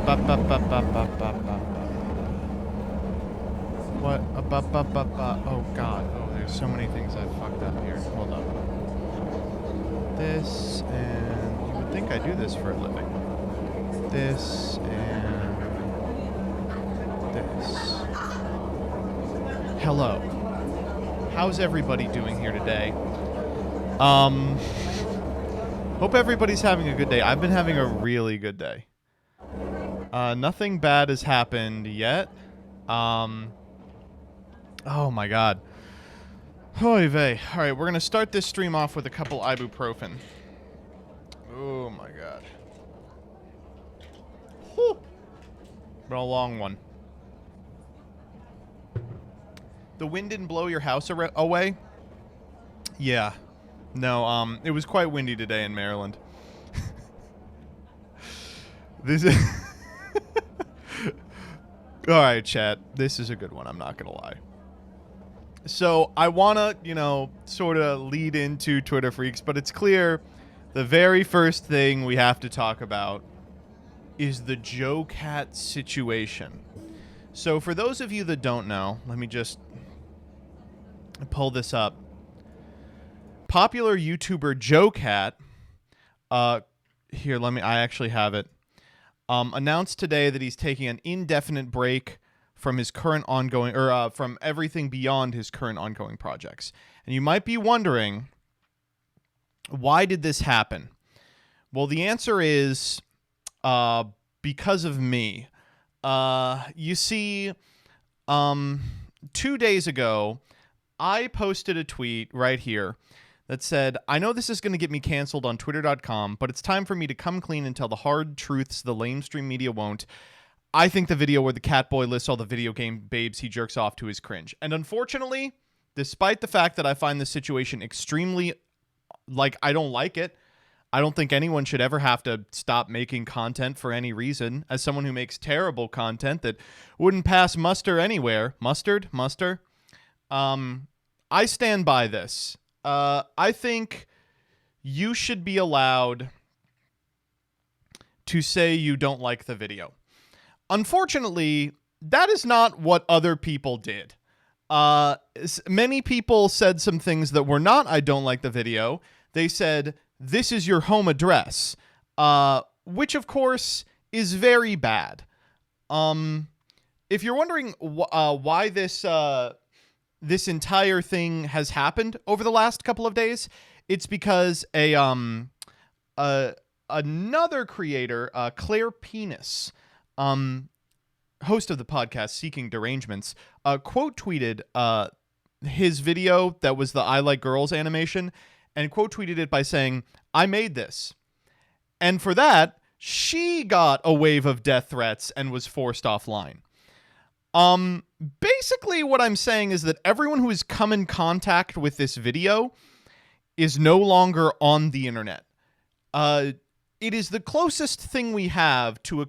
Ba, ba, ba, ba, ba, ba, ba. What? Ba, ba, ba, ba. Oh, God. Oh, there's so many things I've fucked up here. Hold up. This, and you would think I do this for a living. This, and this. Hello. How's everybody doing here today? Hope everybody's having a good day. I've been having a really good day. Nothing bad has happened yet. Oh my god. Oy vey. Alright, we're gonna start this stream off with a couple ibuprofen. Oh my god. Whew. Been a long one. The wind didn't blow your house away? Yeah. No, it was quite windy today in Maryland. This is... Alright, chat. This is a good one, I'm not gonna lie. So, I wanna, sort of lead into Twitter Freaks, but it's clear the very first thing we have to talk about is the Joe Cat situation. So, for those of you that don't know, let me just pull this up. Popular YouTuber Joe Cat, here, I actually have it, announced today that he's taking an indefinite break from his current ongoing, from everything beyond his current ongoing projects. And you might be wondering, why did this happen? Well, the answer is, because of me. You see, 2 days ago, I posted a tweet right here that said, I know this is going to get me canceled on Twitter.com, but it's time for me to come clean and tell the hard truths the lamestream media won't. I think the video where the cat boy lists all the video game babes he jerks off to is cringe. And unfortunately, despite the fact that I find this situation extremely, I don't like it, I don't think anyone should ever have to stop making content for any reason. As someone who makes terrible content that wouldn't pass muster anywhere. Muster? I stand by this. I think you should be allowed to say you don't like the video. Unfortunately, that is not what other people did. Many people said some things that were not, I don't like the video. They said, this is your home address, which of course is very bad. If you're wondering why this entire thing has happened over the last couple of days, it's because another creator, Claire Penis, host of the podcast Seeking Derangements, quote tweeted his video that was the I Like Girls animation, and quote tweeted it by saying, I made this. And for that, she got a wave of death threats and was forced offline. Basically what I'm saying is that everyone who has come in contact with this video is no longer on the internet. It is the closest thing we have to a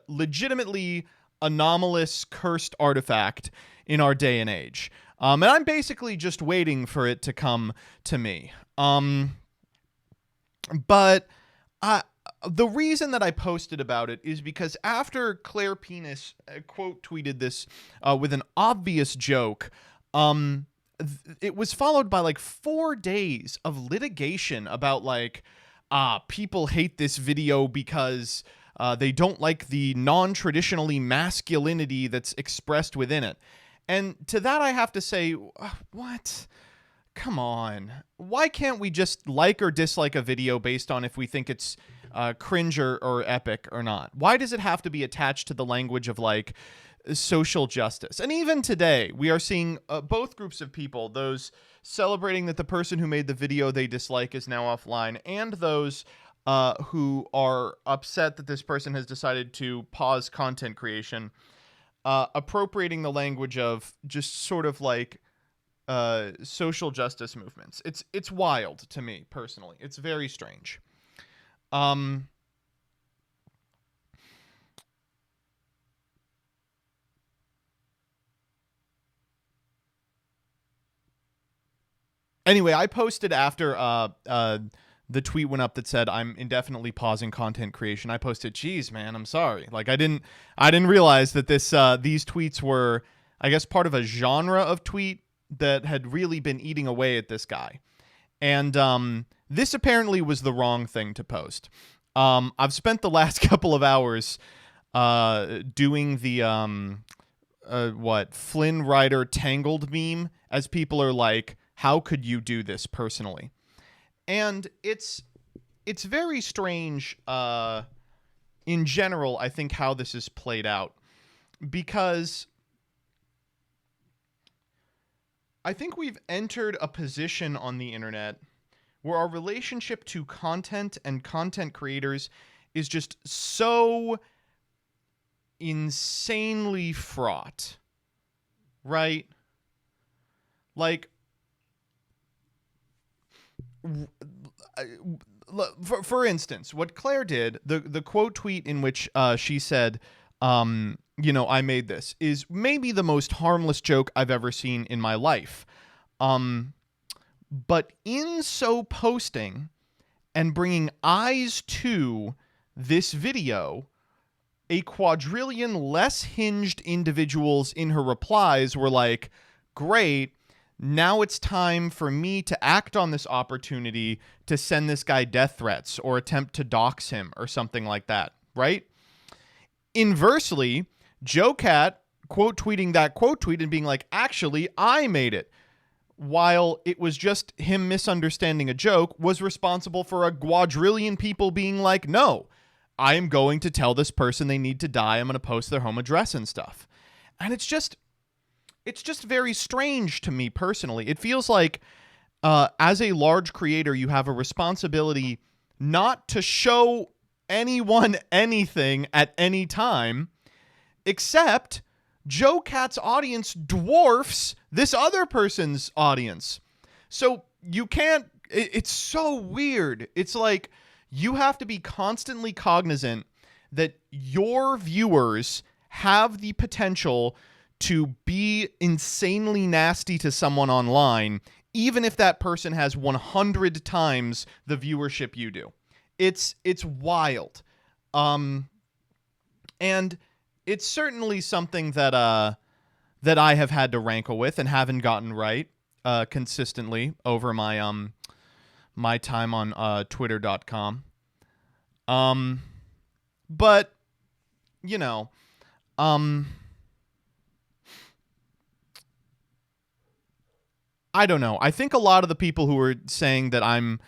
legitimately anomalous cursed artifact in our day and age. And I'm basically just waiting for it to come to me. But the reason that I posted about it is because after Claire Penis quote tweeted this with an obvious joke, it was followed by 4 days of litigation about people hate this video because they don't like the non-traditionally masculinity that's expressed within it. And to that I have to say, what? Come on. Why can't we just like or dislike a video based on if we think it's cringe or epic or not? Why does it have to be attached to the language of social justice? And even today, we are seeing both groups of people, those celebrating that the person who made the video they dislike is now offline, and those who are upset that this person has decided to pause content creation, appropriating the language of just sort of social justice movements. It's wild to me personally. It's very strange. Anyway, I posted after the tweet went up that said, "I'm indefinitely pausing content creation." I posted, "Geez, man, I'm sorry. Like, I didn't realize that these tweets were, I guess, part of a genre of tweet that had really been eating away at this guy." And this apparently was the wrong thing to post. I've spent the last couple of hours doing the Flynn Rider Tangled meme, as people are like, "How could you do this personally?" And it's very strange in general, I think, how this is played out, because I think we've entered a position on the internet where our relationship to content and content creators is just so insanely fraught, right? Like, for instance, what Claire did, the quote tweet in which she said, "I made this," is maybe the most harmless joke I've ever seen in my life. But in so posting and bringing eyes to this video, a quadrillion less hinged individuals in her replies were like, "Great, now it's time for me to act on this opportunity to send this guy death threats or attempt to dox him," or something like that, right? Inversely, Joe Cat quote tweeting that quote tweet and being like, "Actually, I made it," while it was just him misunderstanding a joke, was responsible for a quadrillion people being like, "No, I am going to tell this person they need to die. I'm going to post their home address and stuff." And it's just very strange to me personally. It feels like as a large creator, you have a responsibility not to show anyone anything at any time, except Joe Cat's audience dwarfs this other person's audience. So you can't, it's so weird. It's like you have to be constantly cognizant that your viewers have the potential to be insanely nasty to someone online, even if that person has 100 times the viewership you do. It's wild. And it's certainly something that I have had to rankle with and haven't gotten right consistently over my my time on twitter.com. But I don't know. I think a lot of the people who are saying that I'm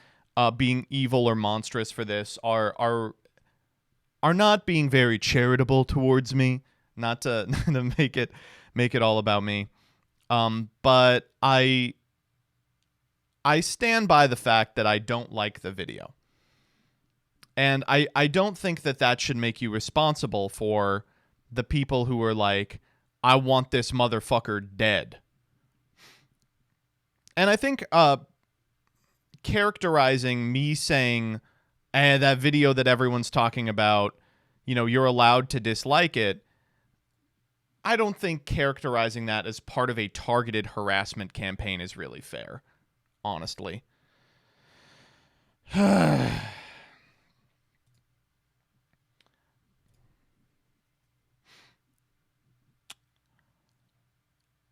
being evil or monstrous for this are not being very charitable towards me. Not to make it all about me. But I stand by the fact that I don't like the video. And I don't think that should make you responsible for the people who are like, "I want this motherfucker dead." And I think characterizing me saying, that video that everyone's talking about, you're allowed to dislike it, I don't think characterizing that as part of a targeted harassment campaign is really fair, honestly.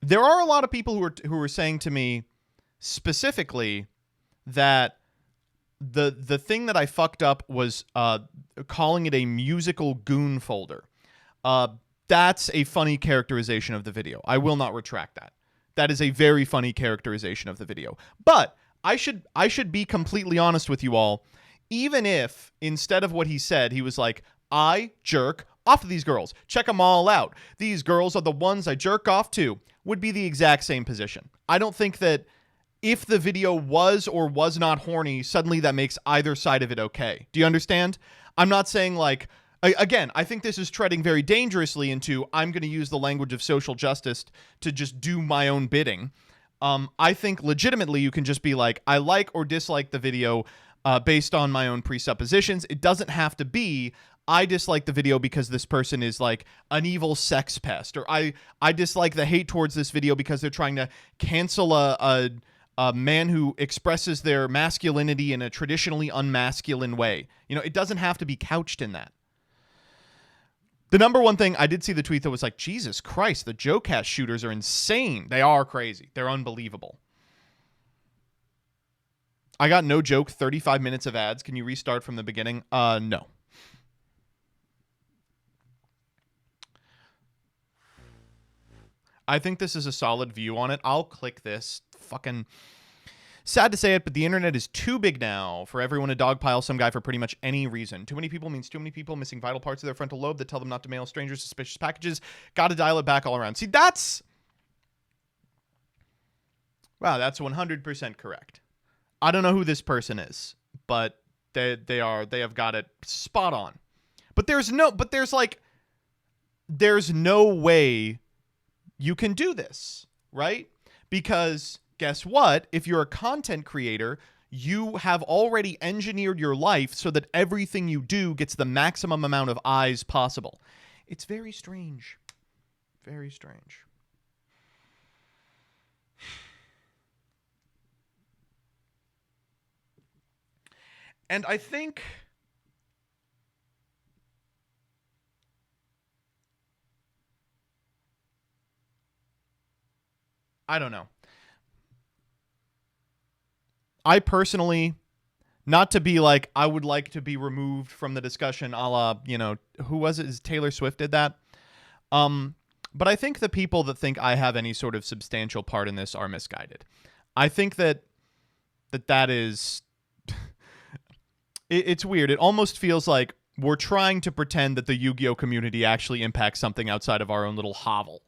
There are a lot of people who are saying to me specifically that the thing that I fucked up was calling it a musical goon folder. That's a funny characterization of the video. I will not retract that. That is a very funny characterization of the video. But I should be completely honest with you all. Even if instead of what he said, he was like, "I jerk off of these girls. Check them all out. These girls are the ones I jerk off to," would be the exact same position. I don't think that if the video was or was not horny, suddenly that makes either side of it okay. Do you understand? I'm not saying like, again, I think this is treading very dangerously into I'm going to use the language of social justice to just do my own bidding. I think legitimately you can just be like, I like or dislike the video based on my own presuppositions. It doesn't have to be, I dislike the video because this person is like an evil sex pest, or I dislike the hate towards this video because they're trying to cancel a a man who expresses their masculinity in a traditionally unmasculine way. You know, it doesn't have to be couched in that. The number one thing, I did see the tweet that was like, Jesus Christ, the Joecast shooters are insane. They are crazy. They're unbelievable. I got no joke, 35 minutes of ads. Can you restart from the beginning? No. I think this is a solid view on it. I'll click this. Fucking sad to say it, but the internet is too big now for everyone to dogpile some guy for pretty much any reason. Too many people means too many people missing vital parts of their frontal lobe that tell them not to mail strangers suspicious packages. Gotta dial it back all around. See, that's... Wow, that's 100% correct. I don't know who this person is, but they have got it spot on. But there's no way you can do this, right? Because guess what? If you're a content creator, you have already engineered your life so that everything you do gets the maximum amount of eyes possible. It's very strange. Very strange. And I think... I don't know. I personally, not to be like, I would like to be removed from the discussion a la, you know, who was it? Taylor Swift did that. But I think the people that think I have any sort of substantial part in this are misguided. I think that is... It's weird. It almost feels like we're trying to pretend that the Yu-Gi-Oh community actually impacts something outside of our own little hovel.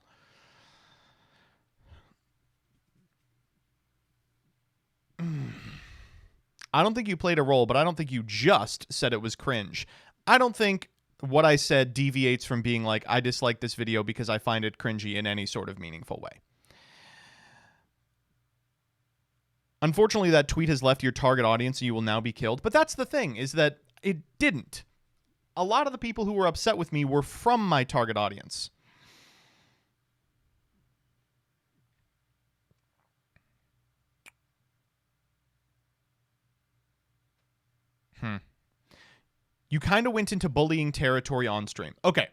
I don't think you played a role, but I don't think you just said it was cringe. I don't think what I said deviates from being like, I dislike this video because I find it cringy in any sort of meaningful way. Unfortunately, that tweet has left your target audience and you will now be killed. But that's the thing, is that it didn't. A lot of the people who were upset with me were from my target audience. You kind of went into bullying territory on stream. Okay.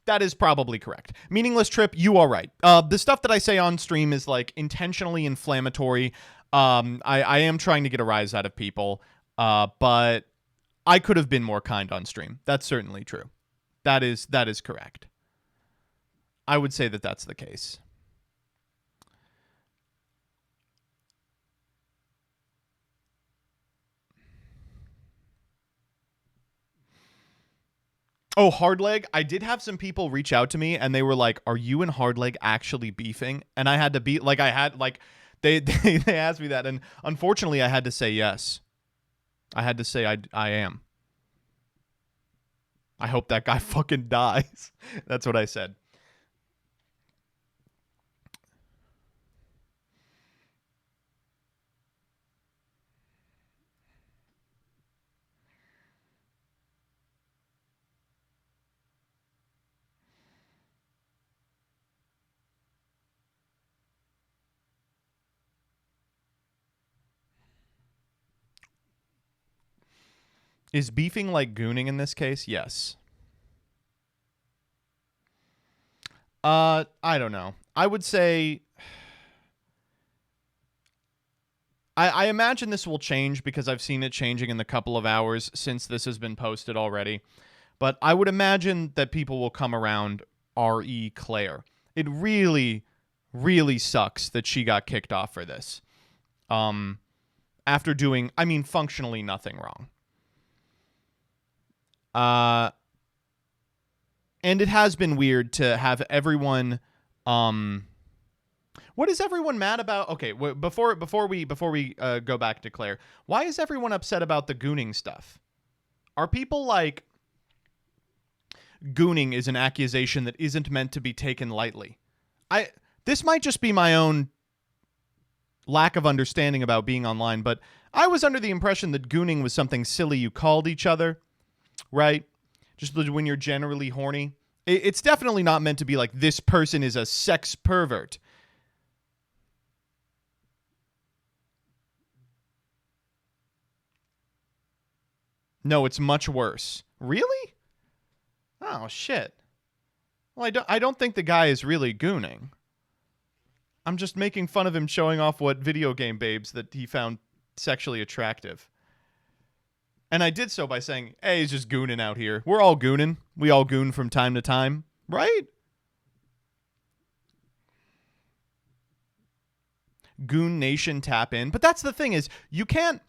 That is probably correct. Meaningless Trip, you are right. The stuff that I say on stream is like intentionally inflammatory. I am trying to get a rise out of people, but I could have been more kind on stream. That's certainly true. That is correct. I would say that that's the case. Oh, Hardleg. I did have some people reach out to me and they were like, are you and Hardleg actually beefing? And I had to be like, they asked me that. And unfortunately I had to say yes. I had to say I am. I hope that guy fucking dies. That's what I said. Is beefing like gooning in this case? Yes. I don't know. I would say... I imagine this will change because I've seen it changing in the couple of hours since this has been posted already. But I would imagine that people will come around R.E. Claire. It really, really sucks that she got kicked off for this. After doing, I mean, functionally nothing wrong. And it has been weird to have everyone, what is everyone mad about? Okay, before we go back to Claire, why is everyone upset about the gooning stuff? Are people like, gooning is an accusation that isn't meant to be taken lightly? This might just be my own lack of understanding about being online, but I was under the impression that gooning was something silly you called each other. Right? Just when you're generally horny. It's definitely not meant to be like, this person is a sex pervert. No, it's much worse. Really? Oh, shit. Well, I don't think the guy is really gooning. I'm just making fun of him showing off what video game babes that he found sexually attractive. And I did so by saying, hey, he's just gooning out here. We're all gooning. We all goon from time to time, right? Goon Nation tap in. But that's the thing is you can't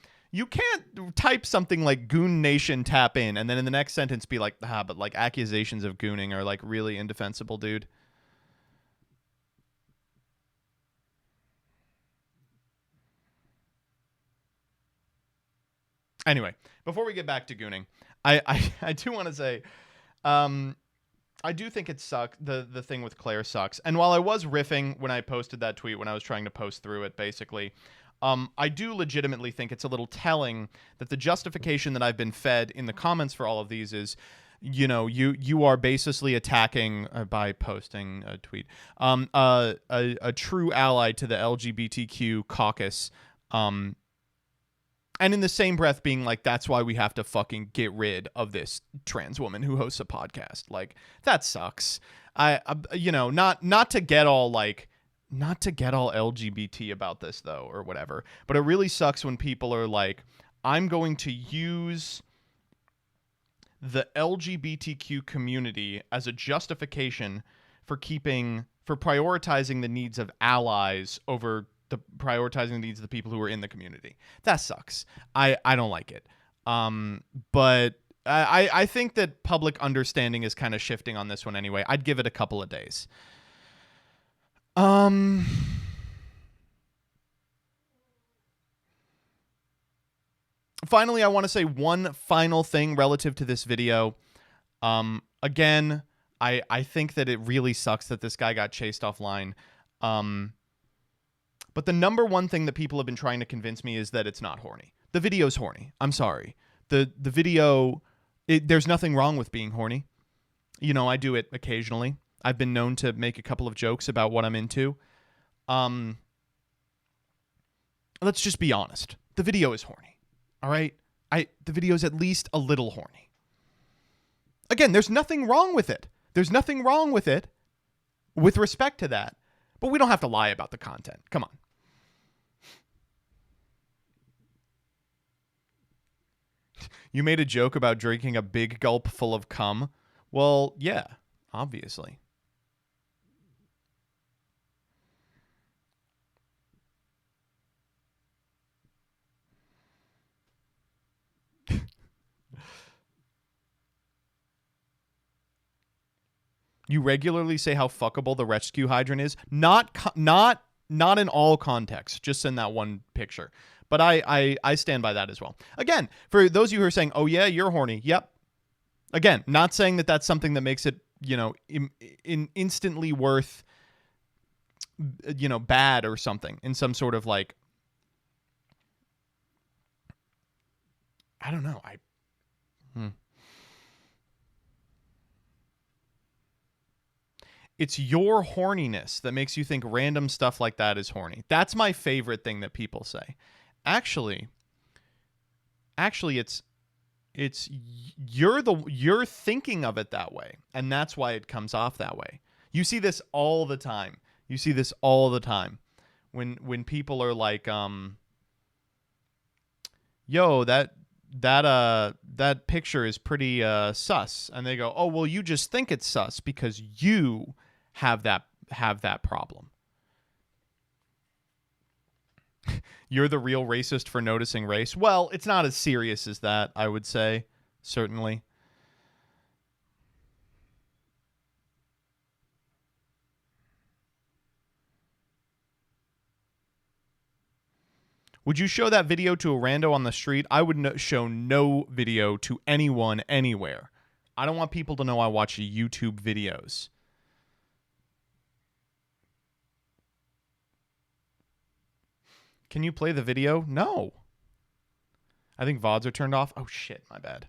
type something like Goon Nation tap in and then in the next sentence be like, but like accusations of gooning are like really indefensible, dude. Anyway, before we get back to gooning, I do want to say, I do think it sucks. The thing with Claire sucks. And while I was riffing when I posted that tweet, when I was trying to post through it, basically, I do legitimately think it's a little telling that the justification that I've been fed in the comments for all of these is, you are basically attacking by posting a tweet, a true ally to the LGBTQ caucus, and in the same breath being like, that's why we have to fucking get rid of this trans woman who hosts a podcast. Like, that sucks. Not to get all LGBT about this though, or whatever, but it really sucks when people are like, I'm going to use the LGBTQ community as a justification for prioritizing the needs of allies over prioritizing the needs of the people who are in the community. That sucks. I don't like it. But I think that public understanding is kind of shifting on this one anyway. I'd give it a couple of days. Finally, I want to say one final thing relative to this video. Again, I think that it really sucks that this guy got chased offline. But the number one thing that people have been trying to convince me is that it's not horny. The video's horny. I'm sorry. The video, there's nothing wrong with being horny. I do it occasionally. I've been known to make a couple of jokes about what I'm into. Let's just be honest. The video is horny. All right? The video is at least a little horny. Again, there's nothing wrong with it. There's nothing wrong with it with respect to that. But we don't have to lie about the content. Come on. You made a joke about drinking a big gulp full of cum. Well, yeah, obviously. You regularly say how fuckable the rescue hydrant is. Not in all contexts, just in that one picture. But I stand by that as well. Again, for those of you who are saying, oh yeah, you're horny. Yep. Again, not saying that that's something that makes it, instantly worth, bad or something in some sort of like, I don't know. It's your horniness that makes you think random stuff like that is horny. That's my favorite thing that people say. Actually, it's you're thinking of it that way, and that's why it comes off that way. You see this all the time. When people are like, yo, that picture is pretty sus, and they go, oh well, you just think it's sus because you have that problem. You're the real racist for noticing race. Well, it's not as serious as that, I would say, certainly. Would you show that video to a rando on the street? I would show no video to anyone anywhere. I don't want people to know I watch YouTube videos. Can you play the video? No. I think VoDs are turned off. Oh, shit. My bad.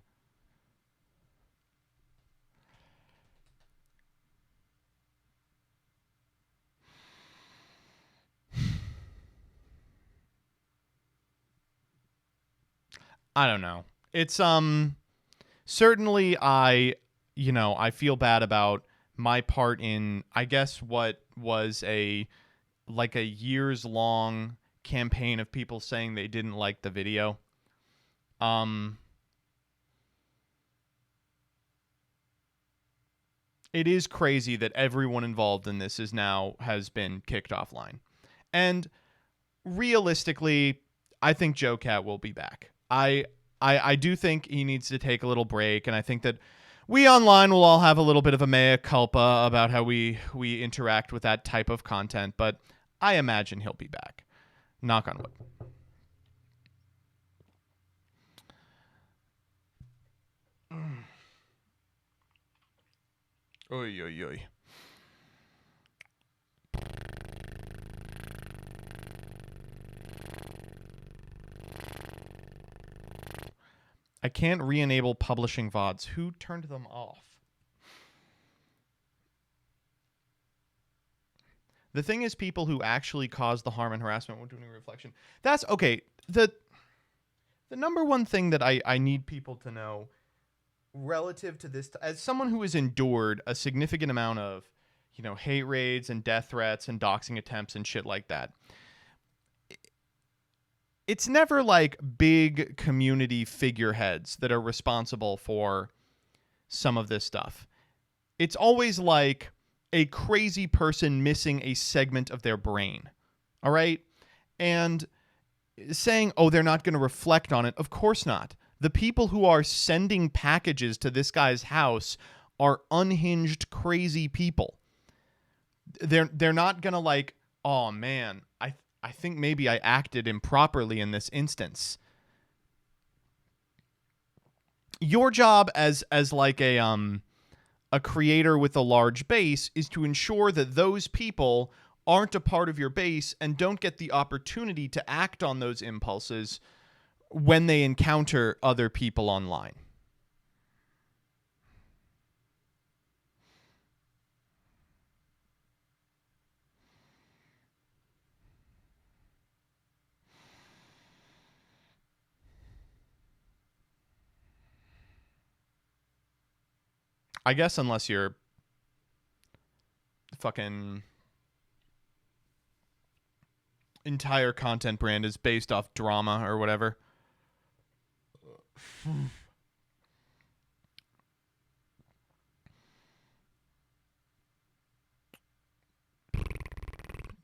I don't know. It's certainly I feel bad about my part in, I guess, what was a years long campaign of people saying they didn't like the video. It is crazy that everyone involved in this has been kicked offline. And realistically, I think Joe Cat will be back. I do think he needs to take a little break, and I think that we online will all have a little bit of a mea culpa about how we interact with that type of content, but I imagine he'll be back. Knock on wood. Oy, oy, oy. I can't re-enable publishing VODs. Who turned them off? The thing is, people who actually cause the harm and harassment won't do any reflection. That's okay. The number one thing that I need people to know relative to this, as someone who has endured a significant amount of, hate raids and death threats and doxing attempts and shit like that, it's never like big community figureheads that are responsible for some of this stuff. It's always like a crazy person missing a segment of their brain. All right? And saying, oh, they're not going to reflect on it. Of course not. The people who are sending packages to this guy's house are unhinged, crazy people. They're not going to like, oh man, I think maybe I acted improperly in this instance. Your job as like a creator with a large base is to ensure that those people aren't a part of your base and don't get the opportunity to act on those impulses when they encounter other people online. I guess unless your fucking entire content brand is based off drama or whatever.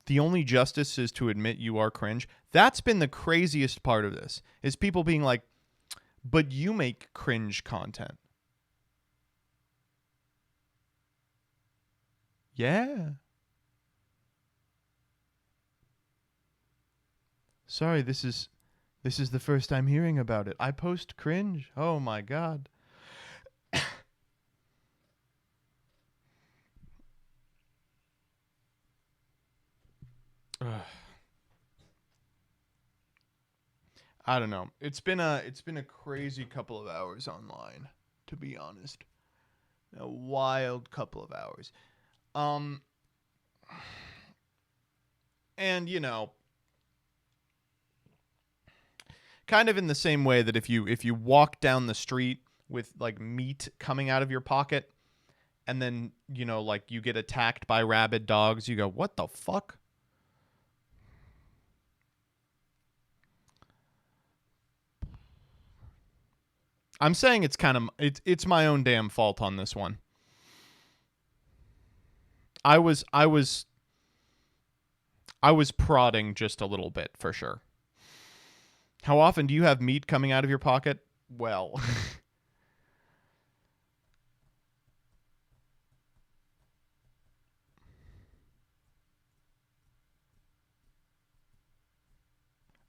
The only justice is to admit you are cringe. That's been the craziest part of this, is people being like, but you make cringe content. Yeah. Sorry, this is the first time hearing about it. I post cringe. Oh my god. I don't know. It's been a crazy couple of hours online, to be honest. A wild couple of hours. And kind of in the same way that if you walk down the street with like meat coming out of your pocket and then, like you get attacked by rabid dogs, you go, "What the fuck?" I'm saying it's my own damn fault on this one. I was prodding just a little bit for sure. How often do you have meat coming out of your pocket? Well,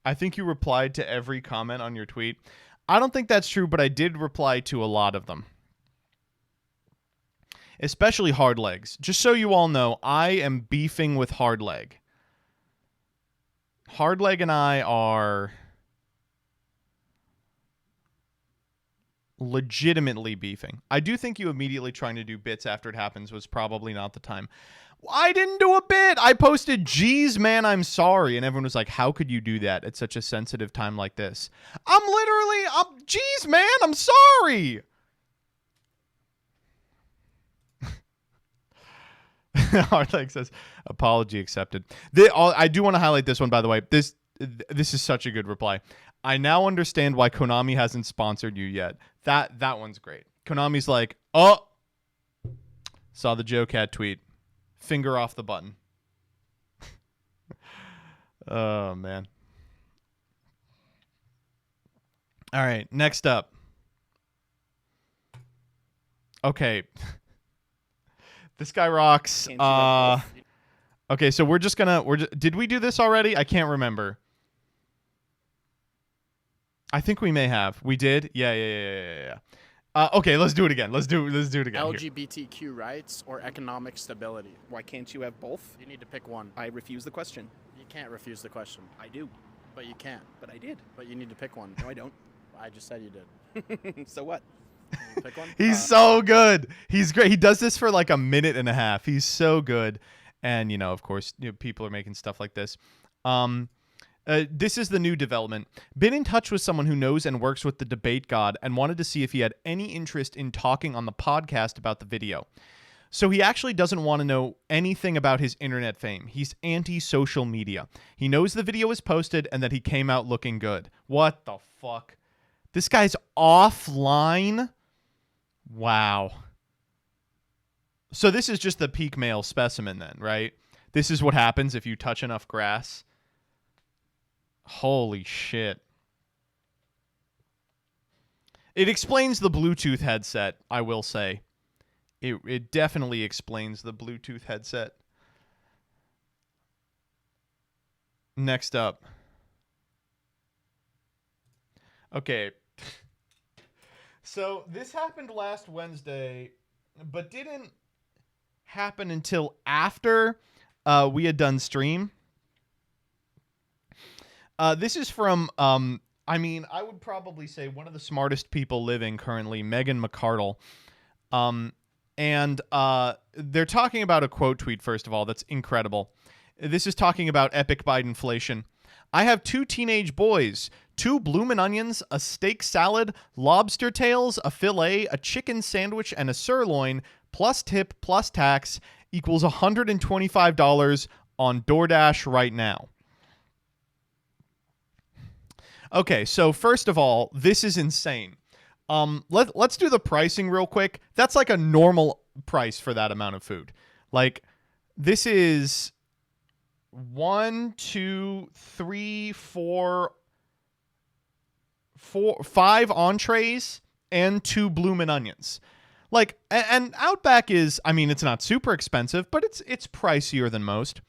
I think you replied to every comment on your tweet. I don't think that's true, but I did reply to a lot of them. Especially Hard Legs. Just so you all know, I am beefing with Hard Leg. Hard Leg and I are legitimately beefing. I do think you immediately trying to do bits after it happens was probably not the time. I didn't do a bit. I posted, geez, man, I'm sorry. And everyone was like, how could you do that at such a sensitive time like this? Geez, man, I'm sorry. Hardleg says, apology accepted. I do want to highlight this one, by the way. This is such a good reply. I now understand why Konami hasn't sponsored you yet. That one's great. Konami's like, oh, saw the Joe Cat tweet. Finger off the button. Oh, man. All right, next up. Okay. This guy rocks. Okay, so did we do this already? I can't remember. I think we may have. We did? Yeah. Okay, let's do it again. Let's do it again. LGBTQ here. Rights or economic stability? Why can't you have both? You need to pick one. I refuse the question. You can't refuse the question. I do. But you can't. But I did. But you need to pick one. No, I don't. I just said you did. So what? Pick one? He's so good. He's great. He does this for like a minute and a half. He's so good. And, of course, people are making stuff like this. This is the new development. Been in touch with someone who knows and works with the debate god and wanted to see if he had any interest in talking on the podcast about the video. So he actually doesn't want to know anything about his internet fame. He's anti-social media. He knows the video was posted and that he came out looking good. What the fuck? This guy's offline? Wow. So this is just the peak male specimen then, right? This is what happens if you touch enough grass. Holy shit. It explains the Bluetooth headset, I will say. It definitely explains the Bluetooth headset. Next up. Okay. So this happened last Wednesday, but didn't happen until after we had done stream. This is from, I would probably say one of the smartest people living currently, Megan McArdle. And they're talking about a quote tweet, first of all, that's incredible. This is talking about epic Bidenflation. I have 2 teenage boys, 2 bloomin' onions, a steak salad, lobster tails, a fillet, a chicken sandwich, and a sirloin, plus tip, plus tax, equals $125 on DoorDash right now. Okay, so first of all, this is insane. Let's do the pricing real quick. That's like a normal price for that amount of food. Like, this is 1, 2, 3, 4, 5 entrees and 2 bloomin' onions. Like, and Outback is, it's not super expensive, but it's pricier than most.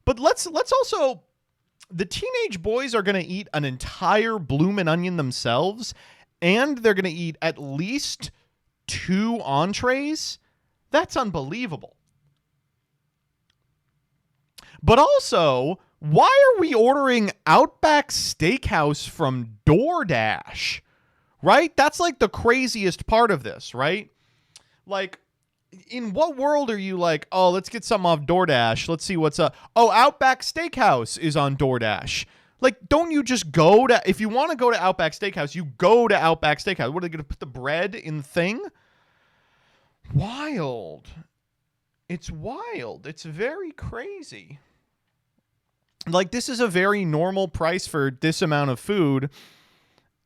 But let's also, the teenage boys are going to eat an entire bloomin' onion themselves, and they're going to eat at least 2 entrees. That's unbelievable. But also, why are we ordering Outback Steakhouse from DoorDash? Right? That's like the craziest part of this, right? Like, in what world are you like, oh, let's get something off DoorDash. Let's see what's up. Oh, Outback Steakhouse is on DoorDash. Like, don't you just go to, if you want to go to Outback Steakhouse, you go to Outback Steakhouse. What, are they going to put the bread in the thing? Wild. It's wild. It's very crazy. Like, this is a very normal price for this amount of food.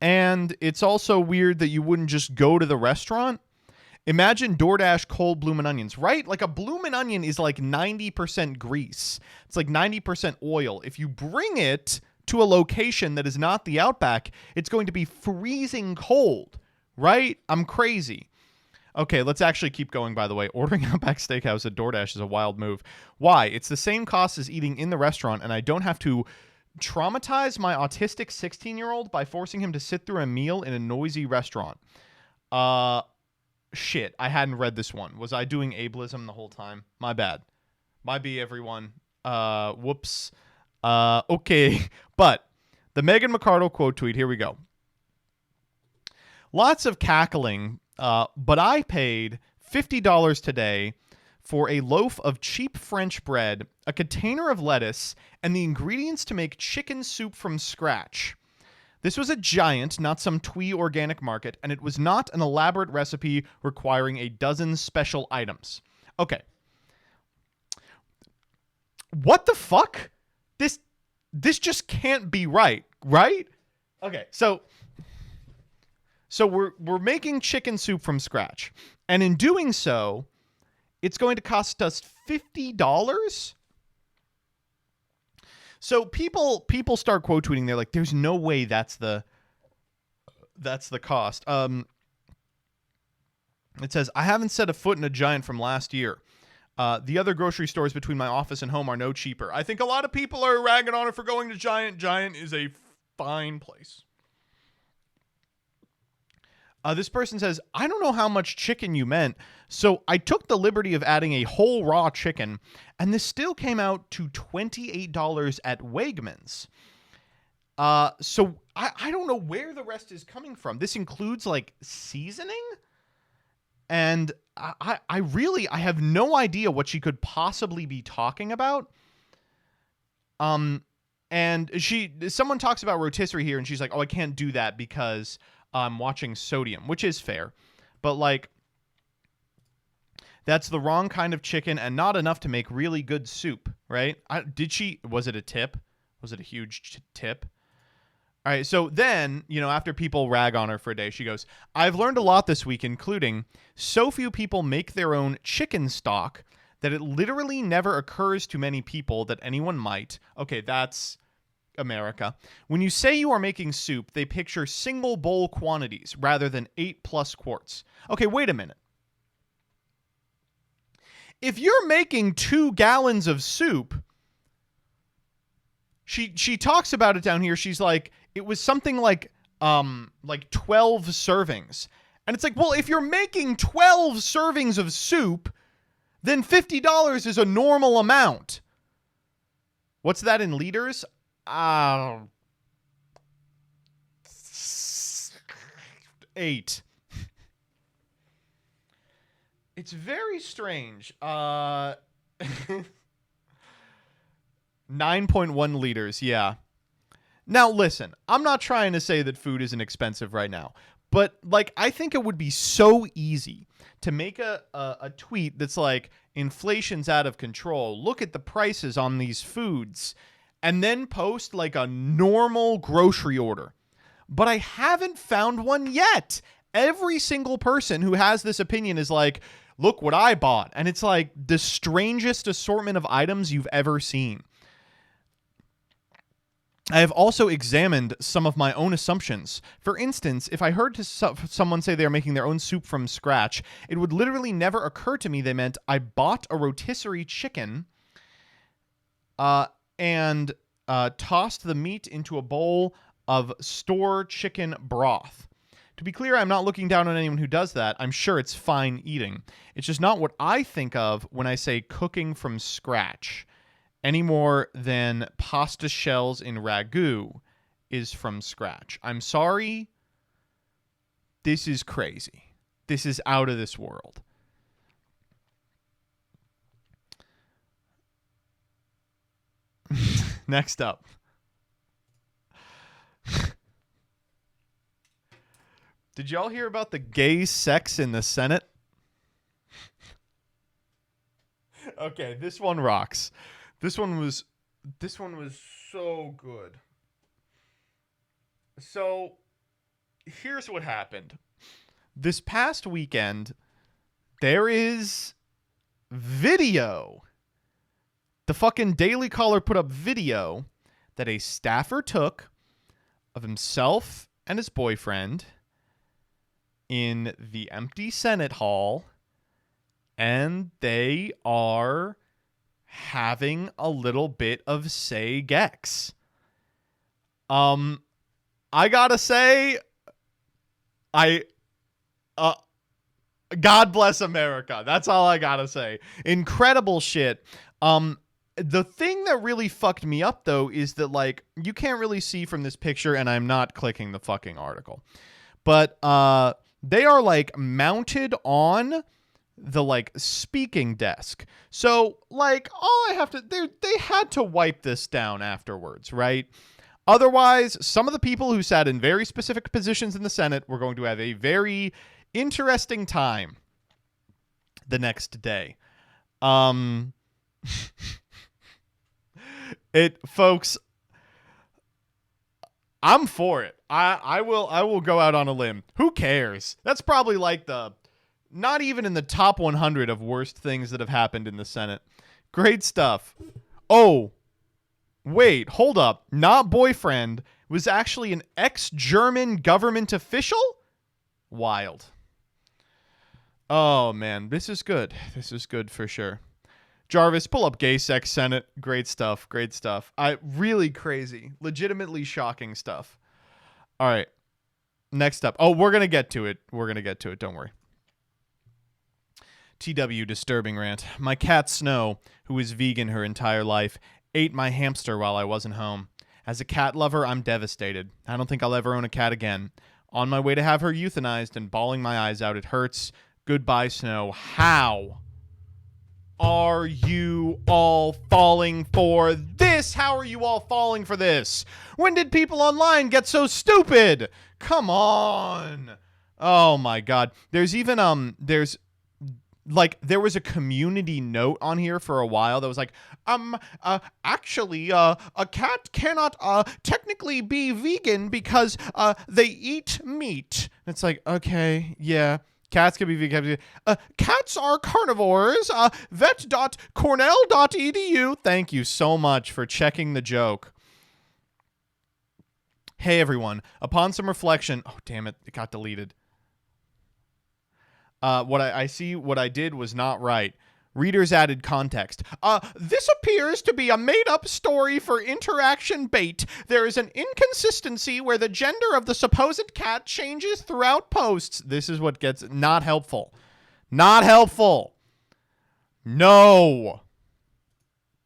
And it's also weird that you wouldn't just go to the restaurant. Imagine DoorDash cold bloomin' onions, right? Like, a bloomin' onion is like 90% grease. It's like 90% oil. If you bring it to a location that is not the Outback, it's going to be freezing cold, right? I'm crazy. Okay, let's actually keep going, by the way. Ordering Outback Steakhouse at DoorDash is a wild move. Why? It's the same cost as eating in the restaurant, and I don't have to traumatize my autistic 16-year-old by forcing him to sit through a meal in a noisy restaurant. Shit, I hadn't read this one. Was I doing ableism the whole time? My bad. My B, everyone. Whoops. Okay, but the Megan McArdle quote tweet, here we go. Lots of cackling, but I paid $50 today for a loaf of cheap French bread, a container of lettuce, and the ingredients to make chicken soup from scratch. This was a Giant, not some twee organic market, and it was not an elaborate recipe requiring a dozen special items. Okay. What the fuck? This just can't be right? Okay, so we're making chicken soup from scratch, and in doing so, it's going to cost us $50. So people start quote tweeting. They're like, "There's no way that's the cost." It says, "I haven't set a foot in a Giant from last year. The other grocery stores between my office and home are no cheaper. I think a lot of people are ragging on it for going to Giant. Giant is a fine place." This person says, "I don't know how much chicken you meant, so I took the liberty of adding a whole raw chicken, and this still came out to $28 at Wegmans." So I don't know where the rest is coming from. This includes like seasoning, and I have no idea what she could possibly be talking about. And someone talks about rotisserie here, and she's like, "Oh, I can't do that because I'm watching Sodium," which is fair, but like, that's the wrong kind of chicken and not enough to make really good soup, right? Was it a tip? Was it a huge tip? All right, so then, after people rag on her for a day, she goes, "I've learned a lot this week, including so few people make their own chicken stock that it literally never occurs to many people that anyone might." Okay, that's America. "When you say you are making soup, they picture single bowl quantities rather than 8+ quarts." Okay, wait a minute. If you're making 2 gallons of soup, she talks about it down here. She's like, it was something like 12 servings. And it's like, well, if you're making 12 servings of soup, then $50 is a normal amount. What's that in liters? 8. It's very strange. 9.1 liters, yeah. Now, listen, I'm not trying to say that food isn't expensive right now, but like, I think it would be so easy to make a tweet that's like, "Inflation's out of control. Look at the prices on these foods," and then post like a normal grocery order. But I haven't found one yet. Every single person who has this opinion is like, "Look what I bought." And it's like the strangest assortment of items you've ever seen. I have also examined some of my own assumptions. For instance, if I heard someone say they are making their own soup from scratch, it would literally never occur to me they meant I bought a rotisserie chicken and tossed the meat into a bowl of store chicken broth. To be clear, I'm not looking down on anyone who does that. I'm sure it's fine eating. It's just not what I think of when I say cooking from scratch, any more than pasta shells in ragu is from scratch. I'm sorry. This is crazy. This is out of this world. Next up. Did y'all hear about the gay sex in the Senate? Okay, this one rocks. This one was so good. So, here's what happened. This past weekend, there is video. The fucking Daily Caller put up video that a staffer took of himself and his boyfriend in the empty Senate hall, and they are having a little bit of say-gex. I gotta say, God bless America. That's all I gotta say. Incredible shit. The thing that really fucked me up, though, is that, like, you can't really see from this picture, and I'm not clicking the fucking article. but they are like mounted on the like speaking desk. So like all I have to they had to wipe this down afterwards, right? Otherwise, some of the people who sat in very specific positions in the Senate were going to have a very interesting time the next day. Folks, I'm for it. I will go out on a limb. Who cares? That's probably like the not even in the top 100 of worst things that have happened in the Senate. Great stuff. Oh, wait, hold up. Not boyfriend was actually an ex-German government official? Wild. Oh, man. This is good. This is good for sure. Jarvis, pull up gay sex Senate. Great stuff. Great stuff. Really crazy. Legitimately shocking stuff. All right. Next up. Oh, we're going to get to it. We're going to get to it. Don't worry. TW disturbing rant. My cat Snow, who is vegan her entire life, ate my hamster while I wasn't home. As a cat lover, I'm devastated. I don't think I'll ever own a cat again. On my way to have her euthanized and bawling my eyes out, it hurts. Goodbye, Snow. How are you all falling for this? How are you all falling for this? When did people online get so stupid? Come on. Oh my God. There's even there was a community note on here for a while that was like, actually, a cat cannot technically be vegan because they eat meat. And it's like, okay, yeah. Cats can be vegan. Cats are carnivores. Vet.cornell.edu. Thank you so much for checking the joke. Hey, everyone. Upon some reflection... Oh, damn it. It got deleted. What I did was not right. Readers added context. This appears to be a made-up story for interaction bait. There is an inconsistency where the gender of the supposed cat changes throughout posts. This is what gets not helpful. Not helpful. No.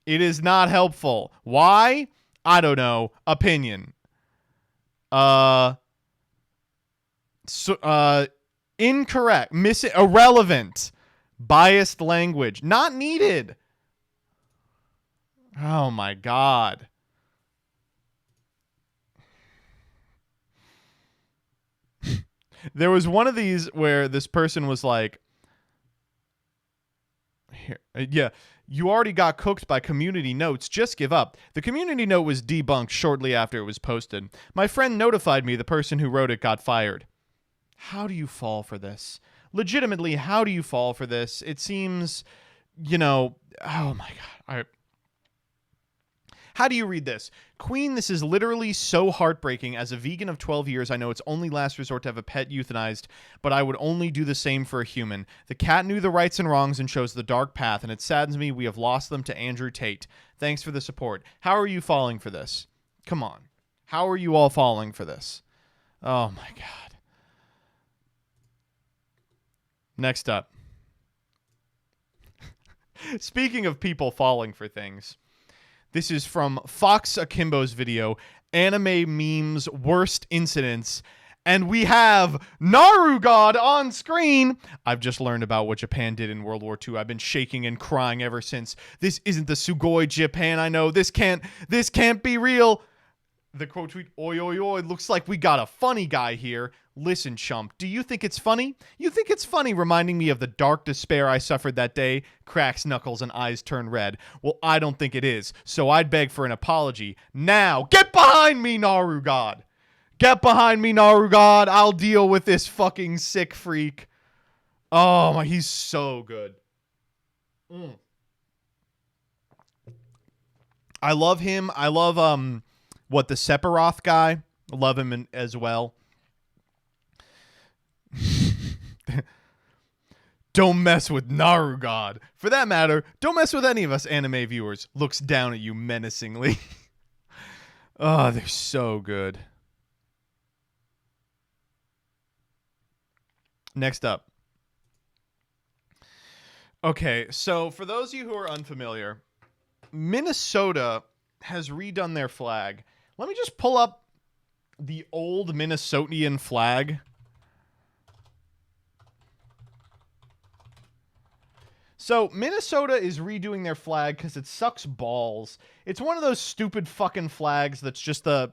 It is not helpful. Why? I don't know. Opinion. Incorrect. Irrelevant. Biased language. Not needed. Oh my God. There was one of these where this person was like, here, yeah, you already got cooked by community notes. Just give up. The community note was debunked shortly after it was posted. My friend notified me the person who wrote it got fired. How do you fall for this? Legitimately, how do you fall for this? It seems, oh my God. How do you read this? Queen, this is literally so heartbreaking. As a vegan of 12 years, I know it's only last resort to have a pet euthanized, but I would only do the same for a human. The cat knew the rights and wrongs and chose the dark path, and it saddens me we have lost them to Andrew Tate. Thanks for the support. How are you falling for this? Come on. How are you all falling for this? Oh my God. Next up. Speaking of people falling for things, this is from Fox Akimbo's video, Anime Memes Worst Incidents, and we have Naru God on screen. I've just learned about what Japan did in World War II. I've been shaking and crying ever since. This isn't the Sugoi Japan I know. This can't be real. The quote tweet, oi, oi, oi, looks like we got a funny guy here. Listen, chump, do you think it's funny? You think it's funny reminding me of the dark despair I suffered that day? Cracks knuckles and eyes turn red. Well, I don't think it is, so I'd beg for an apology. Now, get behind me, Naru God! Get behind me, Naru God! I'll deal with this fucking sick freak. Oh, my, he's so good. I love him. I love, the Sephiroth guy. Love him as well. Don't mess with Naru God. For that matter, don't mess with any of us anime viewers. Looks down at you menacingly. Oh, they're so good. Next up. Okay, so for those of you who are unfamiliar, Minnesota has redone their flag. Let me just pull up the old Minnesotan flag So Minnesota is redoing their flag because it sucks balls. It's one of those stupid fucking flags that's just the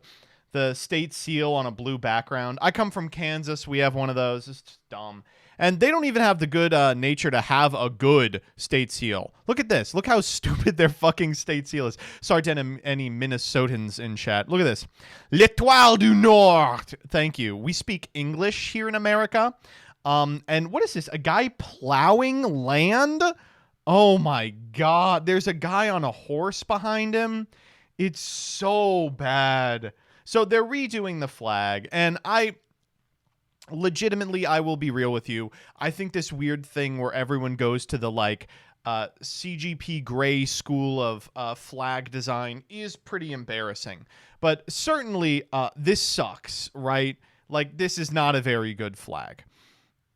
state seal on a blue background. I come from Kansas. We have one of those. It's just dumb. And they don't even have the good nature to have a good state seal. Look at this. Look how stupid their fucking state seal is. Sorry to any Minnesotans in chat. Look at this. L'Étoile du Nord. Thank you. We speak English here in America. And what is this? A guy plowing land? Oh my God. There's a guy on a horse behind him. It's so bad. So they're redoing the flag, and I will be real with you. I think this weird thing where everyone goes to the CGP Grey school of flag design is pretty embarrassing. But certainly this sucks, right? Like, this is not a very good flag.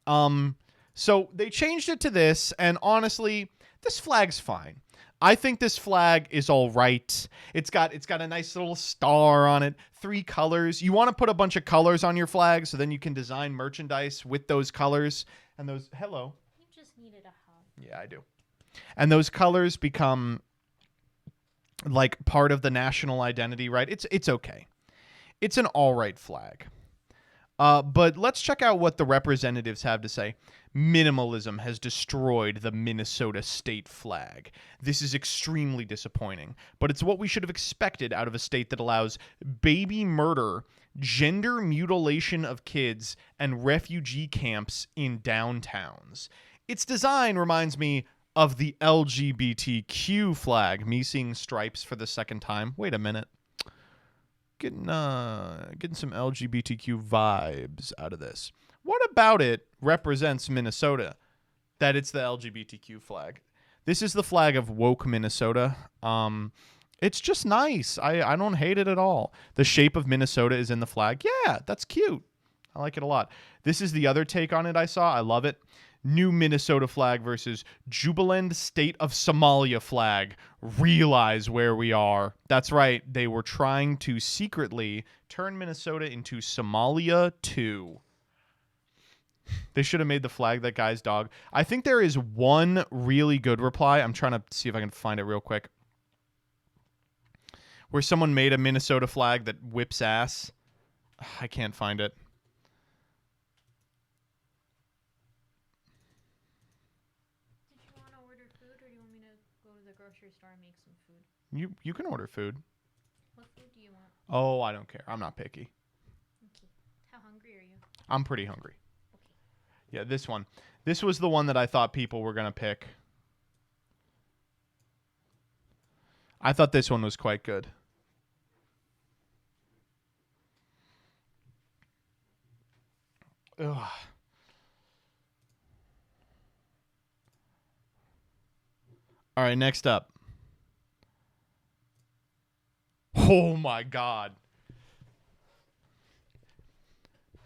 So they changed it to this, and honestly, this flag's fine. I think this flag is all right. It's got a nice little star on it, 3 colors. You want to put a bunch of colors on your flag so then you can design merchandise with those colors. And those, hello. You just needed a hug. Yeah, I do. And those colors become like part of the national identity, right? It's okay. It's an all right flag. But let's check out what the representatives have to say. Minimalism has destroyed the Minnesota state flag. This is extremely disappointing, but it's what we should have expected out of a state that allows baby murder, gender mutilation of kids, and refugee camps in downtowns. Its design reminds me of the LGBTQ flag. Me seeing stripes for the second time. Wait a minute. Getting some LGBTQ vibes out of this. What about it represents Minnesota? That it's the LGBTQ flag. This is the flag of woke Minnesota. It's just nice. I don't hate it at all. The shape of Minnesota is in the flag. Yeah, that's cute. I like it a lot. This is the other take on it I saw. I love it. New Minnesota flag versus Jubaland State of Somalia flag. Realize where we are. That's right. They were trying to secretly turn Minnesota into Somalia 2. They should have made the flag that guy's dog. I think there is one really good reply. I'm trying to see if I can find it real quick. Where someone made a Minnesota flag that whips ass. I can't find it. Did you want to order food, or do you want me to go to the grocery store and make some food? You can order food. What food do you want? Oh, I don't care. I'm not picky. Okay. How hungry are you? I'm pretty hungry. Okay. Yeah, this one. This was the one that I thought people were going to pick. I thought this one was quite good. Ugh. All right, next up. Oh my God.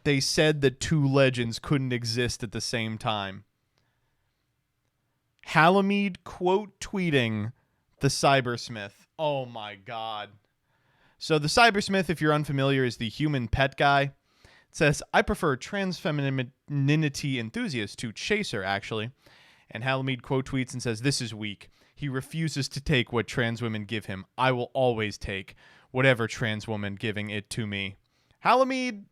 They said that two legends couldn't exist at the same time. Halamede quote tweeting the Cybersmith. Oh my God. So the Cybersmith, if you're unfamiliar, is the human pet guy. It says, I prefer trans femininity enthusiasts to chaser, actually. And Halamede quote tweets and says, this is weak. He refuses to take what trans women give him. I will always take whatever trans woman giving it to me. Halamede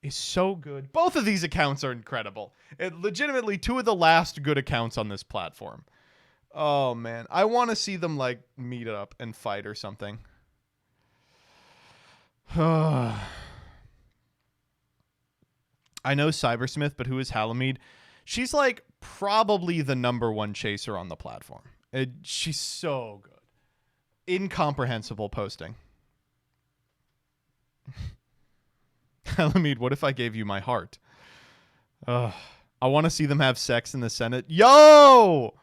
is so good. Both of these accounts are incredible. Legitimately, two of the last good accounts on this platform. Oh, man. I want to see them, like, meet up and fight or something. I know Cybersmith, but who is Halamede? She's, like, probably the #1 chaser on the platform. She's so good. Incomprehensible posting. Halamede, what if I gave you my heart? I want to see them have sex in the Senate. Yo!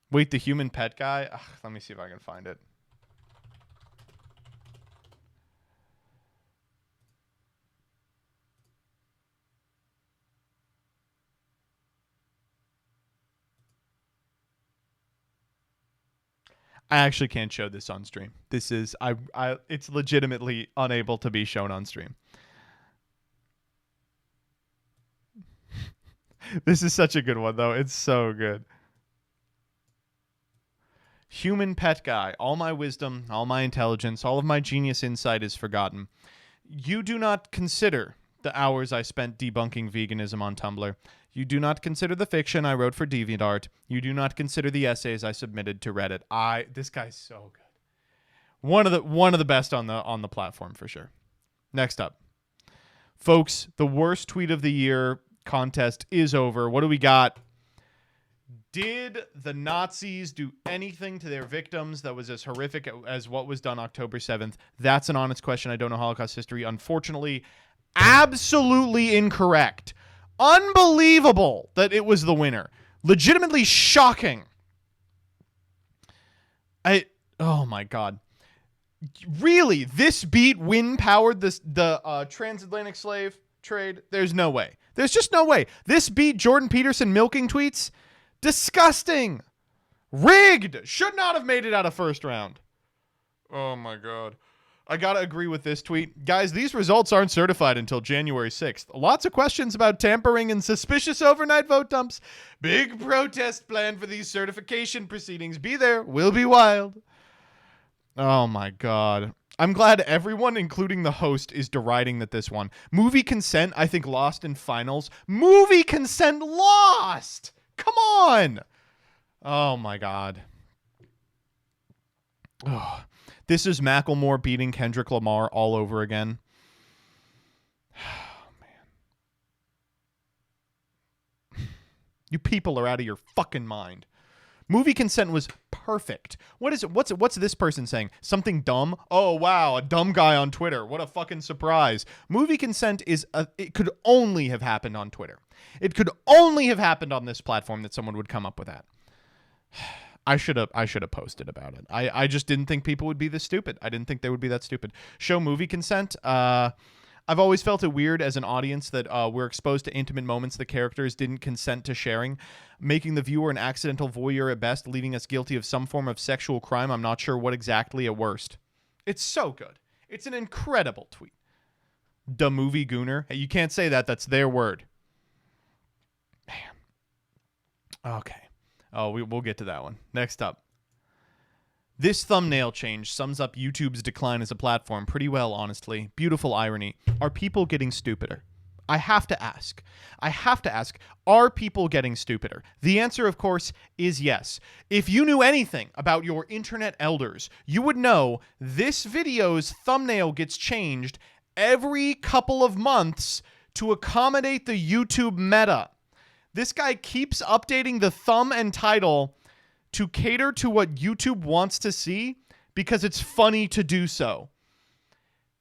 Wait, the human pet guy? Ugh, let me see if I can find it. I actually can't show this on stream. This is it's legitimately unable to be shown on stream. This is such a good one, though. It's so good. Human pet guy. All my wisdom, all my intelligence, all of my genius insight is forgotten. You do not consider the hours I spent debunking veganism on Tumblr. You do not consider the fiction I wrote for DeviantArt. You do not consider the essays I submitted to Reddit. This guy's so good. One of the best on the platform for sure. Next up. Folks, the worst tweet of the year contest is over. What do we got? Did the Nazis do anything to their victims that was as horrific as what was done October 7th? That's an honest question. I don't know Holocaust history. Unfortunately, absolutely incorrect. Unbelievable that it was the winner. Legitimately shocking. Oh my God. Really? This beat wind-powered the transatlantic slave trade? There's no way. There's just no way. This beat Jordan Peterson milking tweets? Disgusting. Rigged. Should not have made it out of first round. Oh my God. I gotta agree with this tweet. Guys, these results aren't certified until January 6th. Lots of questions about tampering and suspicious overnight vote dumps. Big protest planned for these certification proceedings. Be there. Will be wild. Oh my God. I'm glad everyone, including the host, is deriding that this one. Movie Consent, I think, lost in finals. Movie Consent lost! Come on! Oh my God. Oh. This is Macklemore beating Kendrick Lamar all over again. Oh, man. You people are out of your fucking mind. Movie Consent was perfect. What is it? What's this person saying? Something dumb? Oh, wow, a dumb guy on Twitter. What a fucking surprise. Movie Consent it could only have happened on Twitter. It could only have happened on this platform that someone would come up with that. I should have posted about it. I just didn't think people would be this stupid. I didn't think they would be that stupid. Show Movie Consent. I've always felt it weird as an audience that we're exposed to intimate moments the characters didn't consent to sharing, making the viewer an accidental voyeur at best, leaving us guilty of some form of sexual crime. I'm not sure what exactly at worst. It's so good. It's an incredible tweet. The movie gooner. Hey, you can't say that. That's their word. Man. Okay. Oh, we'll get to that one. Next up. This thumbnail change sums up YouTube's decline as a platform pretty well, honestly. Beautiful irony. Are people getting stupider? I have to ask. Are people getting stupider? The answer, of course, is yes. If you knew anything about your internet elders, you would know this video's thumbnail gets changed every couple of months to accommodate the YouTube meta. This guy keeps updating the thumb and title to cater to what YouTube wants to see because it's funny to do so.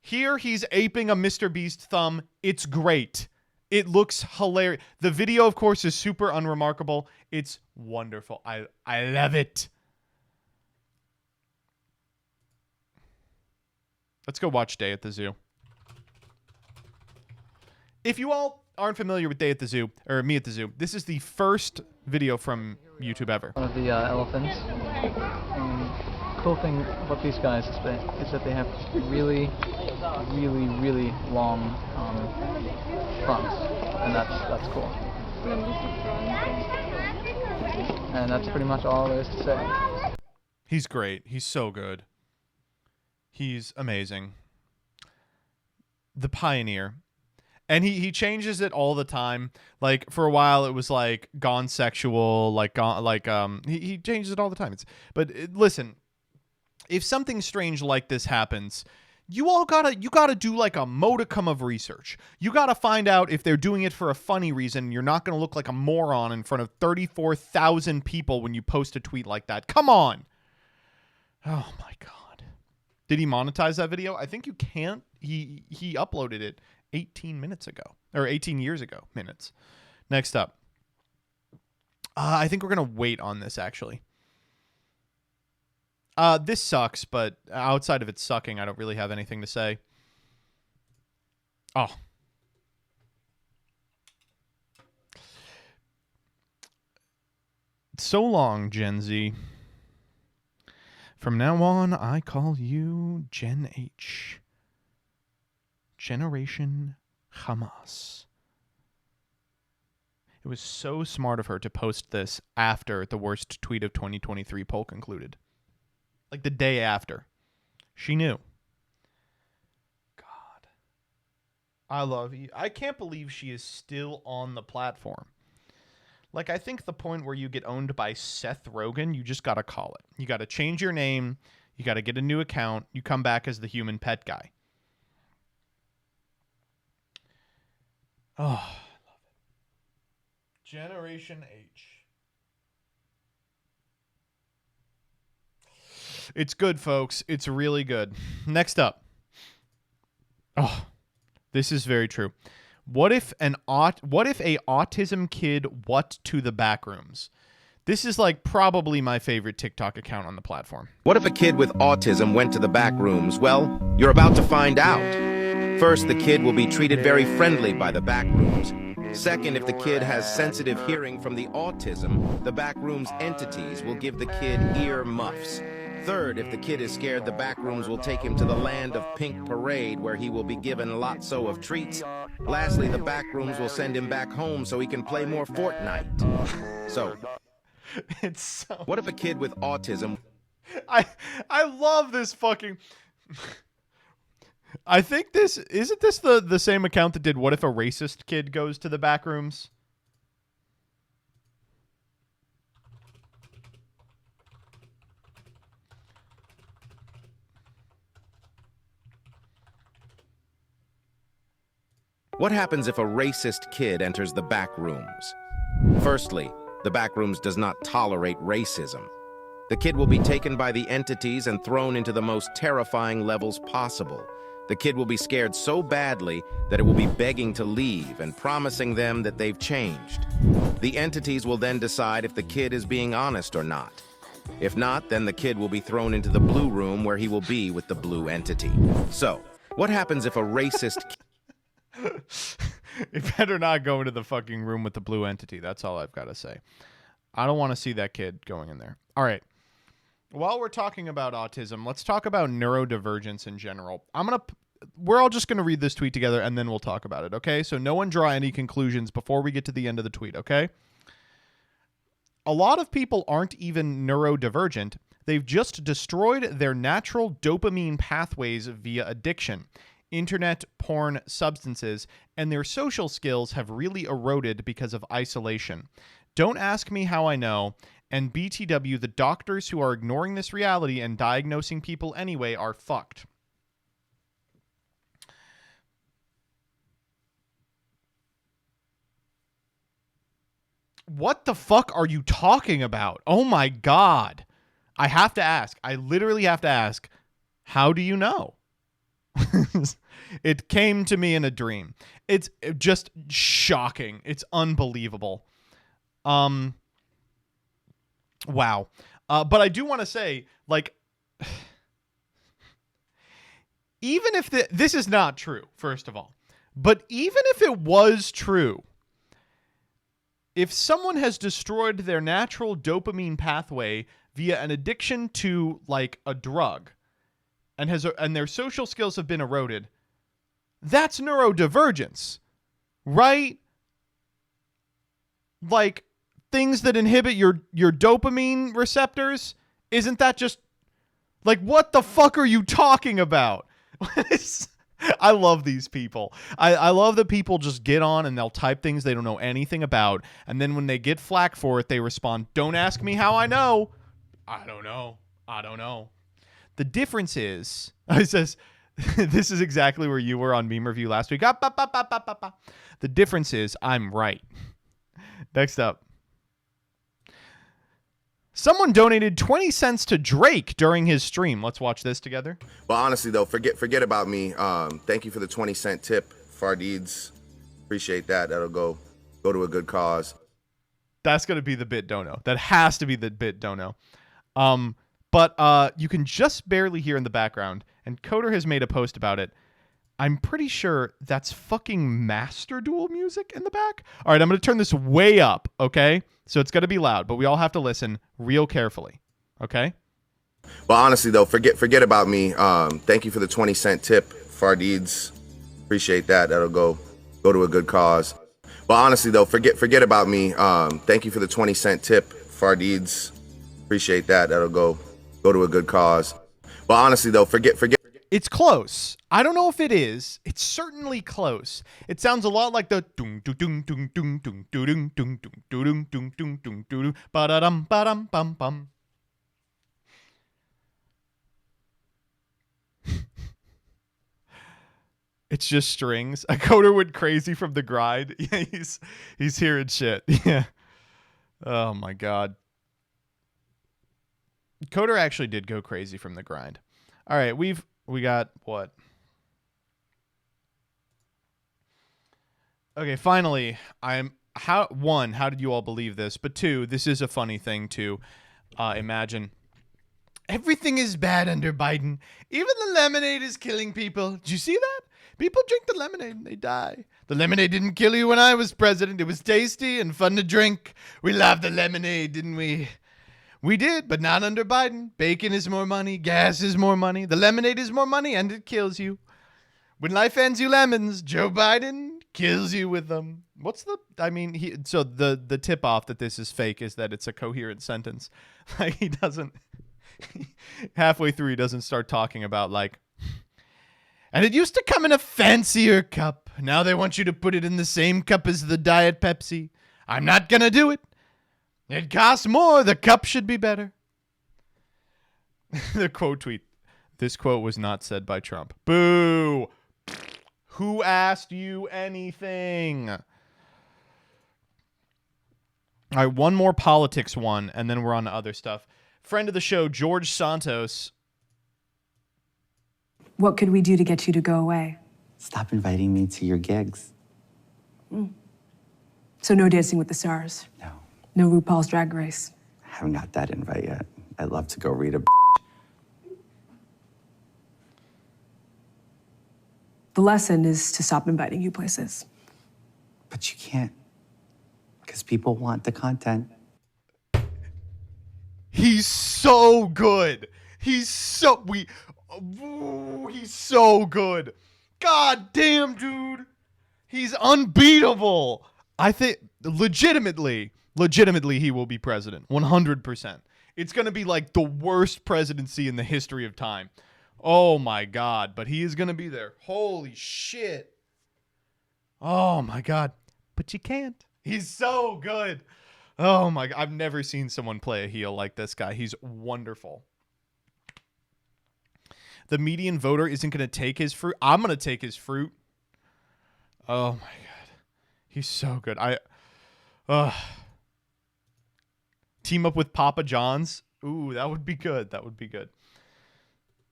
Here he's aping a Mr. Beast thumb. It's great. It looks hilarious. The video, of course, is super unremarkable. It's wonderful. I love it. Let's go watch Day at the Zoo. If you all aren't familiar with Day at the Zoo, or Me at the Zoo, this is the first video from YouTube ever. One of the elephants. Cool thing about these guys is that they have really, really, really long fronts, and that's cool. And that's pretty much all there is to say. He's great. He's so good. He's amazing. The pioneer. And he changes it all the time. Like for a while, it was like gone sexual, he changes it all the time. Listen, if something strange like this happens, you gotta do like a modicum of research. You gotta find out if they're doing it for a funny reason. You're not gonna look like a moron in front of 34,000 people when you post a tweet like that. Come on. Oh my God. Did he monetize that video? I think you can't. He uploaded it 18 minutes ago, or 18 years ago, minutes. Next up. I think we're going to wait on this, actually. This sucks, but outside of it sucking, I don't really have anything to say. Oh. So long, Gen Z. From now on, I call you Gen H. Generation Hamas. It was so smart of her to post this after the worst tweet of 2023 poll concluded. Like the day after. She knew. God. I love you. I can't believe she is still on the platform. Like, I think the point where you get owned by Seth Rogen, you just got to call it. You got to change your name. You got to get a new account. You come back as the human pet guy. Oh, I love it. Generation H. It's good, folks. It's really good. Next up. Oh, this is very true. What if a autism kid what to the back rooms? This is like probably my favorite TikTok account on the platform. What if a kid with autism went to the back rooms? Well, you're about to find out. First, the kid will be treated very friendly by the back rooms. Second, if the kid has sensitive hearing from the autism, the back rooms entities will give the kid ear muffs. Third, if the kid is scared, the back rooms will take him to the land of Pink Parade, where he will be given lotso of treats. Lastly, the back rooms will send him back home so he can play more Fortnite. So, It's so... what if a kid with autism... I love this fucking... I think this... Isn't this the same account that did what if a racist kid goes to the back rooms? What happens if a racist kid enters the back rooms? Firstly, the back rooms does not tolerate racism. The kid will be taken by the entities and thrown into the most terrifying levels possible. The kid will be scared so badly that it will be begging to leave and promising them that they've changed. The entities will then decide if the kid is being honest or not. If not, then the kid will be thrown into the blue room where he will be with the blue entity. So, what happens if a racist You better not go into the fucking room with the blue entity. That's all I've got to say. I don't want to see that kid going in there. All right. While we're talking about autism, let's talk about neurodivergence in general. We're all just going to read this tweet together and then we'll talk about it, okay? So no one draw any conclusions before we get to the end of the tweet, okay? A lot of people aren't even neurodivergent. They've just destroyed their natural dopamine pathways via addiction. Internet, porn, substances, and their social skills have really eroded because of isolation. Don't ask me how I know, and BTW, the doctors who are ignoring this reality and diagnosing people anyway are fucked. What the fuck are you talking about? Oh my God. I have to ask. I literally have to ask, how do you know? It came to me in a dream. It's just shocking. It's unbelievable. Wow. But I do want to say, like, even if this is not true, first of all, but even if it was true, if someone has destroyed their natural dopamine pathway via an addiction to, like, a drug, and their social skills have been eroded, that's neurodivergence, right? Like, things that inhibit your dopamine receptors, isn't that just, like, what the fuck are you talking about? I love these people. I love that people just get on and they'll type things they don't know anything about, and then when they get flack for it, they respond, "Don't ask me how I know." I don't know. The difference is, it says, this is exactly where you were on Meme Review last week. The difference is, I'm right. Next up. Someone donated 20 cents to Drake during his stream. Let's watch this together. Well, honestly, though, forget about me. Thank you for the 20-cent tip, Fardeeds. Appreciate that. That'll go to a good cause. That's going to be the bit dono. That has to be the bit dono. But you can just barely hear in the background, and Coder has made a post about it. I'm pretty sure that's fucking Master Duel music in the back. All right, I'm going to turn this way up, okay? So it's going to be loud, but we all have to listen real carefully, okay? Well, honestly, though, forget about me. Thank you for the 20-cent tip, Fardeeds. Appreciate that. That'll go to a good cause. But honestly, though, forget about me. Thank you for the 20-cent tip, Fardeeds. Appreciate that. That'll go to a good cause. But honestly, though, forget. It's close. I don't know if it is. It's certainly close. It sounds a lot like the dung dung dung dung dung dung dung dung dung dung dung dung dung ba da dum bum bum. It's just strings. A coder went crazy from the grind. Yeah, he's hearing shit. Yeah. Oh my god. Coder actually did go crazy from the grind. All right, we got what? Okay, finally, how did you all believe this? But two, this is a funny thing to imagine. Everything is bad under Biden. Even the lemonade is killing people. Did you see that? People drink the lemonade and they die. The lemonade didn't kill you when I was president. It was tasty and fun to drink. We loved the lemonade, didn't we? We did, but not under Biden. Bacon is more money. Gas is more money. The lemonade is more money and it kills you. When life hands you lemons, Joe Biden kills you with them. So the tip off that this is fake is that it's a coherent sentence. Like he doesn't, halfway through he doesn't start talking about like, and it used to come in a fancier cup. Now they want you to put it in the same cup as the Diet Pepsi. I'm not going to do it. It costs more. The cup should be better. The quote tweet. This quote was not said by Trump. Boo. Who asked you anything? All right, one more politics one, and then we're on to other stuff. Friend of the show, George Santos. What could we do to get you to go away? Stop inviting me to your gigs. So no Dancing with the Stars? No, No RuPaul's Drag Race? I haven't got that invite yet. I'd love to go read a The lesson is to stop inviting you places. But you can't, because people want the content. He's so good. He's so good. God damn, dude. He's unbeatable. I think legitimately he will be president. 100%. It's going to be like the worst presidency in the history of time. Oh my god, but he is going to be there. Holy shit. Oh my god. But you can't. He's so good. Oh my god. I've never seen someone play a heel like this guy. He's wonderful. The median voter isn't going to take his fruit. I'm going to take his fruit. Oh my god. He's so good. Team up with Papa John's. Ooh, that would be good. That would be good.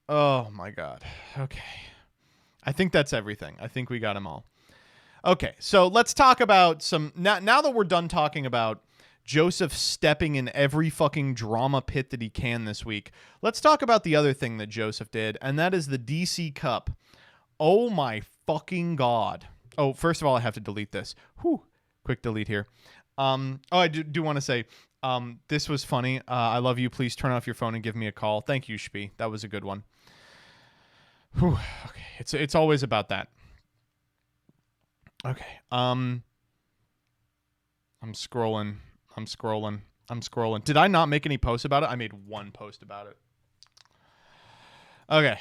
Oh my god. Okay. I think that's everything. I think we got them all. Okay, so let's talk about some... Now that we're done talking about Joseph stepping in every fucking drama pit that he can this week, let's talk about the other thing that Joseph did, and that is the DC Cup. Oh my fucking god. Oh, first of all, I have to delete this. Whew. Quick delete here. I do want to say, this was funny. I love you. Please turn off your phone and give me a call. Thank you, Shpee. That was a good one. Whew. Okay, it's always about that. Okay. I'm scrolling. Did I not make any posts about it? I made one post about it. Okay.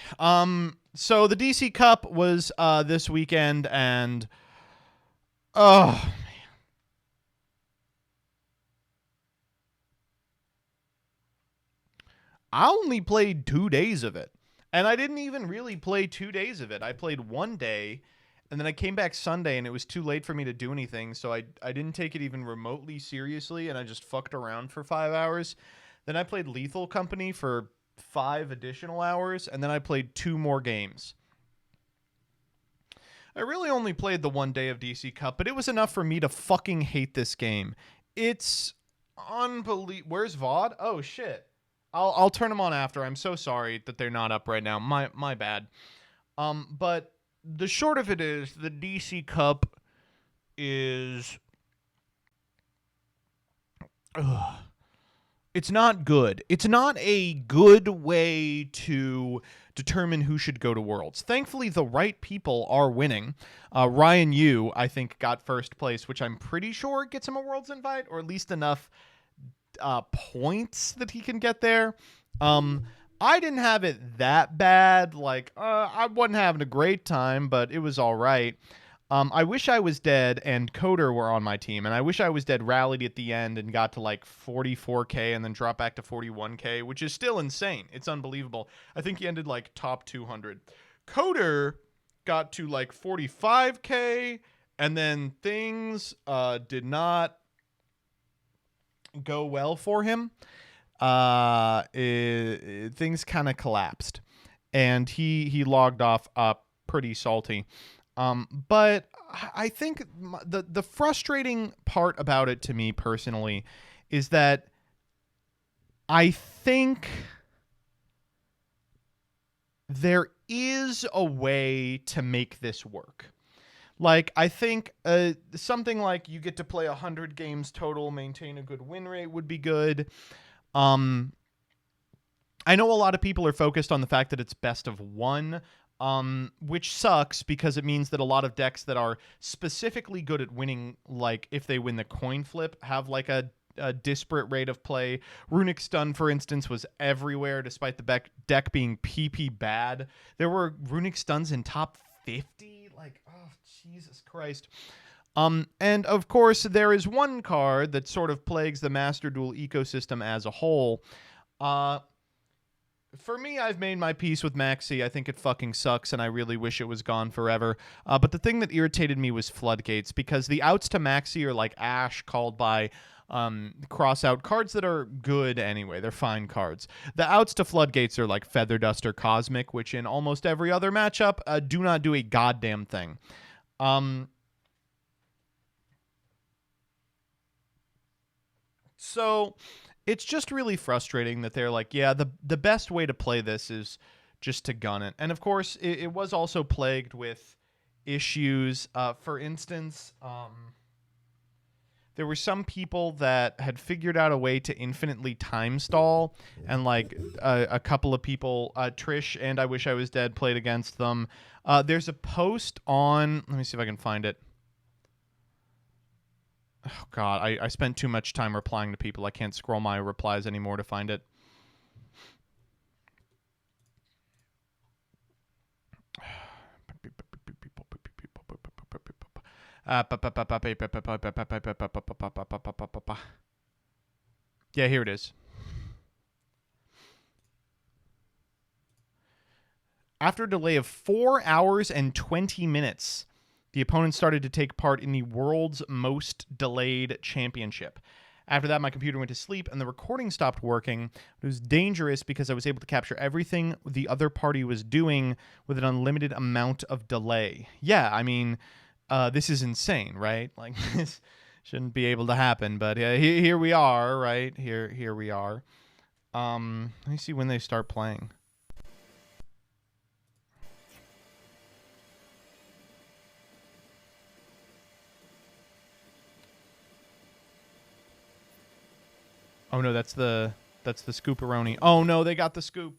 So the DC Cup was this weekend, and oh man. I only played 2 days of it. And I didn't even really play 2 days of it. I played 1 day, and then I came back Sunday, and it was too late for me to do anything, so I didn't take it even remotely seriously, and I just fucked around for 5 hours. Then I played Lethal Company for 5 additional hours, and then I played 2 more games. I really only played the 1 day of DC Cup, but it was enough for me to fucking hate this game. It's unbelievable. Where's VoD? Oh, shit. I'll turn them on after. I'm so sorry that they're not up right now. My bad. But the short of it is the DC Cup is It's not good. It's not a good way to determine who should go to Worlds. Thankfully, the right people are winning. Ryan Yu, I think, got first place, which I'm pretty sure gets him a Worlds invite, or at least enough points that he can get there. I didn't have it that bad. Like, I wasn't having a great time, but it was all right. I Wish I Was Dead and Coder were on my team, and I Wish I Was Dead rallied at the end and got to like 44k and then dropped back to 41k, which is still insane. It's unbelievable. I think he ended like top 200. Coder got to like 45k, and then things did not go well for him. Things kind of collapsed, and he logged off pretty salty. But I think the frustrating part about it to me personally is that I think there is a way to make this work. Like, I think something like you get to play 100 games total, maintain a good win rate would be good. I know a lot of people are focused on the fact that it's best of one, which sucks because it means that a lot of decks that are specifically good at winning, like if they win the coin flip, have like a disparate rate of play. Runic Stun, for instance, was everywhere despite the deck being PP bad. There were Runic Stuns in top 50. Like, oh, Jesus Christ. And of course, there is one card that sort of plagues the Master Duel ecosystem as a whole. For me, I've made my peace with Maxi. I think it fucking sucks, and I really wish it was gone forever. But the thing that irritated me was Floodgates, because the outs to Maxi are like Ash called by cross-out cards that are good anyway. They're fine cards. The outs to Floodgates are like Feather Duster Cosmic, which in almost every other matchup do not do a goddamn thing. So it's just really frustrating that they're like, yeah, the best way to play this is just to gun it. And of course, it was also plagued with issues. For instance, there were some people that had figured out a way to infinitely time stall, and like a couple of people, Trish and I Wish I Was Dead, played against them. There's a post on, let me see if I can find it. Oh, God, I spent too much time replying to people. I can't scroll my replies anymore to find it. Yeah, here it is. After a delay of 4 hours and 20 minutes, the opponent started to take part in the world's most delayed championship. After that, my computer went to sleep and the recording stopped working. It was dangerous because I was able to capture everything the other party was doing with an unlimited amount of delay. Yeah, I mean, this is insane, right? Like, this shouldn't be able to happen, but here we are, right? Here we are. Let me see when they start playing. Oh no, that's the scooperoni. Oh no, they got the scoop.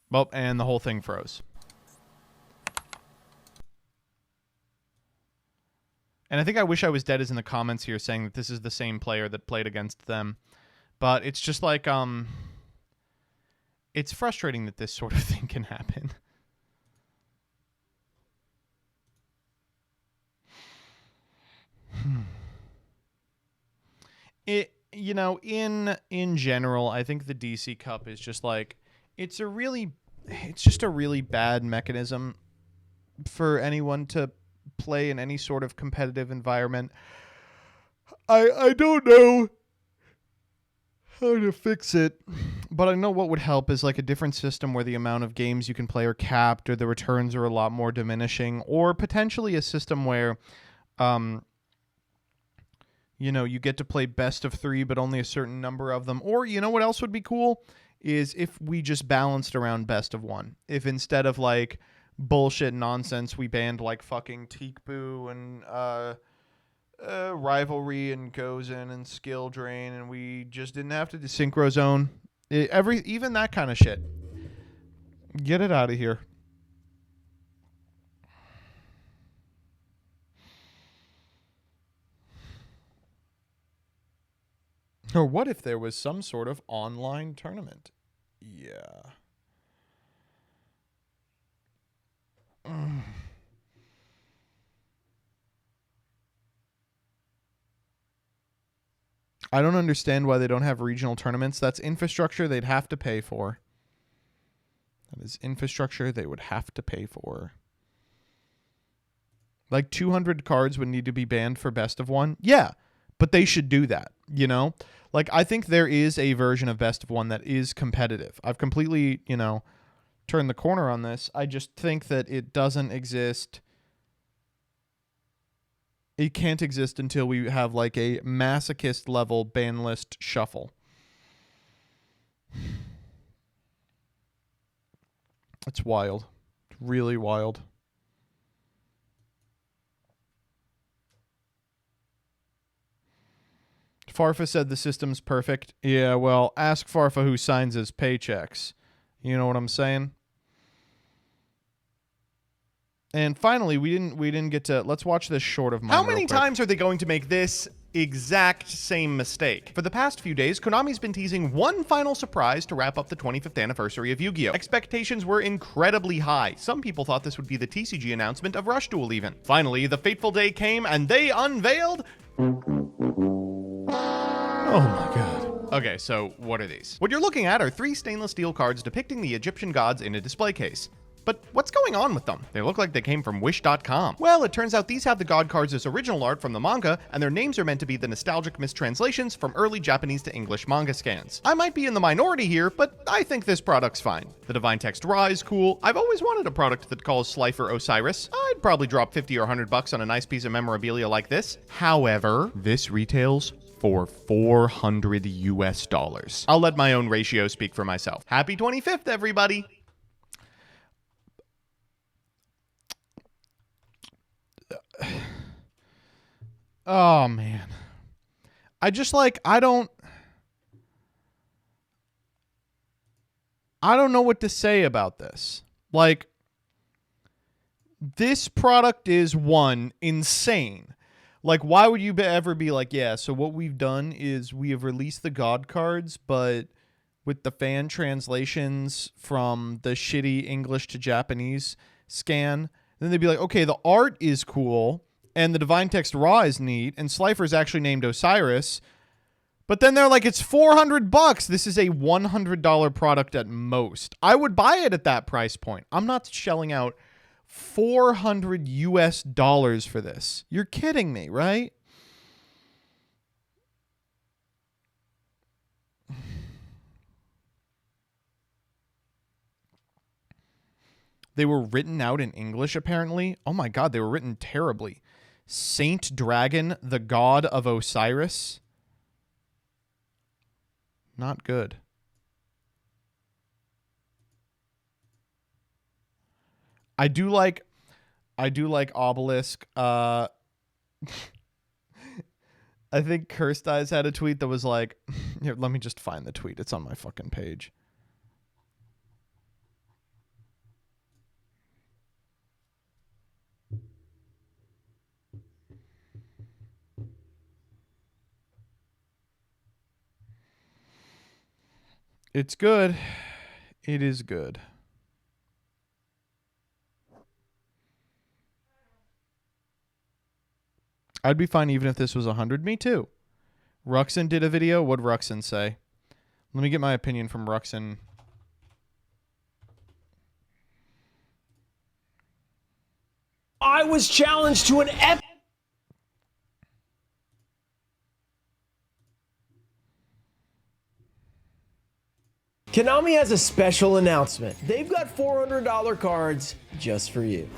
Well, and the whole thing froze. And I think I Wish I Was Dead is in the comments here saying that this is the same player that played against them. But it's just like, it's frustrating that this sort of thing can happen. You know, in general, I think the DC Cup is just like, it's just a really bad mechanism for anyone to play in any sort of competitive environment. I don't know how to fix it, but I know what would help is like a different system where the amount of games you can play are capped, or the returns are a lot more diminishing, or potentially a system where you know, you get to play best of 3, but only a certain number of them. Or, you know what else would be cool? Is if we just balanced around best of 1. If instead of, like, bullshit nonsense. We banned like fucking Teekboo and Rivalry and Gozen and Skill Drain, and we just didn't have to do Synchro Zone. Even that kind of shit. Get it out of here. Or what if there was some sort of online tournament? Yeah. I don't understand why they don't have regional tournaments. That's infrastructure they'd have to pay for. That is infrastructure they would have to pay for. Like 200 cards would need to be banned for best of one. Yeah, but they should do that, you know? Like, I think there is a version of best of one that is competitive. I've completely, you know, turned the corner on this. I just think that it doesn't exist. It can't exist until we have like a masochist level ban list shuffle. It's wild. It's really wild. Farfa said the system's perfect. Yeah, well, ask Farfa who signs his paychecks. You know what I'm saying? And finally, we didn't get to... Let's watch this short of mine. How many times are they going to make this exact same mistake? For the past few days, Konami's been teasing one final surprise to wrap up the 25th anniversary of Yu-Gi-Oh! Expectations were incredibly high. Some people thought this would be the TCG announcement of Rush Duel even. Finally, the fateful day came and they unveiled... Oh my god. Okay, so what are these? What you're looking at are 3 stainless steel cards depicting the Egyptian gods in a display case. But what's going on with them? They look like they came from Wish.com. Well, it turns out these have the god cards as original art from the manga, and their names are meant to be the nostalgic mistranslations from early Japanese to English manga scans. I might be in the minority here, but I think this product's fine. The Divine Text Ra is cool. I've always wanted a product that calls Slifer Osiris. I'd probably drop 50 or 100 bucks on a nice piece of memorabilia like this. However, this retails for $400 US. I'll let my own ratio speak for myself. Happy 25th, everybody! Oh, man. I just like, I don't know what to say about this. Like, this product is, one, insane. Like, why would you ever be like, yeah, so what we've done is we have released the God cards, but with the fan translations from the shitty English to Japanese scan, then they'd be like, okay, the art is cool, and the Divine Text Ra is neat, and Slifer is actually named Osiris, but then they're like, it's $400. This is a $100 product at most. I would buy it at that price point. I'm not shelling out $400 US for this. You're kidding me, right? They were written out in English, apparently. Oh my god, they were written terribly. Saint Dragon, the god of Osiris. Not good. I do like Obelisk. I think Cursed Eyes had a tweet that was like, here, let me just find the tweet. It's on my fucking page. It's good. It is good. I'd be fine even if this was 100. Me too. Ruxin did a video. What'd Ruxin say? Let me get my opinion from Ruxin. I was challenged to an Konami has a special announcement. They've got $400 cards just for you.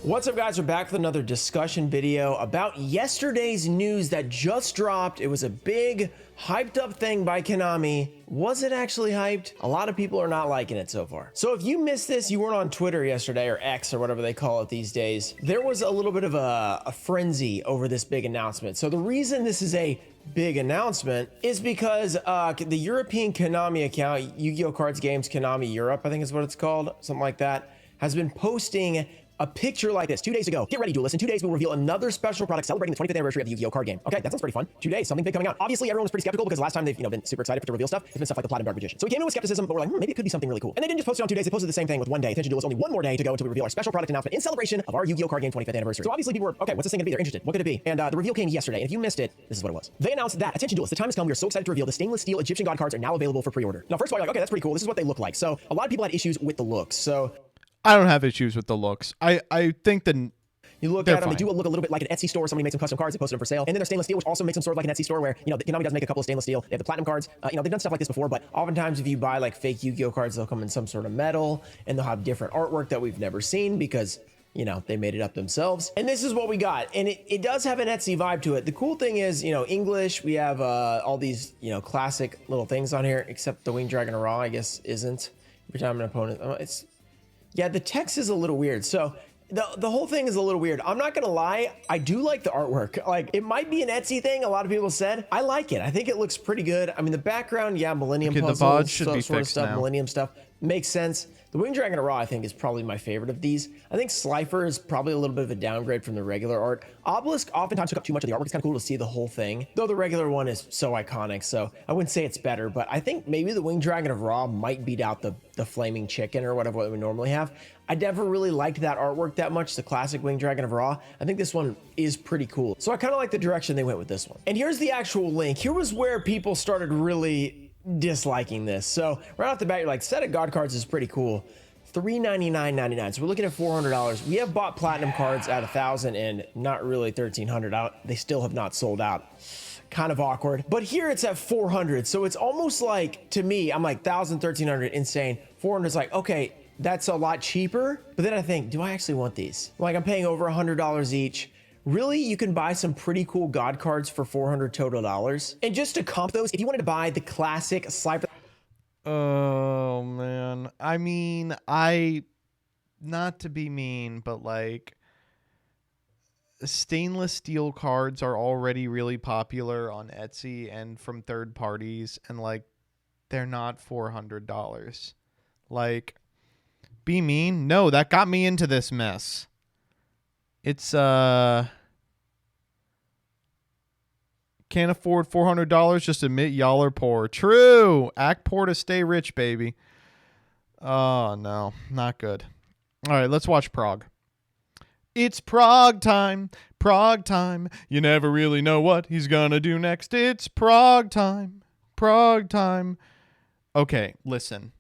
What's up, guys? We're back with another discussion video about yesterday's news that just dropped. It was a big hyped up thing by Konami. Was it actually hyped? A lot of people are not liking it so far. So if you missed this, you weren't on Twitter yesterday, or X or whatever they call it these days, there was a little bit of a frenzy over this big announcement. So the reason this is a big announcement is because the European Konami account, Yu-Gi-Oh! Cards Games Konami Europe, I think is what it's called, something like that, has been posting a picture like this 2 days ago. Get ready, duelists. In 2 days, we'll reveal another special product celebrating the 25th anniversary of the Yu-Gi-Oh! Card game. Okay, that sounds pretty fun. 2 days, something big coming out. Obviously, everyone was pretty skeptical because last time they've been super excited to reveal stuff. It's been stuff like the Platinum Dark Magician. So we came in with skepticism, but we're like, maybe it could be something really cool. And they didn't just post it on 2 days. They posted the same thing with 1 day. Attention, duelists, only one more day to go until we reveal our special product announcement in celebration of our Yu-Gi-Oh! Card game 25th anniversary. So obviously, people were, okay, what's this thing gonna be? They're interested. What could it be? And the reveal came yesterday. And if you missed it, this is what it was. They announced that, attention, duelists, the time has come. We are so excited to reveal the stainless steel Egyptian God cards are now available for pre-order. Now, first of all, you're like, okay, that's pretty cool. This is what they look like. So a lot of people had issues with the looks. So I don't have issues with the looks. I think the you look at them, they do look a little bit like an Etsy store. Somebody made some custom cards, they posted them for sale. And then there's stainless steel, which also makes them sort of like an Etsy store where, Konami does make a couple of stainless steel. They have the platinum cards. They've done stuff like this before, but oftentimes if you buy like fake Yu-Gi-Oh! Cards, they'll come in some sort of metal and they'll have different artwork that we've never seen because, they made it up themselves. And this is what we got. And it does have an Etsy vibe to it. The cool thing is, English, we have all these, classic little things on here, except the Winged Dragon Raw, I guess, isn't. Every time an opponent, yeah, the text is a little weird. So the whole thing is a little weird. I'm not gonna lie, I do like the artwork. Like, it might be an Etsy thing, a lot of people said. I like it. I think it looks pretty good. I mean, the background, yeah, Millennium puzzles, the VoD should be sort of fixed stuff, now. Millennium stuff, makes sense. The Winged Dragon Raw, I think, is probably my favorite of these. I think Slifer is probably a little bit of a downgrade from the regular art. Obelisk oftentimes took up too much of the artwork. It's kind of cool to see the whole thing, though the regular one is so iconic, so I wouldn't say it's better, but I think maybe the Winged Dragon of Raw might beat out the Flaming Chicken or whatever what we normally have. I never really liked that artwork that much, the classic Winged Dragon of Raw. I think this one is pretty cool. So I kind of like the direction they went with this one. And here's the actual link. Here was where people started really disliking this. So right off the bat, you're like, set of God cards is pretty cool. $399.99. So we're looking at $400. We have bought platinum cards at $1,000 and not really $1,300 out. They still have not sold out. Kind of awkward. But here it's at $400. So it's almost like, to me, I'm like $1,000, $1,300, insane. $400 is like, okay, that's a lot cheaper. But then I think, do I actually want these? Like, I'm paying over $100 each. Really, you can buy some pretty cool God cards for $400 total dollars. And just to comp those, if you wanted to buy the classic Slifer. Oh man, I mean, not to be mean, but like, stainless steel cards are already really popular on Etsy and from third parties, and like, they're not $400. Like, be mean? No, that got me into this mess. It's can't afford $400, just admit y'all are poor. True. Act poor to stay rich, baby. Oh, no. Not good. All right, let's watch Prog. It's Prog time. Prog time. You never really know what he's gonna do next. It's Prog time. Prog time. Okay, listen.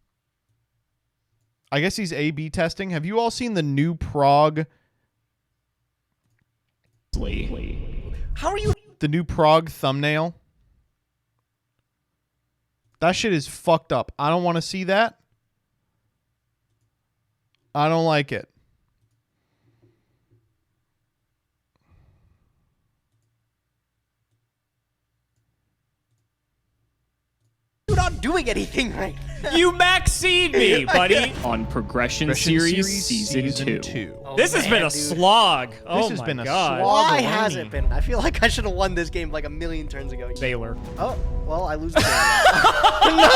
I guess he's A/B testing. Have you all seen the new Prog? How are you? The new Prog thumbnail. That shit is fucked up. I don't want to see that. I don't like it. You're not doing anything right. You maxed me, buddy. On Progression Series Season 2. Oh, this has been a slog. This has been a God. slog. Why has it been? I feel like I should have won this game like a million turns ago. Baylor. Oh, well, I lose the game. No!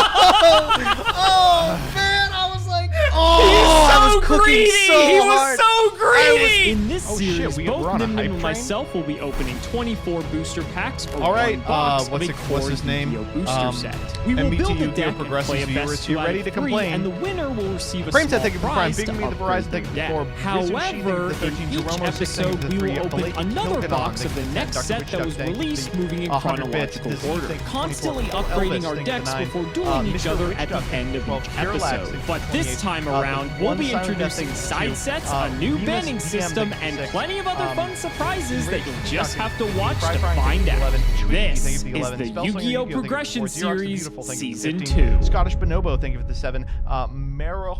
Oh, man, I was like, I was cooking greedy. so He was hard. so greedy. In this series, shit, both we're on a Nimnim hype and train? myself will be opening 24 booster packs or All right, one box of what's a core his name? Yu-Gi-Oh! booster set. We will MBT build a Yu-Gi-Oh! deck and Progressive play a viewers, best you 2 out ready of to 3, complain? and the winner will receive a Frame small said, thank you for Prime. prize Big to me the upgrade Verizon, their thank you deck. for Wizard However, Sheathing, the 13 in each Jeromo, episode, the we 3 will of open Blake, another Kilgan, box of the thank you, next Dr. set Witch that Duck, was thank you, released, moving in 100 bits, chronological this is order, thank you, constantly 24, upgrading Elvis, our thank you, decks 9, before dueling each Mr. other Witch at the Duck, end of well, each Parallax, episode. thank you, But this 28, time around, we'll one be Silent Death, introducing thank you, side 2, sets, a new Venus banning DM, system, thank you, and 6, plenty of other fun surprises that you'll just have to watch Fry to Fry, find thank you, out. 11, Tweety, This thank is you for the 11, the Spell Slinger, Yu-Gi-Oh! thank you for the Progression 4, Xerox the Series Beautiful, thank you for the Season 15, 2. Scottish Bonobo, thank you for the 7, Meryl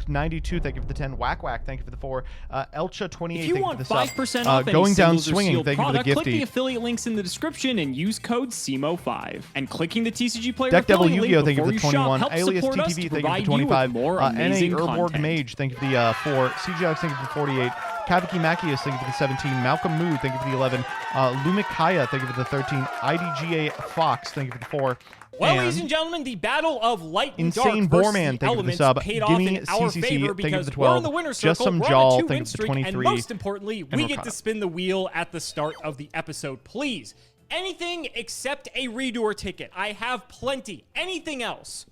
92, thank you for the 10. Whack Whack, thank you for the 4. Elcha 28, If you thank you want for the sub. 5% off any Going Down singles or Swinging, sealed thank you for the product, click the gifty. affiliate links in the description and use code SEMO5. And clicking the TCG Player Deck Devil affiliate Yu-Gi-Oh, link thank you for before the you shop 21. helps Alias support us TTV, to thank you for provide the you 25. with more NA amazing Urborg content. Mage, thank you for the 4. CGX, thank you for the 48. Kaviki Macias, thank you for the 17. Malcolm Mood, thank you for the 11. Lumikaya, thank you for the 13. IDGA Fox, thank you for the 4. Well, And ladies and gentlemen, the battle of light and Insane dark versus Boreman, the thank you for the elements sub. paid off Gimme in our CCC, favor thank you for because the we're 12. in the winner's Just circle, Some we're Jal, on a thank you two-win for the streak, and 23. most importantly, we get to spin the wheel at the start of the episode. Please, anything except a redo ticket. I have plenty. Anything else?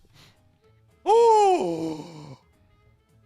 Ooh.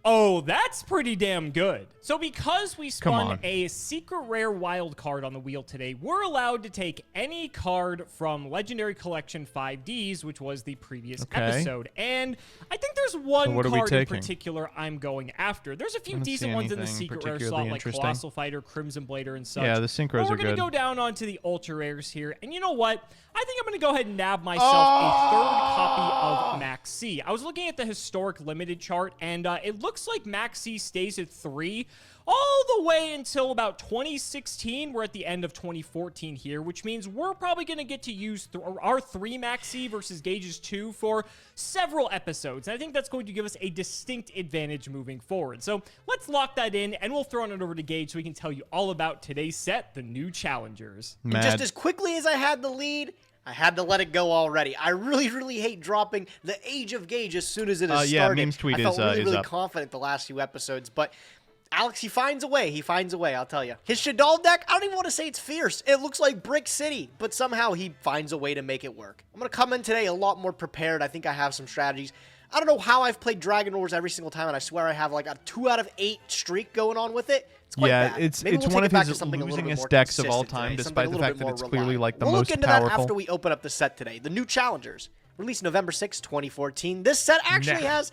Oh, that's pretty damn good. So because we spun a secret rare wild card on the wheel today, we're allowed to take any card from Legendary Collection 5Ds, which was the previous episode. And I think there's one card in particular I'm going after. There's a few decent ones in the secret rare slot, like Colossal Fighter, Crimson Blader, and such. Yeah, the synchros but we're are gonna good. go down onto the ultra rares here. And you know what? I think I'm going to go ahead and nab myself a third copy of Max C. I was looking at the historic limited chart, and it looks like Max C stays at 3 all the way until about 2016. We're at the end of 2014 here, which means we're probably going to get to use our 3 Max C versus Gage's 2 for several episodes. And I think that's going to give us a distinct advantage moving forward. So let's lock that in, and we'll throw it over to Gage so we can tell you all about today's set, the new challengers. And just as quickly as I had the lead, I had to let it go already. I really, really hate dropping the age of Gage as soon as it is started. Memes tweet I felt really, really up. confident the last few episodes, but Alex, he finds a way. He finds a way, I'll tell you. His Shadal deck, I don't even want to say it's fierce. It looks like Brick City, but somehow he finds a way to make it work. I'm going to come in today a lot more prepared. I think I have some strategies. I don't know how I've played Dragon Wars every single time, and I swear I have like a 2 out of 8 streak going on with it. It's quite bad. It's Maybe we'll one take of it back to his something a little bit losingest more decks of all consistent time, today, despite something the a fact little that bit it's more clearly like the reliable. most We'll look into powerful. that after we open up the set today. The new Challengers, released November 6, 2014. This set actually has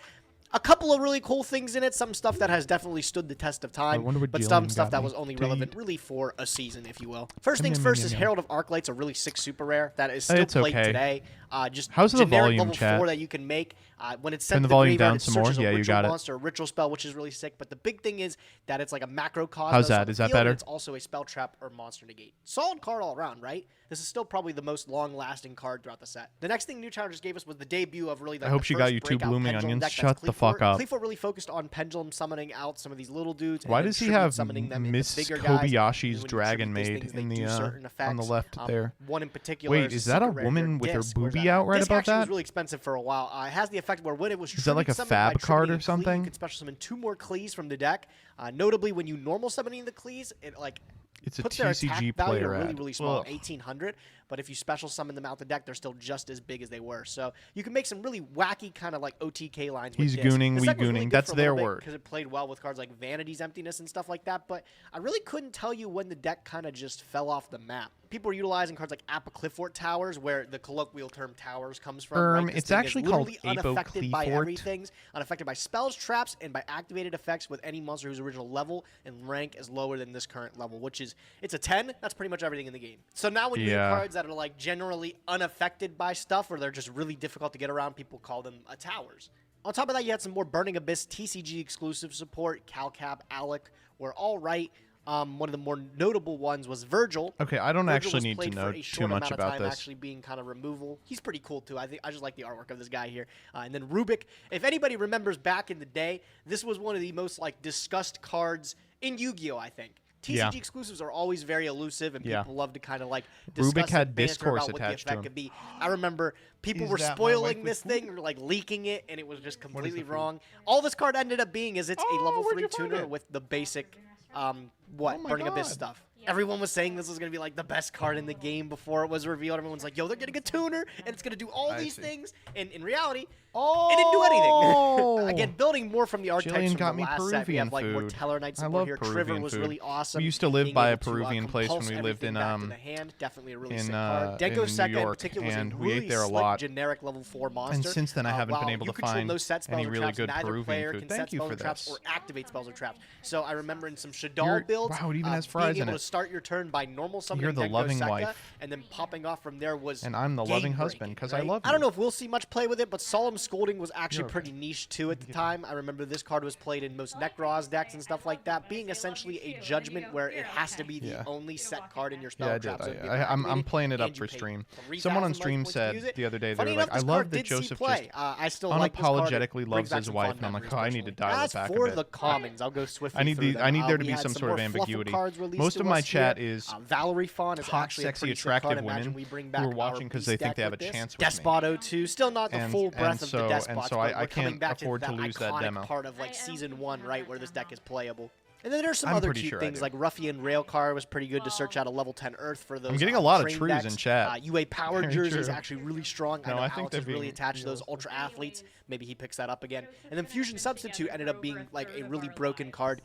a couple of really cool things in it. Some stuff that has definitely stood the test of time, but some stuff that was only relevant really for a season, if you will. First things first is Herald of Arclights, a really sick super rare that is still played today. Just how's the generic volume, level chat? 4 that you can make. When it's sent Turn to the the volume graveyard, down it some more. searches a Yeah, you ritual got it. monster, a ritual spell, which is really sick. But the big thing is that it's like a macro cosmos. How's that? on the Is that field, and better? It's also a spell trap or monster negate. Solid card all around, right? This is still probably the most long-lasting card throughout the set. The next thing New Challengers gave us was the debut of really. I hope she got you 2 blooming onions. Shut the fuck up. Cleefort really focused on pendulum summoning out some of these little dudes. Why and does he tribute have summoning them Miss into bigger guys. Kobayashi's When you Dragon tribute these Maid things, they in do the certain on the effects. left there? One in particular. Wait, is that a woman with her boobie out right this above actually was that? really expensive for a while. It has the effect where when it was Is that like a tribute summoned by fab card tributing or a Klee, something? you could special summon 2 more Klees from the deck. Notably, when you normal summoning the Klees, it like It's a puts their attack TCG value player really, ad. really small, Ugh. 1,800. But if you special summon them out the deck, they're still just as big as they were. So you can make some really wacky kind of like OTK lines. He's with this. gooning, This we deck was really gooning. good That's for a their little bit word. because it played well with cards like Vanity's Emptiness and stuff like that. But I really couldn't tell you when the deck kind of just fell off the map. People are utilizing cards like Apocliffort Towers, where the colloquial term towers comes from. Right? This It's thing is actually called literally unaffected by Apocliffort. everything, unaffected by spells, traps, and by activated effects with any monster whose original level and rank is lower than this current level, which is, it's a 10. That's pretty much everything in the game. So now when you get cards that are like generally unaffected by stuff, or they're just really difficult to get around, people call them towers. On top of that, you had some more Burning Abyss TCG exclusive support. Calcap, Alec were all right. One of the more notable ones was Virgil. Okay, I don't Virgil actually was need to played know for a too short much amount of about time, this. Actually being kind of removal. He's pretty cool too. I just like the artwork of this guy here. And then Rubik. If anybody remembers back in the day, this was one of the most like discussed cards in Yu-Gi-Oh, I think. TCG exclusives are always very elusive, and people love to kind of like discuss Rubik had and banter discourse about what the attached to effect him. could be. I remember people were spoiling this thing, or like leaking it, and it was just completely wrong. All this card ended up being is it's a level 3 tuner with the basic Burning Abyss stuff. Everyone was saying this was going to be like the best card in the game before it was revealed. Everyone's like, yo, they're getting a tuner, and it's going to do all these things. And in reality, it didn't do anything. Again, building more from the archetypes Jillian from got the me last set. We have like more food. Teller Knight I support love here. Peruvian Triver was food. really awesome. We used to live Being by a able to, Peruvian place when compulse we lived everything in back to the hand, definitely a really sick in card. Denko New Seka in York, particular was a and we really ate there a slick, lot. generic level 4 monster. And since then, I haven't been While able you to control find no set spells any or really traps, good neither Peruvian player food. can Thank set you spells for or traps this. or activate spells or traps. So I remember in some Shadal builds, Wow, it even has being fries in able to it. start your turn by normal summoning You're the Denko loving Sekka, wife. and then popping off from there was And I'm the loving husband because I love you. I don't know if we'll see much play with it, but Solemn Scolding was actually pretty niche too at the time. I remember this card was played in most Necroz decks and stuff like that, being essentially a judgment where it has to be the only set card in your spell trap. Yeah, I So did. it'd be I'm activated, playing it up and for you pay stream. 3,000 Someone on life stream points to use said it. the other day, they Funny were like, enough, I this love card that did see Joseph play. just I still like this card. It unapologetically brings loves back his some wife, fond and I'm like, memories oh, I need to personally. dial it As back for a bit. the commons, I'll go swiftly I need through the them. I need there to We be had some some sort of more fluff ambiguity. cards released Most to of my us chat here. is Valerie Fawn is hot, actually a sexy, pretty sick attractive card. Imagine women we bring who back are watching because they think they have a chance with me. Despoto 2, still not the full breadth of the so Despots, but I we're coming can't back to afford that to lose that iconic demo. part of like season 1, right, where this deck is playable. And then there's some I'm other pretty cute sure I things do. like Ruffian Railcar was pretty good to search out a level 10 Earth for those. I'm getting a lot of train trues decks. in chat. UA Power Very Jersey is true. actually really strong. No, I know I think Alex they're is really being- attached to those Ultra Athletes. Maybe he picks that up again. And then Fusion Substitute ended up being like a really broken card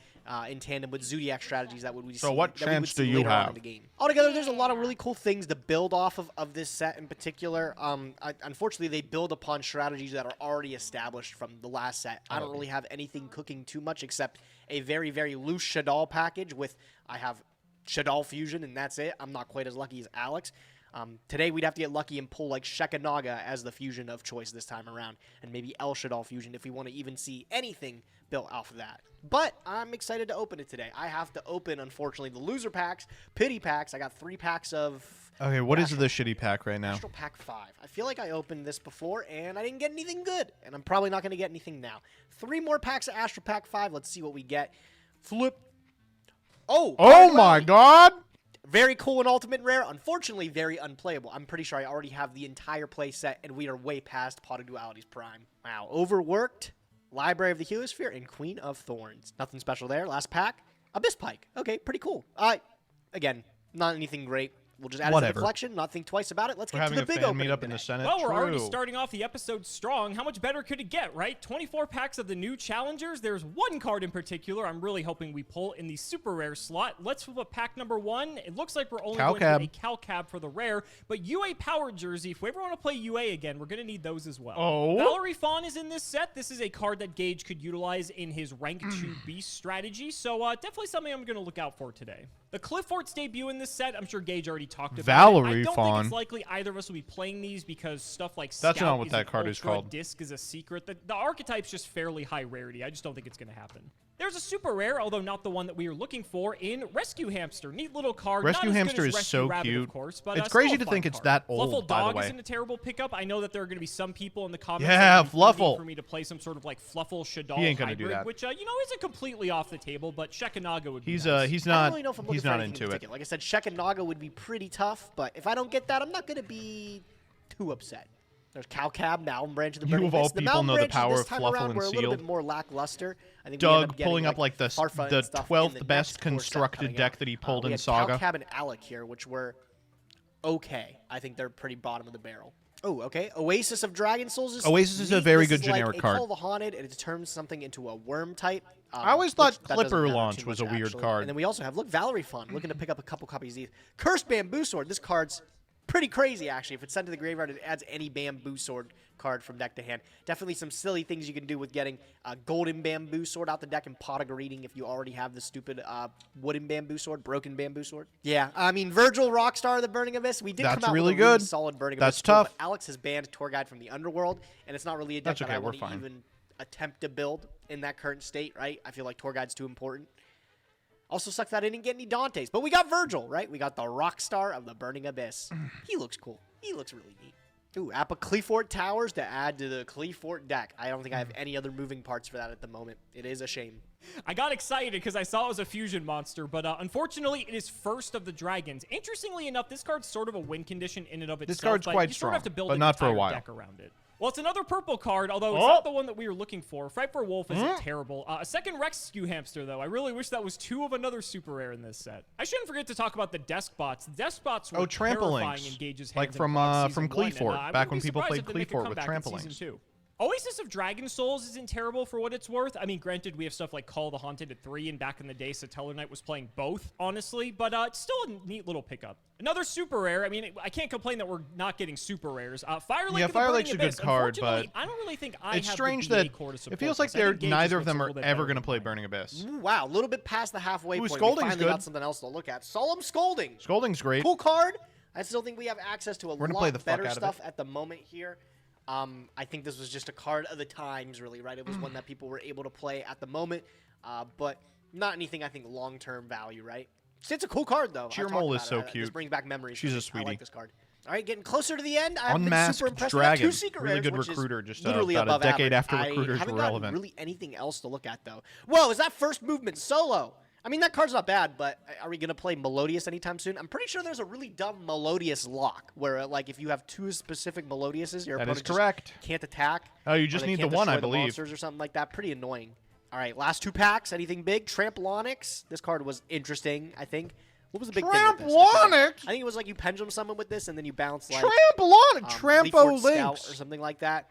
in tandem with Zodiac strategies that would we So see, what that we would chance see do you later on have? in the game. Altogether, there's a lot of really cool things to build off of this set in particular. Unfortunately, they build upon strategies that are already established from the last set. I don't really have anything cooking too much except a very, very loose Shadal package with, I have Shadal Fusion, and that's it. I'm not quite as lucky as Alex. Today, we'd have to get lucky and pull like Shekanaga as the fusion of choice this time around, and maybe El Shadal Fusion if we want to even see anything built off of that. But I'm excited to open it today. I have to open, unfortunately, the loser packs, pity packs. I got 3 packs of... Okay, what is the shitty pack right now? Astral Pack 5. I feel like I opened this before, and I didn't get anything good, and I'm probably not going to get anything now. 3 more packs of Astral Pack 5. Let's see what we get. Flip. Oh my god! Very cool and ultimate rare. Unfortunately, very unplayable. I'm pretty sure I already have the entire play set, and we are way past Pot of Duality's prime. Wow. Overworked, Library of the Heliosphere, and Queen of Thorns. Nothing special there. Last pack, Abyss Pike. Okay, pretty cool. Again, not anything great. We'll just add it to the collection, not think twice about it. Let's get to the big opening meetup in the Senate. Well, we're already starting off the episode strong. How much better could it get, right? 24 packs of the new challengers. There's one card in particular I'm really hoping we pull in the super rare slot. Let's flip up pack number 1. It looks like we're only going to get a Cal Cab for the rare, but UA Power Jersey, if we ever want to play UA again, we're going to need those as well. Valerie Fawn is in this set. This is a card that Gage could utilize in his rank 2 beast strategy, so definitely something I'm going to look out for today. The Cliff Fort's debut in this set, I'm sure Gage already talked about it. I don't think it's likely either of us will be playing these because stuff like Scout That's not what is that an card is Ultra called. Disc is a secret. The archetype's just fairly high rarity. I just don't think it's going to happen. There's a super rare, although not the one that we were looking for, in Rescue Hamster. Neat little card. Rescue not as Hamster good as is Rescue so Rabbit, cute. Of course, but, It's still crazy a to fun think it's card. that old, Fluffle by the Dog way. isn't a terrible pickup. I know that there are going to be some people in the comments Yeah, that are pleading Fluffle. for me to play some sort of like Fluffle Shadal He ain't gonna hybrid, do that. which isn't completely off the table, but Shekanaga would be He's nice. he's I don't not really know if I'm looking he's for not anything in into it. particular. Like I said, Shekanaga would be pretty tough, but if I don't get that, I'm not going to be too upset. There's Cal Cab, Mountain Branch, and the You Burning of all Mist. The people Mountain know the Branches power this of time Fluffle around and were a little bit Sealed. more lackluster. I think we ended up Doug getting, pulling up like the Farfa and stuff in 12th the best next core set constructed coming deck out. that he pulled We in had Saga. Cal Cab and Alec here, which were okay. I think they're pretty bottom of the barrel. Oh, okay. Oasis of Dragon Souls is Oasis is a neat. very This good is like generic a card. Call of the Haunted, and it turns something into a worm type. I always which thought that doesn't Clipper matter Launch too was much, a weird actually. card. And then we also have, look, Valerie Fawn, looking to pick up a couple copies of these. Cursed Bamboo Sword. This card's pretty crazy, actually. If it's sent to the graveyard, it adds any Bamboo Sword card from deck to hand. Definitely some silly things you can do with getting a Golden Bamboo Sword out the deck and Pot of Greeting if you already have the stupid Wooden Bamboo Sword, Broken Bamboo Sword. Yeah, I mean, Virgil, Rockstar, the Burning Abyss. We did That's come out really with a really good. solid Burning That's Abyss score, tough. but Alex has banned Tour Guide from the Underworld, and it's not really a deck That's that okay, I we're want to fine. even attempt to build in that current state, right? I feel like Tour Guide's too important. Also sucks that I didn't get any Dantes, but we got Virgil, right? We got the Rockstar of the Burning Abyss. He looks cool. He looks really neat. Ooh, Appa Cleafort Towers to add to the Cleafort deck. I don't think I have any other moving parts for that at the moment. It is a shame. I got excited because I saw it was a fusion monster, but unfortunately, it is first of the dragons. Interestingly enough, this card's sort of a win condition in and of itself. This card's but quite you sort of have to strong, build but an not for a entire while. deck around it. Well, it's another purple card, although it's not the one that we were looking for. Fright for Wolf isn't terrible. A second Rescue Hamster, though. I really wish that was 2 of another super rare in this set. I shouldn't forget to talk about the desk bots. The desk bots were terrifying in Gage's hands like in from COD Season from 1, and Cleafort, I back wouldn't when be people surprised played if they make a Cleafort with comeback in Season trampolines. 2. Oasis of Dragon Souls isn't terrible for what it's worth. I mean, granted, we have stuff like Call of the Haunted at 3, and back in the day, Satellar Knight was playing both, honestly, but it's still a neat little pickup. Another super rare. I mean, I can't complain that we're not getting super rares. Fire Lake. Yeah, of the Fire Burning Lake's a good Abyss. card, but Unfortunately, I don't really think I it's have strange the that BA core to support it feels like this. I think Gage neither just of them looks a are little bit ever better going to than play mine. Burning Abyss. Ooh, wow, a little bit past the halfway Ooh, point. Scolding's We finally good. got something else to look at. Solemn Scolding. Scolding's great. Cool card. I still think we have access to a We're gonna lot play the fuck better out of stuff it. at the moment here. I think this was just a card of the times, really, right? It was one that people were able to play at the moment, but not anything, I think, long-term value, right? It's a cool card, though. Cheer Mole is so This cute. brings back memories. She's for a me. sweetie. I like this card. All right, getting closer to the end. I've been Unmasked super impressed. Dragon. We got 2 secret Really rares, good which is recruiter, just literally about a above decade average. after recruiters I haven't were gotten relevant. really anything else to look at, though. Whoa, is that first movement solo? I mean, that card's not bad, but are we going to play Melodious anytime soon? I'm pretty sure there's a really dumb Melodious lock where, like, if you have 2 specific Melodiouses, your That opponent is correct. just can't attack. Oh, you or just they need can't the one, I destroy the believe. monsters or something like that. Pretty annoying. All right, last 2 packs. Anything big? Tramplonix. This card was interesting, I think. What was the big thing with this? Tramplonix? I think it was like you pendulum summon with this, and then you bounce like Tramplonix, Fleetfoot Trampo Scout Links. or something like that,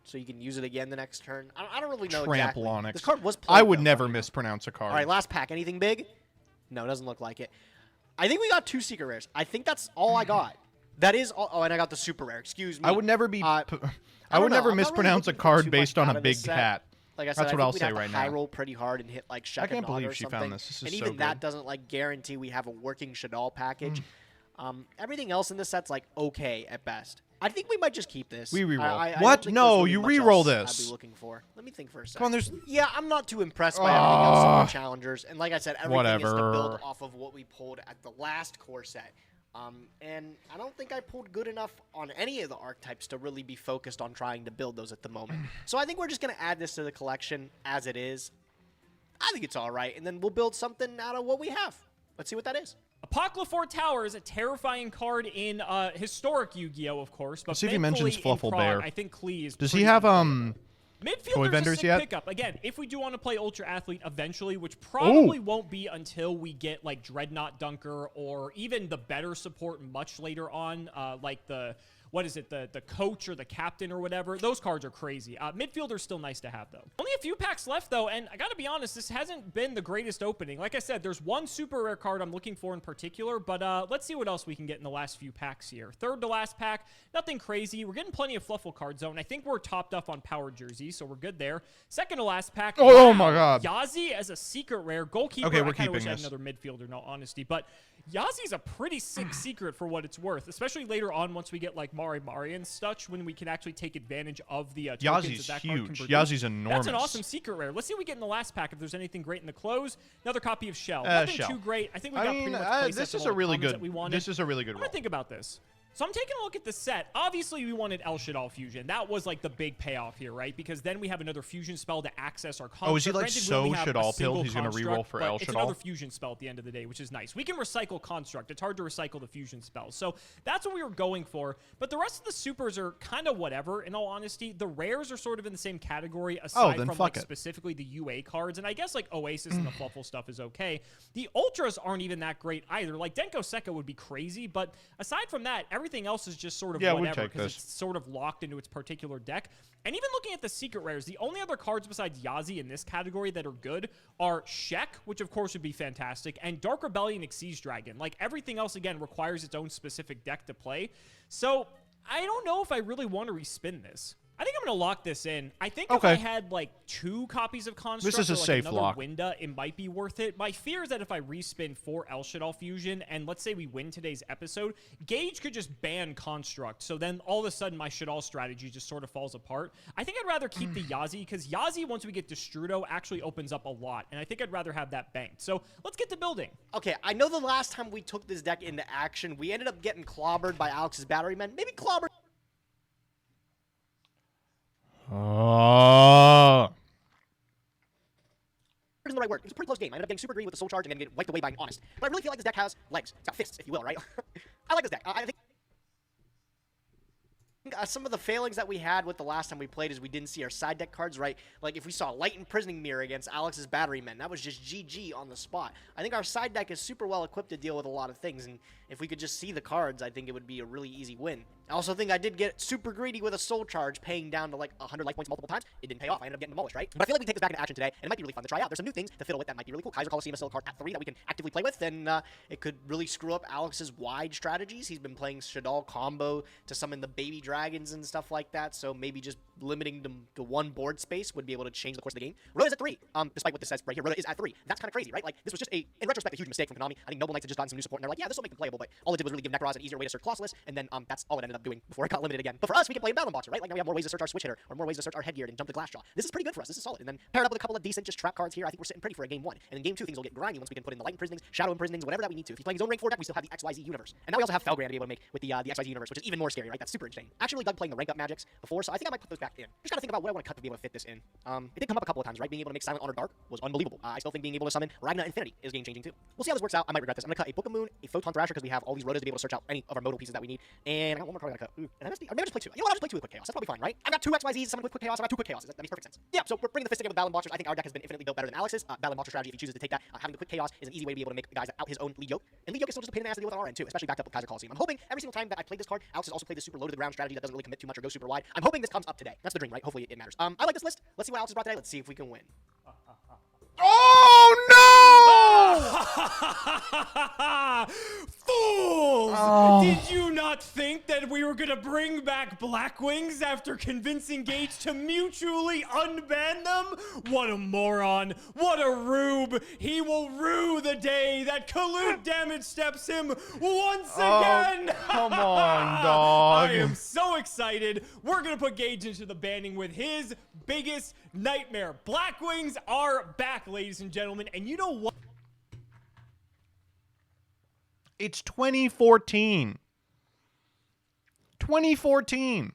so you can use it again the next turn. I don't really know exactly. Tramplonix. This card was played, I would though. never mispronounce a card. All right, last pack. Anything big? No, it doesn't look like it. I think we got 2 secret rares. I think that's all I got. That is all. Oh, and I got the super rare. Excuse me. I would never be. I I would don't know. never I'm not really mispronounce a looking for card too based much on out a of this big set. hat. Like I said, That's I what think I'll we'd say have to right high now. roll pretty hard and hit like Shekanaga I can't believe or she something. found this. This is and so even that good. doesn't like guarantee we have a working Shadal package. Everything else in this set's like okay at best. I think we might just keep this. We reroll. I don't What? think No, there's really you much reroll else this. I'd be looking for. Let me think for a second. Come on, there's. Yeah, I'm not too impressed by everything else in our challengers. And like I said, everything is to Whatever. build off of what we pulled at the last core set. And I don't think I pulled good enough on any of the archetypes to really be focused on trying to build those at the moment. So I think we're just going to add this to the collection as it is. I think it's all right, and then we'll build something out of what we have. Let's see what that is. Apocalyphor Tower is a terrifying card in historic Yu-Gi-Oh, of course. But Let's see if he mentions thankfully in Fluffle Prog, Bear. I think Klee is. Does he pretty have unplayable. toy Midfielder's a vendors sick yet? pickup. Again, if we do want to play Ultra Athlete eventually, which probably won't be until we get like Dreadnought Dunker or even the better support much later on, like the the coach or the captain or whatever. Those cards are crazy. Midfielder's still nice to have, though. Only a few packs left, though, and I gotta be honest, this hasn't been the greatest opening. Like I said, there's one super rare card I'm looking for in particular, but let's see what else we can get in the last few packs here. Third to last pack, nothing crazy. We're getting plenty of Fluffle cards, though, and I think we're topped up on power jerseys, so we're good there. Second to last pack. Oh my God. Yazi as a secret rare. Goalkeeper, Okay, we're I kinda wish keeping I had this. another midfielder, in all honesty, but Yazi's a pretty sick secret for what it's worth, especially later on once we get like Mari and such, when we can actually take advantage of the tokens Yazi's that card can huge. produce. Yazi's enormous. That's an awesome secret rare. Let's see what we get in the last pack if there's anything great in the close. Another copy of Shell. Nothing Shell. too great. I think we I got mean, pretty much playsets this of is all a the really commons good. that we wanted. This is a really good I'm roll. gonna think about this. So I'm taking a look at the set. Obviously, we wanted El Shadal Fusion. That was like the big payoff here, right? Because then we have another fusion spell to access our construct. Oh, is he, like, Granted, we so only have a Shadal single pilled he's gonna construct, reroll for but El it's Shadal? another fusion spell at the end of the day, which is nice. We can recycle construct. It's hard to recycle the fusion spells. So that's what we were going for. But the rest of the supers are kind of whatever, in all honesty. The rares are sort of in the same category, aside then from fuck like it. specifically the UA cards. And I guess like Oasis and the Fluffle stuff is okay. The Ultras aren't even that great either. Like Denko Sekka would be crazy, but aside from that, everything else is just sort of Yeah, we'd whatever take because this. it's sort of locked into its particular deck. And even looking at the secret rares, the only other cards besides Yazi in this category that are good are Shek, which of course would be fantastic, and Dark Rebellion Xyz Dragon. Like everything else, again, requires its own specific deck to play. So I don't know if I really want to respin this. I think I'm going to lock this in. I think if I had like 2 copies of Construct This is a or like safe another lock. Winda, it might be worth it. My fear is that if I respin for El Shadal Fusion, and let's say we win today's episode, Gage could just ban Construct. So then all of a sudden my Shadal strategy just sort of falls apart. I think I'd rather keep the Yazi, because Yazi, once we get Destrudo, actually opens up a lot. And I think I'd rather have that banked. So let's get to building. Okay, I know the last time we took this deck into action, we ended up getting clobbered by Alex's Batterymen. Maybe clobbered. Oh. Isn't the right word. It was a pretty close game. I ended up getting super greedy with the soul charge and then get wiped away by Honest. But I really feel like this deck has legs. It's got fists, if you will, right? I like this deck. I think some of the failings that we had with the last time we played is we didn't see our side deck cards right. Like if we saw Light Imprisoning Mirror against Alex's Batterymen, that was just GG on the spot. I think our side deck is super well equipped to deal with a lot of things, and if we could just see the cards, I think it would be a really easy win. I also think I did get super greedy with a soul charge, paying down to like 100 life points multiple times. It didn't pay off. I ended up getting demolished, right? But I feel like we can take this back into action today, and it might be really fun to try out. There's some new things to fiddle with that might be really cool. Kaiser Coliseum is still a card at 3 that we can actively play with, and it could really screw up Alex's wide strategies. He's been playing Shadal combo to summon the baby dragons and stuff like that, so maybe just limiting them to one board space would be able to change the course of the game. Rhoda's at 3, despite what this says right here. Rhoda is at 3. That's kind of crazy, right? Like, this was just in retrospect, a huge mistake from Konami. I think Noble Knights had just gotten some new support, and they're like, yeah, this will make them playable, but all it did was really give Necroz an easier way to search Colossus, and then that's all it ended up doing before it got limited again. But for us, we can play in Battle Boxer, right? Like, now we have more ways to search our switch hitter, or more ways to search our headgear and jump the Glassjaw. This is pretty good for us. This is solid. And then paired up with a couple of decent just trap cards here, I think we're sitting pretty for a game 1. And in game 2, things will get grindy once we can put in the Light Imprisonings, Shadow Imprisonings, whatever that we need to. If he's playing his own rank 4 deck, we still have the XYZ universe. And now we also have Felgrand to be able to make with the XYZ universe, which is even more scary, right? That's super insane. Actually, dug playing the rank up magics before, so I think I might put those back in. Just gotta think about what I want to cut to be able to fit this in. It did come up a couple of times, right? Being able to make Silent Honor Dark was unbelievable. I still think being able to summon Ragna Infinity is game changing too. We'll see how this works out. I might regret this. I'm gonna cut a Book of Moon, a Photon Thrasher, because we have all these Rotas to be able to search out any of our modal pieces that we need. And I got one more card I gotta cut. Ooh, an MSD. Or maybe I'll just play 2. You know what? I'll just play 2 with Quick Chaos. That's probably fine, right? I've got 2 XYZs, someone with Quick Chaos. I've got 2 Quick Chaoses. That makes perfect sense. Yeah, so we're bringing the fist together with Battle Boxers. I think our deck has been infinitely built better than Alex's. Battle Boxer strategy, if he chooses to take that, having the Quick Chaos is an easy way to be able to make guys out his own lead yoke. And lead yoke is still just a pain in the ass to deal with on our end too, especially backed up with Kaiser Coliseum. I'm hoping every single time that I played this card, Alex has also played this super low to the ground strategy that doesn't really commit too much or go super wide. I'm hoping this comes up today. That's the dream, right? Hopefully it matters. I like this list. Let's see what Alex has brought today. Let's see if we can win. Oh, no! Fools! Oh. Did you not think that we were gonna bring back Blackwings after convincing Gage to mutually unban them? What a moron! What a rube! He will rue the day that Kalut damage steps him once again! Come on, dog. I am so excited. We're gonna put Gage into the banning with his biggest nightmare. Blackwings are back, ladies and gentlemen, and you know what? It's 2014. 2014.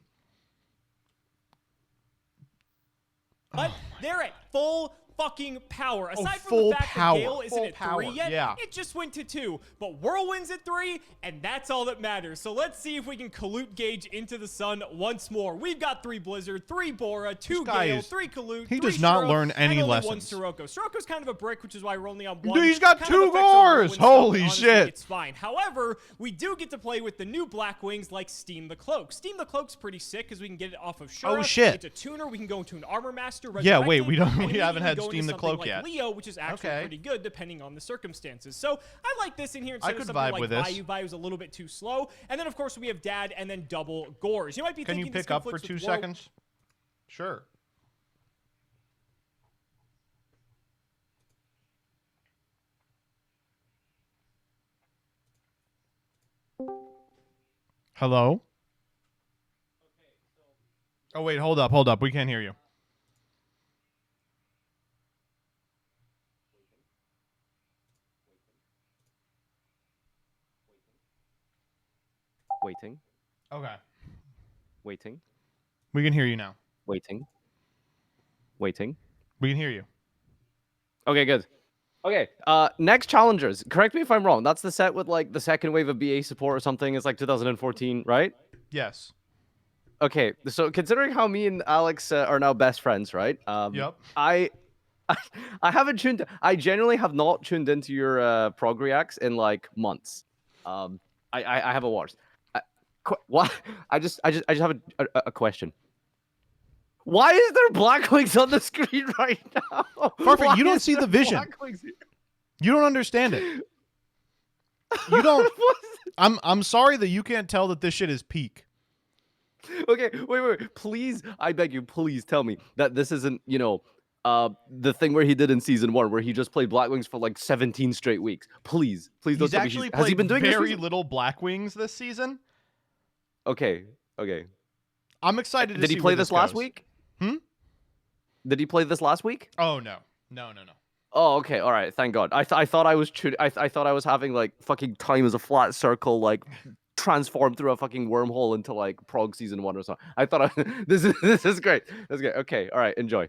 But they're at full fucking power. Aside from full the fact power. that Gale isn't Full at power, 3 yet, yeah. it just went to 2. But Whirlwind's at 3, and that's all that matters. So let's see if we can Kalut Gage into the sun once more. We've got 3 Blizzard, 3 Bora, 2 Gale, 3 Kalut, he 3 does not Shuro, learn any and only lessons. 1 Sirocco. Sirocco's kind of a brick, which is why we're only on 1. Dude, he's got Kind 2 of affects our Gores! Whirlwind stuff, Holy but honestly, shit. it's fine. However, we do get to play with the new Blackwings like Steam the Cloak. Steam the Cloak's pretty sick because we can get it off of Shura. Oh, shit. It's a tuner. We can go into an Armor Master. Yeah, wait, we Resurrected, haven't and had go into Steam the something Cloak like yet. Leo, which is actually pretty good depending on the circumstances. So I like this in here instead I of could something vibe like with this. Bayou. Bayou's a little bit too slow. And then, of course, we have Dad and then double Gores. You might be Can thinking you this pick up for conflicts 2 with seconds? Sure. Hello? Oh, wait, hold up. We can't hear you. Waiting. Okay. Waiting. We can hear you now. Waiting. Waiting. We can hear you. Okay, good. Okay, next challengers. Correct me if I'm wrong. That's the set with like the second wave of BA support or something. It's like 2014, right? Yes. Okay, so considering how me and Alex are now best friends, right? Yep. I haven't tuned. I genuinely have not tuned into your prog reacts in like months. I haven't watched. What? I just have a question. Why is there Blackwings on the screen right now? Perfect. You don't see the vision. You don't understand it. You don't. I'm sorry that you can't tell that this shit is peak. Okay, wait. Please, I beg you, please tell me that this isn't, you know, the thing where he did in season 1, where he just played Blackwings for like 17 straight weeks. Please don't He's tell me actually has he been doing very this little Blackwings this season. Okay. I'm excited to see Did he play where this last goes. week? Hmm? Did he play this last week? Oh no. Oh, okay, all right, thank God. I thought I was I thought I was having like fucking time as a flat circle, like transformed through a fucking wormhole into like prog season 1 or something. I thought this is great. That's great. Okay, all right, enjoy.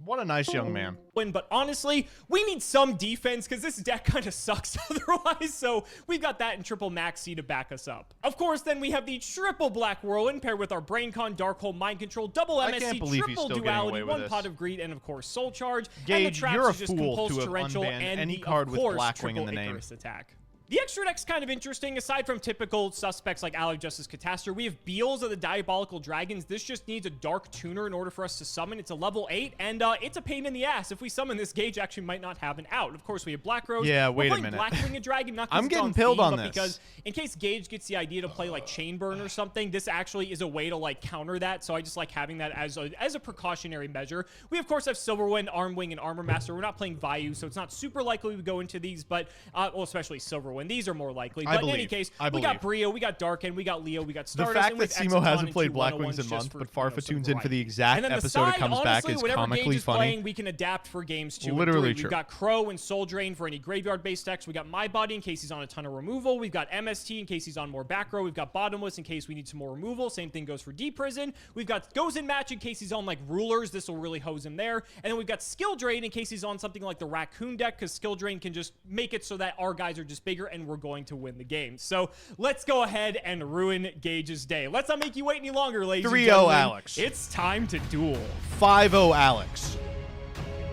What a nice young man. But honestly, we need some defense because this deck kind of sucks otherwise. So we've got that in triple Maxi to back us up. Of course, then we have the triple Black Whirlwind paired with our BrainCon, Darkhold, Mind Control, double I can't MSC, believe he's triple still getting Duality, away with 1 this. Pot of Greed, and of course Soul Charge. Gage, and the traps you're a is just fool Compulse to have Torrential unbanned and any the, card of with course, Blackwing in triple the name. Icarus attack. The extra deck's kind of interesting. Aside from typical suspects like Ally Justice Catastor, we have Beals of the Diabolical Dragons. This just needs a Dark Tuner in order for us to summon. It's a level 8, and it's a pain in the ass. If we summon this, Gage actually might not have an out. Of course, we have Black Rose. Yeah, wait a We're minute. playing Blackwing Dragon, not I'm because it's getting on pilled theme, on but this. because in case Gage gets the idea to play like Chainburn or something, this actually is a way to like counter that. So I just like having that as a precautionary measure. We of course have Silverwind, Armwing, and Armor Master. We're not playing Vayu, so it's not super likely we go into these, but well, especially Silverwind. These are more likely. But in any case, we got Brio, we got Darken, we got Leo, we got Stardust. The fact and that we have Simo Exciton hasn't and played two Black 101s Wings in just month, for, but you know, Farfa some tunes in for the variety. exact And then the episode side, it comes back honestly, is whatever comically Gage is funny. playing, we can adapt for games 2 Literally and 3. true. We've got Crow and Soul Drain for any graveyard-based decks. We got My Body in case he's on a ton of removal. We've got MST in case he's on more back row. We've got Bottomless in case we need some more removal. Same thing goes for D-Prison. We've got Goes in Match in case he's on like Rulers. This will really hose him there. And then we've got Skill Drain in case he's on something like the Raccoon deck, because Skill Drain can just make it so that our guys are just bigger and we're going to win the game. So let's go ahead and ruin Gage's day. Let's not make you wait any longer, ladies and 3-0 gentlemen. Alex. It's time to duel. 5-0 Alex.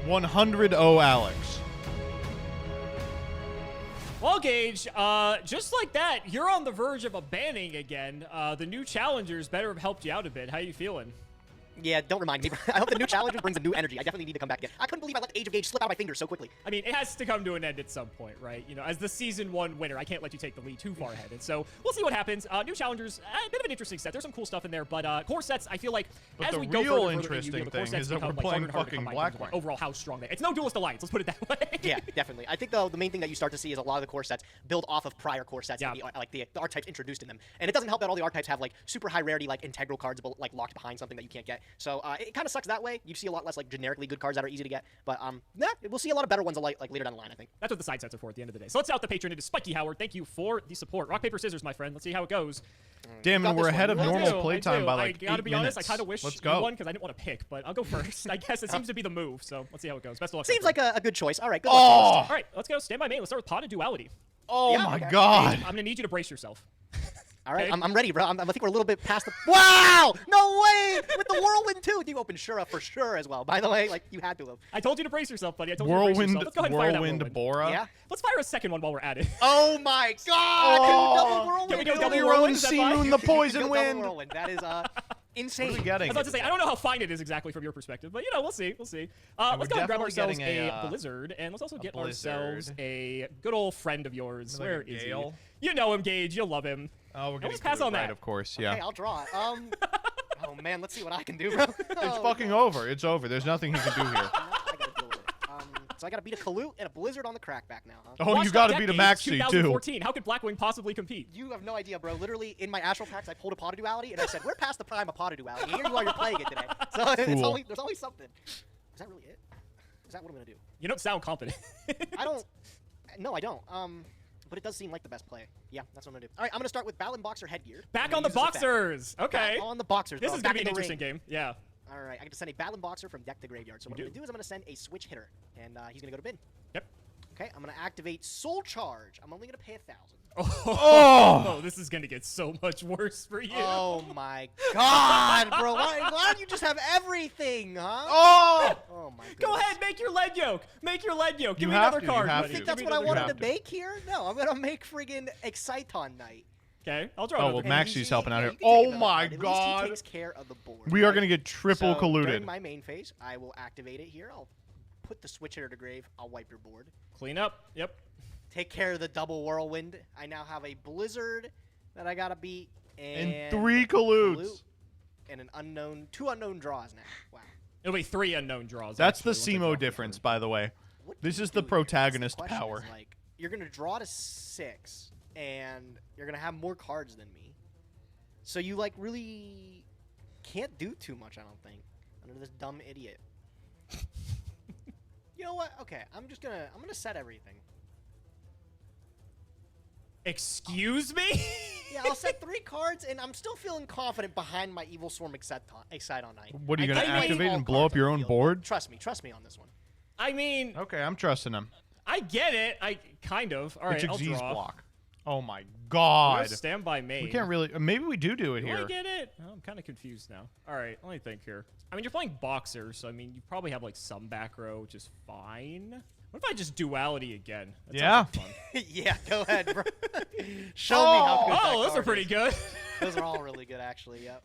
100-0 Alex. Well, Gage, just like that, you're on the verge of a banning again. The new challengers better have helped you out a bit. How you feeling? Yeah, don't remind me. I hope the new challenger brings a new energy. I definitely need to come back again. I couldn't believe I let Age of Gage slip out of my fingers so quickly. I mean, it has to come to an end at some point, right? You know, as the Season 1 winner, I can't let you take the lead too far ahead. And so we'll see what happens. New challengers, a bit of an interesting set. There's some cool stuff in there, but core sets, I feel like But as the we go real further interesting the core thing sets is that become, we're like, harder playing and harder to fucking come by in terms of, Blackwing. like, overall how strong they are. It's no Duelist Alliance, let's put it that way. Yeah, definitely. I think, though, the main thing that you start to see is a lot of the core sets build off of prior core sets, and the archetypes introduced in them. And it doesn't help that all the archetypes have, like, super high rarity, like, integral cards, like, locked behind something that you can't get. So it kind of sucks that way. You see a lot less, like, generically good cards that are easy to get. But, nah, we'll see a lot of better ones, like later down the line, I think. That's what the side sets are for at the end of the day. So let's out the patron. It is Spiky Howard. Thank you for the support. Rock, paper, scissors, my friend. Let's see how it goes. Damn, and we're ahead of normal playtime by like I gotta 8 be minutes. honest, I kind of wish Let's you go. won because I didn't want to pick, but I'll go first. I guess it seems to be the move, so let's see how it goes. Best of luck. Seems like a good choice. All right, good Oh! luck. All right, let's go. Stand by main. Let's start with Pot of Duality. Oh Yeah, my okay. god. I'm gonna need you to brace yourself. All right, Okay. I'm ready, bro. I think we're a little bit past the... Wow! No way! With the Whirlwind, too. You opened Shura for sure as well. By the way, like, you had to have. I told you to brace yourself, buddy. I told you to brace Whirlwind, yourself. Let's go ahead and fire that Whirlwind, Whirlwind. Bora. Yeah? Let's fire a second one while we're at it. Oh, my God! Oh. Double Whirlwind! Can we go Feel double your Whirlwind? own Is that sea fine? moon, the You can poison go double wind. Whirlwind. That is insane. What are we I getting? was about to say, I don't know how fine it is exactly from your perspective, but, you know, we'll see. We'll see. Let's go and grab definitely ourselves getting a Blizzard, and let's also get ourselves Blizzard. a good old friend of yours. Like a Where is he? Gale? You know him, Gage. You'll love him. Oh, we're getting let's pass clued on right, that. of course, yeah. Okay, I'll draw it. Oh, man, let's see what I can do, bro. It's fucking over. It's over. There's nothing he can do here. I gotta deal with it. So I gotta beat a Kalute and a Blizzard on the crackback now, huh? Oh, Watch you the gotta deck beat a gauge, Maxi, too. 2014. How could Blackwing possibly compete? You have no idea, bro. Literally, in my Astral Packs, I pulled a Pot of Duality, and I said, we're past the prime of Pot of Duality. And here you are, you're playing it today. So it's Cool. there's always something. Is that really it? Is that what I'm gonna do? You don't sound confident. I don't... No, I don't. But it does seem like the best play. Yeah, that's what I'm gonna do. All right, I'm gonna start with Battling Boxer Headgear. Back I'm on gonna the use this effect. boxers. Okay. Back on the Boxers, This bro. is gonna Back be an in the interesting ring. game. Yeah. All right, I get to send a Battling Boxer from deck to graveyard. So what I'm gonna do is I'm gonna send a Switch Hitter, and he's gonna go to bin. Yep. Okay, I'm gonna activate Soul Charge. I'm only gonna pay 1,000. Oh, this is gonna get so much worse for you. Oh my God, bro! Why don't you just have everything, huh? Oh! Oh my God. Go ahead, make your lead yoke. Make your lead yoke. Give You me have another to, you card. have buddy. You to. think that's Give me what I another wanted card. to make here? No, I'm gonna make friggin' Exciton Knight. Okay, I'll draw. Oh, another well, card. Maxi's helping out Yeah, here. you can take Oh another my card. At least god. he takes care of the board. We are right? going to get triple So, colluded. during my main phase, I will activate it here. I'll put the Switch Hitter to grave. I'll wipe your board. Clean up. Yep. Take care of the double Whirlwind. I now have a Blizzard that I gotta beat. And 3 colludes. And an unknown, 2 unknown draws now. Wow. It'll be 3 unknown draws. That's the actually, once I SEMO draw difference, the by the way. What This do you is the do here? That's protagonist question, power. is, like, you're gonna draw to 6, and you're gonna have more cards than me. So you like really can't do too much, I don't think, under this dumb idiot. You know what? Okay, I'm gonna set everything. Excuse me? Yeah, I'll set 3 cards, and I'm still feeling confident behind my Evil Swarm Exciton Knight. What, are you I gonna can make activate all and blow cards up your on the own field. board? Trust me on this one. I mean, Okay, I'm trusting him. I get it. I kind of. All right, It's I'll Xyz draw. block. Oh my We'll god. stand by main. We can't really. Maybe we do it Do here. I get it? Oh, I'm kind of confused now. All right, let me think here. I mean, you're playing Boxer, so I mean, you probably have like some back row, which is fine. What if I just duality again? That Yeah. sounds like fun. Yeah, go ahead, bro. Show me how good that Oh, those are card pretty is. good. Those are all really good, actually. Yep.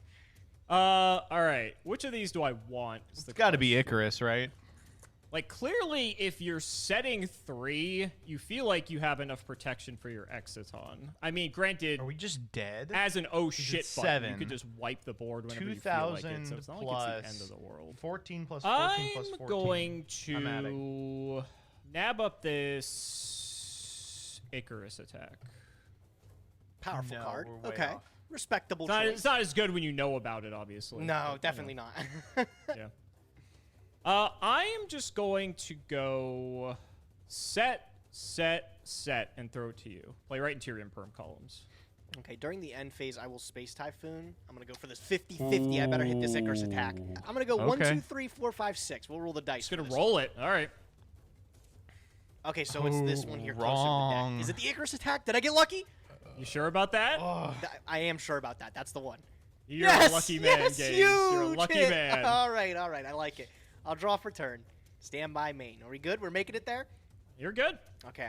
All right. Which of these do I want? It's got to be Icarus, right? Like, clearly, if you're setting 3, you feel like you have enough protection for your Exiton. I mean, granted, Are we just dead? as an oh shit button, 7. you could just wipe the board whenever you feel like it, so it's not like it's the end of the world. 14 plus 14 plus 14. I'm going I'm adding. to nab up this Icarus attack. Powerful No, card. we're way Okay. off. Respectable It's choice. not as good when you know about it, obviously. No, but, definitely not. Yeah. I am just going to go set, and throw it to you. Play right into your imperm columns. Okay, during the end phase, I will Space Typhoon. I'm going to go for this 50-50. I better hit this Icarus attack. I'm going to go 1, Okay. 2, 3, 4, 5, 6. We'll roll the dice. Just going for to this. roll it. All right. Okay, so it's this one here closer to the wrong. deck. Is it the Icarus attack? Did I get lucky? You sure about that? I am sure about that. That's the one. You're yes, a lucky man, yes, Gage. huge You're a lucky hit. man. All right. I like it. I'll draw for turn. Stand by main. Are we good? We're making it there? You're good. Okay.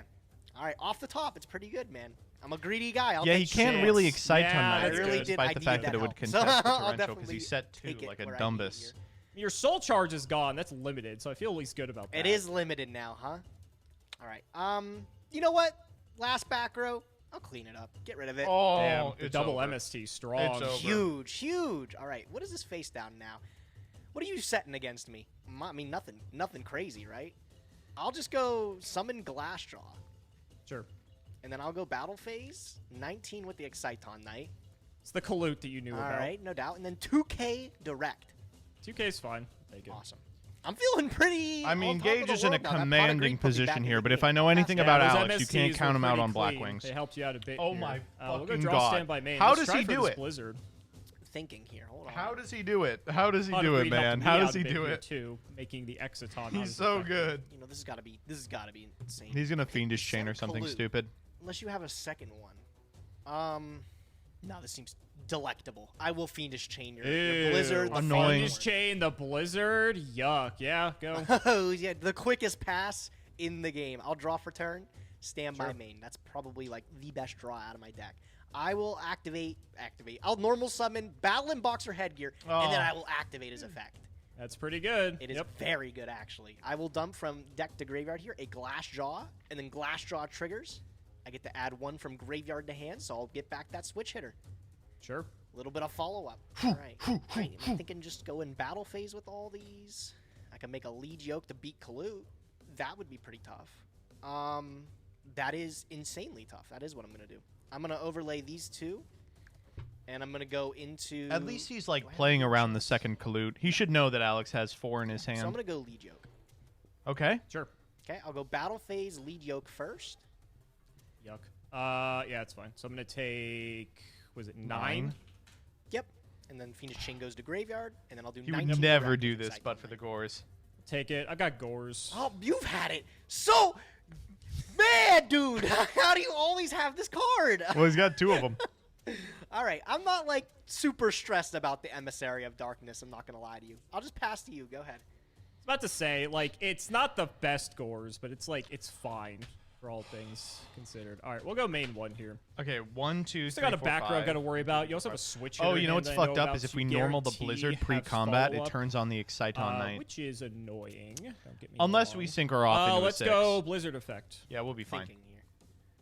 All right, off the top, it's pretty good, man. I'm a greedy guy. I'll Yeah, take he can't shit. really excite Yeah, on that, I really did. despite I the needed fact that that it would help. contest So the I'll torrential because definitely he set 2 take it like a where I need it dumbus. here. Your soul charge is gone. That's limited, so I feel at least good about that. It is limited now, huh? All right. You know what? Last back row. I'll clean it up. Get rid of it. Oh, Damn, the it's double over. MST strong. It's over. Huge, huge. All right. What is this face down now? What are you setting against me? I mean, nothing crazy, right? I'll just go summon Glassjaw. Sure. And then I'll go battle phase. 19 with the Exciton Knight. It's the Kalute that you knew All about. right, no doubt. And then 2K direct. 2K's fine. Take it. Awesome. I'm feeling pretty. I mean, on top of Gage the is in a world now. That pot of commanding Greek put me back position in here, the but game. if I know anything That's about those Alex, you MSTs can't count were him out pretty on Black clean. Wings. They helped you out a bit. Oh here. my We'll go fucking draw God. stand by main. How Let's does try he for do this it? Blizzard. Thinking here. Hold on. How does he do it? How does he Pot of do it, Greed helped man? me How out does a he bit do here, it? Too, making the Exiton not He's as so effective. good. You know, this has got to be insane. He's gonna fiendish chain or Set something Kalute. stupid. Unless you have a second one. No, this seems delectable. I will fiendish chain your Ew, Blizzard. The annoying. Fiendish chain, the Blizzard. Yuck. Yeah, go. Oh yeah, the quickest pass in the game. I'll draw for turn. Stand by main. That's probably like the best draw out of my deck. I will activate. I'll normal summon Battle and Boxer Headgear, and then I will activate his effect. That's pretty good. It is very good, actually. I will dump from deck to graveyard here a Glassjaw, and then Glassjaw triggers. I get to add 1 from graveyard to hand, so I'll get back that switch hitter. Sure. A little bit of follow-up. All right. All right. I'm thinking just go in battle phase with all these. I can make a lead yoke to beat Kalute. That would be pretty tough. That is insanely tough. That is what I'm going to do. I'm going to overlay these 2, and I'm going to go into... At least he's like playing around the second Kalute. He should know that Alex has 4 in his hand. So I'm going to go lead yoke. Okay. Sure. Okay, I'll go battle phase, lead yoke first. Yuck. Yeah, it's fine. So I'm gonna take. Was it 9? Yep. And then Phoenix Chain goes to graveyard, and then I'll do. He 19 would never direct do with this, Exciton but for Knight. the gores. Take it. I got Gores. Oh, you've had it so. Man, dude, how do you always have this card? Well, he's got 2 of them. All right, I'm not like super stressed about the Emissary of Darkness. I'm not gonna lie to you. I'll just pass to you. Go ahead. I was about to say, like, it's not the best Gores, but it's like it's fine for all things considered. All right, we'll go main 1 here. Okay, 1, 2, Still 3, got a 4, back row 5. got to worry about. You also have a switch. Oh, hitter you know hand what's that I fucked up is if to we normal the guarantee Blizzard have pre-combat, it follow-up, turns on the Exciton Knight. which is annoying. Don't get me Unless wrong. we sync her off into a let's 6. go Blizzard effect. Yeah, we'll be fine. Thinking here.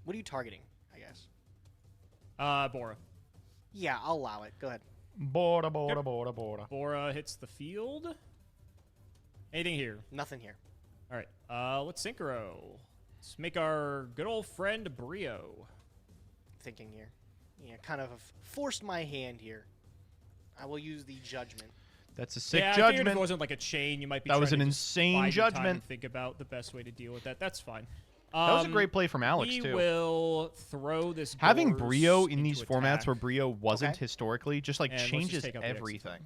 What are you targeting? I guess. Bora. Yeah, I'll allow it. Go ahead. Bora, bora, bora, bora. Bora hits the field. Anything here? Nothing here. All right. Let's synchro. Let's make our good old friend Brio. Thinking here. Yeah, kind of forced my hand here. I will use the judgment. That's a sick I figured if judgment. it wasn't like a chain, you might be. That was trying an to just insane bide your time judgment. and think about the best way to deal with that. That's fine. That was a great play from Alex, we too. will throw this. Having Gores Brio in into these formats attack. where Brio wasn't Okay. historically just like And let's just changes take out the everything.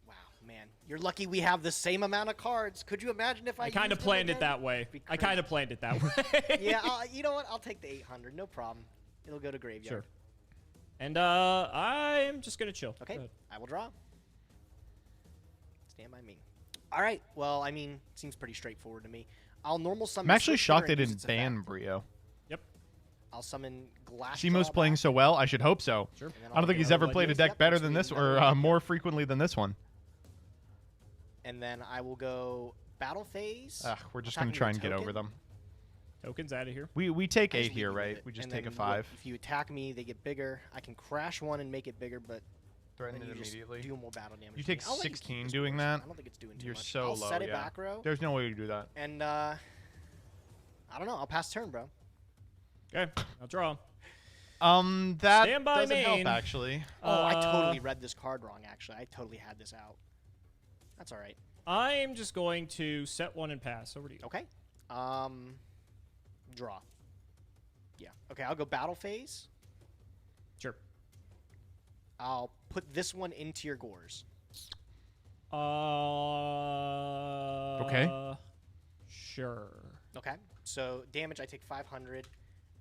Wow, man. You're lucky we have the same amount of cards. Could you imagine if I I kind of used them planned it again? that way. Be I crazy. kind of planned it that way. Yeah, you know what? I'll take the 800. No problem. It'll go to graveyard. Sure. And I'm just gonna chill. Okay, Go ahead. I will draw. Stand by me. All right. Well, I mean, seems pretty straightforward to me. I'll normal summon. I'm actually Switch shocked they Hitter and use didn't its ban effect. Brio. Yep. I'll summon Glass. Simo's Jaw playing back, so well. I should hope so. Sure. I don't think he's ever played a deck better than this, or more frequently than this one. And then I will go battle phase. We're just gonna try and get over them. Tokens out of here. We take I just 8 here, need to move right? it. We just And take a then 5. If you attack me, they get bigger. I can crash one and make it bigger, but Threaten then it you just immediately. do more battle damage. You to me. take I'll let you keep 16 this doing person. that. I don't think it's doing too You're much. so I'll low. set it Yeah. back row. There's no way to do that. And I don't know. I'll pass turn, bro. Okay, I'll draw. That Stand by doesn't help main. actually. Oh, I totally read this card wrong. Actually, I totally had this out. That's all right. I'm just going to set one and pass. Over to you. Okay. Draw. Yeah. Okay, I'll go battle phase. Sure. I'll put this one into your gores. Okay. Sure. Okay. So damage, I take 500,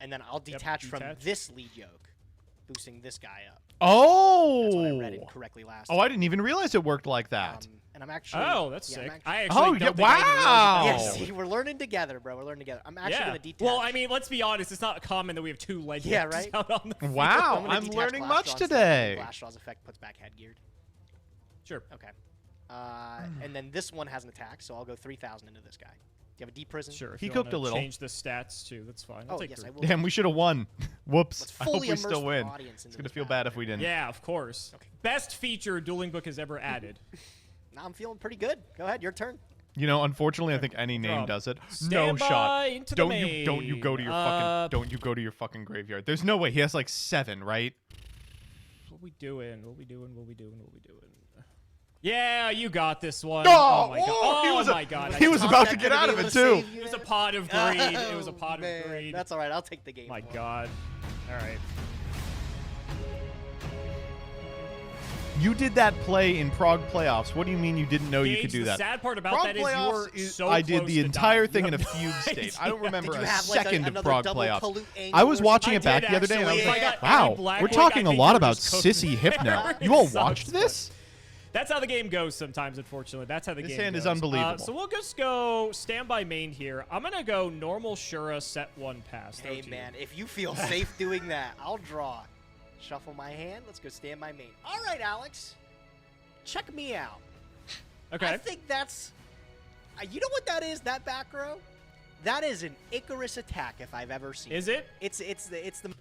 and then I'll detach from detach. this lead yoke, boosting this guy up. Oh. That's what I read incorrectly last. Oh, I didn't even realize it worked like that. And I'm actually. Oh, that's yeah, sick. I'm I actually, actually Oh, don't yeah, think I even realized wow. that. yeah, see, we're learning together, bro. We're learning together. I'm actually gonna detach. Well, I mean, let's be honest. It's not common that we have 2 legends Yeah, right? out on the field. Wow, gonna I'm detach learning Glass much Jaw instead. today. Glass Jaw's effect puts back headgeared. Sure. Okay. And then this one has an attack, so I'll go 3,000 into this guy. Do you have a deep prison? Sure. If He you cooked wanna a little. Change the stats too. That's fine. I'll Oh, take yes, 3. I will. Damn, we should have won. Whoops. Let's I hope fully we immerse still the win. audience It's into gonna this feel battle. bad if we didn't. Yeah, of course. Okay. Best feature Dueling Book has ever added. Now I'm feeling pretty good. Go ahead, your turn. You know, unfortunately, I think any name Draw. does it. Stand No by shot. into the Don't you go to your main. don't you go to your fucking graveyard. There's no way. He has like 7, right? What we doing? What we doing? What we doing? What we doing? Yeah, you got this one. Oh, my god. oh, he was my god. He was about to get out of it too. It was a pot of greed. It was a pot of Man, greed. That's all right. I'll take the game. My god. All right. You did that play in Prague playoffs. What do you mean you didn't know you could Gage, do the that? sad part about Prague that is you playoffs were so I did close the to entire dying. thing in You a have fugue no state. I idea. don't remember Did you a have, like, second of another Prague double playoffs. Kalute angle I was or watching I it back did the other day and I was actually. like, If I got any wow, black we're white, talking I a think lot you about just cooked Sissy me Hypno. there. You all It watched sucks, this? That's how the game goes sometimes, unfortunately. That's how the This game hand goes. is unbelievable. So we'll just go standby main here. I'm going to go normal Shura, set 1 pass. Hey, man, if you feel safe doing that, I'll draw. Shuffle my hand. Let's go stand my main. All right, Alex. Check me out. Okay. I think that's... you know what that is, that back row? That is an Icarus attack if I've ever seen Is it? It's the...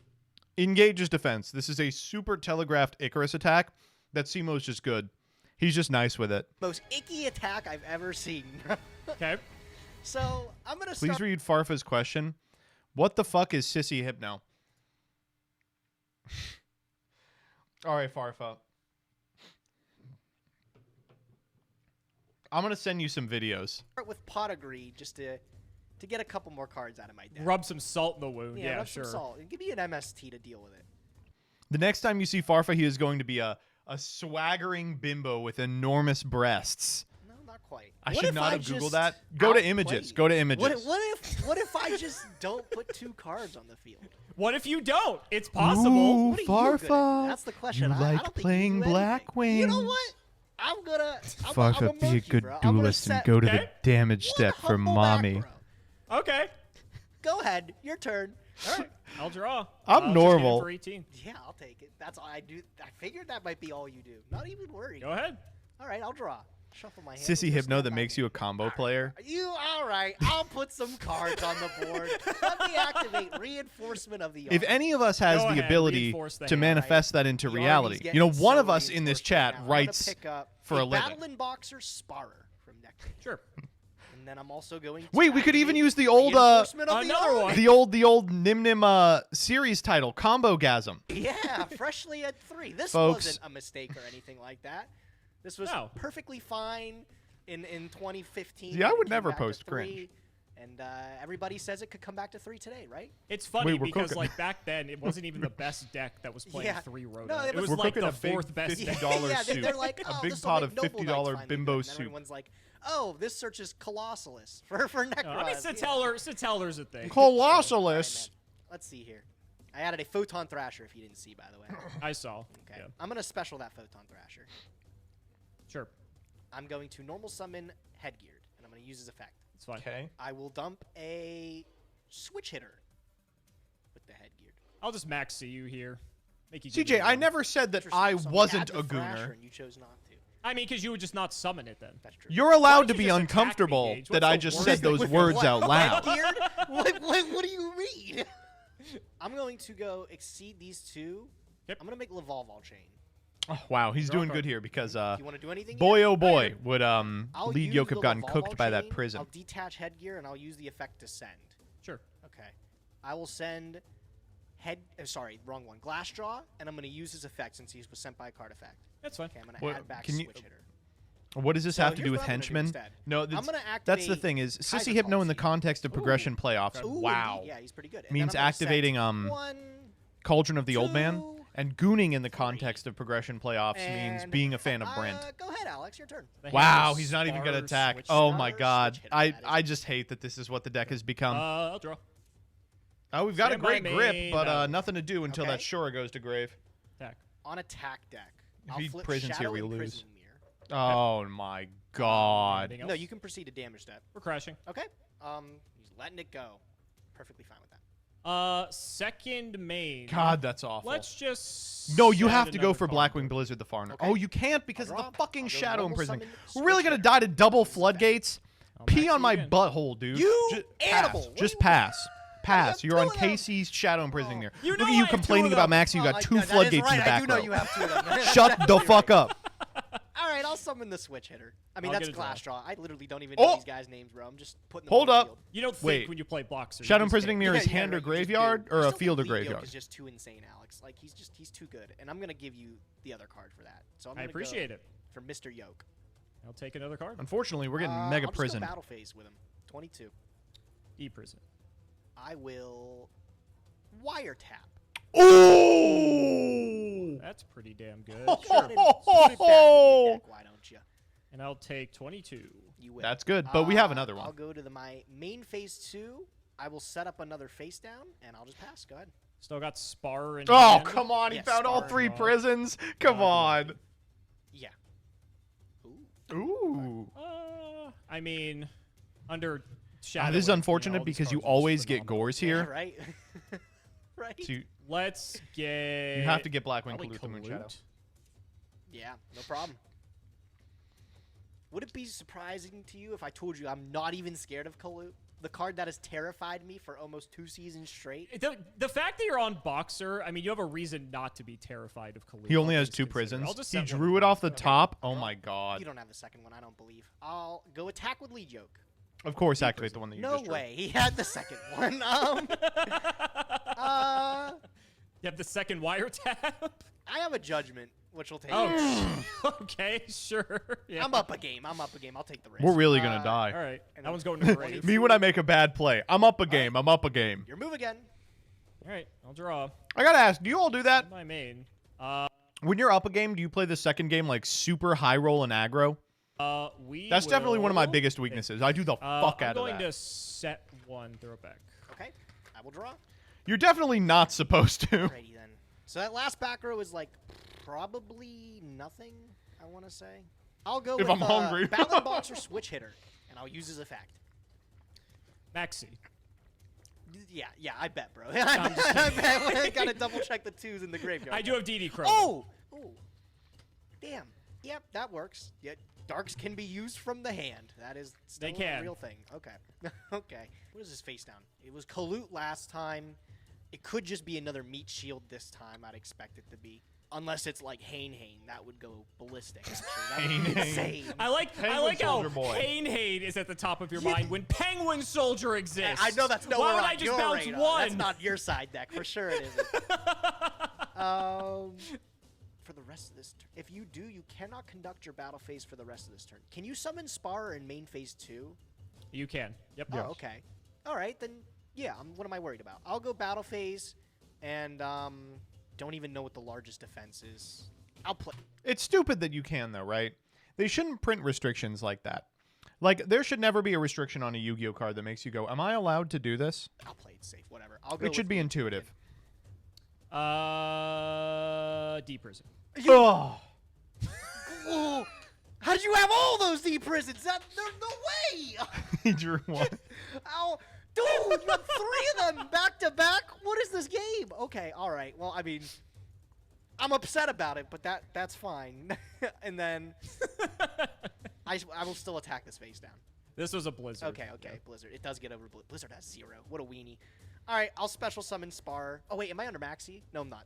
In Gage's defense, this is a super telegraphed Icarus attack that Simo's just good. He's just nice with it. most icky attack I've ever seen. Okay. So, I'm going to Please start... read Farfa's question. What the fuck is Sissy Hypno? All right, Farfa. I'm going to send you some videos. Start with Pot of Greed just to get a couple more cards out of my deck. Rub some salt in the wound. Yeah, rub sure. some salt. And give me an MST to deal with it. The next time you see Farfa, he is going to be a swaggering bimbo with enormous breasts. No, not quite. I What should if not I have Googled just that. Go to outplay images. you? Go to images. What if I just don't put 2 cards on the field? What if you don't? It's possible. Ooh, What are you good at? Farfa. That's the question. You I like don't think you playing do Blackwing. anything. You know what? I'm gonna Farfa, be a good duelist and go to the damage step for mommy. Okay. Go ahead. Your turn. All right. I'll draw. I'm I'll just hit normal. it for 18. Yeah, I'll take it. That's all I do. I figured that might be all you do. Not even worried. Go ahead. All right, I'll draw. Shuffle my hand. Sissy Hypno that makes you a combo player. All right. I'll put some cards on the board. Let me activate reinforcement of the If army. any of us has Go the ahead, ability reinforce the to hand. manifest that into The reality, army's you know, getting one so of us in this reinforced chat right now. I'm gonna writes pick up for a living. Battling Boxer Sparrer from Nectar. Sure. And then I'm also going to Wait, we could even activate use the old reinforcement of the Another army. one. the old Nim Nim series title, Combo Gasm. Yeah, freshly at 3. This Folks. wasn't a mistake or anything like that. This was No. perfectly fine in 2015. See, I when it would came never back to post 3, cringe. And everybody says it could come back to 3 today, right? It's funny Wait, we're because cooking. like back then it wasn't even the best deck that was playing Yeah. 3 Rhoda. No, it was We're like cooking the a big 4th best deck. $50 yeah, soup. they're like, A oh, big this'll pot make of Noble Knights $50 finally bimbo good. And soup. everyone's like, oh, this searches Colossalus for Necron. I mean, Satellar's a thing. Colossalus. Let's see here. I added a Photon Thrasher if you didn't see, by the way. I saw. Okay. Yeah. I'm going to special that Photon Thrasher. Sure. I'm going to normal summon Headgeared, and I'm going to use his effect. It's fine. Okay. I will dump a switch hitter with the headgear. I'll just max see you here. Make you CJ, I never said that I wasn't a Thrasher gooner. and you chose not to. I mean, because you would just not summon it then. That's true. You're allowed to you be just attack me, uncomfortable Gage? that What's I the just worst said thing those with words What? out loud. Headgear? What do you mean? I'm going to go exceed these two. Yep. I'm going to make Laval chain. Oh, wow, he's Draw a doing card. good here because Do you want to do anything? boy yet? oh boy Alright. would I'll Lead use Yoke the have gotten Laval cooked by that chain, prison. I'll detach headgear and I'll use the effect to send. Sure. Okay. I will send sorry, wrong one. Glass Jaw, and I'm going to use his effect since he was sent by a card effect. That's fine. Okay, I'm going to What- add back can you- Switch Hitter. What does this So have to here's do with what I'm gonna do henchmen? instead. No, I'm gonna that's the activate thing is Kaiser Sissy Hypno in the Policy. context of progression playoffs. Ooh, wow, indeed. Yeah, he's pretty good. And then means I'm gonna set activating 1, Cauldron of the Old Man, 2, and gooning in the context of progression playoffs means and, being a fan of Brent. Go ahead, Alex. Your turn. The Wow, hand he's not even gonna spar, attack. switch Oh spar. my god, Switch hitter, that I is. just hate that this is what the deck has become. I'll draw. Oh, we've got a stand by great grip, me, but no. nothing to do until Okay. that Shura goes to grave. Attack. On attack deck, If I'll he flip prisons here, Shadow we and lose. Prison Mirror. Oh my god. Anything No, else? you can proceed to damage that. We're crashing. Okay. He's letting it go. Perfectly fine with that. Second main. God, that's awful. Let's just. No, you send have to go another for card. Blackwing Blizzard the Far North. Okay. Oh, you can't because I'll of the draw. fucking I'll go Shadow normal imprisoning. summon We're really Switch gonna Hitter. die to double floodgates? I'll Pee max on you my again. butthole, dude. You pass. animal! What Just do you- pass. Pass. you You're have on two of them. Casey's Shadow imprisoning there. You Look know at I you have two complaining of about them. Max. You got Oh, two that is floodgates right. in the I back do know row. you have two of them. Shut the fuck up. All right, I'll summon the Switch Hitter. I mean, I'll that's get a draw. Glass Draw. I literally don't even Oh! know these guys' names, bro. I'm just putting them Hold on the up. field. You don't think Wait. when you play Boxer. Shadow you just imprisoning think. mirror is Yeah, hand or right, you just graveyard do. or I a still think field or Lead Yoke graveyard? is just too insane, Alex. Like he's too good, and I'm gonna give you the other card for that. So I'm I gonna appreciate go it. for Mr. Yoke. I'll take another card. Unfortunately, we're getting mega I'll prison. Just go battle phase with him. 22. E-prison. I will wiretap. Oh! That's pretty damn good. Put it back in the deck, why don't you? And I'll take 22. You will. That's good, but we have another one. I'll go to my main phase 2. I will set up another face down, and I'll just pass. Go ahead. Still got Spar and. Oh, hand. come on. He Yes, found all Sparring 3 Raw. prisons. Come on. Yeah. Ooh. I mean, under Shadow. This is Wing, unfortunate all these because you cards are just always get phenomenal. gores Yeah, here. right. Right. So you Let's get. have to get Blackwing probably Kalute the Moonshadow. Kalute. Yeah, no problem. Would it be surprising to you if I told you I'm not even scared of Kalute? The card that has terrified me for almost 2 seasons straight? The fact that you're on Boxer, I mean, you have a reason not to be terrified of Kalute. He only all has things 2 considered. prisons. I'll just He set one drew it down. off the top. Oh my You god. don't have the second one, I don't believe. I'll go attack with Lead Yoke. Of course, activate the one that you No just drew. way. He had the second one. You have the second wiretap? I have a judgment, which will take. Oh, okay, sure. Yeah. I'm up a game. I'll take the risk. We're really gonna die. All right, And that then one's going to grave. Me when I make a bad play. I'm up a game. I'm up a game. Your move again. All right, I'll draw. I gotta ask, do you all do that? My main. When you're up a game, do you play the second game like super high roll and aggro? That's definitely one of my will- biggest weaknesses. I do the fuck I'm out of going that. to set one, throw it back. Okay. I will draw. You're definitely not supposed to. Alrighty then. So that last back row is like probably nothing, I want to say. I'll go If with I'm hungry. Balance Boxer Switch Hitter, and I'll use his effect. Maxi. Yeah, I bet, bro. I bet. I gotta double check the 2s in the graveyard. I do have DD Crow. Oh! Damn. Yep, that works. Yeah, darks can be used from the hand. That is still They can. a real thing. Okay. Okay. What is his face down? It was Kalute last time. It could just be another meat shield this time. I'd expect it to be. Unless it's like Hane, that would go ballistic. Actually. That would be insane. I like how Soldier Boy. Hane is at the top of your mind when Penguin Soldier exists. I know that's nowhere Why would on I just your bounce radar. one? That's not your side deck. For sure it isn't. For the rest of this turn. If you do, you cannot conduct your battle phase for the rest of this turn. Can you summon Spar in main phase 2? You can. Yep. Oh, okay. All right, then, yeah, what am I worried about? I'll go battle phase, and don't even know what the largest defense is. I'll play. It's stupid that you can, though, right? They shouldn't print restrictions like that. Like, there should never be a restriction on a Yu-Gi-Oh card that makes you go, am I allowed to do this? I'll play it safe, whatever. I'll go It should with be Lead. intuitive. D prison. Oh. Ooh, How did you have all those D prisons? There's no way. He drew one. Ow. Dude, you have 3 of them back to back? What is this game? Okay, all right. Well, I mean, I'm upset about it, but that's fine. And then I will still attack this face down. This was a Blizzard. Okay, Blizzard. It does get over Blizzard has 0. What a weenie. All right, I'll special summon Spar. Oh wait, am I under Maxi? No, I'm not.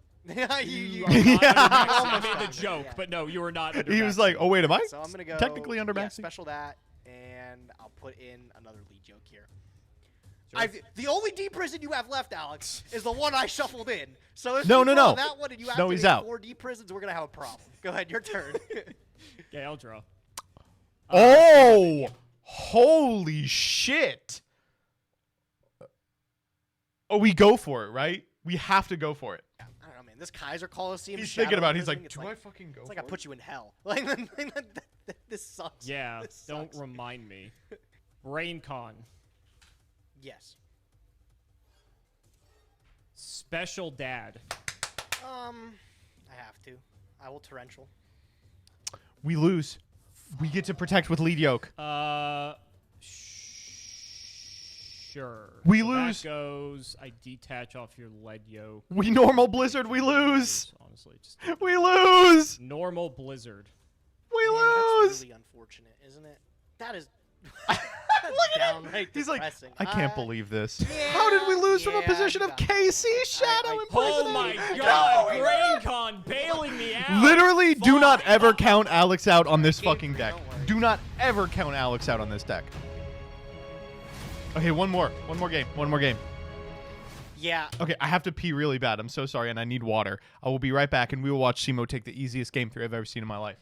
you are not under Maxi. I made the joke, but no, you are not under He Maxi. was like, "Oh wait, am I So I'm gonna go technically under Maxi?" Special that, and I'll put in another lead joke here. The only D prison you have left, Alex, is the one I shuffled in. So if you draw that one and you activate he's out. 4 D prisons, we're gonna have a problem. Go ahead, your turn. Okay, I'll draw. Oh, holy shit! Oh, we go for it, right? We have to go for it. I don't know, man. This Kaiser Coliseum. He's thinking about it. He's thing, like, do I fucking go? It's like I put you in hell. Like this sucks. Yeah, this don't sucks. remind me. RainCon. Yes. Special Dad. I have to. I will torrential. We lose. We get to protect with lead yoke. Sure. We So lose. That goes. I detach off your lead yoke. We normal Blizzard. We lose. Honestly, just we lose. Normal Blizzard. We Man, lose. That's really unfortunate, isn't it? That is. Downright He's like, depressing. I can't believe this. Yeah, How did we lose from a yeah, position of KC Shadow Oh impersonating? my God! RainCon bailing me out. Literally, do not ever count Alex out on this fucking deck. Do not ever count Alex out on this deck. Okay, one more game. Yeah. Okay, I have to pee really bad. I'm so sorry, and I need water. I will be right back, and we will watch Simo take the easiest game 3 I've ever seen in my life.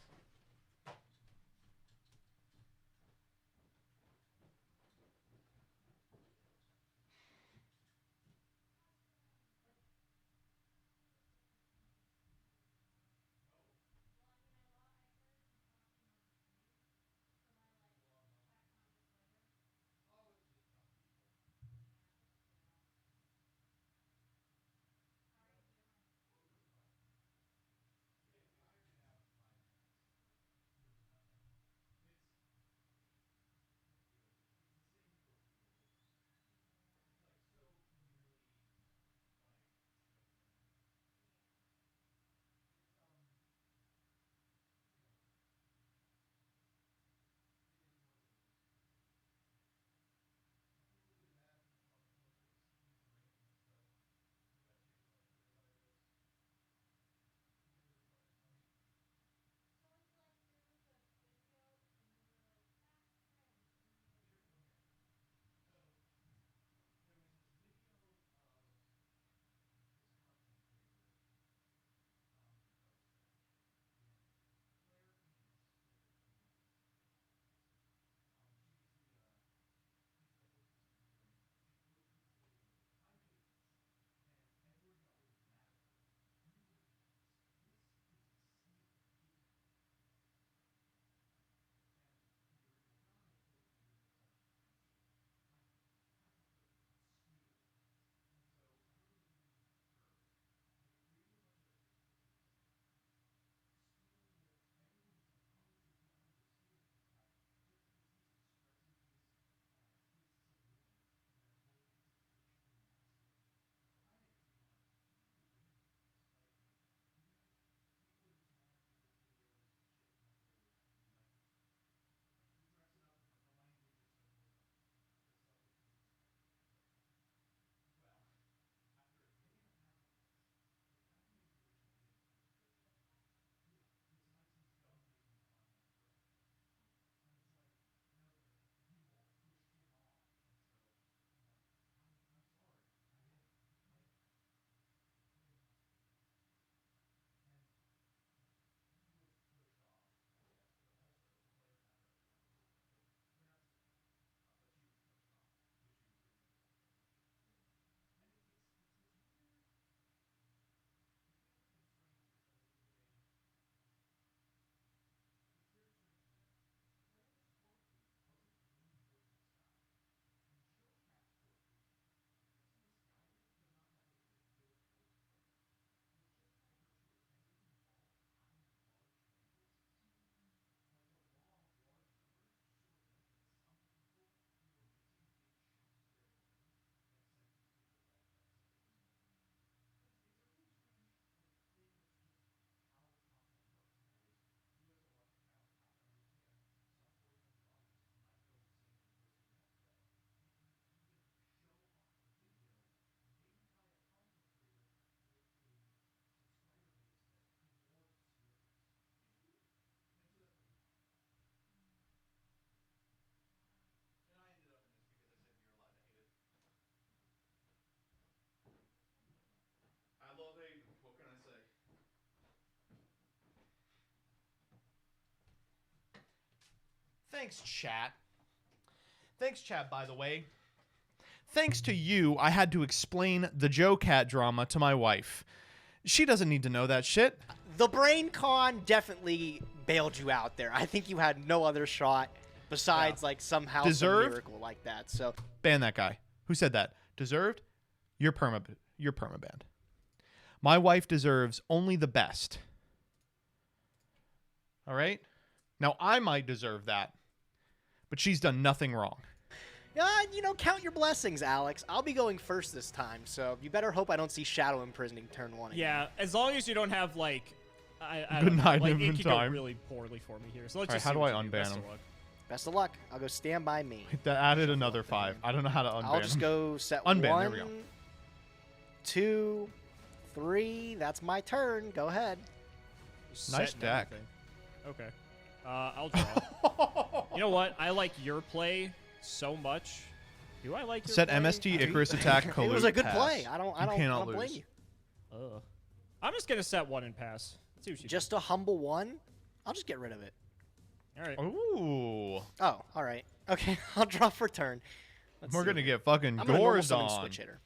Thanks, chat. Thanks, chat, by the way. Thanks to you, I had to explain the Joe Cat drama to my wife. She doesn't need to know that shit. The brain con definitely bailed you out there. I think you had no other shot besides like somehow some miracle like that. So ban that guy. Who said that? Deserved? You're permabanned. My wife deserves only the best. All right? Now I might deserve that, but she's done nothing wrong. you know, count your blessings, Alex. I'll be going first this time, so you better hope I don't see Shadow imprisoning turn 1 again. Yeah, as long as you don't have like I Good don't know, night, like, it could go time. really poorly for me here. So let's All right, just how see do what I you do. unban Best him? of luck. Best of luck. I'll go stand by me. That added another 5. I don't know how to unban I'll just him. go set Unban, 1, there we go. 2, 3. That's my turn. Go ahead. Nice Set deck. everything. Okay. I'll draw. You know what? I like your play so much. Do I like your Set play? MST, Icarus attack, It collude, was a good pass. play. I don't cannot blame lose. you. Ugh. I'm just gonna set 1 and pass. Let's see what she Just a humble 1. I'll just get rid of it. All right. Ooh. Oh, all right. Okay, I'll draw for turn. Let's We're see. going to get fucking I'm gonna normal gores summon on. switch hitter.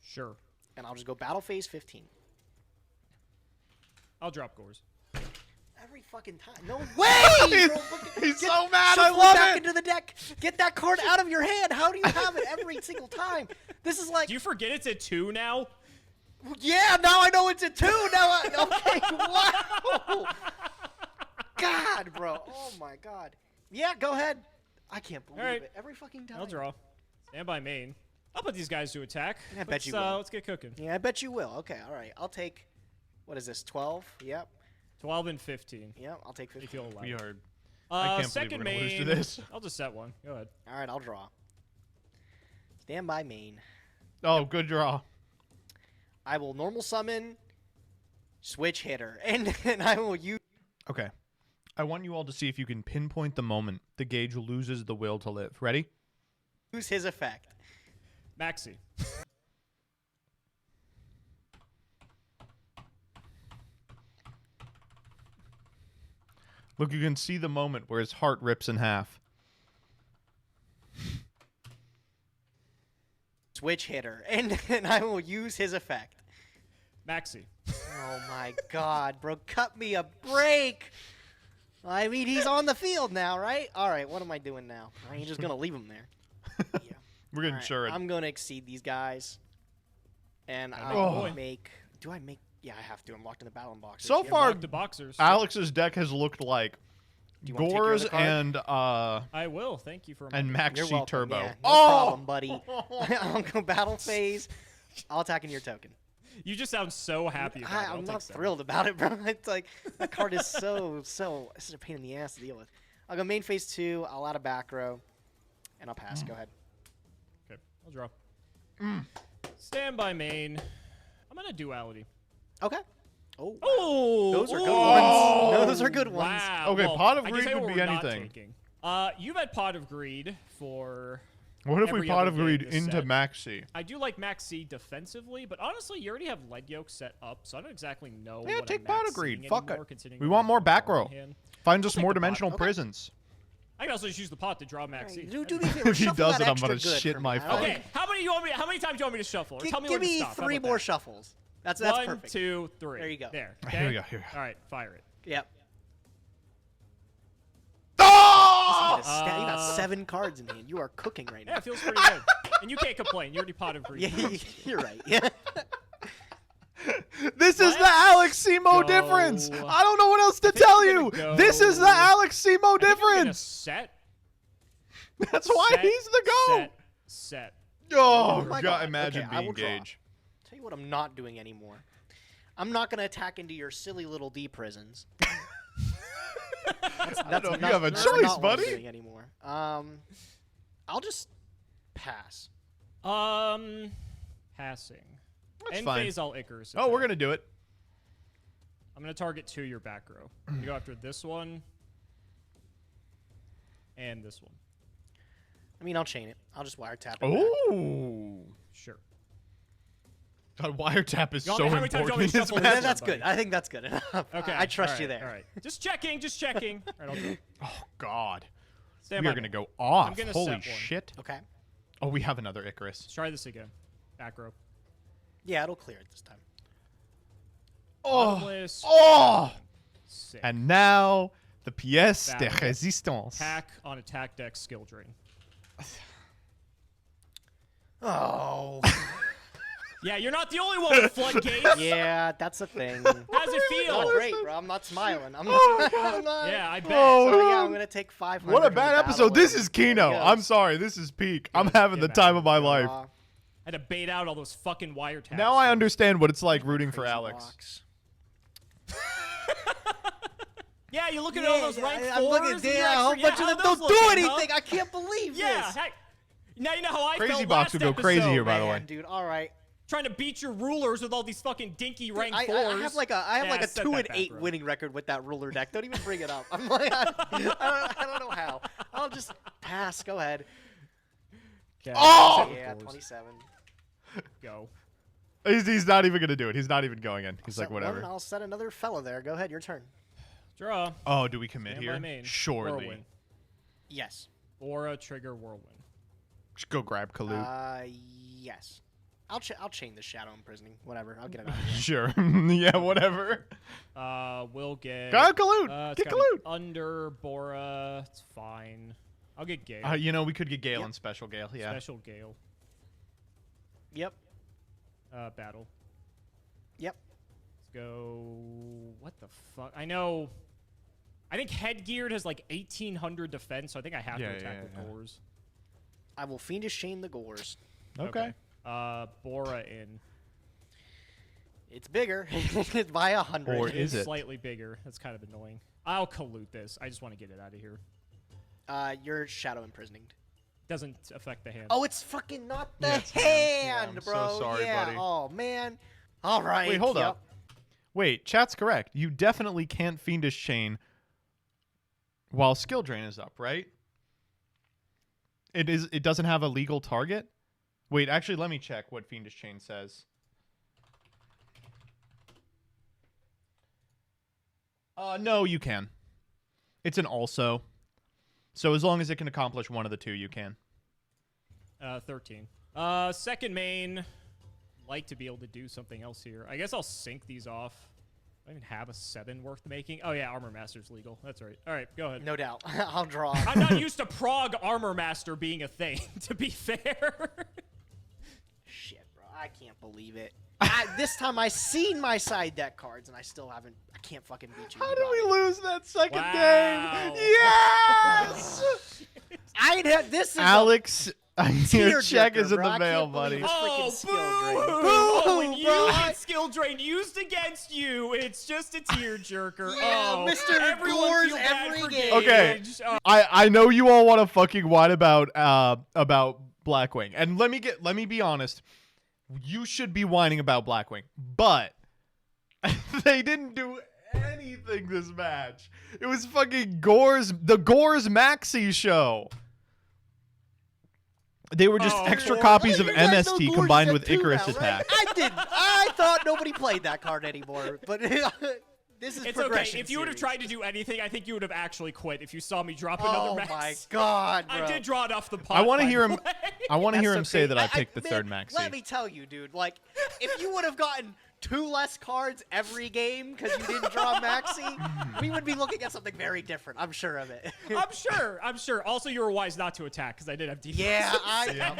Sure. And I'll just go battle phase 15. I'll drop Gores. Every fucking time. No way! Bro, He's so mad. I Shuffle love back it. into the deck. Get that card out of your hand. How do you have it every single time? This is like. Do you forget it's at 2 now? Yeah, now I know it's a 2. Now okay, wow. God, bro. Oh my God. Yeah, go ahead. I can't believe right. it. Every fucking time. I'll draw. Stand by main. I'll put these guys to attack. I bet you will. Let's get cooking. Yeah, I bet you will. Okay, all right. I'll take. What is this? 12. Yep. 12 and 15. Yep. I'll take 15. If you'll allow. We it. are. I can't Second believe we're gonna main. lose to this. I'll just set 1. Go ahead. All right, I'll draw. Stand by main. Oh, good draw. I will normal summon, switch hitter, and I will use. Okay. I want you all to see if you can pinpoint the moment the Gauge loses the will to live. Ready? Use his effect. Maxi. Look, you can see the moment where his heart rips in half. Switch hitter, and I will use his effect. Maxi. Oh my God, bro, cut me a break. I mean, he's on the field now, right? All right, what am I doing now? I ain't just gonna leave him there. Yeah. We're getting All right, sure. I'm gonna exceed these guys, and I Oh. will make. Do I make? Yeah, I have to. I'm locked in the battle box. So far, Block the boxers. Alex's deck has looked like Do you wanna take your Gores other card? and I will. Thank you for and reminding me. You're Maxi welcome. Turbo. Yeah, no Oh! problem, buddy. I'll go battle phase. I'll attack in your token. You just sound so happy about it. I'll I'm take not 7. thrilled about it, bro. It's like that card is it's such a pain in the ass to deal with. I'll go main phase 2. I'll add a back row, and I'll pass. Go ahead. Okay, I'll draw. Stand by main. I'm gonna duality. Okay. Oh. Oh, Those are good ones. Those are good ones. Wow. Okay, well, Pot of I can Greed tell you would what be we're not anything. taking. You've had Pot of Greed for. What if we every Pot other of game Greed this into set. Maxi? I do like Maxi defensively, but honestly, you already have Leg Yoke set up, so I don't exactly know. Yeah, what take I'm Pot of maxing Greed. Fuck anymore, it. considering We I want have more Pot back in row. hand. Finds I'll us take more the pot. dimensional Okay. prisons. I can also just use the pot to draw Maxi. Do me a favor. If he shuffle does that it, I'm extra gonna good shit for my me. I don't- Okay, how many times do you want me to shuffle? Or tell me Give when to me stop. How 3 about more that? shuffles. That's 1, perfect. 2, 3. There you go. There. Here we okay? go, here we go. All right, fire it. Yep. Oh! You got 7 cards in hand. You are cooking right Yeah, now. it feels pretty good. And you can't complain. You already Pot of Greed. Yeah, you're right. Yeah. This is the Alex Simo go. difference. I don't know what else to think tell we're you. gonna This is the go- Alex Simo I think we're gonna difference. set. That's why set, he's the go. Set. Oh, my God, God. imagine Okay, I being will draw. Gage. Tell you what I'm not doing anymore. I'm not going to attack into your silly little D prisons. That's know if you not- have a that's choice, not what I'm buddy. doing anymore. I'll just pass. Passing. That's End fine. phase, I'll Icarus. Oh, we're attack. gonna do it. I'm gonna target 2 your back row. I'm gonna go after this one and this one. I mean, I'll chain it. I'll just wiretap it. Oh, Sure. God, wiretap is You want so me- how many times do you want me important in to this shuffle this match. That's good. I think that's good enough. Okay. I trust you all right, there. All right. Just checking. Just checking. All right, I'll Oh God. Stand We by are gonna me. go off. I'm gonna Holy set one. shit. Okay. Oh, we have another Icarus. Let's try this again. Back row. Yeah, it'll clear it this time. Oh. Bottomless. Oh. Sick. And now the pièce de Battle. résistance. Attack on attack deck skill drain. Oh. Yeah, you're not the only one with floodgates. Yeah, that's a thing. How's it feel? Not great, bro. I'm not smiling. I'm Oh, not. God. I'm not. Yeah, I bet. So yeah, I'm gonna take 500. What a from bad the episode. battle This and is there Kino. it goes. I'm sorry. This is peak. I'm having the time of my life. I had to bait out all those fucking wiretaps. Now I understand what it's like rooting for Alex. Box. Yeah, you look at all those ranked I'm fours. looking and at you're a whole actually- bunch yeah, of them how don't those do looking, anything. huh? I can't believe Yeah, this. heck. Now you know how I Crazy felt Box last would go crazy episode, here, by the way. Man, dude. All right. Trying to beat your rulers with all these fucking dinky ranked I fours. have like a set 2-8 that back, bro. winning record with that ruler deck. Don't even bring it up. I'm like, I don't know how. I'll just pass. Go ahead. Oh! Yeah, 27. Go. He's not even gonna do it. He's not even going in. He's Set like, whatever. one, I'll set another fella there. Go ahead. Your turn. Draw. Oh, do we commit Stand by here? main. Surely. Whirlwind. Yes. Aura, trigger, whirlwind. Just go grab Kalut. Yes. I'll chain the shadow imprisoning. Whatever. I'll get it out of here. Sure. Yeah, whatever. We'll get. Grab Kalut. It's Get gotta be Kalut. Under Bora. It's fine. I'll get Gale. You know, we could get Gale Yep. and Special Gale. Yeah. Special Gale. Yep. Battle. Yep. Let's go. What the fuck? I know. I think Headgeared has like 1800 defense, so I think I have to attack with Gores. I will fiendish chain the Gores. Okay. Bora in. It's bigger. It's by 100. Or is it? Slightly bigger. That's kind of annoying. I'll Kalut this. I just want to get it out of here. You're shadow imprisoning. Doesn't affect the hand. Oh, it's fucking not the Yeah, it's hand, hand. Yeah, I'm bro. so sorry, yeah. buddy. Oh man. All right. Wait, hold yep. up. Wait, chat's correct. You definitely can't Fiendish Chain while Skill Drain is up, right? It doesn't have a legal target? Wait, actually, let me check what Fiendish Chain says. No, you can. It's an also. So as long as it can accomplish one of the two, you can. 13. Second main. Like to be able to do something else here. I guess I'll sync these off. I don't even have a 7 worth making. Oh yeah, Armor Master's legal. That's right. All right, go ahead. No doubt. I'll draw. I'm not used to prog Armor Master being a thing, to be fair. Shit, bro. I can't believe it. This time I seen my side deck cards and I still haven't. I can't fucking beat you. How did we lose that second Wow. game? Yes! I'd have this. Is Alex, your check tearjerker, is in bro. the I mail, can't believe buddy. this freaking Oh, skill boo! drain. Oh, when Boo, you bro. get skill drain used against you, it's just a tearjerker. Yeah, oh, Mr. everyone Gores feel bad every for game. Okay. Gage. Oh. I know you all want to fucking whine about Blackwing, and let me be honest. You should be whining about Blackwing, but they didn't do anything this match. It was fucking the Gores Maxi show. They were just extra copies of You guys know MST Gores combined is with at 2 Icarus now, Attack. right? I didn't. I thought nobody played that card anymore, but this is It's okay. progression. If you would have series. tried to do anything, I think you would have actually quit if you saw me drop another Oh max. my god, bro. I did draw enough the pot. I want to by hear the him. way. I want to hear him That's say okay. that I picked the man, third Maxi. Let me tell you, dude. Like, if you would have gotten 2 less cards every game because you didn't draw Maxi, we would be looking at something very different. I'm sure of it. I'm sure. Also, you were wise not to attack because I did have defense. Yeah,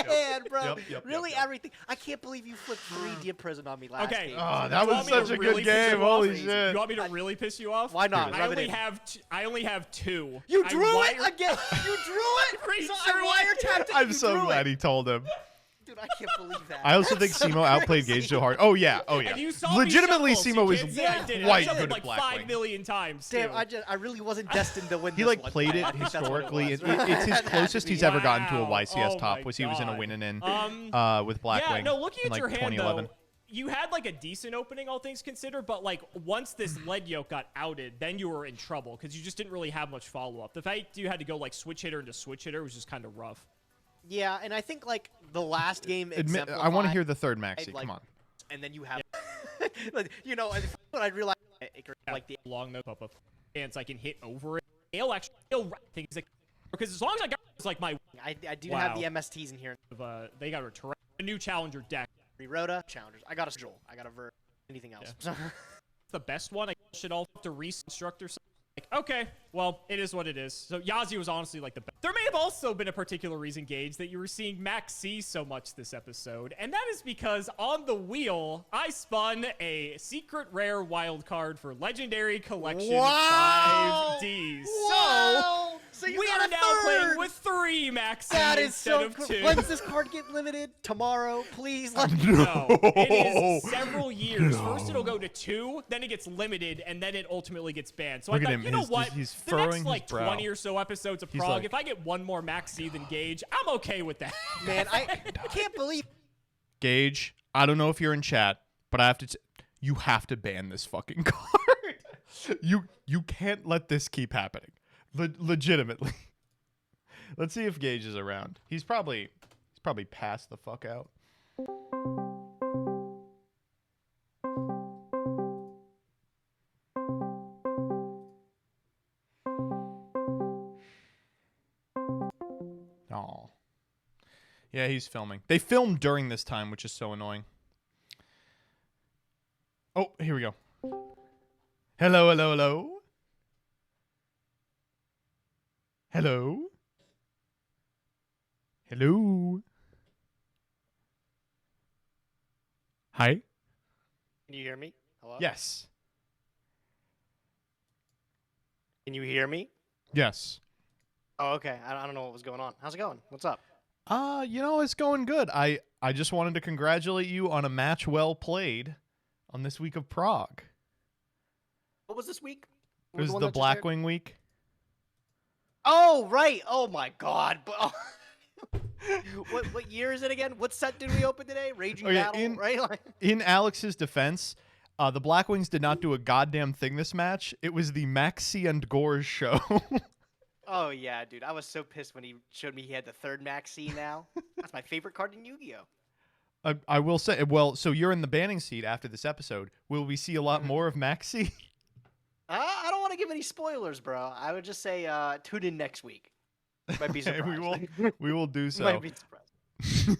man, bro. Yep, really, everything. I can't believe you flipped 3 Deep Prison on me last Okay. game. Oh, You that was want me to such a really good piss game. you off? Holy shit. You want me to really piss you off? Why not? I Rub it only in. have 2. You I drew it wired- again. You drew it. Pretty So sure I wiretapped it. I'm you so drew glad it. he told him. Dude, I can't believe that. I also think That's so Simo outplayed crazy. Gage so hard. Oh yeah, And you saw me legitimately shuffle, so Simo you was can't say I did it. I quite shuffled good like at 5 Blackwing. million times. Damn, too. I really wasn't destined to win He this like one. played I it think that's what historically. was. It's his Had to closest be. he's ever gotten to a Wow. YCS Oh top my was he was in a God. win and in with Yeah, Blackwing. no, looking in at like your hand 2011. though, you had like a decent opening, all things considered, but like once this lead yoke got outed, then you were in trouble because you just didn't really have much follow up. The fact you had to go like switch hitter into switch hitter was just kind of rough. Yeah, and I think like the last game. I want to hear the third Maxi. like, Come on. And then you have, you know, and when I realized like the Long no pop up chance I can hit over it Gale actually things because as long as I got it's like my I do have the MSTs in here. They got a new challenger deck. Rota challengers. I got a Joel. I got a Ver. Anything else? Yeah. The best one. I should all have to reconstruct or something. Like, okay, well, it is what it is. So Yazi was honestly like the best. There may have also been a particular reason, Gage, that you were seeing Max C so much this episode, and that is because on the wheel, I spun a secret rare wild card for Legendary Collection 5Ds. So you we got are a now third. playing with 3 Max C That is instead so of cool. 2. When does this card get limited? Tomorrow, please. No, it is several years. First it'll go to 2, then it gets limited, and then it ultimately gets banned. So Look I at thought, him. you know He's what? just- he's The furrowing next his like brow. 20 or so episodes of He's Prog, like- if I get one more Max C than Gage, I'm okay with that. Man, I can't believe. Gage, I don't know if you're in chat, but I have to. You have to ban this fucking card. You can't let this keep happening. Legitimately. Let's see if Gage is around. He's probably passed the fuck out. Oh. Yeah, he's filming. They filmed during this time, which is so annoying. Oh, here we go. Hello, hello, hello. Hello. Hello. Hi. Can you hear me? Hello? Yes. Can you hear me? Yes. Oh, okay. I don't know what was going on. How's it going? What's up? You know, it's going good. I just wanted to congratulate you on a match well played on this week of Prog. What was this week? It was the Blackwing week. Oh, right. Oh, my God. What year is it again? What set did we open today? Raging Battle, right? In Alex's defense, the Blackwings did not do a goddamn thing this match. It was the Maxi and Gores show. Oh, yeah, dude. I was so pissed when he showed me he had the third Maxi now. That's my favorite card in Yu-Gi-Oh! I will say, well, so you're in the banning seat after this episode. Will we see a lot more of Maxi? I don't want to give any spoilers, bro. I would just say tune in next week. Might be surprised. we will do so. Might be surprised.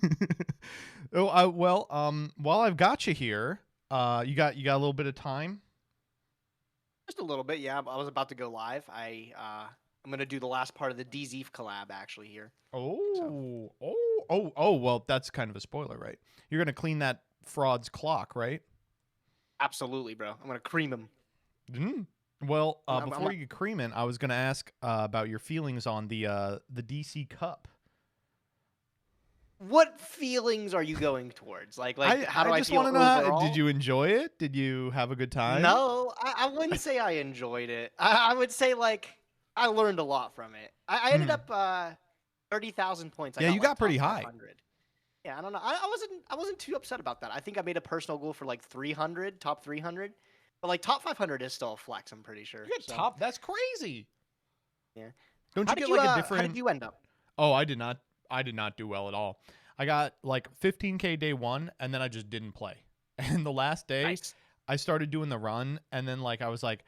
While I've got you here, you got a little bit of time. Just a little bit, yeah. I was about to go live. I'm gonna do the last part of the DZ collab actually here. Oh, well, that's kind of a spoiler, right? You're gonna clean that fraud's clock, right? Absolutely, bro. I'm gonna cream him. Well, before you cream it, I was gonna ask about your feelings on the DC Cup. What feelings are you going towards? Like how do I just feel want to know. overall? Did you enjoy it? Did you have a good time? No, I wouldn't say I enjoyed it. I would say like I learned a lot from it. I ended up 30,000 points. You got pretty high. 500. Yeah, I don't know. I wasn't too upset about that. I think I made a personal goal for like 300, top 300. But like top 500 is still a flex, I'm pretty sure. You got top. That's crazy. Yeah. Don't How you did get like a different? How did you end up? Oh, I did not do well at all. I got like 15K day one, and then I just didn't play. And the last day, I started doing the run, and then like I was like,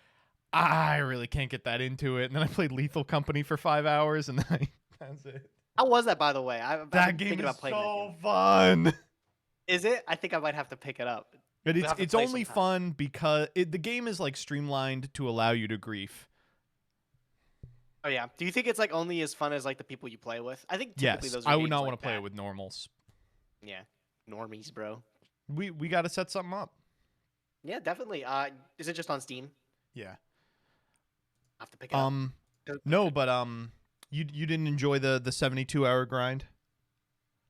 I really can't get that into it. And then I played Lethal Company for 5 hours, and then that's it. How was that, by the way? That game is so fun. Is it? I think I might have to pick it up. But it's only fun because the game is like streamlined to allow you to grief. Oh yeah. Do you think it's like only as fun as like the people you play with? I think typically Yes, those are I would games not like want to play that. it with normals. Yeah, normies, bro. We got to set something up. Yeah, definitely. Is it just on Steam? Yeah. I have to pick it up. No, but you didn't enjoy the 72-hour grind?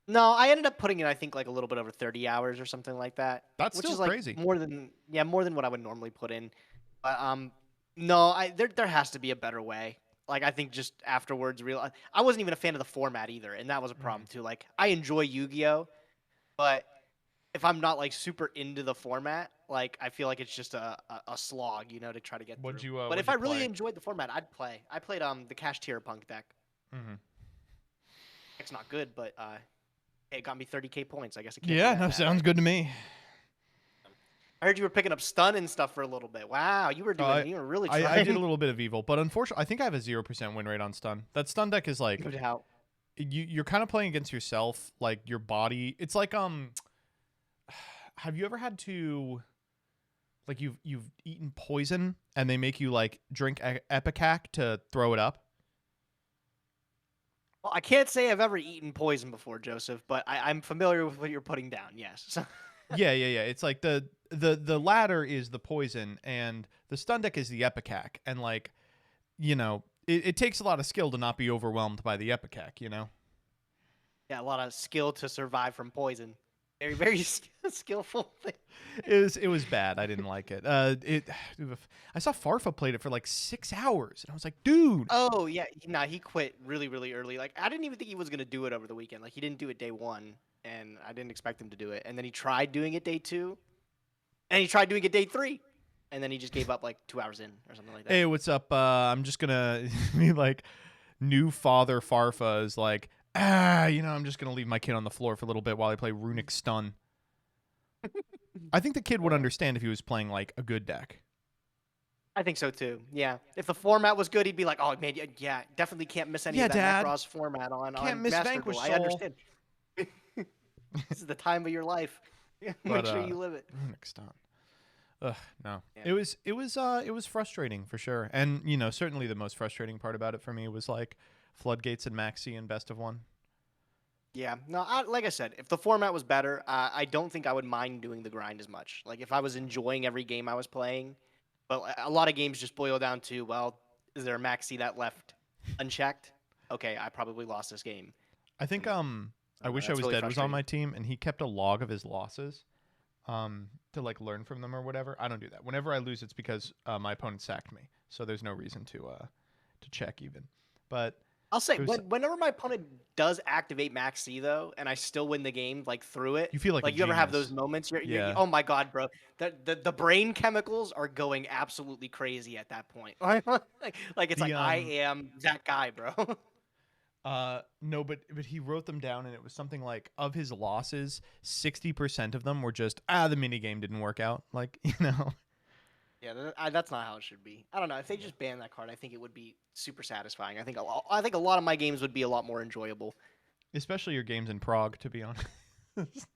No, I ended up putting in I think like a little bit over 30 hours or something like that. That's which still is like crazy. More than what I would normally put in. But no, there has to be a better way. Like I think just afterwards I wasn't even a fan of the format either, and that was a problem too. Like I enjoy Yu-Gi-Oh, but if I'm not like super into the format, like I feel like it's just a slog, you know, to try to get through. But if I really enjoyed the format, I'd play. I played the Cash Tier Punk deck. Mm-hmm. It's not good, but it got me 30K points. I guess it can't. Yeah, be that no, bad, sounds right? good to me. I heard you were picking up stun and stuff for a little bit. Wow, you were doing. You were really trying. I did a little bit of evil, but unfortunately, I think I have a 0% win rate on stun. That stun deck is like, No doubt. you're kind of playing against yourself, like your body. It's like have you ever had to, like you've eaten poison and they make you like drink Epicac to throw it up? Well, I can't say I've ever eaten poison before, Joseph, but I'm familiar with what you're putting down. Yes. Yeah. It's like the ladder is the poison and the stun deck is the Epicac, and like, it takes a lot of skill to not be overwhelmed by the Epicac, Yeah, a lot of skill to survive from poison. Very, very skillful thing. It was bad. I didn't like it. I saw Farfa played it for like 6 hours, and I was like, dude. Oh yeah, he quit really, really early. Like I didn't even think he was gonna do it over the weekend. Like he didn't do it day 1, and I didn't expect him to do it. And then he tried doing it day 2, and he tried doing it day 3, and then he just gave up like 2 hours in or something like that. Hey, what's up? I'm just gonna be like, new father Farfa is like, I'm just going to leave my kid on the floor for a little bit while I play Runic Stun. I think the kid would understand if he was playing, like, a good deck. I think so, too. Yeah. If the format was good, he'd be like, oh, man, yeah, definitely can't miss any of that Dad. Macross format on Can't miss Master Vanquish Duel. Soul. I understand. This is the time of your life. Make sure you live it. Runic Stun. Ugh, no. Yeah. It was frustrating for sure. And, certainly the most frustrating part about it for me was, like, Floodgates and Maxi and Best of One. Yeah, no, like I said, if the format was better, I don't think I would mind doing the grind as much. Like if I was enjoying every game I was playing, but a lot of games just boil down to, well, is there a Maxi that left unchecked? Okay, I probably lost this game. I think I Wish I Was really Dead was on my team, and he kept a log of his losses to like learn from them or whatever. I don't do that. Whenever I lose, it's because my opponent sacked me, so there's no reason to check even. But I'll say, whenever my opponent does activate Max C, though, and I still win the game, like, through it. You feel like a you ever have genius. those moments? Yeah. Oh, my God, bro. The brain chemicals are going absolutely crazy at that point. Like, it's like, I am that guy, bro. No, but he wrote them down, and it was something like, of his losses, 60% of them were just, the minigame didn't work out. Like, Yeah, that's not how it should be. I don't know. If they just banned that card, I think it would be super satisfying. I think a lot of my games would be a lot more enjoyable. Especially your games in Prague, to be honest.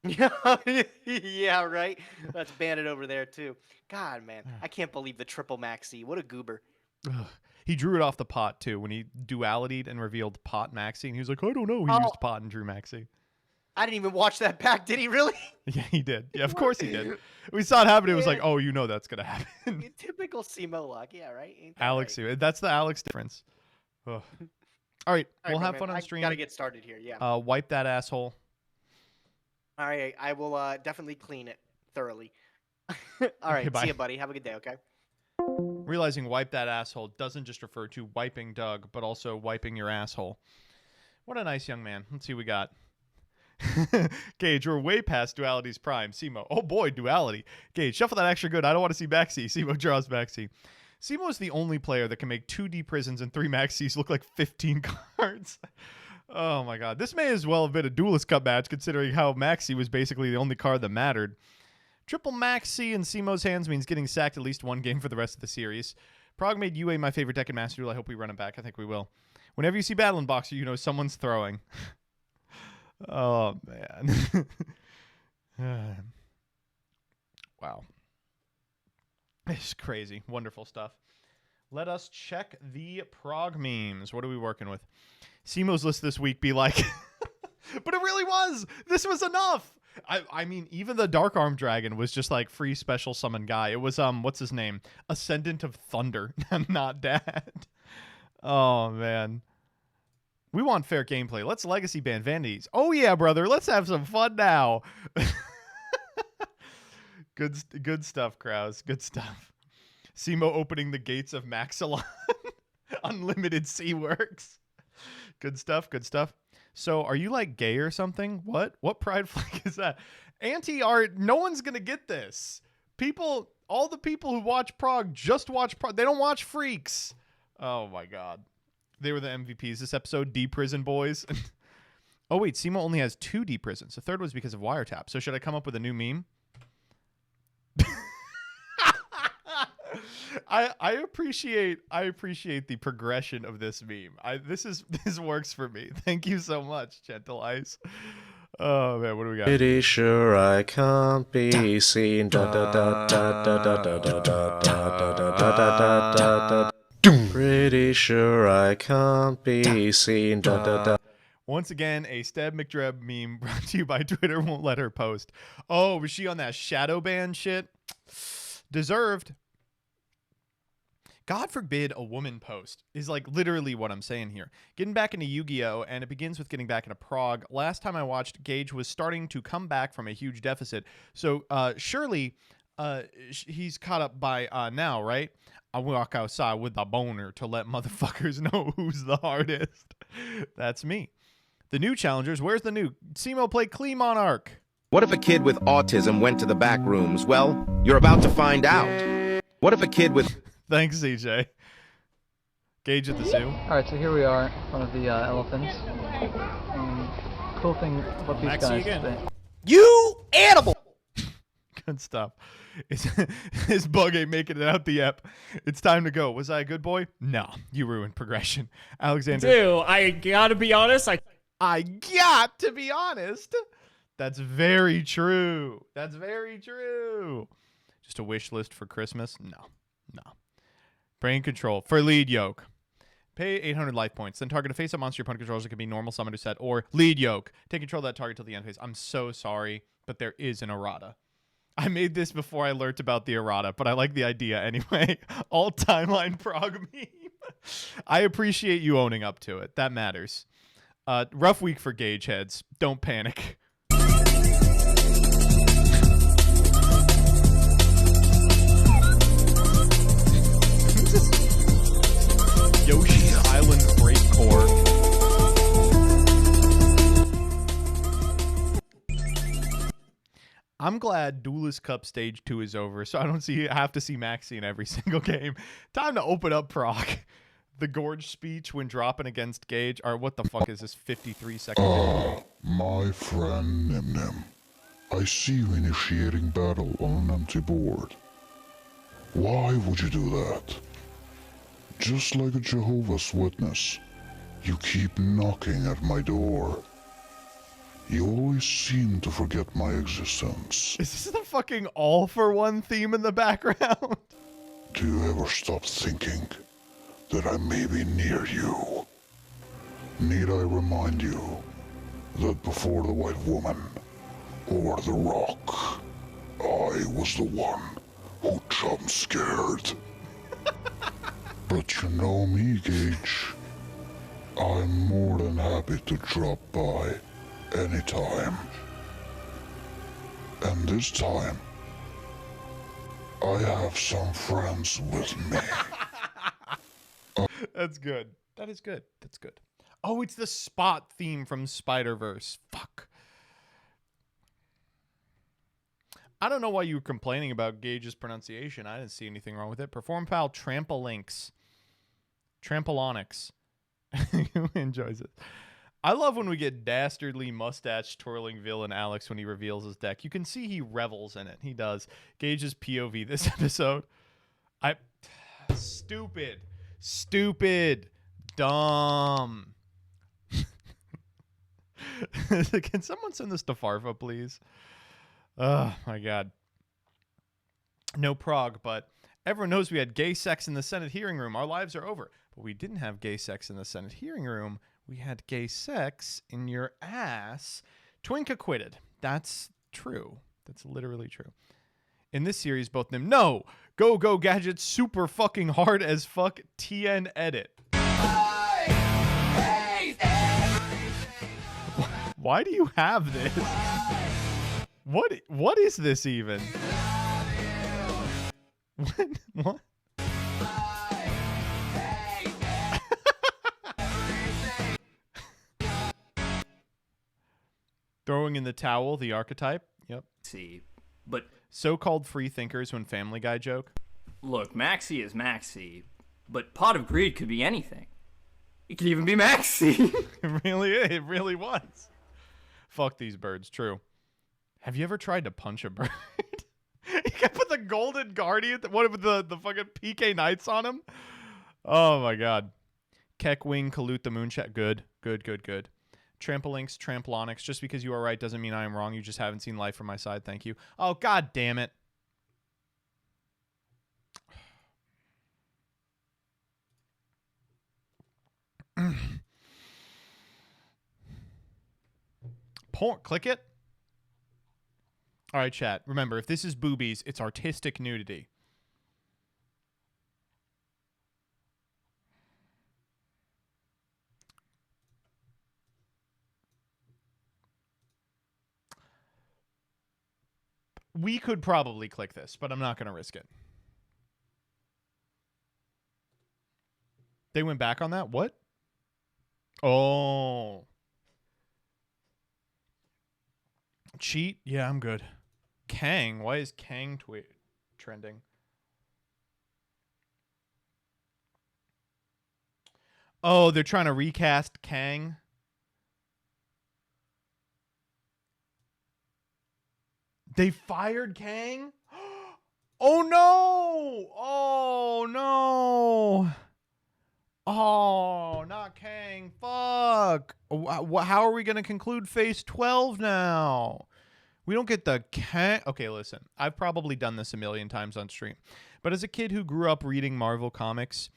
Yeah, right? Let's ban it over there, too. God, man. I can't believe the triple Maxi. What a goober. Ugh. He drew it off the pot, too, when he dualitied and revealed pot Maxi. And he was like, I don't know. He used pot and drew Maxi. I didn't even watch that back. Did he really? Yeah, he did. Yeah, of course he did. We saw it happen. It was like, oh, that's going to happen. Typical CMO luck. Yeah, right? Ain't that Alex, right? That's the Alex difference. Ugh. All right, we'll have fun on I stream. gotta get started here, yeah. Wipe that asshole. All right, I will definitely clean it thoroughly. All right, Okay, bye. see you, buddy. Have a good day, okay? Realizing wipe that asshole doesn't just refer to wiping Doug, but also wiping your asshole. What a nice young man. Let's see what we got. Gage, we're way past Duality's prime. Simo. Oh boy, Duality. Gage, shuffle that extra good. I don't want to see Maxi. Simo draws Maxi. Simo is the only player that can make 2 D prisons and 3 Maxis look like 15 cards. Oh my god. This may as well have been a Duelist Cup match, considering how Maxi was basically the only card that mattered. Triple Maxi in Simo's hands means getting sacked at least 1 game for the rest of the series. Prog made UA my favorite deck in Master Duel. I hope we run it back. I think we will. Whenever you see Battle in Boxer, you know someone's throwing. Oh, man. Wow. It's crazy. Wonderful stuff. Let us check the Prog memes. What are we working with? Simo's list this week be like... But it really was! This was enough! I mean, even the Dark Arm Dragon was just like free special summon guy. It was, what's his name? Ascendant of Thunder. Not Dad. Oh, man. We want fair gameplay. Let's legacy ban vanities. Oh yeah, brother. Let's have some fun now. Good stuff, Kraus. Good stuff. Simo opening the gates of Maxilon. Unlimited Sea Works. Good stuff. Good stuff. So, are you like gay or something? What pride flag is that? Anti-art. No one's gonna get this. All the people who watch Prog just watch Prog. They don't watch Freaks. Oh my god. They were the MVPs this episode, D-Prison boys. Oh, wait, Simo only has 2 D-Prisons. The third was because of Wiretap. So should I come up with a new meme? I appreciate the progression of this meme. This works for me. Thank you so much, Gentle Ice. Oh man, what do we got? Pretty sure I can't be seen. Pretty sure I can't be seen. Once again, a Stab McDreb meme brought to you by Twitter won't let her post. Oh, was she on that shadow ban shit? Deserved. God forbid a woman post is like literally what I'm saying here. Getting back into Yu-Gi-Oh! And it begins with getting back into Prog. Last time I watched, Gage was starting to come back from a huge deficit. So surely he's caught up by now, right? I walk outside with a boner to let motherfuckers know who's the hardest. That's me. The new challengers, where's the new? Simo play Klee Monarch. What if a kid with autism went to the back rooms? Well, you're about to find out. What if a kid with... Thanks, CJ. Gage at the zoo. Alright, so here we are in front of the elephants. Cool thing about these guys is that... You animal! Good stuff. His bug ain't making it out the ep. It's time to go. Was I a good boy? No. You ruined progression. Alexander. Dude, I gotta be honest. I got to be honest. That's very true. That's very true. Just a wish list for Christmas? No. Brain control for lead yoke. Pay 800 life points. Then target a face-up monster your opponent controls. It can be normal, summon, set, or lead yoke. Take control of that target till the end phase. I'm so sorry, but there is an errata. I made this before I learned about the errata, but I like the idea anyway. All timeline prog meme. I appreciate you owning up to it. That matters. Rough week for Gage heads. Don't panic. Yoshi's Island Break Core. I'm glad Duelist Cup Stage 2 is over, so I don't have to see Maxi in every single game. Time to open up Prog. The Gorge speech when dropping against Gage. Or what the fuck is this 53-second video? My friend Nim Nim. I see you initiating battle on an empty board. Why would you do that? Just like a Jehovah's Witness, you keep knocking at my door. You always seem to forget my existence. Is this the fucking All for One theme in the background? Do you ever stop thinking that I may be near you? Need I remind you that before the White Woman or the Rock, I was the one who jump scared? But you know me, Gage. I'm more than happy to drop by anytime. And this time, I have some friends with me. That's good. That is good. That's good. Oh, it's the Spot theme from Spider-Verse. Fuck. I don't know why you were complaining about Gage's pronunciation. I didn't see anything wrong with it. Perform foul Trampolinks. Trampolonics. Who enjoys it? I love when we get dastardly mustache twirling villain Alex when he reveals his deck. You can see he revels in it. He does. Gage's POV this episode. Stupid. Dumb. Can someone send this to Farva, please? Oh, my God. No Prog, but everyone knows we had gay sex in the Senate hearing room. Our lives are over. But we didn't have gay sex in the Senate hearing room. We had gay sex in your ass. Twink acquitted. That's true. That's literally true. In this series, both them. No! Go Gadget super fucking hard as fuck TN edit. Why do you have this? What is this even? What? Throwing in the towel, the archetype. Yep. See, but so-called free thinkers when Family Guy joke. Look, Maxi is Maxi, but Pot of Greed could be anything. It could even be Maxi. It really was. Fuck these birds, true. Have you ever tried to punch a bird? You I put the Golden Guardian, what with the fucking PK Knights on him. Oh my god. Keck Wing, Kalut the Moonshot. Good. Trampolinx, Tramplonix. Just because you are right doesn't mean I am wrong. You just haven't seen life from my side. Thank you. Oh, god damn it. Click it. All right, chat. Remember, if this is boobies, it's artistic nudity. We could probably click this, but I'm not going to risk it. They went back on that? What? Oh. Cheat? Yeah, I'm good. Kang? Why is Kang trending? Oh, they're trying to recast Kang. They fired Kang? Oh no! Oh no! Oh, not Kang. Fuck. How are we going to conclude Phase 12 now? We don't get the Kang. Okay, listen. I've probably done this a million times on stream. But as a kid who grew up reading Marvel comics,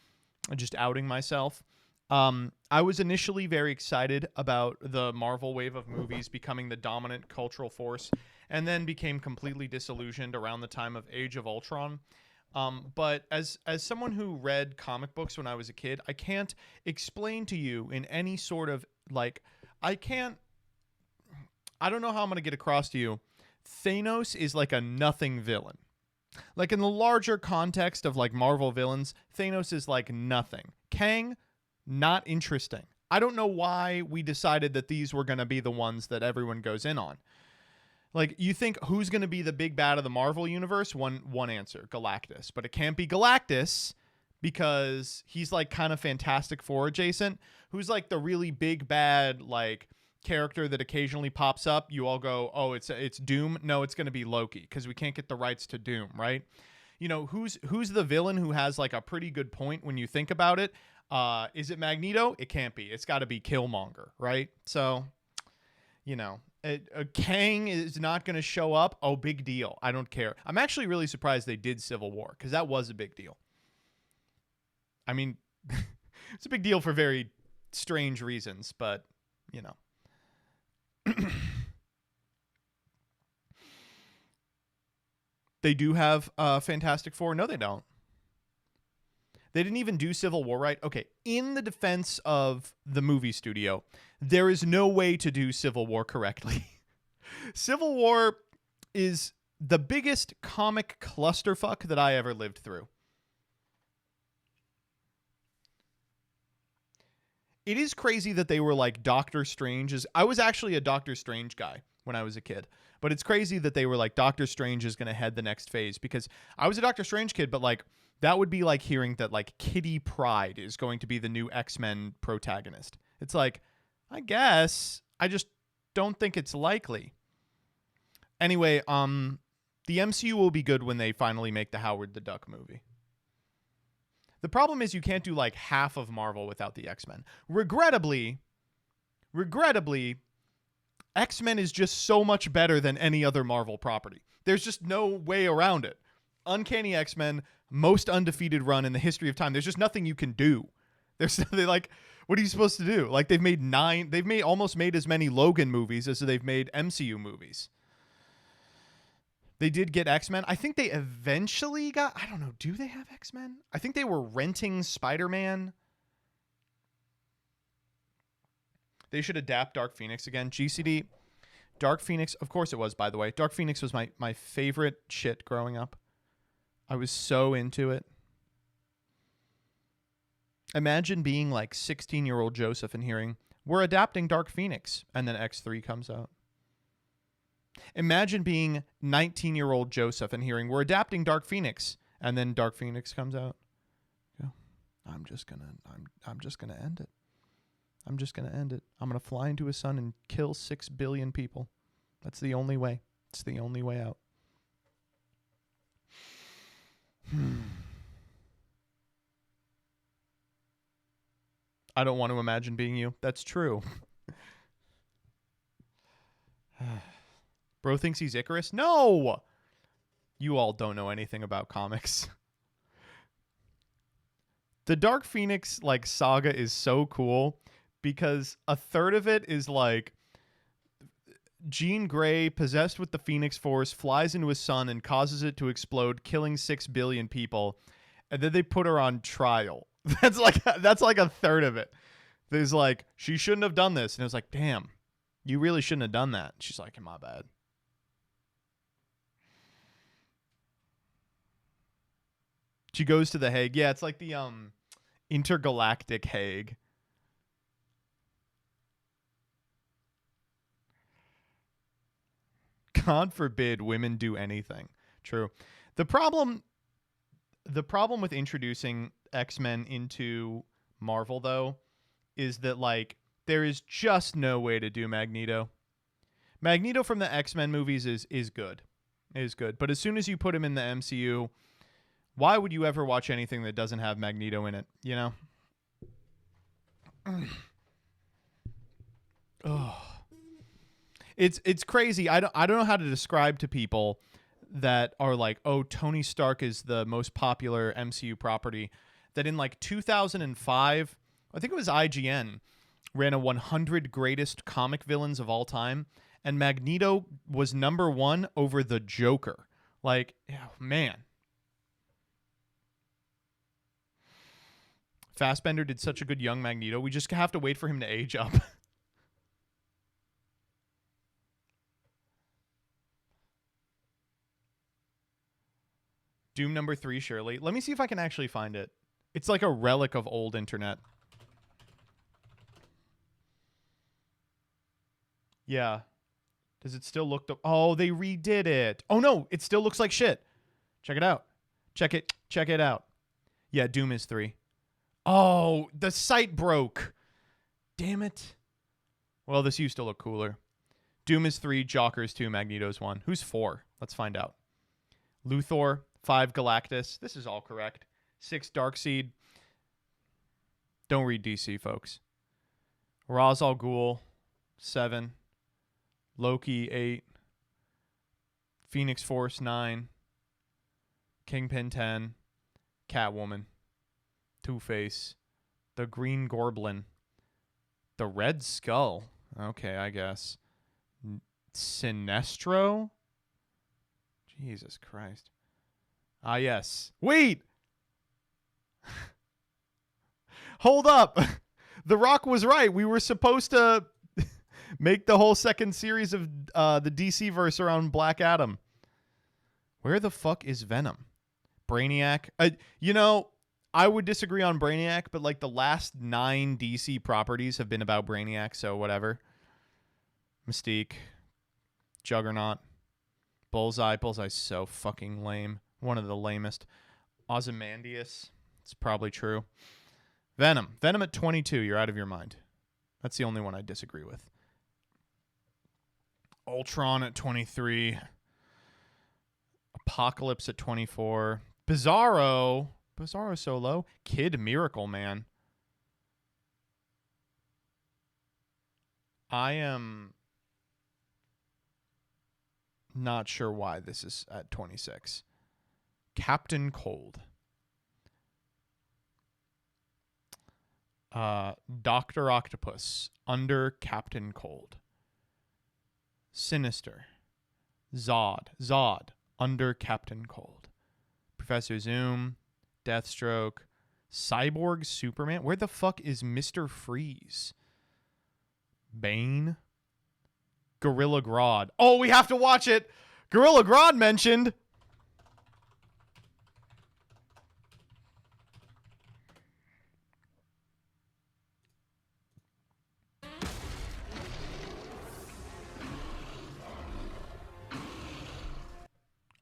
just outing myself, I was initially very excited about the Marvel wave of movies becoming the dominant cultural force, and then became completely disillusioned around the time of Age of Ultron. But as someone who read comic books when I was a kid, I can't explain to you in any sort of, like, I don't know how I'm going to get across to you. Thanos is like a nothing villain. Like, in the larger context of, like, Marvel villains, Thanos is like nothing. Kang, not interesting. I don't know why we decided that these were going to be the ones that everyone goes in on. Like, you think who's going to be the big bad of the Marvel universe? One answer, Galactus. But it can't be Galactus because he's like kind of Fantastic Four adjacent. Who's like the really big bad like character that occasionally pops up? You all go, oh, it's Doom. No, it's going to be Loki because we can't get the rights to Doom, right? You know, who's the villain who has like a pretty good point when you think about it? Is it Magneto? It can't be. It's got to be Killmonger, right? So, you know. Kang is not going to show up. Oh, big deal. I don't care. I'm actually really surprised they did Civil War because that was a big deal. I mean, it's a big deal for very strange reasons, but, you know. They do have Fantastic Four. No, they don't. They didn't even do Civil War right. Okay, in the defense of the movie studio, there is no way to do Civil War correctly. Civil War is the biggest comic clusterfuck that I ever lived through. It is crazy that they were like Doctor Strange. I was actually a Doctor Strange guy when I was a kid. But it's crazy that they were like, Doctor Strange is going to head the next phase, because I was a Doctor Strange kid, but like that would be like hearing that like Kitty Pryde is going to be the new X-Men protagonist. It's like, I guess. I just don't think it's likely. Anyway, the MCU will be good when they finally make the Howard the Duck movie. The problem is you can't do like half of Marvel without the X-Men. Regrettably, X-Men is just so much better than any other Marvel property. There's just no way around it. Uncanny X-Men, most undefeated run in the history of time. There's just nothing you can do. They're like, what are you supposed to do? Like they've almost made as many Logan movies as they've made MCU movies. They did get X-Men. I think they eventually got, I don't know, do they have X-Men? I think they were renting Spider-Man. They should adapt Dark Phoenix again. GCD, Dark Phoenix, of course it was, by the way. Dark Phoenix was my favorite shit growing up. I was so into it. Imagine being like 16-year-old Joseph and hearing, we're adapting Dark Phoenix, and then X3 comes out. Imagine being 19-year-old Joseph and hearing, we're adapting Dark Phoenix, and then Dark Phoenix comes out. Go, I'm just gonna end it. I'm just gonna end it. I'm gonna fly into a sun and kill 6 billion people. That's the only way. It's the only way out. I don't want to imagine being you. That's true. Bro thinks he's Icarus? No! You all don't know anything about comics. The Dark Phoenix like saga is so cool because a third of it is like Jean Grey, possessed with the Phoenix Force, flies into his sun and causes it to explode, killing 6 billion people. And then they put her on trial. That's like a third of it. There's like, she shouldn't have done this. And it was like, damn, you really shouldn't have done that. She's like, my bad. She goes to the Hague. Yeah, it's like the intergalactic Hague. God forbid women do anything. True. The problem with introducing X-Men into Marvel, though, is that, like, there is just no way to do Magneto. Magneto from the X-Men movies is good. Is good. But as soon as you put him in the MCU, why would you ever watch anything that doesn't have Magneto in it, you know? Oh. It's crazy. I don't know how to describe to people that are like, oh, Tony Stark is the most popular MCU property, that in like 2005, I think it was IGN, ran a 100 greatest comic villains of all time, and Magneto was #1 over the Joker. Like, oh, man. Fassbender did such a good young Magneto. We just have to wait for him to age up. Doom #3, surely. Let me see if I can actually find it. It's like a relic of old internet. Yeah. Does it still look... Oh, they redid it. Oh, no. It still looks like shit. Check it out. Check it out. Yeah, Doom is 3. Oh, the site broke. Damn it. Well, this used to look cooler. Doom is 3, Joker's 2, Magneto's 1. Who's 4? Let's find out. Luthor, 5, Galactus. This is all correct. 6, Darkseid. Don't read DC, folks. Ra's al Ghul, 7. Loki, 8. Phoenix Force, 9. Kingpin, 10. Catwoman. Two-Face. The Green Goblin. The Red Skull. Okay, I guess. Sinestro? Jesus Christ. Ah, yes. Wait! Hold up. The Rock was right. We were supposed to make the whole second series of the DC verse around Black Adam. Where the fuck is Venom? Brainiac? You know, I would disagree on Brainiac, but like the last 9 DC properties have been about Brainiac, so whatever. Mystique. Juggernaut. Bullseye. Bullseye's so fucking lame. One of the lamest. Ozymandias. It's probably true. Venom. Venom at 22. You're out of your mind. That's the only one I disagree with. Ultron at 23. Apocalypse at 24. Bizarro. Bizarro so low. Kid Miracle Man. I am not sure why this is at 26. Captain Cold. Dr. Octopus under Captain Cold. Sinister. Zod under Captain Cold. Professor Zoom. Deathstroke. Cyborg Superman. Where the fuck is Mr. Freeze? Bane. Gorilla Grodd. Oh, we have to watch it. Gorilla Grodd mentioned.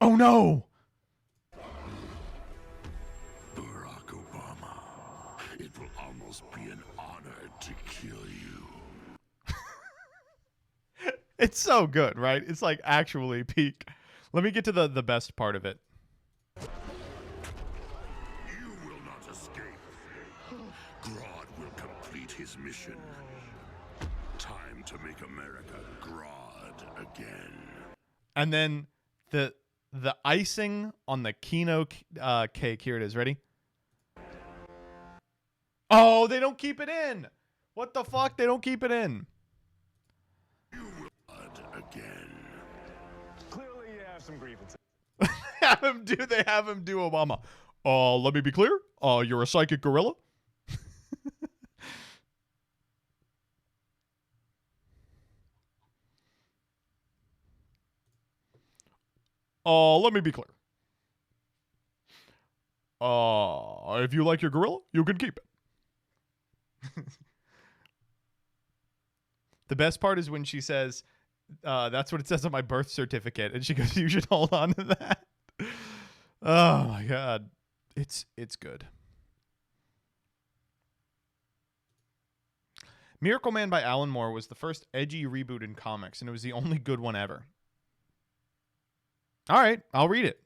Oh no. Barack Obama, it will almost be an honor to kill you. It's so good, right? It's like actually peak. Let me get to the best part of it. his mission. Time to make America Grodd again. And then the icing on the Kino cake. Here it is. Ready? Oh, they don't keep it in. What the fuck? They don't keep it in. Again. Clearly, you have some grievances. They have him do Obama. Let me be clear. You're a psychic gorilla. Let me be clear. If you like your gorilla, you can keep it. The best part is when she says, that's what it says on my birth certificate. And she goes, you should hold on to that. Oh my God. It's good. Miracle Man by Alan Moore was the first edgy reboot in comics, and it was the only good one ever. All right, I'll read it.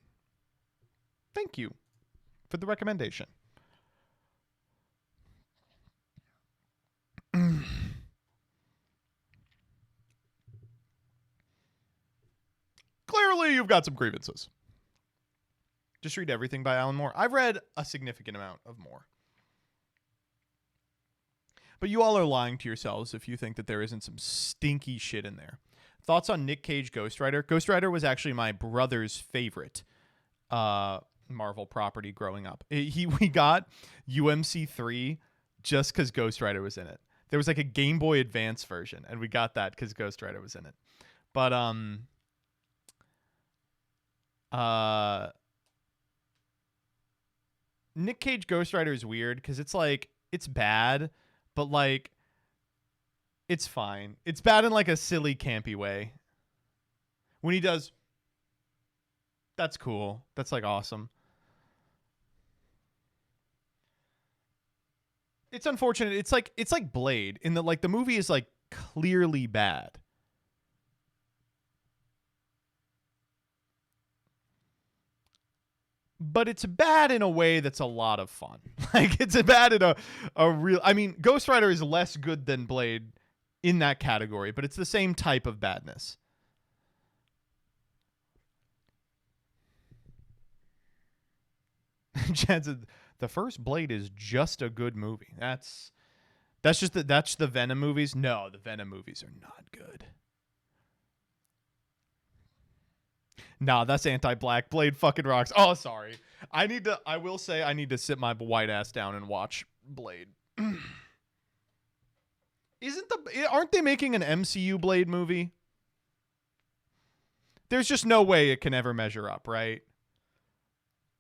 Thank you for the recommendation. Clearly, you've got some grievances. Just read everything by Alan Moore. I've read a significant amount of Moore. But you all are lying to yourselves if you think that there isn't some stinky shit in there. Thoughts on Nick Cage Ghost Rider? Ghost Rider was actually my brother's favorite Marvel property growing up. We got UMC3 just because Ghost Rider was in it. There was like a Game Boy Advance version, and we got that because Ghost Rider was in it. But Nick Cage Ghost Rider is weird because it's like, it's bad, but like, it's fine. It's bad in like a silly, campy way. When he does, that's cool. That's like awesome. It's unfortunate. It's like Blade in that like the movie is like clearly bad. But it's bad in a way that's a lot of fun. Like it's bad in a real, I mean, Ghost Rider is less good than Blade in that category, but it's the same type of badness. Chad said, the first Blade is just a good movie. That's the Venom movies. No, the Venom movies are not good. Nah, that's anti-black. Blade fucking rocks. Oh, sorry. I will say I need to sit my white ass down and watch Blade. Aren't they making an MCU Blade movie? There's just no way it can ever measure up, right?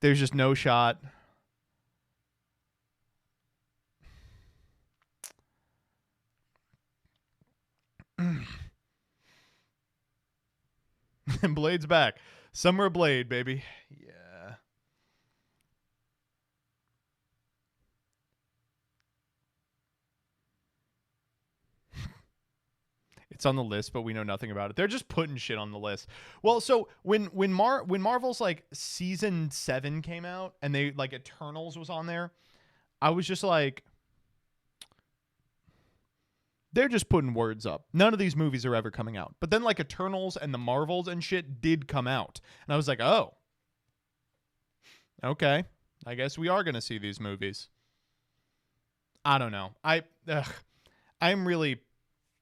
There's just no shot. And Blade's back. Summer Blade, baby. Yeah. It's on the list, but we know nothing about it. They're just putting shit on the list. Well, so when Marvel's like season 7 came out and they like Eternals was on there, I was just like, they're just putting words up. None of these movies are ever coming out. But then like Eternals and the Marvels and shit did come out. And I was like, oh, okay. I guess we are going to see these movies. I don't know. I'm really,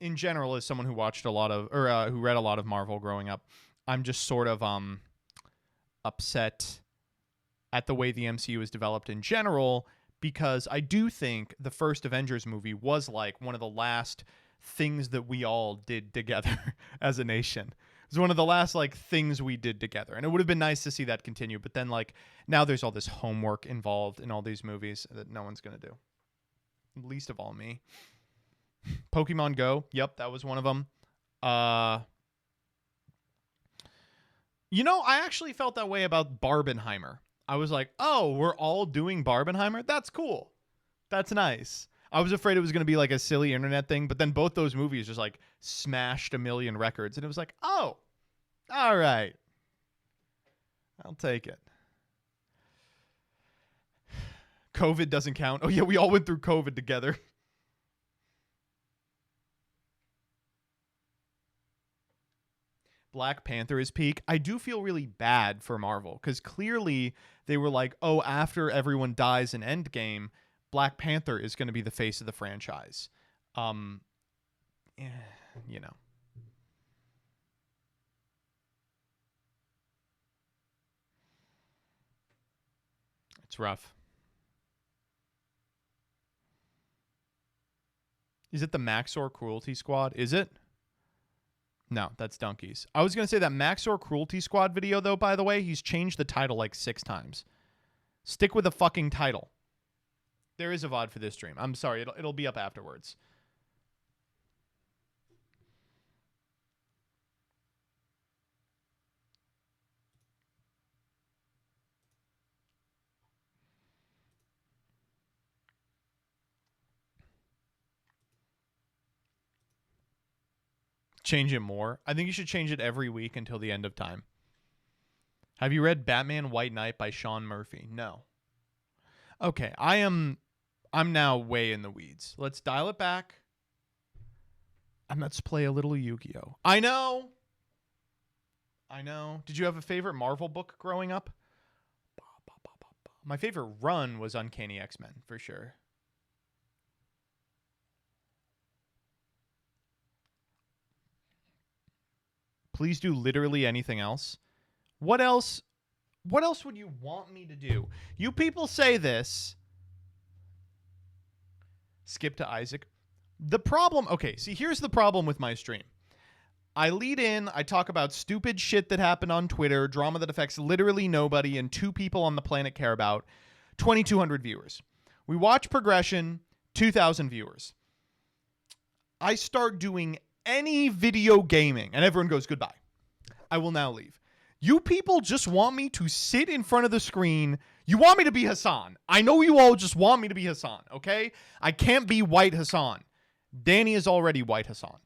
in general, as someone who watched a lot of, or who read a lot of Marvel growing up, I'm just sort of upset at the way the MCU is developed in general, because I do think the first Avengers movie was like one of the last things that we all did together as a nation. It was one of the last like things we did together. And it would have been nice to see that continue. But then like now there's all this homework involved in all these movies that no one's going to do. Least of all me. Pokemon Go. Yep, that was one of them. You know, I actually felt that way about Barbenheimer. I was like, oh, we're all doing Barbenheimer? That's cool. That's nice. I was afraid it was going to be like a silly internet thing, but then both those movies just like smashed a million records. And it was like, oh, all right. I'll take it. COVID doesn't count. Oh, yeah, we all went through COVID together. Black Panther is peak, I do feel really bad for Marvel because clearly they were like, oh, after everyone dies in Endgame, Black Panther is going to be the face of the franchise. You know. It's rough. Is it the Maxor Cruelty Squad? Is it? No, that's Donkeys. I was going to say that Maxor Cruelty Squad video, though, by the way, he's changed the title like 6 times. Stick with the fucking title. There is a VOD for this stream. I'm sorry. It'll be up afterwards. Change it more. I think you should change it every week until the end of time. Have you read Batman White Knight by Sean Murphy? No. Okay, I'm now way in the weeds. Let's dial it back. And let's play a little Yu-Gi-Oh. I know. Did you have a favorite Marvel book growing up? My favorite run was Uncanny X-Men, for sure. Please do literally anything else. What else would you want me to do? You people say this. Skip to Isaac. The problem, okay, see, here's the problem with my stream. I lead in, I talk about stupid shit that happened on Twitter, drama that affects literally nobody and 2 people on the planet care about, 2,200 viewers. We watch progression, 2,000 viewers. I start doing any video gaming, and everyone goes, goodbye. I will now leave. You people just want me to sit in front of the screen. You want me to be Hassan. I know you all just want me to be Hassan, okay? I can't be white Hassan. Danny is already white Hassan.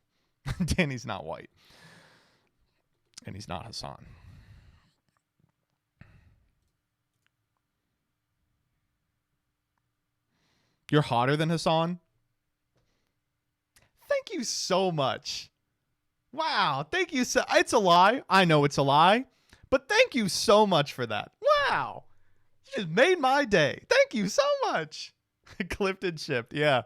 Danny's not white. And he's not Hassan. You're hotter than Hassan? Thank you so much. Wow, thank you so. It's a lie. I know it's a lie, but thank you so much for that. Wow, you just made my day. Thank you so much. Clifton shipped, yeah.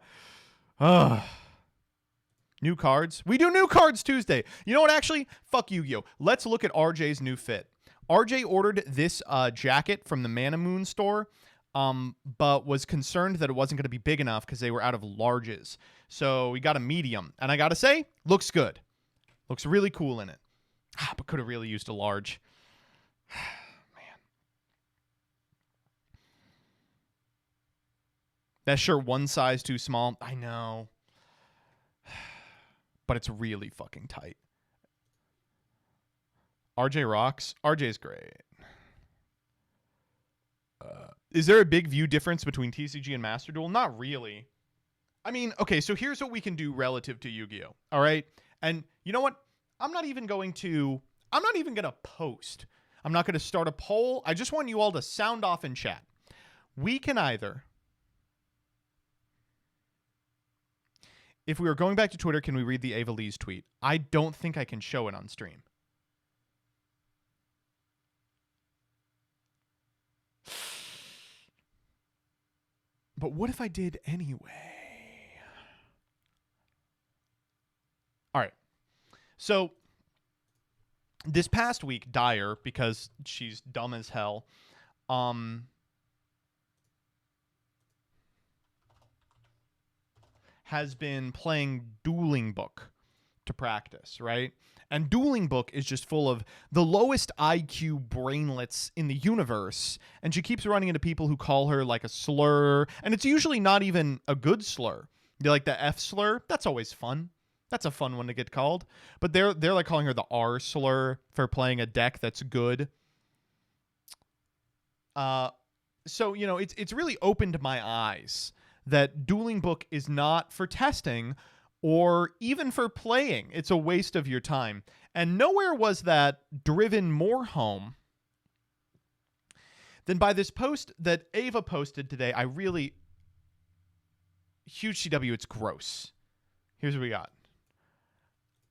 New cards. We do new cards Tuesday. You know what? Actually, fuck Yu-Gi-Oh. Let's look at RJ's new fit. RJ ordered this jacket from the Mana Moon store. But was concerned that it wasn't going to be big enough because they were out of larges. So we got a medium. And I got to say, looks good. Looks really cool in it. But could have really used a large. Man. That shirt one size too small. I know. But it's really fucking tight. RJ rocks. RJ's great. Is there a big view difference between TCG and Master Duel? Not really. I mean, okay, so here's what we can do relative to Yu-Gi-Oh! All right? And you know what? I'm not even going to post. I'm not going to start a poll. I just want you all to sound off in chat. We can either, if we were going back to Twitter, can we read the Ava Lee's tweet? I don't think I can show it on stream. But what if I did anyway? All right. So this past week, Dyer, because she's dumb as hell, has been playing Dueling Book to practice, right? And Dueling Book is just full of the lowest IQ brainlets in the universe. And she keeps running into people who call her like a slur. And it's usually not even a good slur. They're like the F slur. That's always fun. That's a fun one to get called. But they're like calling her the R slur for playing a deck that's good. So, you know, it's really opened my eyes that Dueling Book is not for testing or even for playing. It's a waste of your time. And nowhere was that driven more home than by this post that Ava posted today. Huge CW, it's gross. Here's what we got.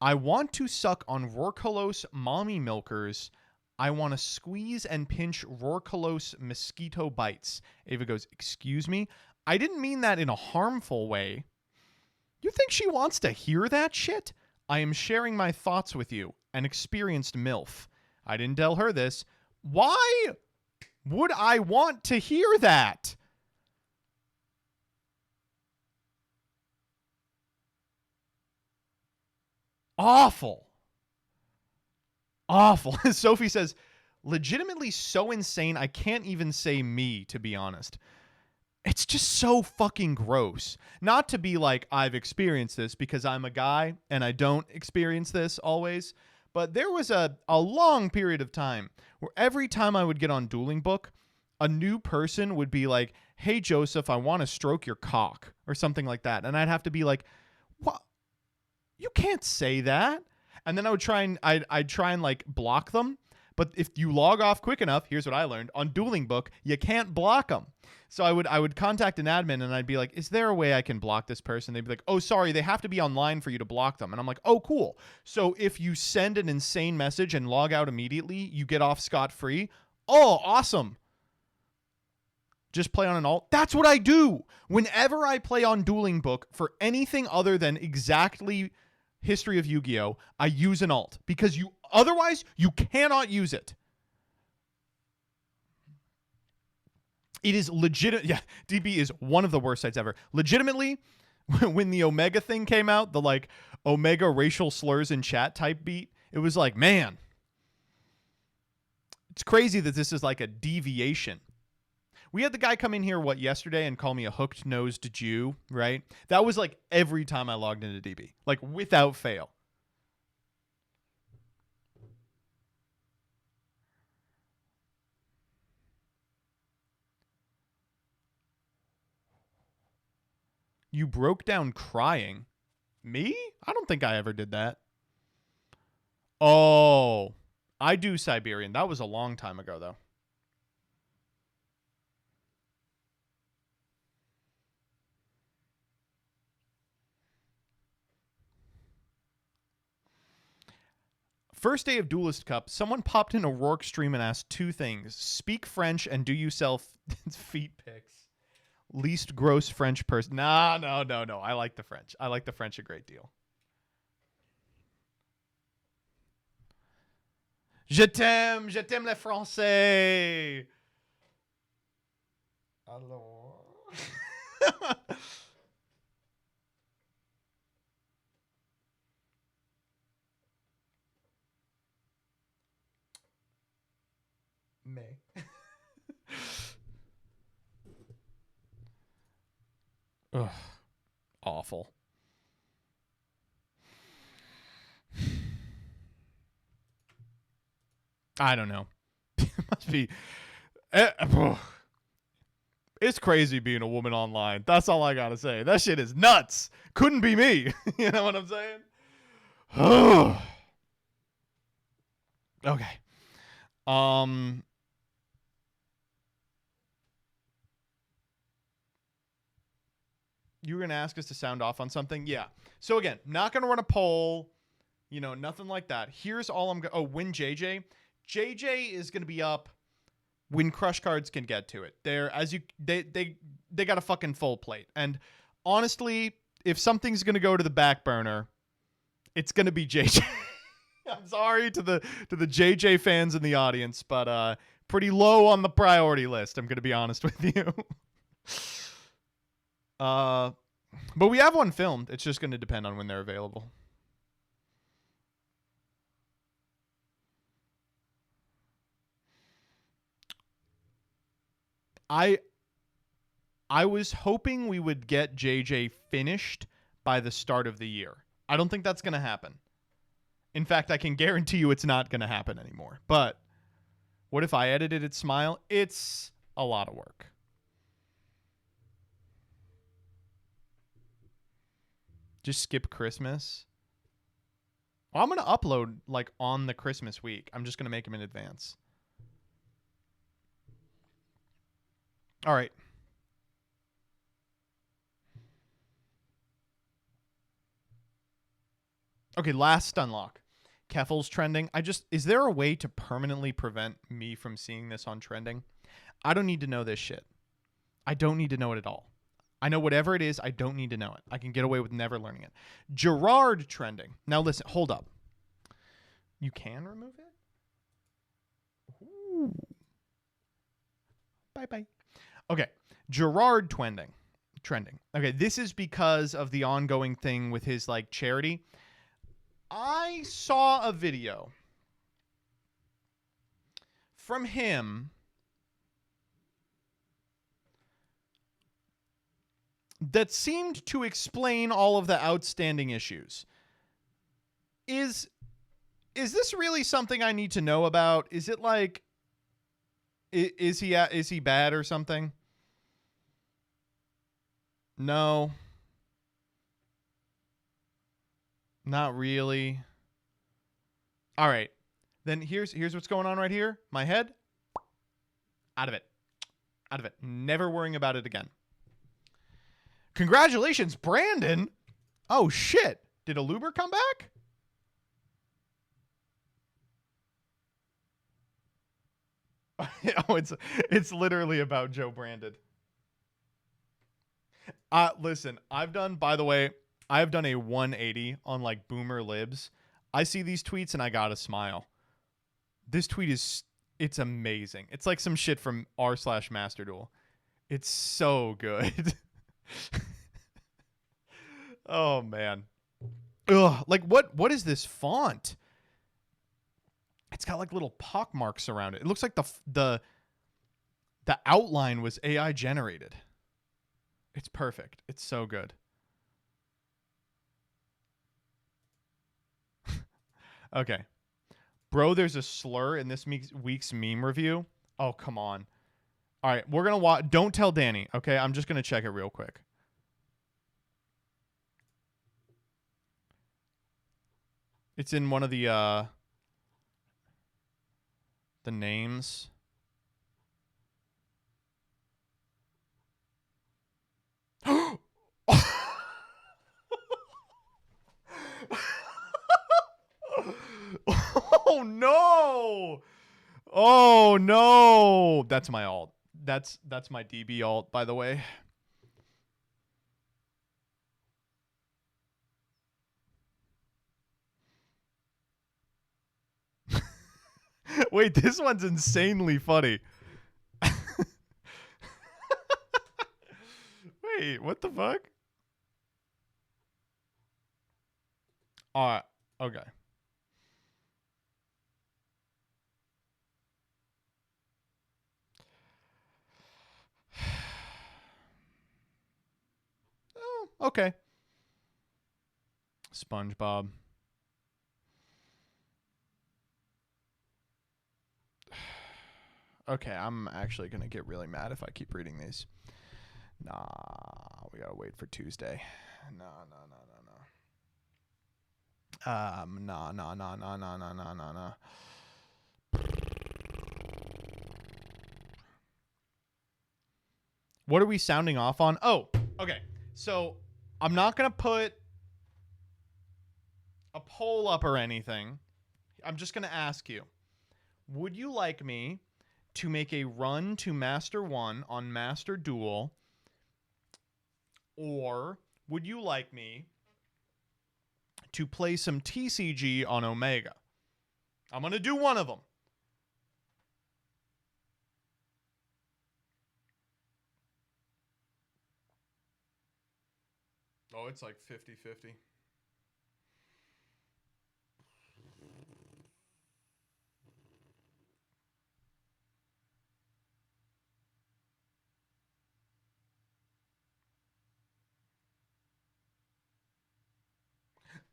I want to suck on Rorkelos mommy milkers. I want to squeeze and pinch Rorkelos mosquito bites. Ava goes, excuse me? I didn't mean that in a harmful way. You think she wants to hear that shit? I am sharing my thoughts with you, an experienced MILF. I didn't tell her this. Why would I want to hear that? Awful. Awful. Sophie says, legitimately so insane, I can't even say me, to be honest. It's just so fucking gross. Not to be like, I've experienced this because I'm a guy and I don't experience this always. But there was a long period of time where every time I would get on Dueling Book, a new person would be like, hey, Joseph, I want to stroke your cock or something like that. And I'd have to be like, what? You can't say that. And then I would try and I'd try and like block them. But if you log off quick enough, here's what I learned on Dueling Book, you can't block them. So I would contact an admin and I'd be like, is there a way I can block this person? They'd be like, oh, sorry, they have to be online for you to block them. And I'm like, oh, cool. So if you send an insane message and log out immediately, you get off scot-free. Oh, awesome. Just play on an alt. That's what I do. Whenever I play on Dueling Book for anything other than exactly History of Yu-Gi-Oh, I use an alt because otherwise you cannot use it. It is legit. Yeah, DB is one of the worst sites ever. Legitimately, when the Omega thing came out, the like Omega racial slurs in chat type beat, it was like, man, it's crazy that this is like a deviation. We had the guy come in here, yesterday and call me a hooked-nosed Jew, right? That was like every time I logged into DB, like without fail. You broke down crying. Me? I don't think I ever did that. Oh, I do Siberian. That was a long time ago, though. First day of Duelist Cup, someone popped in a Rourke stream and asked two things. Speak French and do you sell feet pics? Least gross French person. No. I like the French. I like the French a great deal. Je t'aime le français. Alors. Mais. Ugh. Awful. I don't know. It must be. It's crazy being a woman online. That's all I gotta say. That shit is nuts. Couldn't be me. You know what I'm saying? Okay. You were going to ask us to sound off on something? Yeah. So again, not going to run a poll, nothing like that. Here's all I'm going to... Oh, win JJ. JJ is going to be up when Crush Cards can get to it. They got a fucking full plate. And honestly, if something's going to go to the back burner, it's going to be JJ. I'm sorry to the JJ fans in the audience, but pretty low on the priority list, I'm going to be honest with you. But we have one filmed. It's just going to depend on when they're available. I was hoping we would get JJ finished by the start of the year. I don't think that's going to happen. In fact, I can guarantee you it's not going to happen anymore. But what if I edited it Smile? It's a lot of work. Just skip Christmas. Well, I'm going to upload like on the Christmas week. I'm just going to make them in advance. All right. Okay, last Stunlock. Keffel's trending. Is there a way to permanently prevent me from seeing this on trending? I don't need to know this shit. I don't need to know it at all. I know whatever it is, I don't need to know it. I can get away with never learning it. Gerard trending. Now listen, hold up. You can remove it? Ooh. Bye-bye. Okay, Gerard trending. Okay, this is because of the ongoing thing with his like charity. I saw a video from him that seemed to explain all of the outstanding issues. Is this really something I need to know about? Is it like is he bad or something? No. Not really. All right. Then here's what's going on right here. My head. Out of it. Out of it. Never worrying about it again. Congratulations, Brandon. Oh, shit. Did Aluber come back? Oh, it's literally about Joe Brandon. Listen, I've done a 180 on like boomer libs. I see these tweets and I gotta smile. This tweet it's amazing. It's like some shit from r/Master Duel. It's so good. Oh man. Ugh, like what is this font? It's got like little pock marks around it. It looks like the outline was AI generated. It's perfect. It's so good. Okay. Bro, there's a slur in this week's meme review. Oh, come on. All right, we're going to watch. Don't tell Danny, okay? I'm just going to check it real quick. It's in one of the names. Oh no! Oh no! That's my alt. That's my DB alt, by the way. Wait, this one's insanely funny. Wait, what the fuck? Okay. Oh, okay. SpongeBob. Okay, I'm actually going to get really mad if I keep reading these. Nah, we got to wait for Tuesday. No. No. What are we sounding off on? Oh, okay. So I'm not going to put a poll up or anything. I'm just going to ask you, would you like me to make a run to Master 1 on Master Duel, or would you like me to play some TCG on Omega? I'm going to do one of them. Oh, it's like 50-50.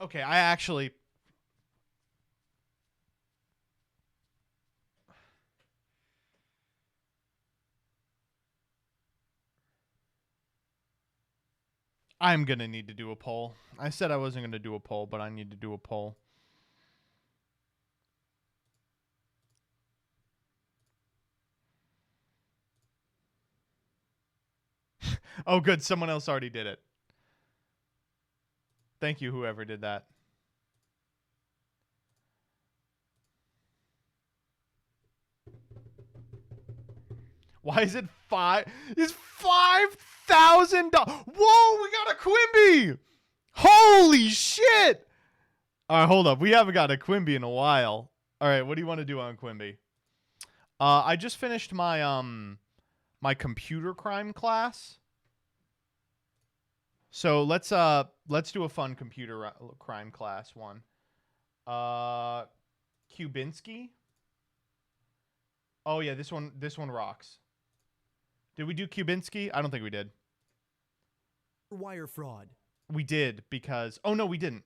Okay, I'm going to need to do a poll. I said I wasn't going to do a poll, but I need to do a poll. Oh, good. Someone else already did it. Thank you, whoever did that. Why is it It's $5,000. Whoa, we got a Quimby. Holy shit. All right, hold up. We haven't got a Quimby in a while. All right, what do you want to do on Quimby? I just finished my my computer crime class. So let's do a fun computer crime class one. Kubinski. Oh yeah, this one rocks. Did we do Kubinski? I don't think we did. Wire fraud. We did because oh no, we didn't.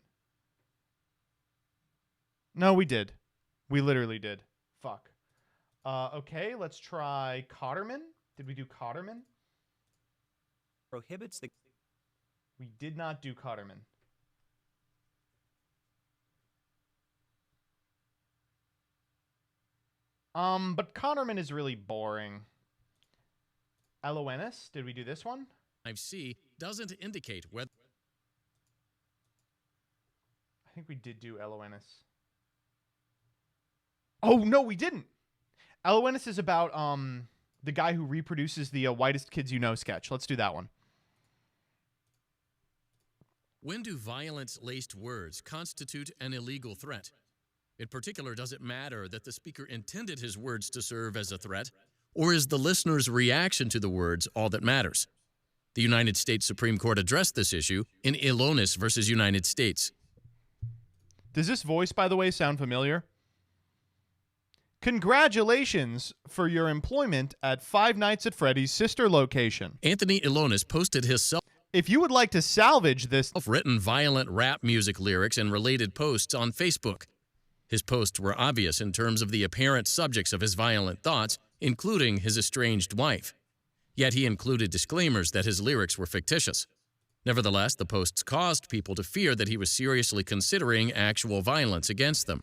No, we did. We literally did. Fuck. Okay, let's try Cotterman. Did we do Cotterman? Prohibits the... We did not do Cotterman. But Cotterman is really boring. Aloenis, did we do this one? C doesn't indicate whether... I think we did do Aloenis. Oh, no, we didn't. Aloenis is about the guy who reproduces the Whitest Kids You Know sketch. Let's do that one. When do violence-laced words constitute an illegal threat? In particular, does it matter that the speaker intended his words to serve as a threat, or is the listener's reaction to the words all that matters? The United States Supreme Court addressed this issue in Ilonis versus United States. Does this voice, by the way, sound familiar? Congratulations for your employment at Five Nights at Freddy's sister location. Anthony Ilonis posted his If you would like to salvage this self-written violent rap music lyrics and related posts on Facebook. His posts were obvious in terms of the apparent subjects of his violent thoughts, including his estranged wife. Yet he included disclaimers that his lyrics were fictitious. Nevertheless, the posts caused people to fear that he was seriously considering actual violence against them.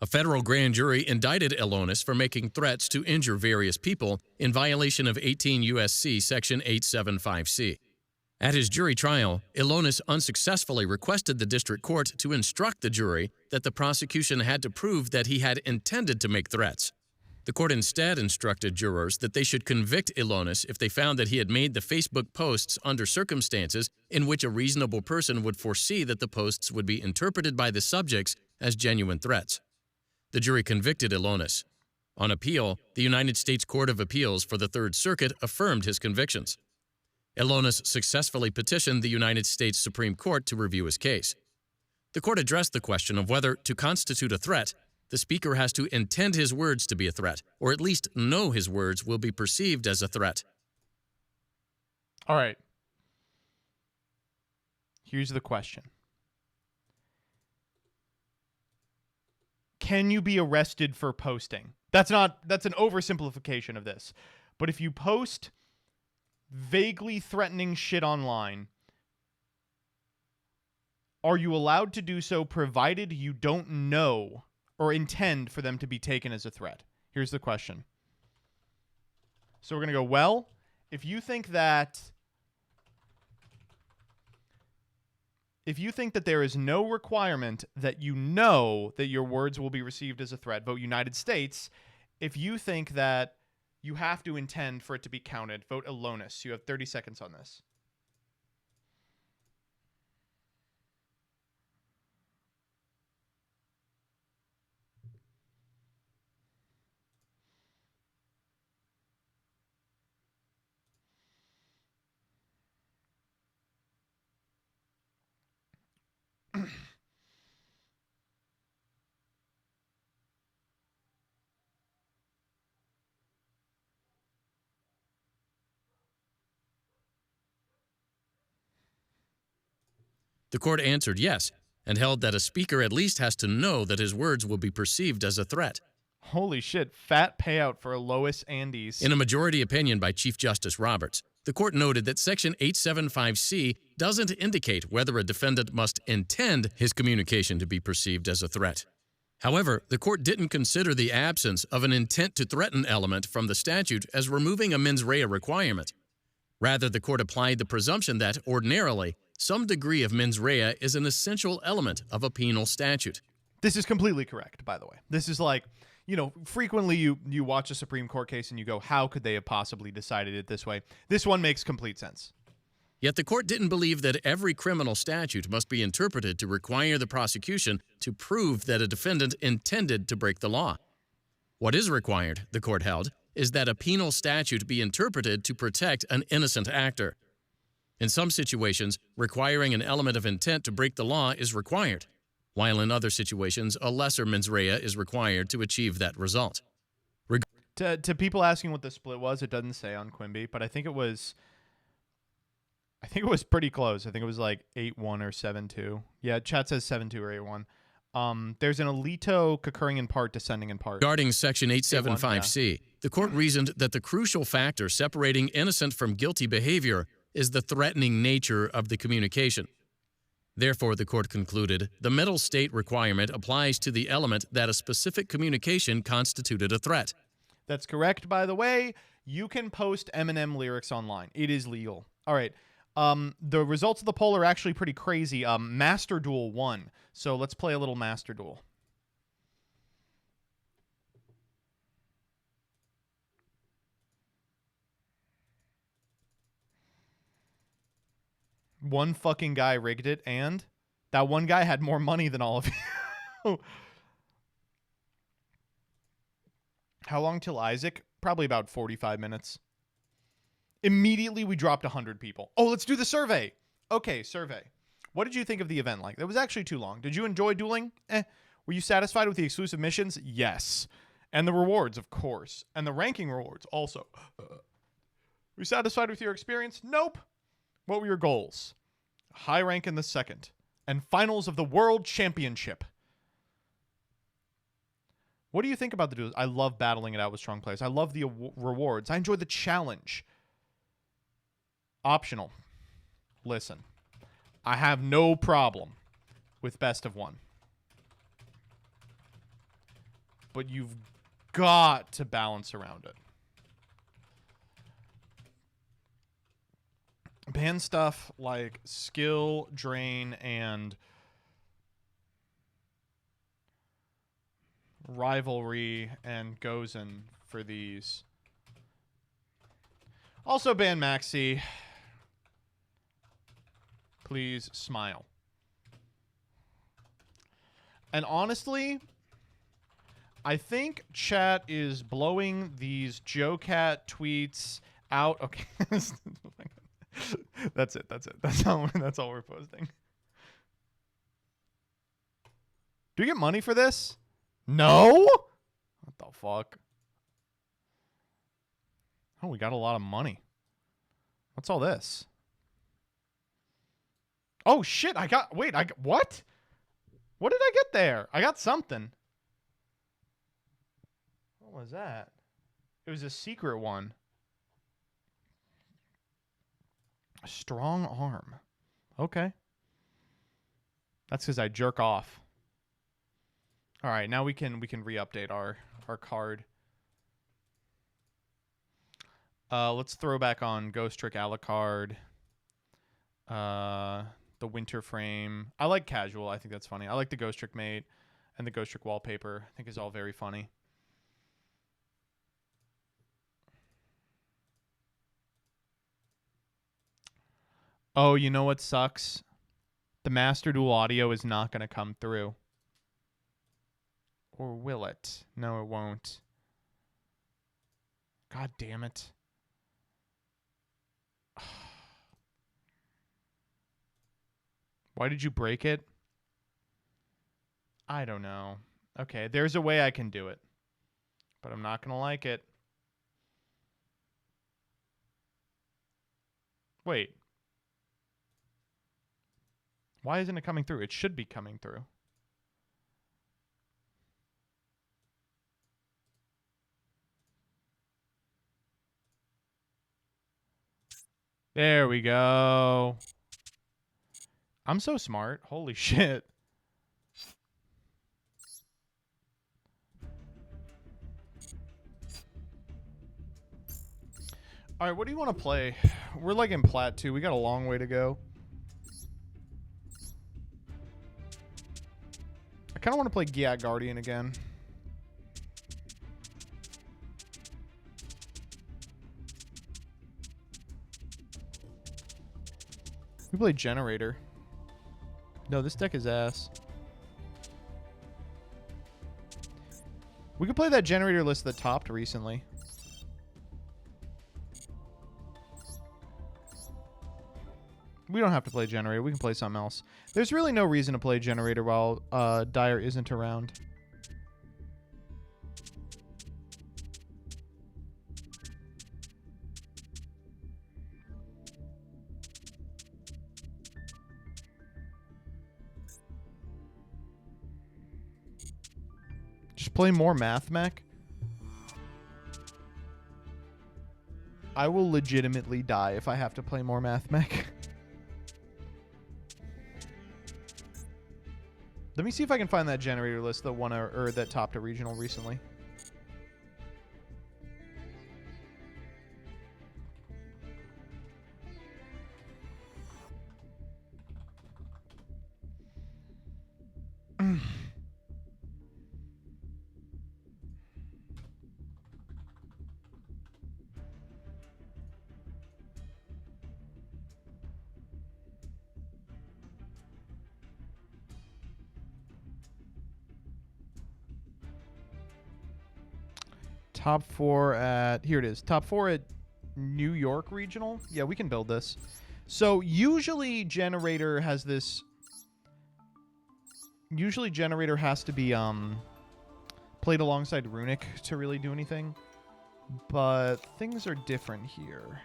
A federal grand jury indicted Ilonis for making threats to injure various people in violation of 18 U.S.C. Section 875C. At his jury trial, Ilonis unsuccessfully requested the district court to instruct the jury that the prosecution had to prove that he had intended to make threats. The court instead instructed jurors that they should convict Ilonis if they found that he had made the Facebook posts under circumstances in which a reasonable person would foresee that the posts would be interpreted by the subjects as genuine threats. The jury convicted Ilonis. On appeal, the United States Court of Appeals for the Third Circuit affirmed his convictions. Ilonis successfully petitioned the United States Supreme Court to review his case. The court addressed the question of whether, to constitute a threat, the speaker has to intend his words to be a threat, or at least know his words will be perceived as a threat. All right. Here's the question. Can you be arrested for posting? That's an oversimplification of this. But if you post vaguely threatening shit online, are you allowed to do so provided you don't know or intend for them to be taken as a threat? Here's the question. So we're going to go, well, if you think that there is no requirement that you know that your words will be received as a threat, vote United States. If you think that you have to intend for it to be counted, vote Ilonis. You have 30 seconds on this. The court answered yes, and held that a speaker at least has to know that his words will be perceived as a threat. Holy shit, fat payout for Lois Andes. In a majority opinion by Chief Justice Roberts, the court noted that Section 875C doesn't indicate whether a defendant must intend his communication to be perceived as a threat. However, the court didn't consider the absence of an intent to threaten element from the statute as removing a mens rea requirement. Rather, the court applied the presumption that, ordinarily, some degree of mens rea is an essential element of a penal statute. This is completely correct, by the way. This is like, you know, frequently you watch a Supreme Court case and you go, how could they have possibly decided it this way? This one makes complete sense. Yet the court didn't believe that every criminal statute must be interpreted to require the prosecution to prove that a defendant intended to break the law. What is required, the court held, is that a penal statute be interpreted to protect an innocent actor. In some situations, requiring an element of intent to break the law is required, while in other situations, a lesser mens rea is required to achieve that result. To people asking what the split was, it doesn't say on Quimby, but I think it was pretty close. I think it was like 8-1 or 7-2. Yeah, chat says 7-2 or 8-1. There's an alito concurring in part, descending in part. Regarding Section 875C, the court reasoned that the crucial factor separating innocent from guilty behavior is the threatening nature of the communication. Therefore, the court concluded, the mental state requirement applies to the element that a specific communication constituted a threat. That's correct, by the way. You can post Eminem lyrics online. It is legal. All right. The results of the poll are actually pretty crazy. Master Duel won. So let's play a little Master Duel. One fucking guy rigged it, and that one guy had more money than all of you. How long till Isaac? Probably about 45 minutes. Immediately, we dropped 100 people. Oh, let's do the survey. Okay, survey. What did you think of the event like? That was actually too long. Did you enjoy dueling? Were you satisfied with the exclusive missions? Yes. And the rewards, of course. And the ranking rewards also. Were you satisfied with your experience? Nope. What were your goals? High rank in the second. And finals of the World Championship. What do you think about the duels? I love battling it out with strong players. I love the rewards. I enjoy the challenge. Optional. Listen. I have no problem with best of one. But you've got to balance around it. Ban stuff like skill, drain, and rivalry and Gozen for these. Also ban Maxi. Please smile. And honestly, I think chat is blowing these Joe Cat tweets out. Okay. That's it. That's all we're posting. Do we get money for this? No? What the fuck? Oh, we got a lot of money. What's all this? Oh shit, what? What did I get there? I got something. What was that? It was a secret one. A strong arm. Okay. That's because I jerk off. All right, now we can re-update our card. Let's throw back on Ghost Trick Alucard. The winter frame. I like casual. I think that's funny. I like the Ghost Trick mate and the Ghost Trick wallpaper. I think is all very funny. Oh, you know what sucks? The Master Duel audio is not going to come through. Or will it? No, it won't. God damn it. Why did you break it? I don't know. Okay, there's a way I can do it. But I'm not going to like it. Wait. Why isn't it coming through? It should be coming through. There we go. I'm so smart. Holy shit. All right, what do you want to play? We're like in Plat 2. We got a long way to go. I kind of want to play Giat Guardian again. We play Generator. No, this deck is ass. We could play that Generator list that topped recently. We don't have to play Generator. We can play something else. There's really no reason to play Generator while Dire isn't around. Just play more Math Mech. I will legitimately die if I have to play more Math Mech. Let me see if I can find that Generator list that won or that topped a regional recently. Top 4 at... Here it is. Top 4 at New York Regional. Yeah, we can build this. So, usually Generator has this... Usually Generator has to be played alongside Runic to really do anything. But things are different here.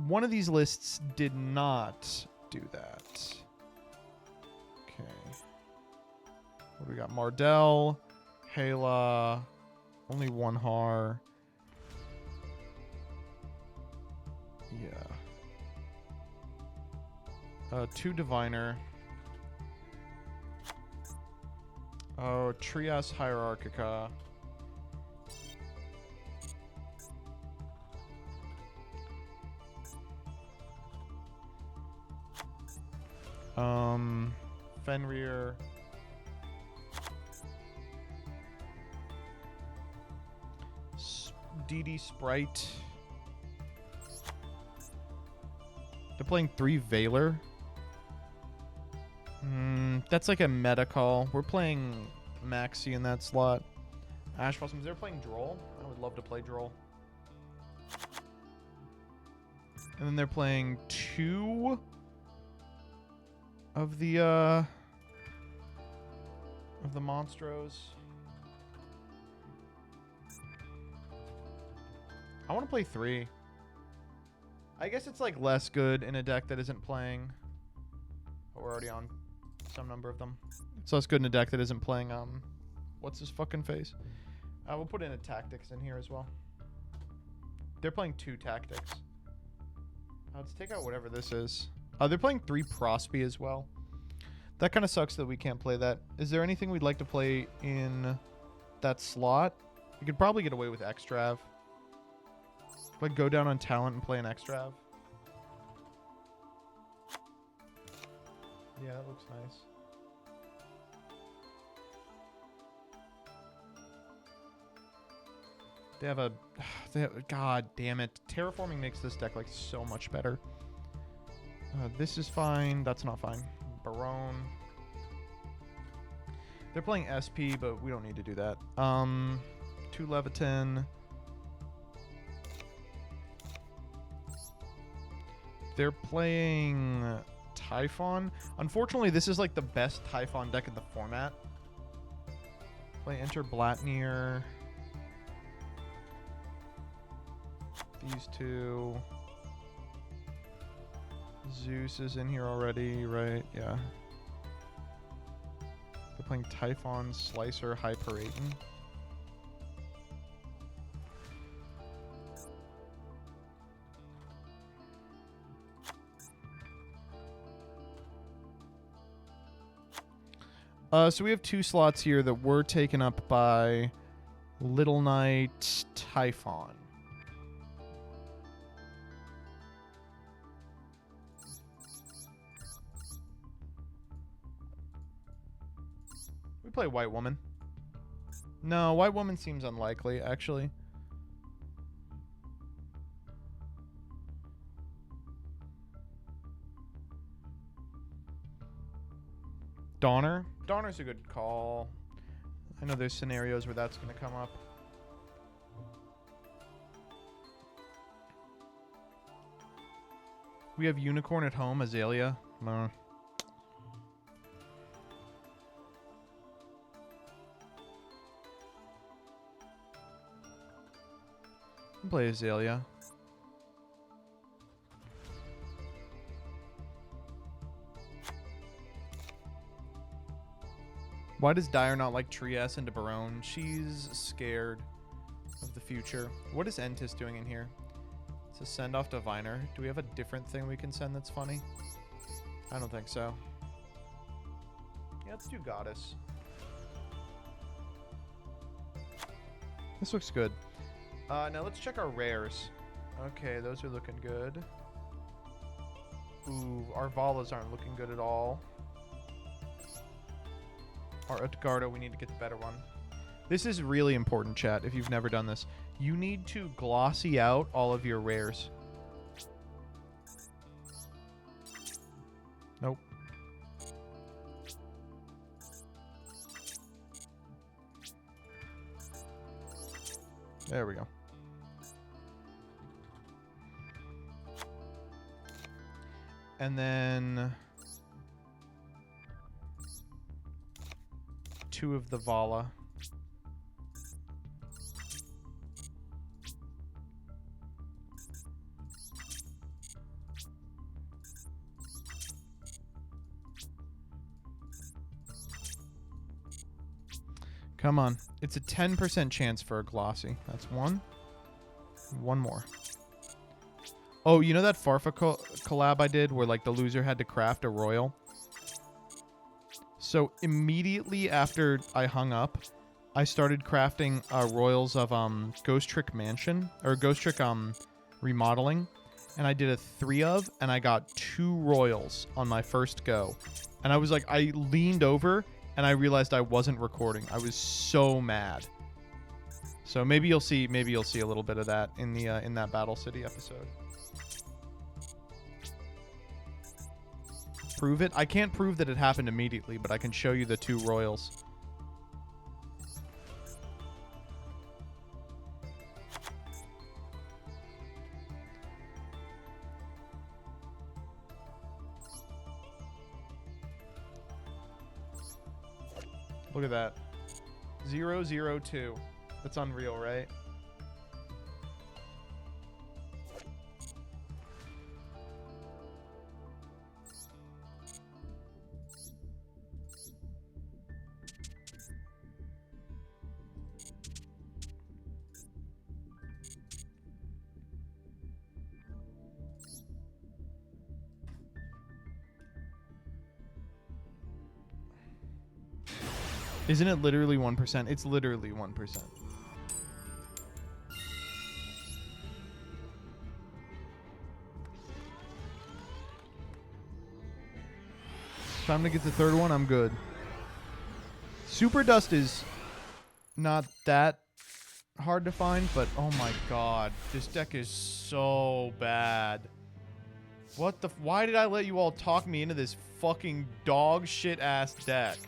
One of these lists did not do that. Okay. What do we got? Mardell... Hela, only one Har. Yeah. 2 Diviner. Oh, Trias Hierarchica. Fenrir. DD Sprite. They're playing 3 Valor. That's like a meta call. We're playing Maxi in that slot. Ash Blossoms. They're playing Droll. I would love to play Droll. And then they're playing 2 of the Monstros. I want to play 3. I guess it's like less good in a deck that isn't playing. But we're already on some number of them. It's less good in a deck that isn't playing, what's his fucking face? We'll put in a Tactics in here as well. They're playing 2 Tactics. Let's take out whatever this is. They're playing 3 Prosby as well. That kind of sucks that we can't play that. Is there anything we'd like to play in that slot? We could probably get away with Extrav. Like, go down on talent and play an Extrav. Yeah, that looks nice. They have a... God damn it. Terraforming makes this deck, like, so much better. This is fine. That's not fine. Barone. They're playing SP, but we don't need to do that. 2 Leviton. They're playing Typhon. Unfortunately, this is like the best Typhon deck in the format. Play Enter Blatnir. These 2. Zeus is in here already, right? Yeah. They're playing Typhon, Slicer, Hyperaton. So we have 2 slots here that were taken up by Little Knight, Typhon. We play White Woman. No, White Woman seems unlikely, actually. Donner. Donner's a good call. I know there's scenarios where that's going to come up. We have Unicorn at home, Azalea. No. Play Azalea. Why does Dyer not like Trias into Barone? She's scared of the future. What is Entis doing in here? It's a send off to Viner. Do we have a different thing we can send that's funny? I don't think so. Yeah, let's do Goddess. This looks good. Now let's check our rares. Okay, those are looking good. Ooh, our Valas aren't looking good at all. Our Utgarda, we need to get the better one. This is really important, chat, if you've never done this. You need to glossy out all of your rares. Nope. There we go. And then 2 of the Vala. Come on. It's a 10% chance for a glossy. That's one. One more. Oh, you know that Farfa collab I did where like the loser had to craft a royal? So immediately after I hung up, I started crafting royals of Ghost Trick Mansion or Ghost Trick Remodeling, and I did a 3 of, and I got 2 royals on my first go. And I was like, I leaned over and I realized I wasn't recording. I was so mad. So maybe you'll see a little bit of that in the in that Battle City episode. Prove it? I can't prove that it happened immediately, but I can show you the 2 royals. Look at that. 002. That's unreal, right? Isn't it literally 1%? It's literally 1%. Time to get the 3rd one. I'm good. Super Dust is not that hard to find, but oh my god. This deck is so bad. What the... Why did I let you all talk me into this fucking dog shit ass deck?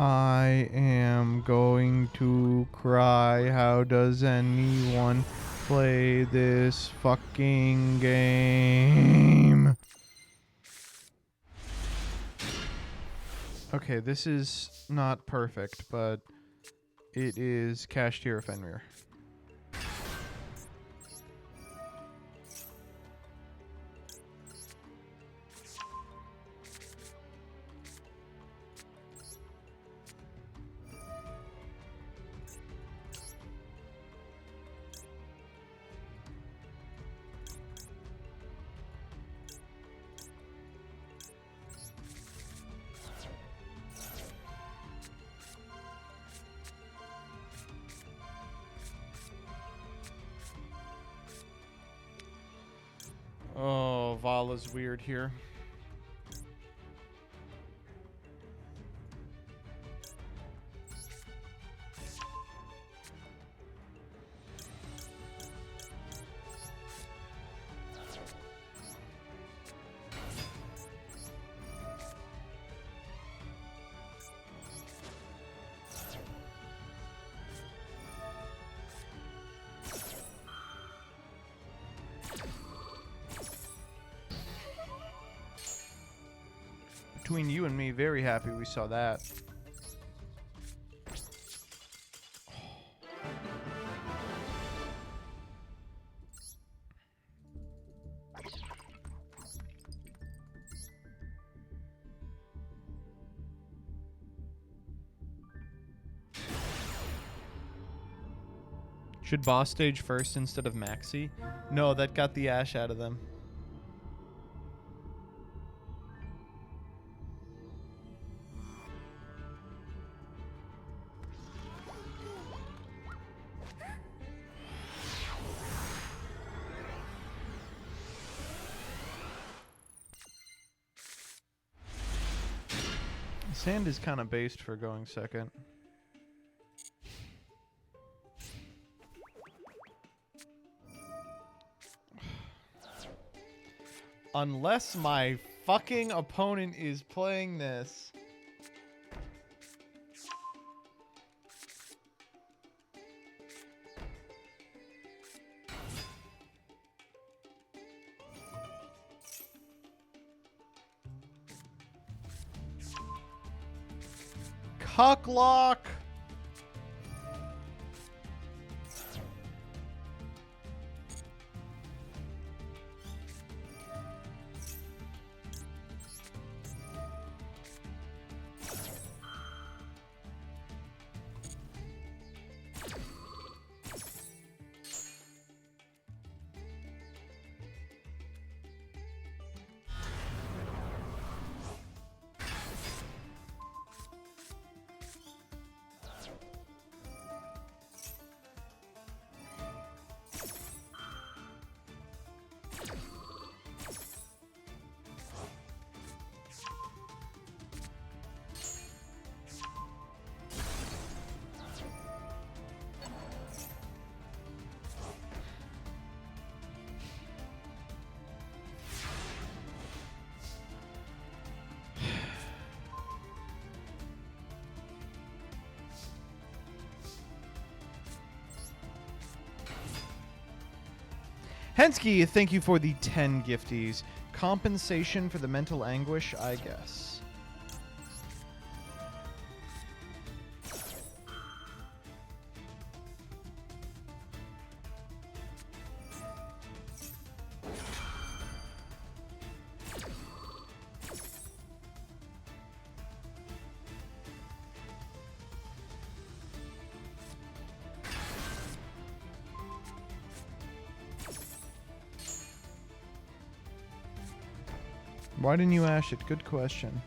I am going to cry. How does anyone play this fucking game? Okay, this is not perfect, but it is Cashier Fenrir. Oh, Vala's weird here. Between you and me, very happy we saw that. Should boss stage first instead of Maxi? No, that got the ash out of them. Sand is kind of based for going second. Unless my fucking opponent is playing this. Cucklock! Hensky, thank you for the 10 gifties. Compensation for the mental anguish, I guess. Why didn't you ash it? Good question.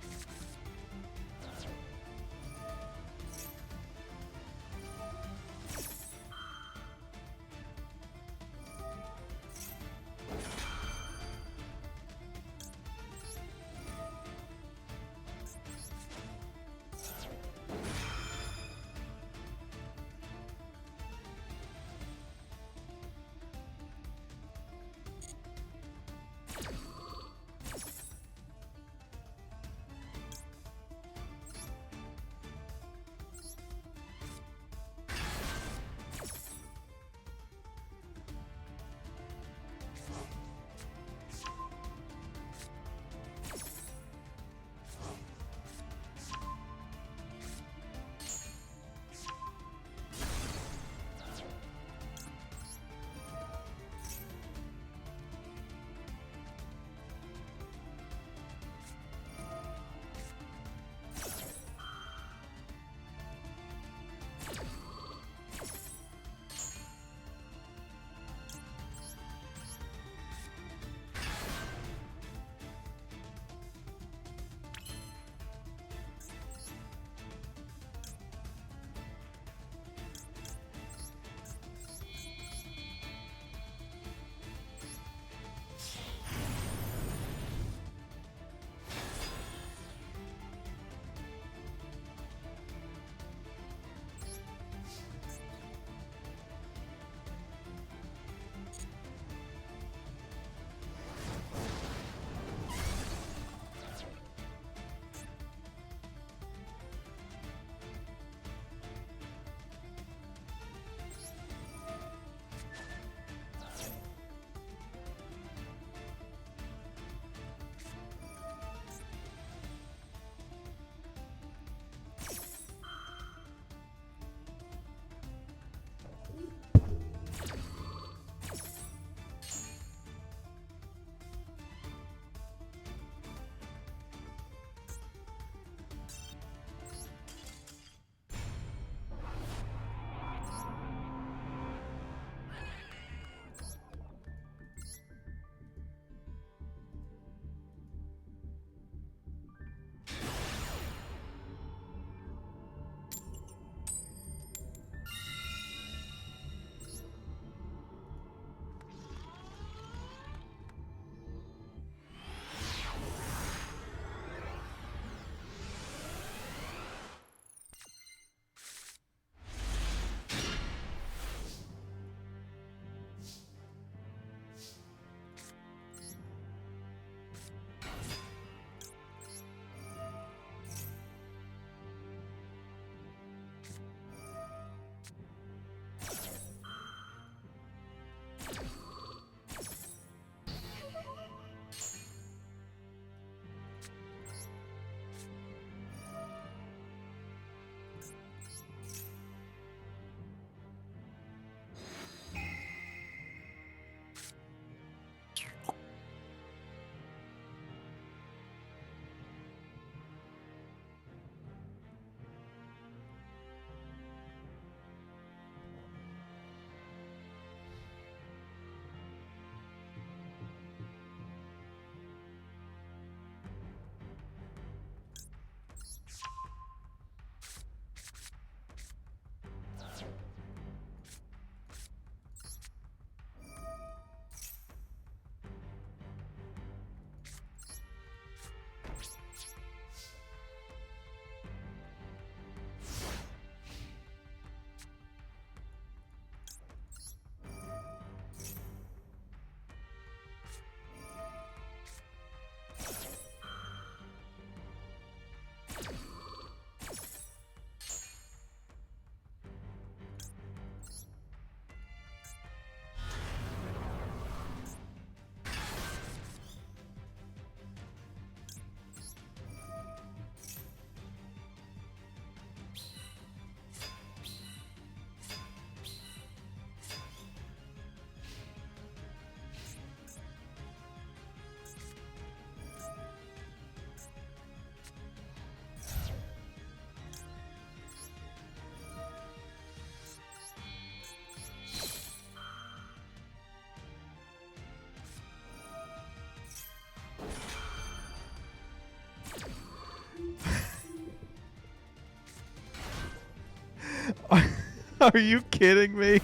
Are you kidding me?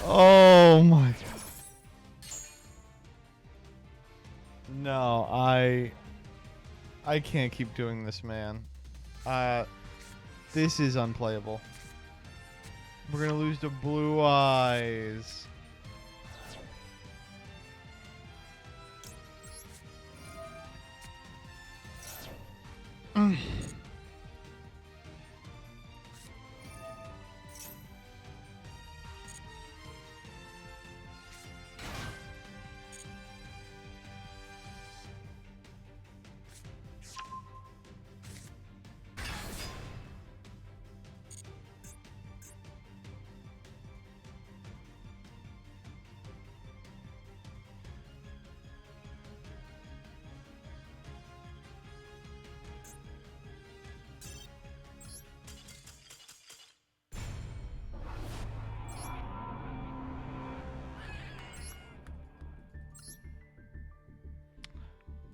Oh my god. No, I can't keep doing this, man. This is unplayable. We're gonna lose to Blue Eyes.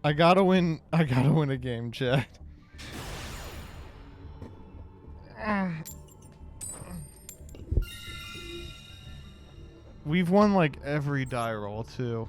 I gotta win a game, chat. We've won like every die roll too.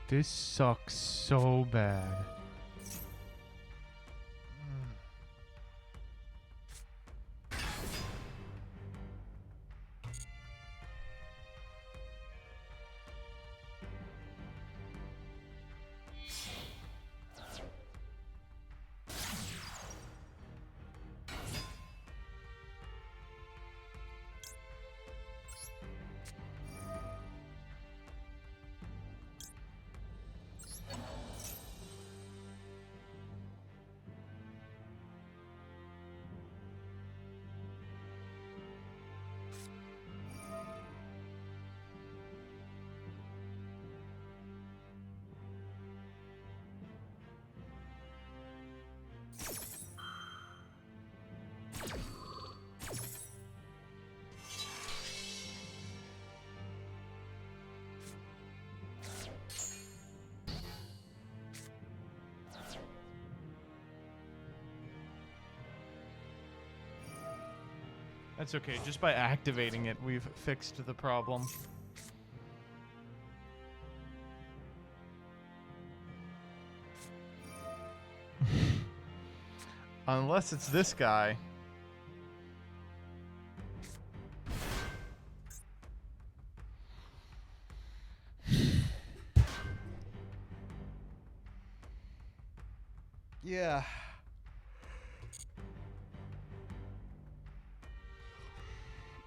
This sucks so bad. That's okay. Just by activating it, we've fixed the problem. Unless it's this guy. Yeah.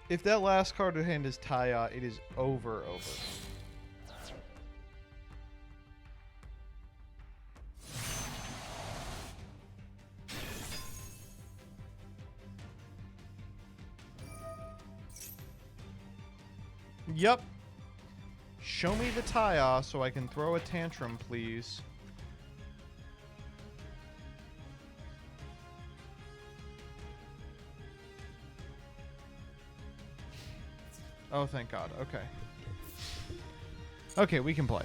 If that last card in hand is Taya, it is over. Yep. Show me the Taya so I can throw a tantrum, please. Oh, thank God. Okay. Okay, we can play.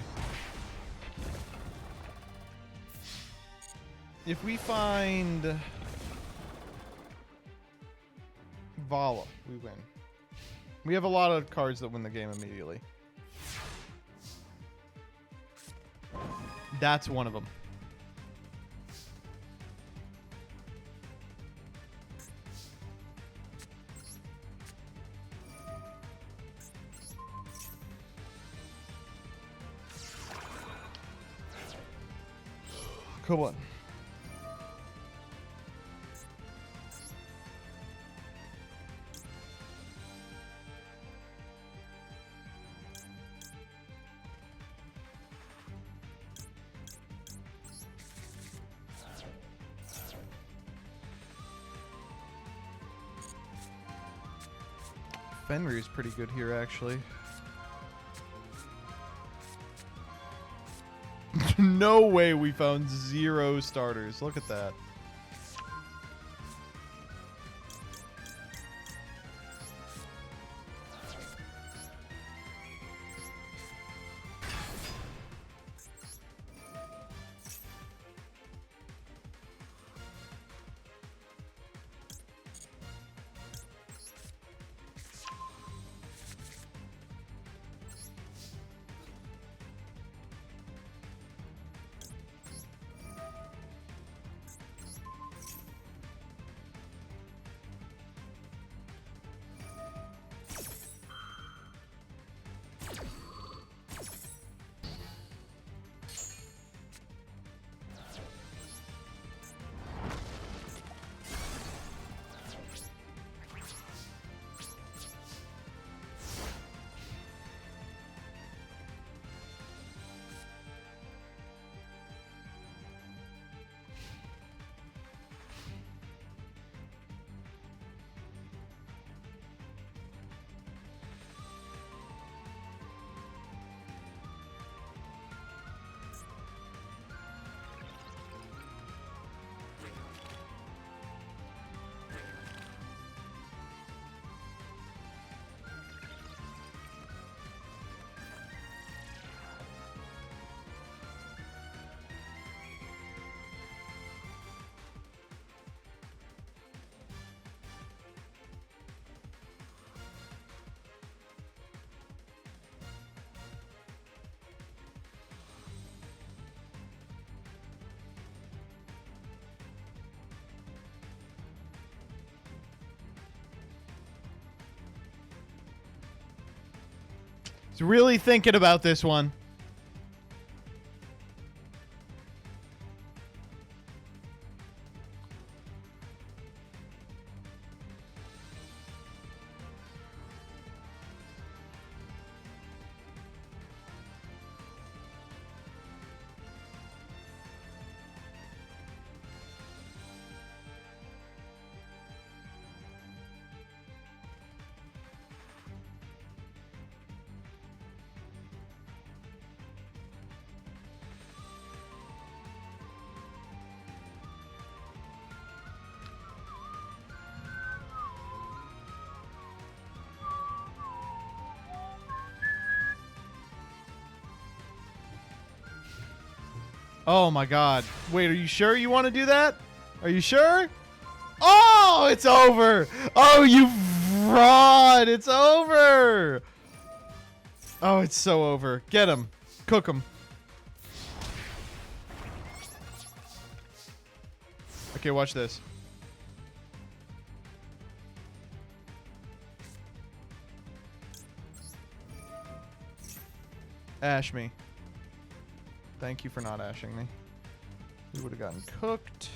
If we find Vala, we win. We have a lot of cards that win the game immediately. That's one of them. Come on. Fenrir's pretty good here, actually. No way we found 0 starters. Look at that. He's really thinking about this one. Oh my God. Wait, are you sure you want to do that? Are you sure? Oh, it's over. Oh, you fraud. It's over. Oh, it's so over. Get him. Cook him. Okay, watch this. Ash me. Thank you for not ashing me. We would have gotten cooked.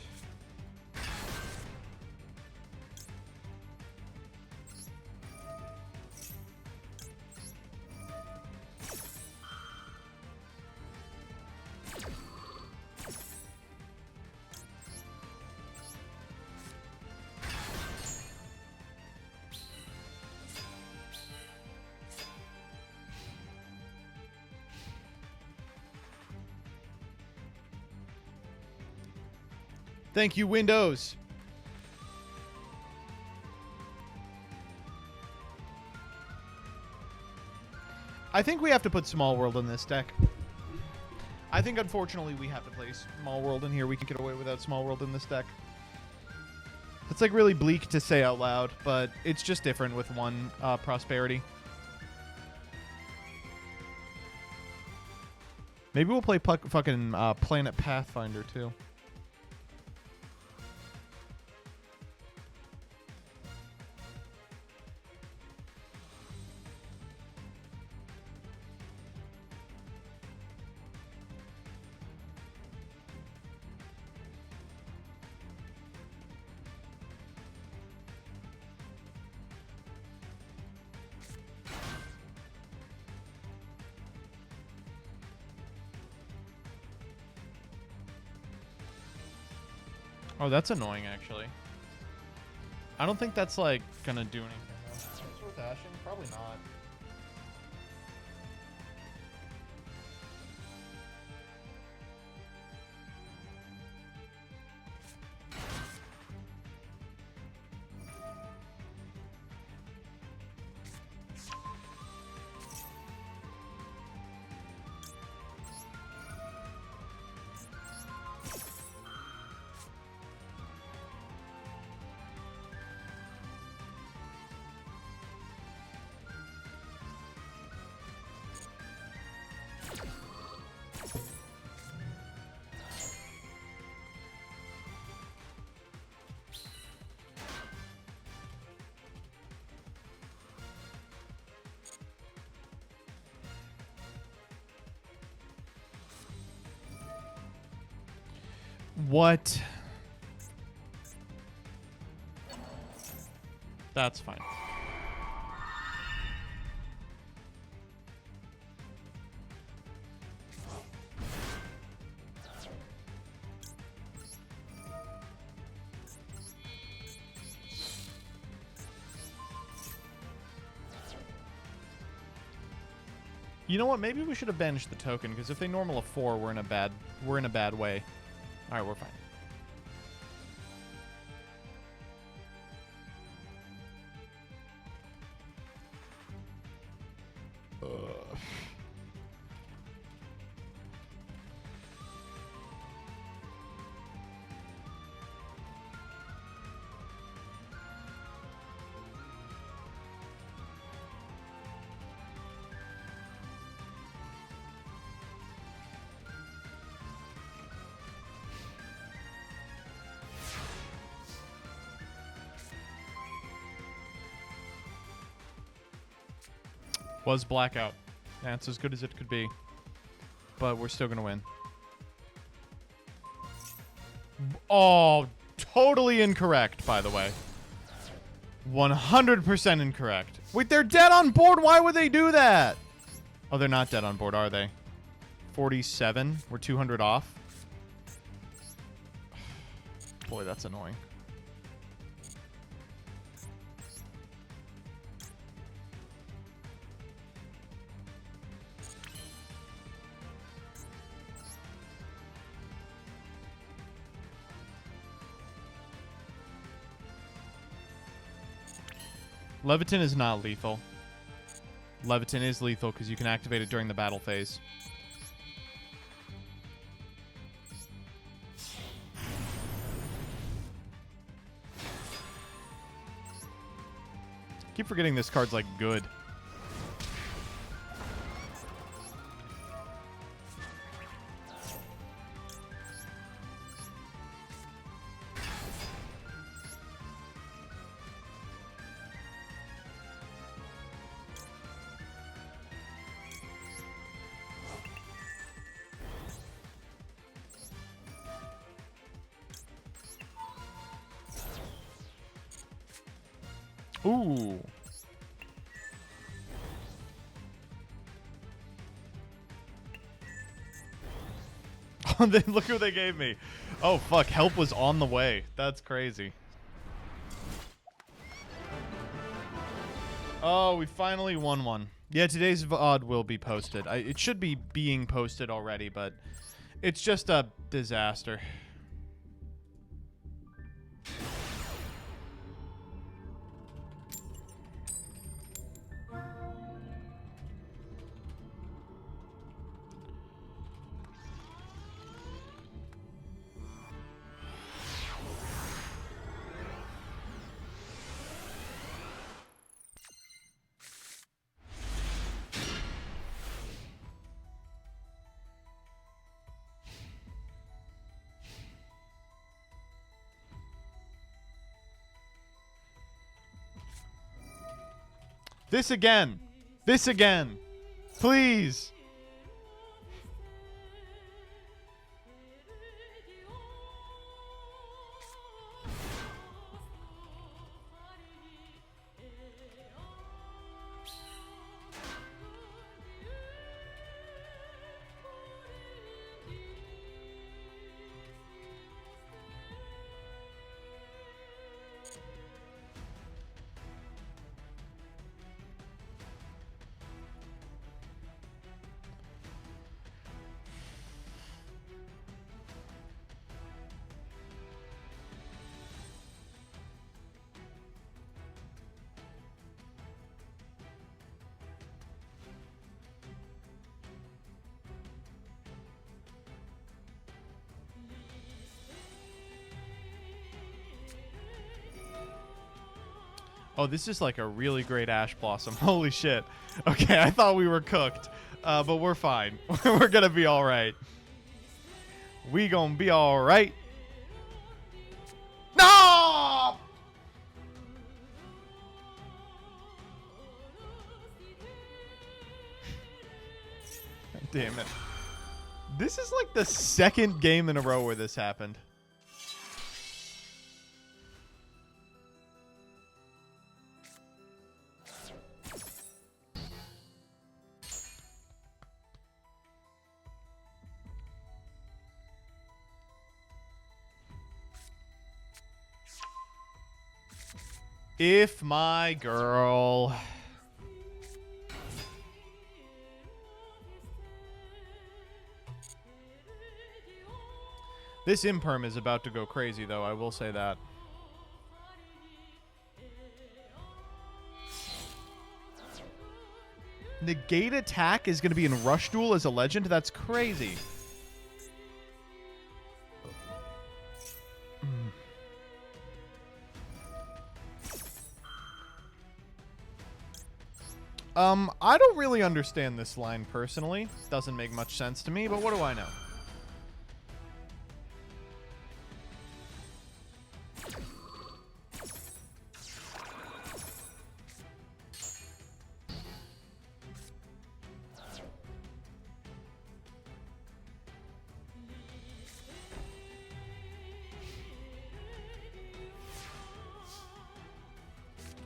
Thank you, Windows. I think we have to put Small World in this deck. I think, unfortunately, we have to play Small World in here. We can get away without Small World in this deck. It's like really bleak to say out loud, but it's just different with one Prosperity. Maybe we'll play fucking Planet Pathfinder, too. Oh, that's annoying, actually. I don't think that's, like, gonna do anything. It's worth ashing? Probably not. What? That's fine. You know what? Maybe we should have banished the token, because if they normal a 4, we're in a bad way. All right, we're fine. Was blackout. That's as good as it could be. But we're still going to win. Oh, totally incorrect, by the way. 100% incorrect. Wait, they're dead on board? Why would they do that? Oh, they're not dead on board, are they? 47. We're 200 off. Boy, that's annoying. Leviton is not lethal. Leviton is lethal because you can activate it during the battle phase. Keep forgetting this card's like good. Ooh. Look who they gave me. Oh, fuck. Help was on the way. That's crazy. Oh, we finally won one. Yeah, today's VoD will be posted. It should be being posted already, but it's just a disaster. This again. This again. Please. Oh, this is like a really great Ash Blossom. Holy shit. Okay, I thought we were cooked, but we're fine. We're gonna be all right. We gonna be all right. No! Damn it. This is like the second game in a row where this happened. If my girl. This imperm is about to go crazy, though. I will say that. Negate attack is going to be in Rush Duel as a legend? That's crazy. I don't really understand this line personally. Doesn't make much sense to me, but what do I know?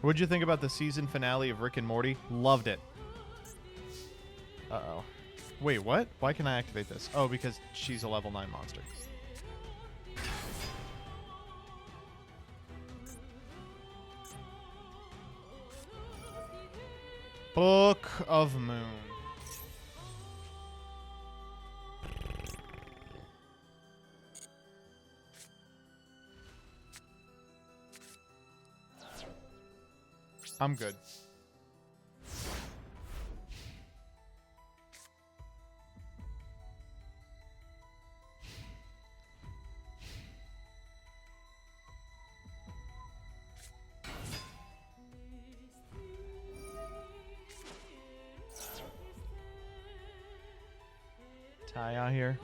What'd you think about the season finale of Rick and Morty? Loved it. Uh-oh. Wait, what? Why can I activate this? Oh, because she's a level 9 monster. Book of Moon. I'm good. Ty out here.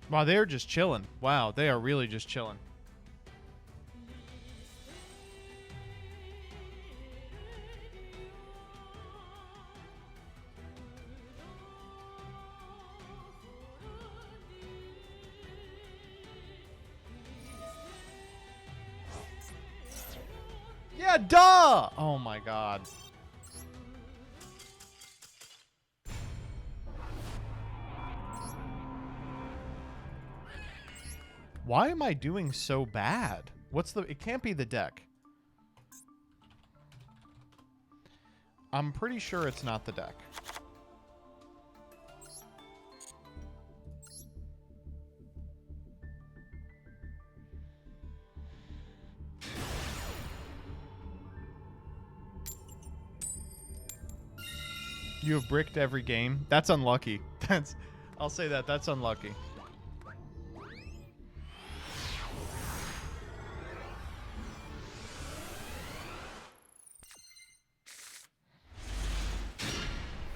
Wow, they're just chilling. Wow, they are really just chilling. Yeah, duh! Oh my god. Why am I doing so bad? What's the... It can't be the deck. I'm pretty sure it's not the deck. You have bricked every game. That's unlucky. I'll say that. That's unlucky.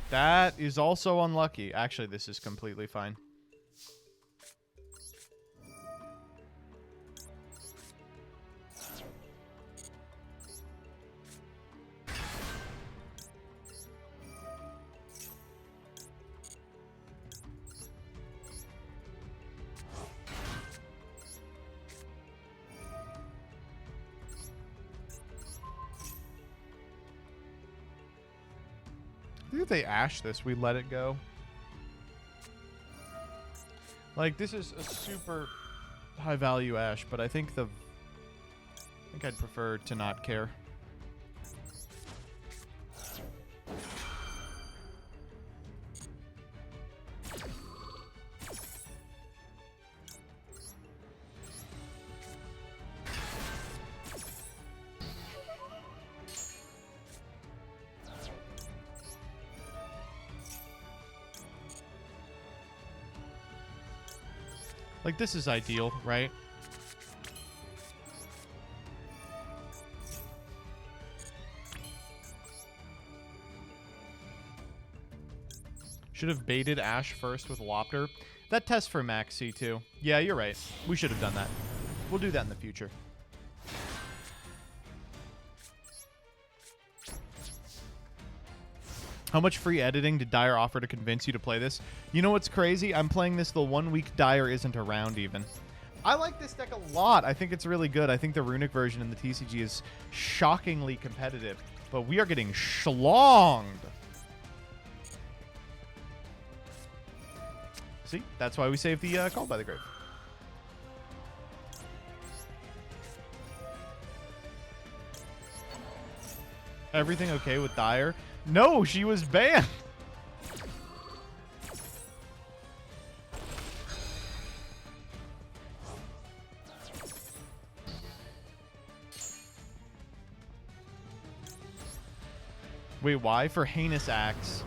That is also unlucky. Actually, this is completely fine. I think if they ash this, we let it go. Like, this is a super high value ash, but I think I'd prefer to not care. Like, this is ideal, right? Should have baited Ash first with Lopter. That test for Max C too. Yeah, you're right. We should have done that. We'll do that in the future. How much free editing did Dyer offer to convince you to play this? You know what's crazy? I'm playing this the 1 week Dyer isn't around even. I like this deck a lot. I think it's really good. I think the Runic version in the TCG is shockingly competitive. But we are getting schlonged. See? That's why we saved the Call by the Grave. Everything okay with Dyer? No, she was banned. Wait, why? For heinous acts.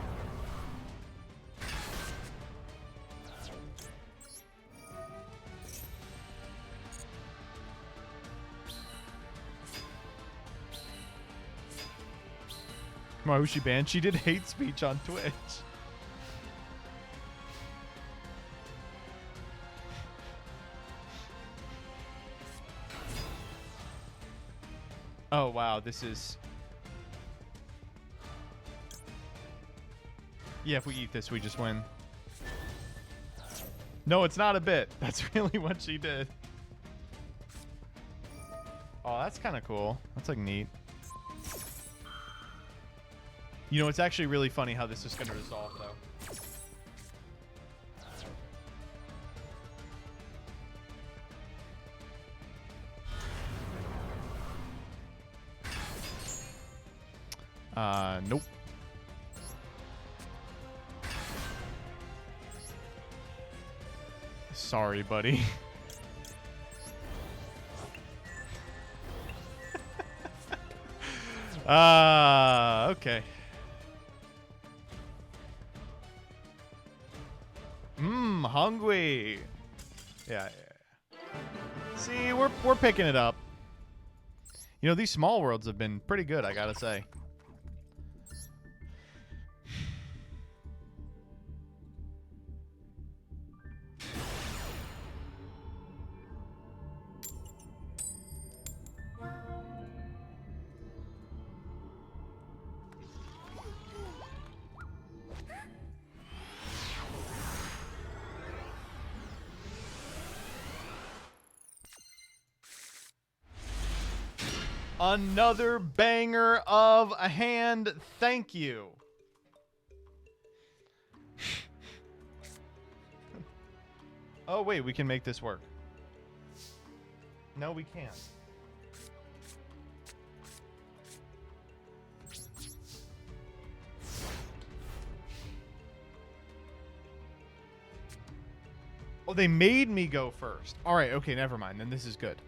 Why was she banned? She did hate speech on Twitch. Oh, wow. This is... Yeah, if we eat this, we just win. No, it's not a bit. That's really what she did. Oh, that's kind of cool. That's, like, neat. You know, it's actually really funny how this is going to resolve, though. Nope. Sorry, buddy. Okay. Hungry. Yeah. See, we're picking it up. You know, these small worlds have been pretty good, I gotta say. Another banger of a hand. Thank you. Oh, wait. We can make this work. No, we can't. Oh, they made me go first. All right. Okay, never mind. Then this is good.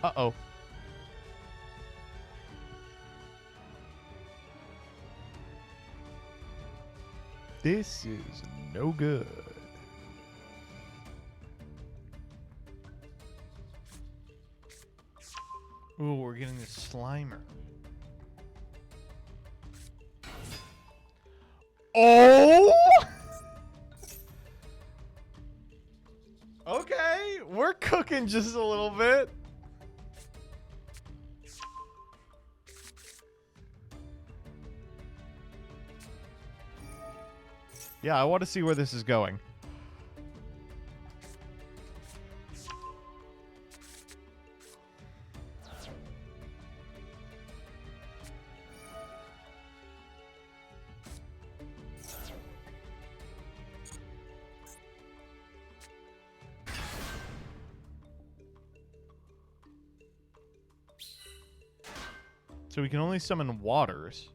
Uh-oh. This is no good. Ooh, we're getting this Slimer. Oh! Okay, we're cooking just a little bit. Yeah, I want to see where this is going. So we can only summon waters.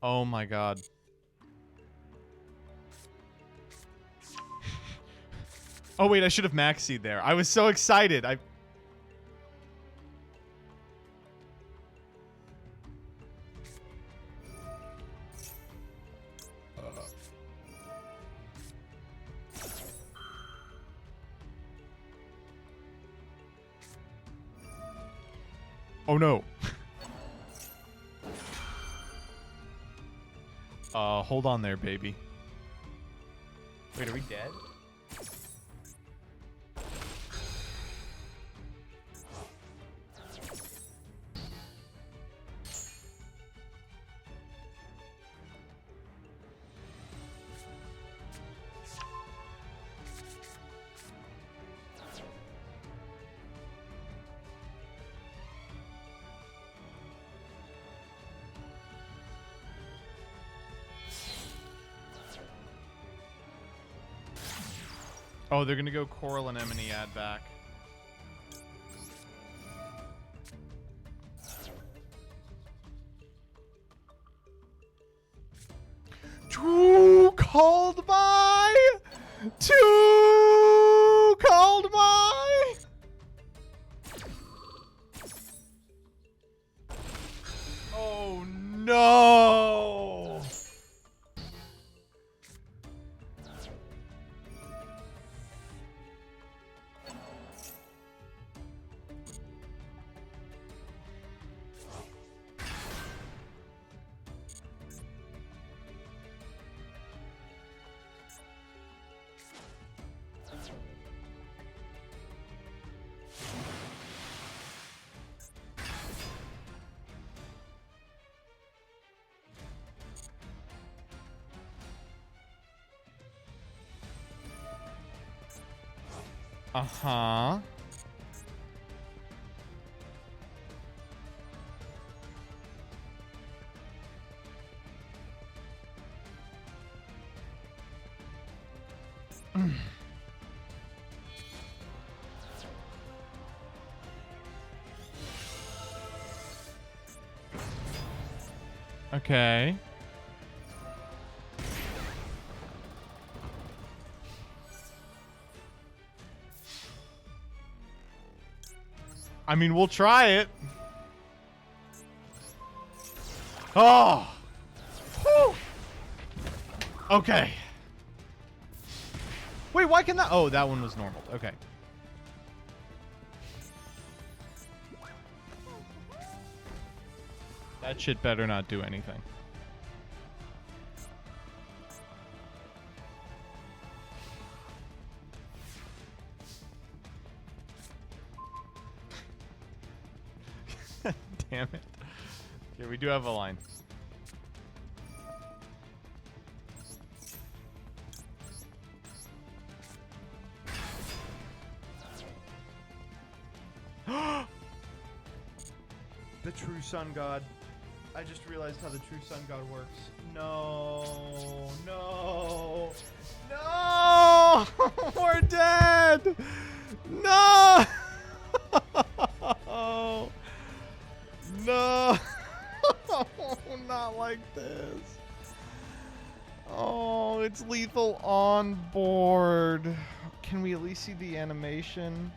Oh my god. Oh wait, I should have maxied there. I was so excited. Oh no. Hold on there, baby. Wait, are we dead? Oh, they're gonna go Coral Anemone add back. Too called by! Too called by! Oh no! Uh-huh. Okay. I mean, we'll try it. Oh! Whew. Okay. Wait, why can that... Oh, that one was normal. Okay. That shit better not do anything. Damn it. Okay, we do have a line. The true sun god. I just realized how the true sun god works. No. No. No! We're dead! No! It's lethal on board. Can we at least see the animation?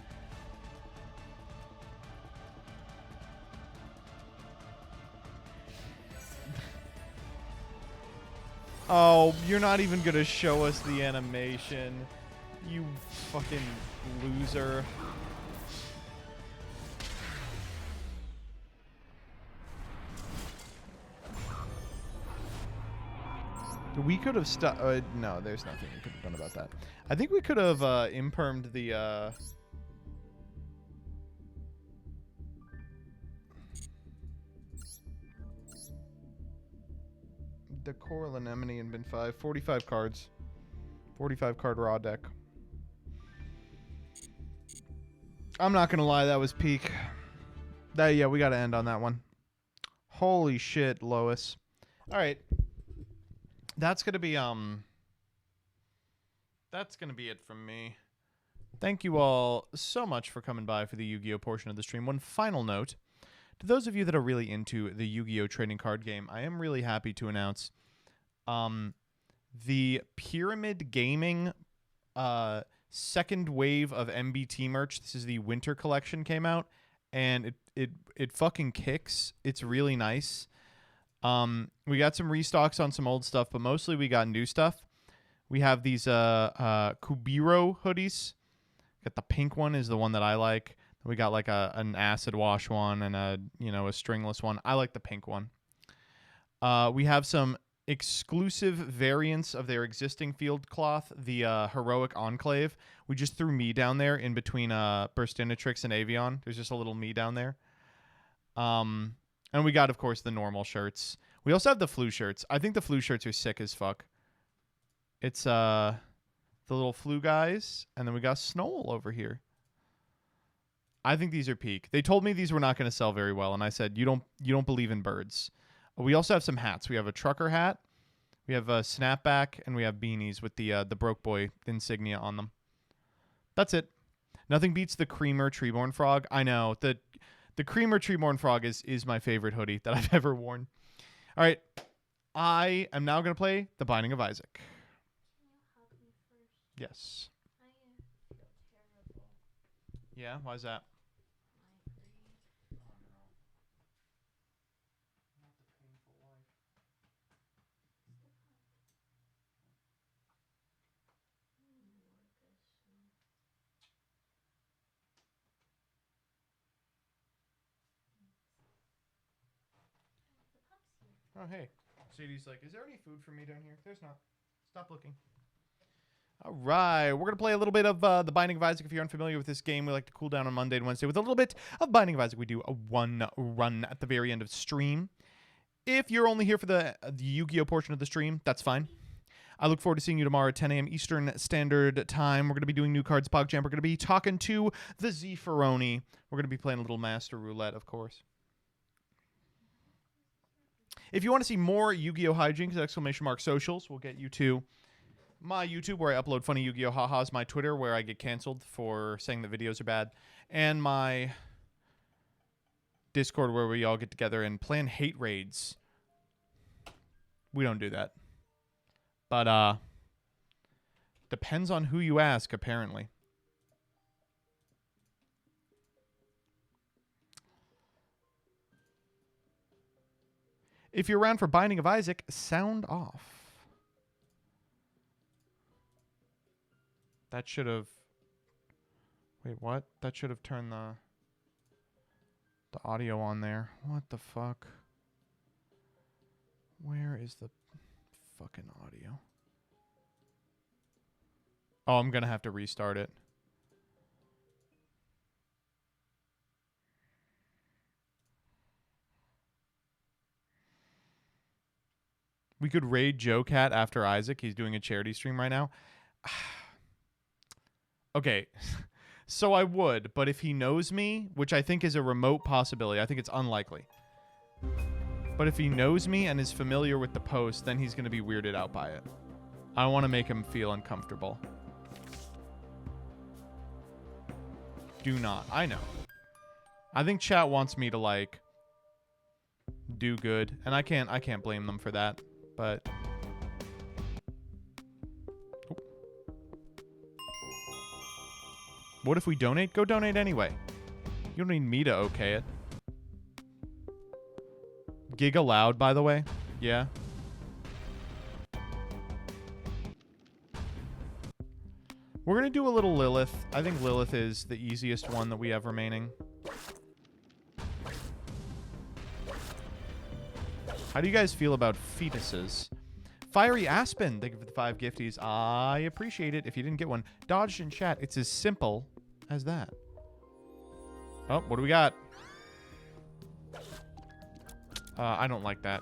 Oh, you're not even gonna show us the animation. You fucking loser. We could have no, there's nothing we could have done about that. I think we could have impermed the Coral Anemone in bin 5. 45 cards. 45 card raw deck. I'm not gonna lie, that was peak. Yeah, we gotta end on that one. Holy shit, Lois. Alright. That's gonna be it from me. Thank you all so much for coming by for the Yu-Gi-Oh portion of the stream. One final note. To those of you that are really into the Yu-Gi-Oh trading card game, I am really happy to announce the Pyramid Gaming second wave of MBT merch. This is the winter collection came out, and it fucking kicks. It's really nice. We got some restocks on some old stuff, but mostly we got new stuff. We have these Kubiro hoodies. Got the pink one is the one that I like. We got like an acid wash one and a stringless one. I like the pink one. We have some exclusive variants of their existing field cloth, the Heroic Enclave. We just threw me down there in between Burstinatrix and Avion. There's just a little me down there. And we got, of course, the normal shirts. We also have the flu shirts. I think the flu shirts are sick as fuck. It's the little flu guys, and then we got Snowl over here. I think these are peak. They told me these were not going to sell very well, and I said, you don't believe in birds. We also have some hats. We have a trucker hat, we have a snapback, and we have beanies with the Broke Boy insignia on them. That's it. Nothing beats the Creamer Treeborn Frog. I know. The Creamer Treeborn Frog is my favorite hoodie that I've ever worn. All right. I am now going to play The Binding of Isaac. Yes. Yeah, why is that? Oh, hey. Sadie's like, is there any food for me down here? There's not. Stop looking. All right. We're going to play a little bit of The Binding of Isaac. If you're unfamiliar with this game, we like to cool down on Monday and Wednesday with a little bit of Binding of Isaac. We do a one run at the very end of stream. If you're only here for the Yu-Gi-Oh portion of the stream, that's fine. I look forward to seeing you tomorrow at 10 a.m. Eastern Standard Time. We're going to be doing new cards, PogChamp. We're going to be talking to the Zfaroni. We're going to be playing a little Master Roulette, of course. If you want to see more Yu-Gi-Oh hijinks, ! Socials will get you to my YouTube, where I upload funny Yu-Gi-Oh ha-has, my Twitter, where I get canceled for saying that videos are bad, and my Discord, where we all get together and plan hate raids. We don't do that. But, depends on who you ask, apparently. If you're around for Binding of Isaac, sound off. That should have... Wait, what? That should have turned the audio on there. What the fuck? Where is the fucking audio? Oh, I'm gonna have to restart it. We could raid Joe Cat after Isaac. He's doing a charity stream right now. Okay, so I would, but if he knows me, which I think is a remote possibility, I think it's unlikely. But if he knows me and is familiar with the post, then he's going to be weirded out by it. I want to make him feel uncomfortable. Do not. I know. I think chat wants me to, like, do good, and I can't blame them for that. But What if we donate? Go donate anyway. You don't need me to okay it. Giga loud, by the way. Yeah. We're going to do a little Lilith. I think Lilith is the easiest one that we have remaining. How do you guys feel about fetuses? Fiery Aspen, thank you for the 5 gifties. I appreciate it. If you didn't get one, dodged in chat. It's as simple as that. Oh, what do we got? I don't like that.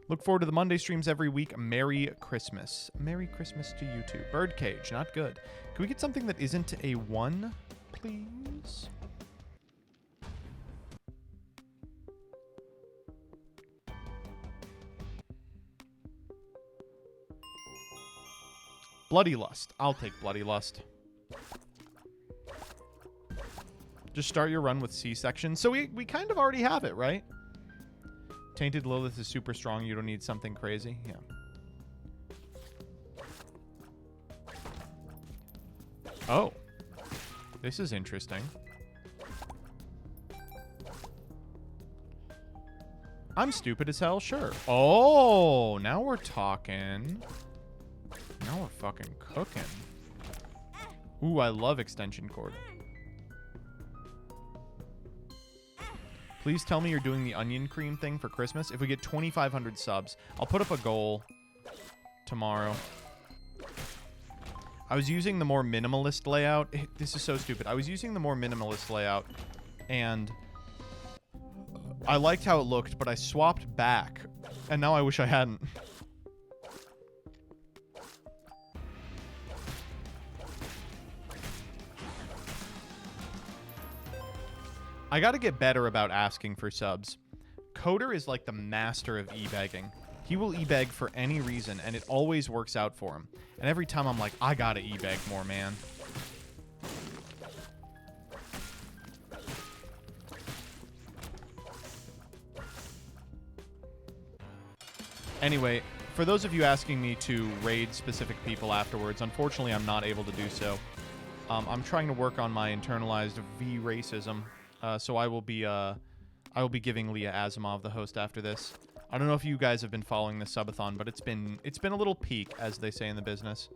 Look forward to the Monday streams every week. Merry Christmas. Merry Christmas to you too. Birdcage, not good. Can we get something that isn't a 1, please? Bloody Lust. I'll take Bloody Lust. Just start your run with C-section. So we kind of already have it, right? Tainted Lilith is super strong. You don't need something crazy. Yeah. Oh. This is interesting. I'm stupid as hell, sure. Oh, now we're talking. Now we're fucking cooking. Ooh, I love extension cord. Please tell me you're doing the onion cream thing for Christmas. If we get 2,500 subs, I'll put up a goal tomorrow. I was using the more minimalist layout. This is so stupid. I was using the more minimalist layout, and I liked how it looked, but I swapped back, and now I wish I hadn't. I gotta get better about asking for subs. Coder is like the master of e-begging. He will e-beg for any reason, and it always works out for him. And every time I'm like, I gotta e-beg more, man. Anyway, for those of you asking me to raid specific people afterwards, unfortunately I'm not able to do so. I'm trying to work on my internalized V-racism. So I will be giving Leah Asimov the host after this. I don't know if you guys have been following the subathon, but it's been a little peak, as they say in the business.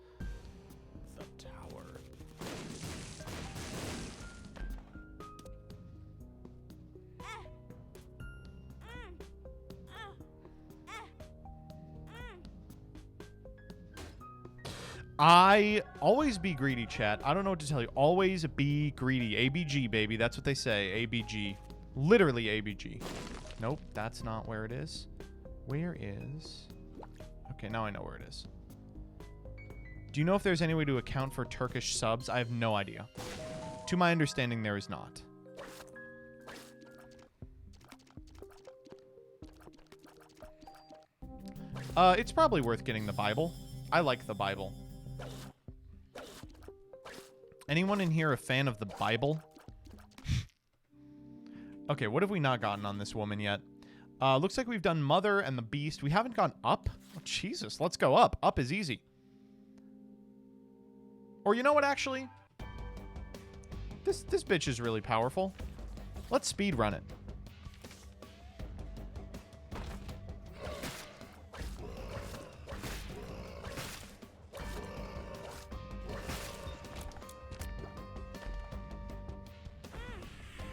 The tower. I always be greedy, chat. I don't know what to tell you. Always be greedy. ABG, baby. That's what they say. ABG. Literally ABG. Nope, that's not where it is. Where is... Okay, now I know where it is. Do you know if there's any way to account for Turkish subs? I have no idea. To my understanding, there is not. It's probably worth getting the Bible. I like the Bible. Anyone in here a fan of the Bible? Okay, what have we not gotten on this woman yet? Looks like we've done Mother and the Beast. We haven't gone up. Oh, Jesus, let's go up. Up is easy. Or you know what, actually? This bitch is really powerful. Let's speed run it.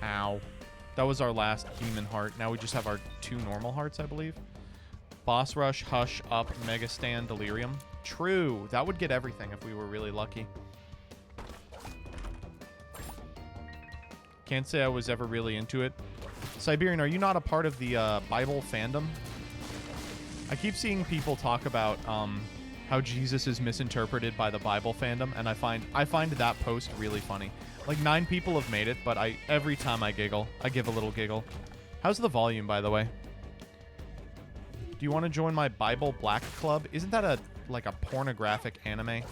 Ow. That was our last demon heart. Now we just have our 2 normal hearts, I believe. Boss Rush, Hush, Up, Mega Stand, Delirium. True. That would get everything if we were really lucky. Can't say I was ever really into it. Siberian, are you not a part of the Bible fandom? I keep seeing people talk about how Jesus is misinterpreted by the Bible fandom, and I find that post really funny. Like 9 people have made it, but every time I giggle, I give a little giggle. How's the volume, by the way? Do you want to join my Bible Black Club? Isn't that like a pornographic anime?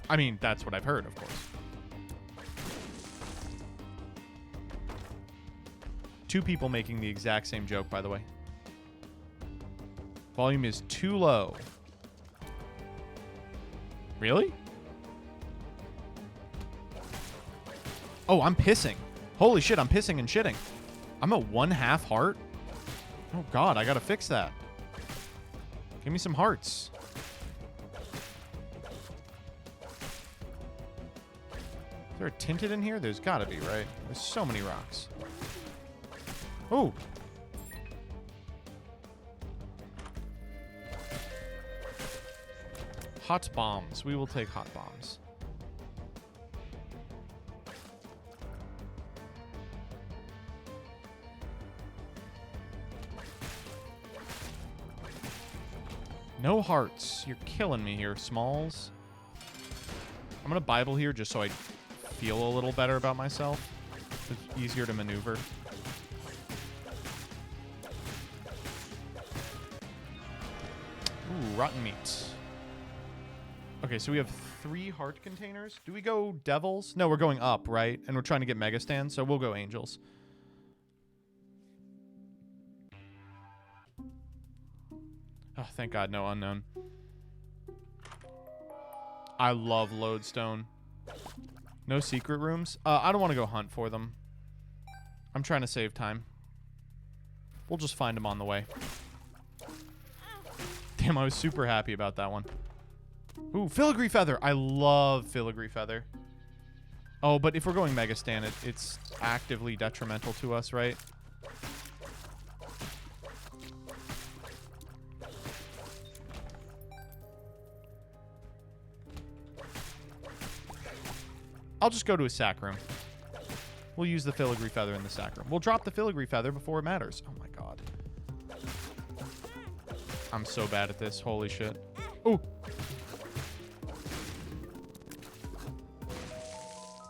I mean, that's what I've heard, of course. 2 people making the exact same joke, by the way. Volume is too low. Really? Oh, I'm pissing. Holy shit, I'm pissing and shitting. I'm at 1/2 heart? Oh god, I gotta fix that. Give me some hearts. Is there a tinted in here? There's gotta be, right? There's so many rocks. Oh! Hot bombs. We will take hot bombs. No hearts. You're killing me here, Smalls. I'm going to Bible here just so I feel a little better about myself. It's easier to maneuver. Ooh, rotten meat. Okay, so we have 3 heart containers. Do we go devils? No, we're going up, right? And we're trying to get mega stands, so we'll go angels. Oh, thank God, no unknown. I love lodestone. No secret rooms? I don't want to go hunt for them. I'm trying to save time. We'll just find them on the way. Damn, I was super happy about that one. Ooh, filigree feather. I love filigree feather. Oh, but if we're going mega stand, it's actively detrimental to us, right? I'll just go to a sack room. We'll use the filigree feather in the sack room. We'll drop the filigree feather before it matters. Oh my god. I'm so bad at this. Holy shit. Ooh.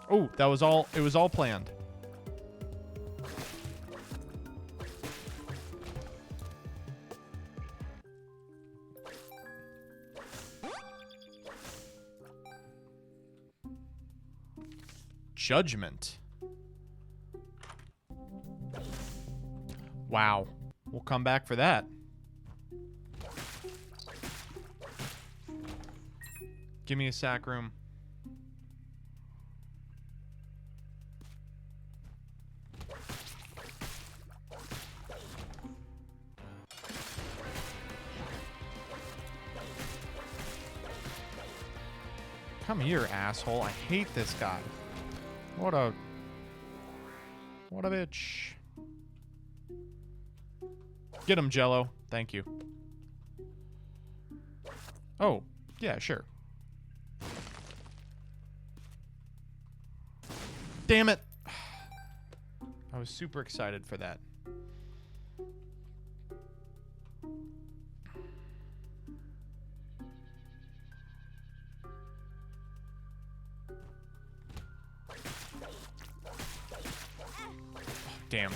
Oh, that was all. It was all planned. Judgment. Wow. We'll come back for that. Give me a sack room. Come here, asshole. I hate this guy. What a bitch. Get him, Jello. Thank you. Oh, yeah, sure. Damn it. I was super excited for that. Damn.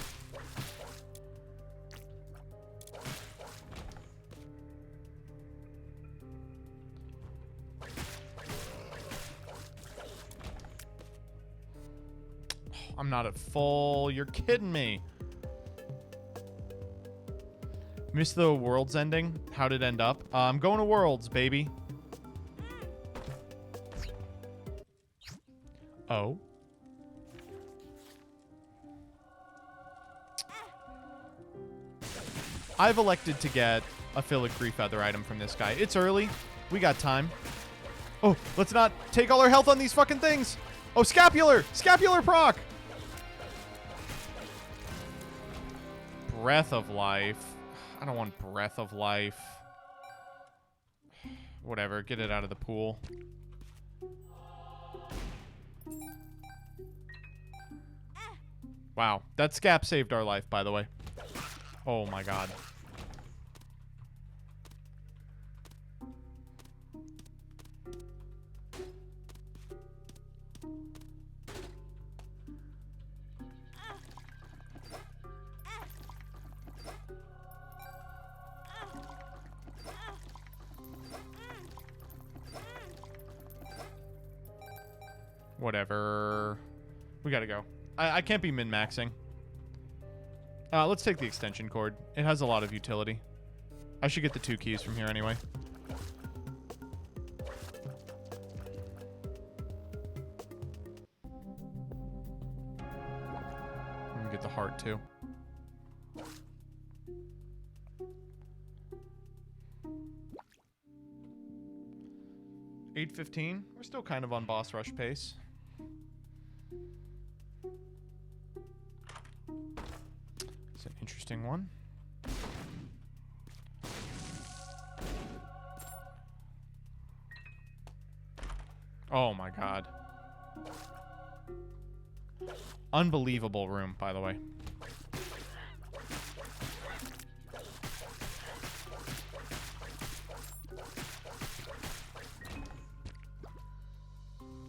I'm not at full. You're kidding me. Missed the Worlds ending. How'd it end up? I'm going to Worlds, baby. Oh. I've elected to get a filigree feather item from this guy. It's early. We got time. Oh, let's not take all our health on these fucking things. Oh, scapular. Scapular proc. Breath of life. I don't want breath of life. Whatever. Get it out of the pool. Wow. That scap saved our life, by the way. Oh my god. Whatever. We gotta go. I can't be min-maxing. Let's take the extension cord. It has a lot of utility. I should get the 2 keys from here anyway. part 2. $8:15. We're still kind of on boss rush pace. It's an interesting one. Oh my god. Unbelievable room, by the way.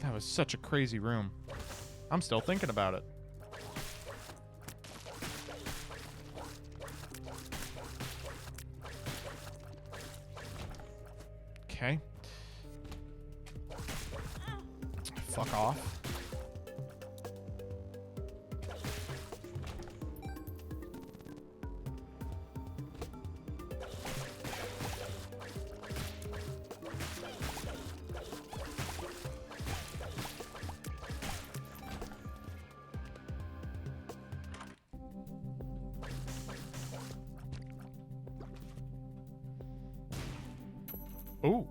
That was such a crazy room. I'm still thinking about it. Okay. Fuck off. Ooh.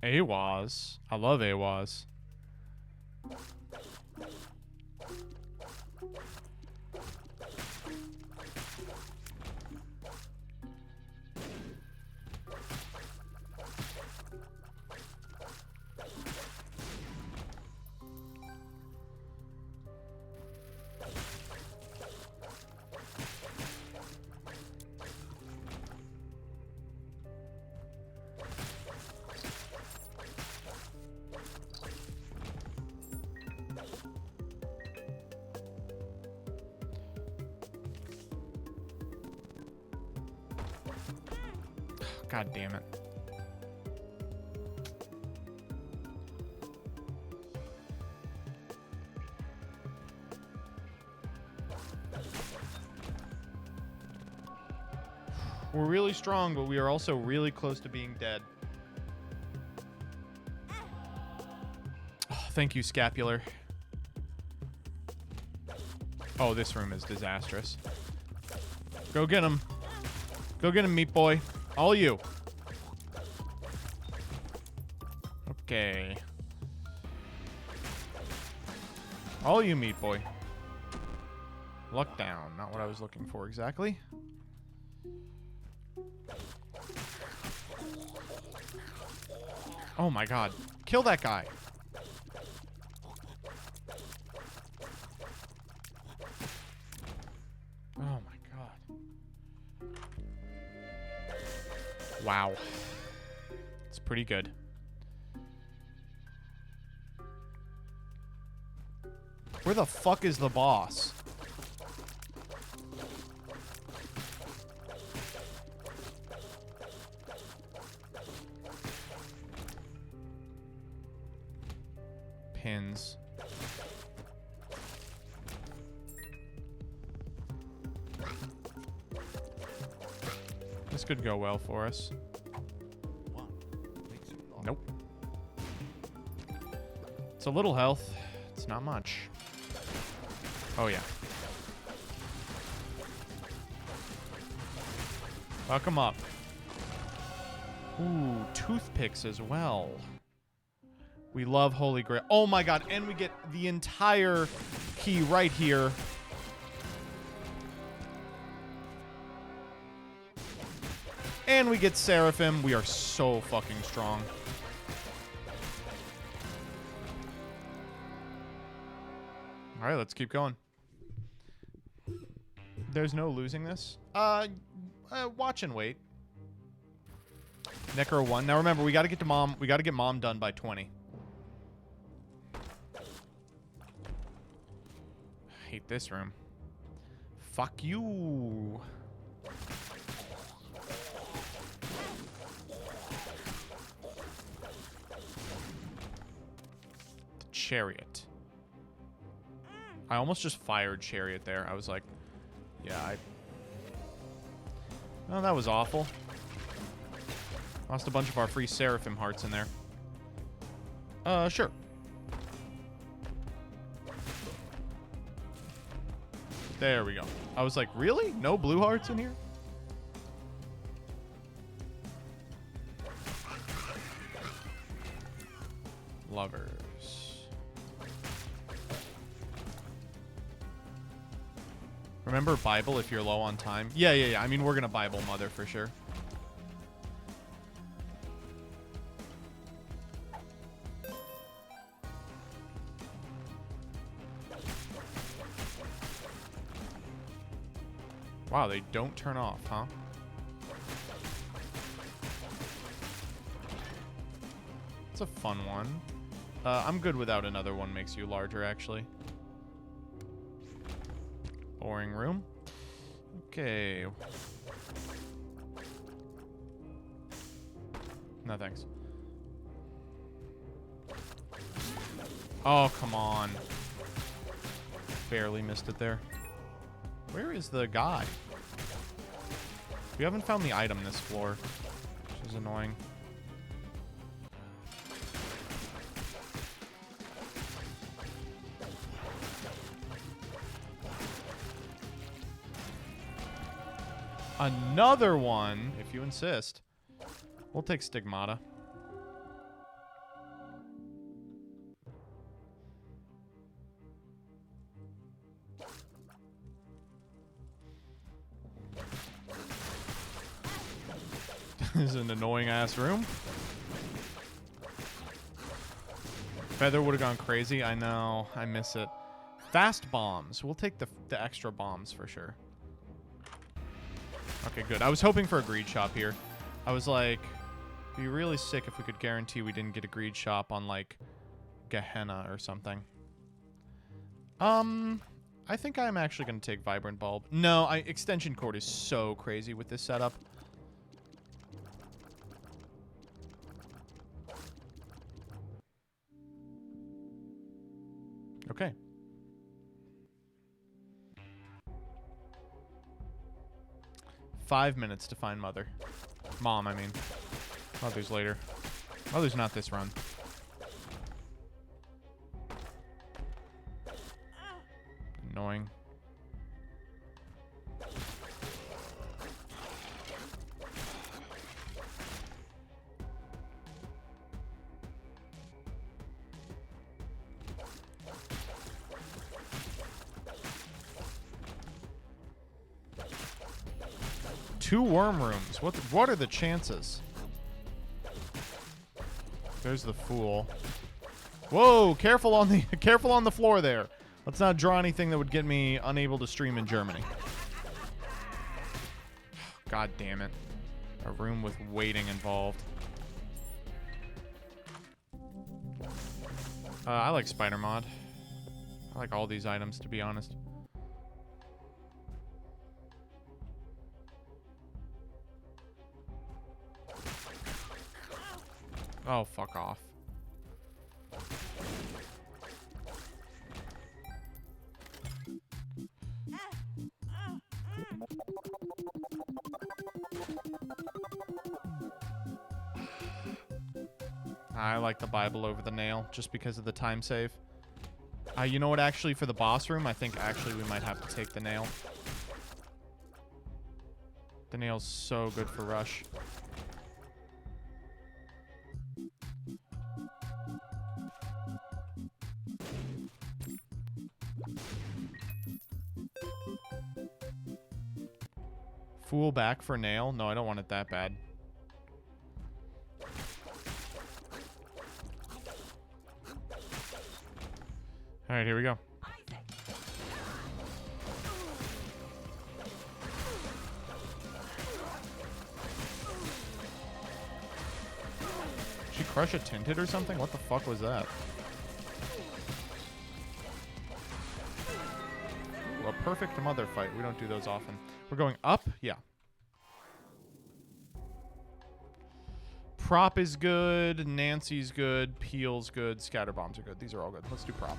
AWAS. I love AWAS. God damn it. We're really strong, but we are also really close to being dead. Oh, thank you, Scapular. Oh, this room is disastrous. Go get him. Go get him, meat boy. All you. Okay. All you, meat boy. Luck down. Not what I was looking for exactly. Oh my god. Kill that guy. Oh my god. Wow. It's pretty good. Where the fuck is the boss? Pins. This could go well for us. Nope. It's a little health. It's not much. Oh, yeah. Fuck him up. Ooh, toothpicks as well. We love Holy Grail. Oh my god, and we get the entire key right here. And we get Seraphim. We are so fucking strong. Alright, let's keep going. There's no losing this. Watch and wait. Necro 1. Now remember, we gotta get to mom. We gotta get mom done by 20. Hate this room. Fuck you. Chariot. I almost just fired Chariot there. I was like, yeah, oh, that was awful. Lost a bunch of our free Seraphim hearts in there. Sure. There we go. I was like, really? No blue hearts in here? Lovers. Remember Bible if you're low on time? Yeah. I mean, we're gonna Bible Mother for sure. Wow, they don't turn off, huh? It's a fun one. I'm good without another one makes you larger, actually. Boring room. Okay. No, thanks. Oh, come on. Barely missed it there. Where is the guy? We haven't found the item this floor, which is annoying. Another one, if you insist. We'll take Stigmata. This is an annoying ass room. Feather would have gone crazy. I know. I miss it. Fast bombs. We'll take the extra bombs for sure. Okay, good. I was hoping for a greed shop here. I was like, it'd be really sick if we could guarantee we didn't get a greed shop on like Gehenna or something. I think I'm actually going to take Vibrant Bulb. No, Extension Cord is so crazy with this setup. Okay. Five minutes to find Mother. Mom, I mean. Mother's later. Mother's not this run. Annoying. Two worm rooms. What are the chances? There's the fool. Whoa, careful on the floor there. Let's not draw anything that would get me unable to stream in Germany. God damn it. A room with waiting involved. I like Spider Mod. I like all these items, to be honest. Oh, fuck off. I like the Bible over the nail just because of the time save. You know what, actually, for the boss room, I think actually we might have to take the nail. The nail's so good for rush. Fool back for nail? No, I don't want it that bad. Alright, here we go. Did she crush a tinted or something? What the fuck was that? Ooh, a perfect mother fight. We don't do those often. We're going up? Yeah. Prop is good. Nancy's good. Peel's good. Scatter bombs are good. These are all good. Let's do prop.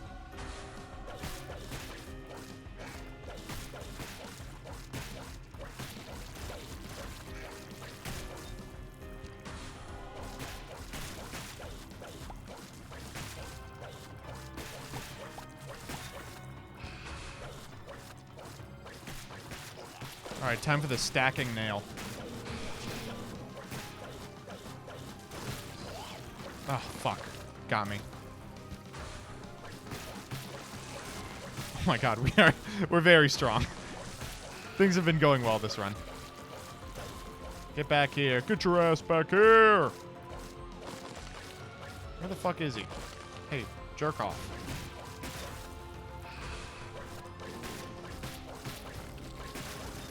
All right, time for the stacking nail. Oh, fuck. Got me. Oh my god, we're very strong. Things have been going well this run. Get back here. Get your ass back here. Where the fuck is he? Hey, jerk off.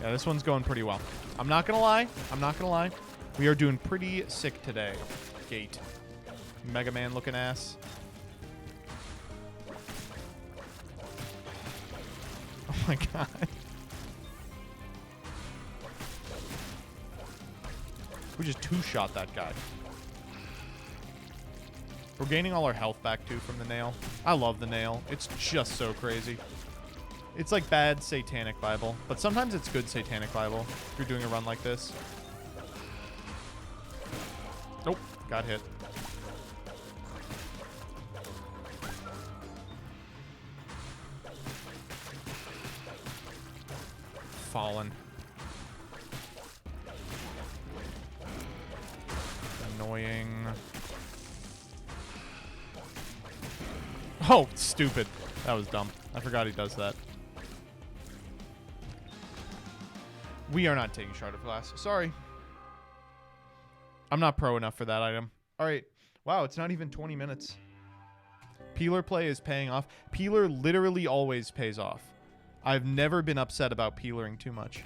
Yeah, this one's going pretty well. I'm not gonna lie. I'm not gonna lie. We are doing pretty sick today. Gate. Mega Man looking ass. Oh my god. We just two-shot that guy. We're gaining all our health back too from the nail. I love the nail. It's just so crazy. It's like bad Satanic Bible, but sometimes it's good Satanic Bible if you're doing a run like this. Nope, got hit. Fallen. Annoying. Oh, stupid. That was dumb. I forgot he does that. We are not taking Shard of Glass. Sorry. I'm not pro enough for that item. All right. Wow, it's not even 20 minutes. Peeler play is paying off. Peeler literally always pays off. I've never been upset about peelering too much.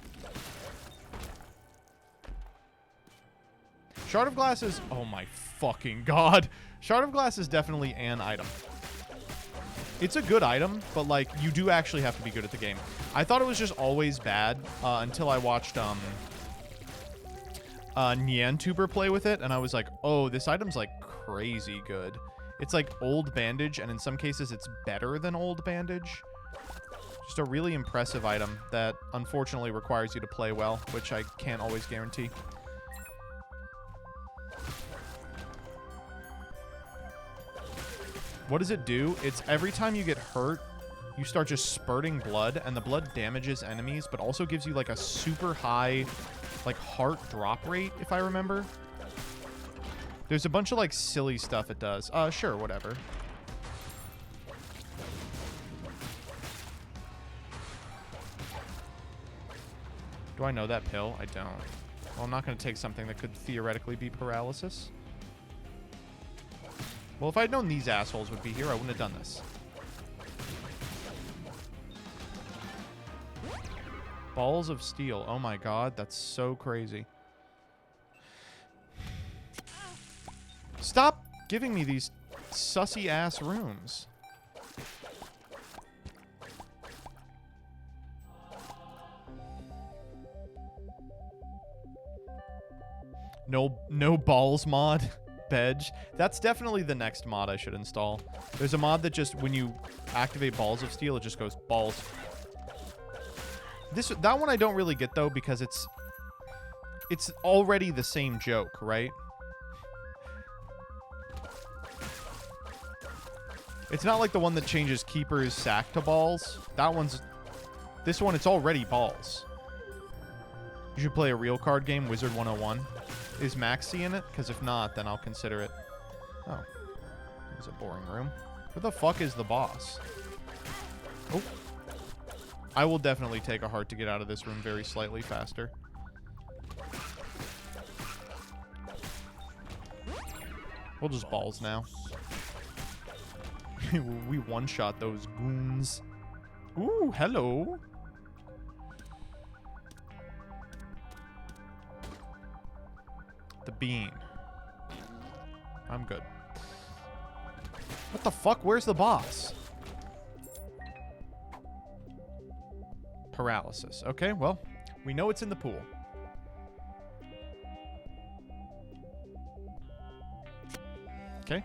Shard of Glass is... Oh my fucking god. Shard of Glass is definitely an item. It's a good item, but like you do actually have to be good at the game. I thought it was just always bad until I watched Nyantuber play with it, and I was like, oh, this item's like crazy good. It's like old bandage, and in some cases it's better than old bandage. Just a really impressive item that unfortunately requires you to play well, which I can't always guarantee. What does it do? It's every time you get hurt, you start just spurting blood, and the blood damages enemies, but also gives you like a super high like heart drop rate, if I remember. There's a bunch of like silly stuff it does. Sure, whatever. Do I know that pill? I don't. Well, I'm not going to take something that could theoretically be paralysis. Well, if I'd known these assholes would be here, I wouldn't have done this. Balls of steel. Oh my god, that's so crazy. Stop giving me these sussy ass rooms. No balls mod. Bedge. That's definitely the next mod I should install. There's a mod that just, when you activate Balls of Steel, it just goes balls. That one I don't really get, though, because it's already the same joke, right? It's not like the one that changes Keeper's sack to balls. This one, it's already balls. You should play a real card game, Wizard 101. Is Maxi in it? Because if not, then I'll consider it. Oh. It's a boring room. Where the fuck is the boss? Oh. I will definitely take a heart to get out of this room very slightly faster. We'll just balls now. We one-shot those goons. Ooh, hello. The bean. I'm good. What the fuck? Where's the boss? Paralysis. Okay, well, we know it's in the pool. Okay.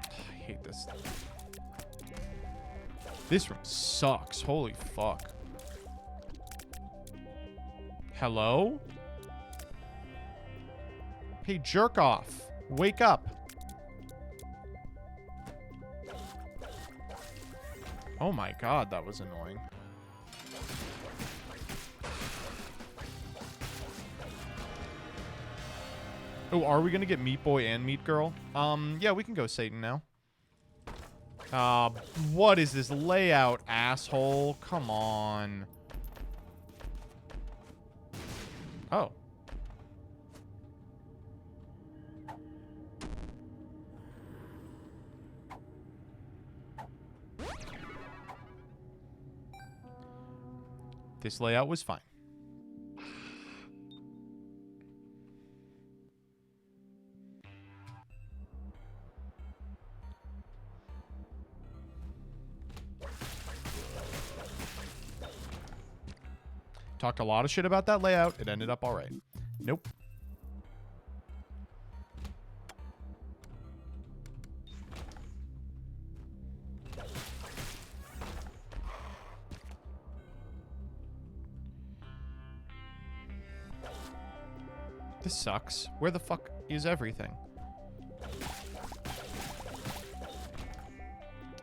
I hate this. This room sucks. Holy fuck. Hello? Hey, jerk off. Wake up. Oh my god, that was annoying. Oh, are we gonna get Meat Boy and Meat Girl? Yeah, we can go Satan now. What is this layout, asshole? Come on. Oh. This layout was fine. Talked a lot of shit about that layout. It ended up all right. Nope. This sucks. Where the fuck is everything?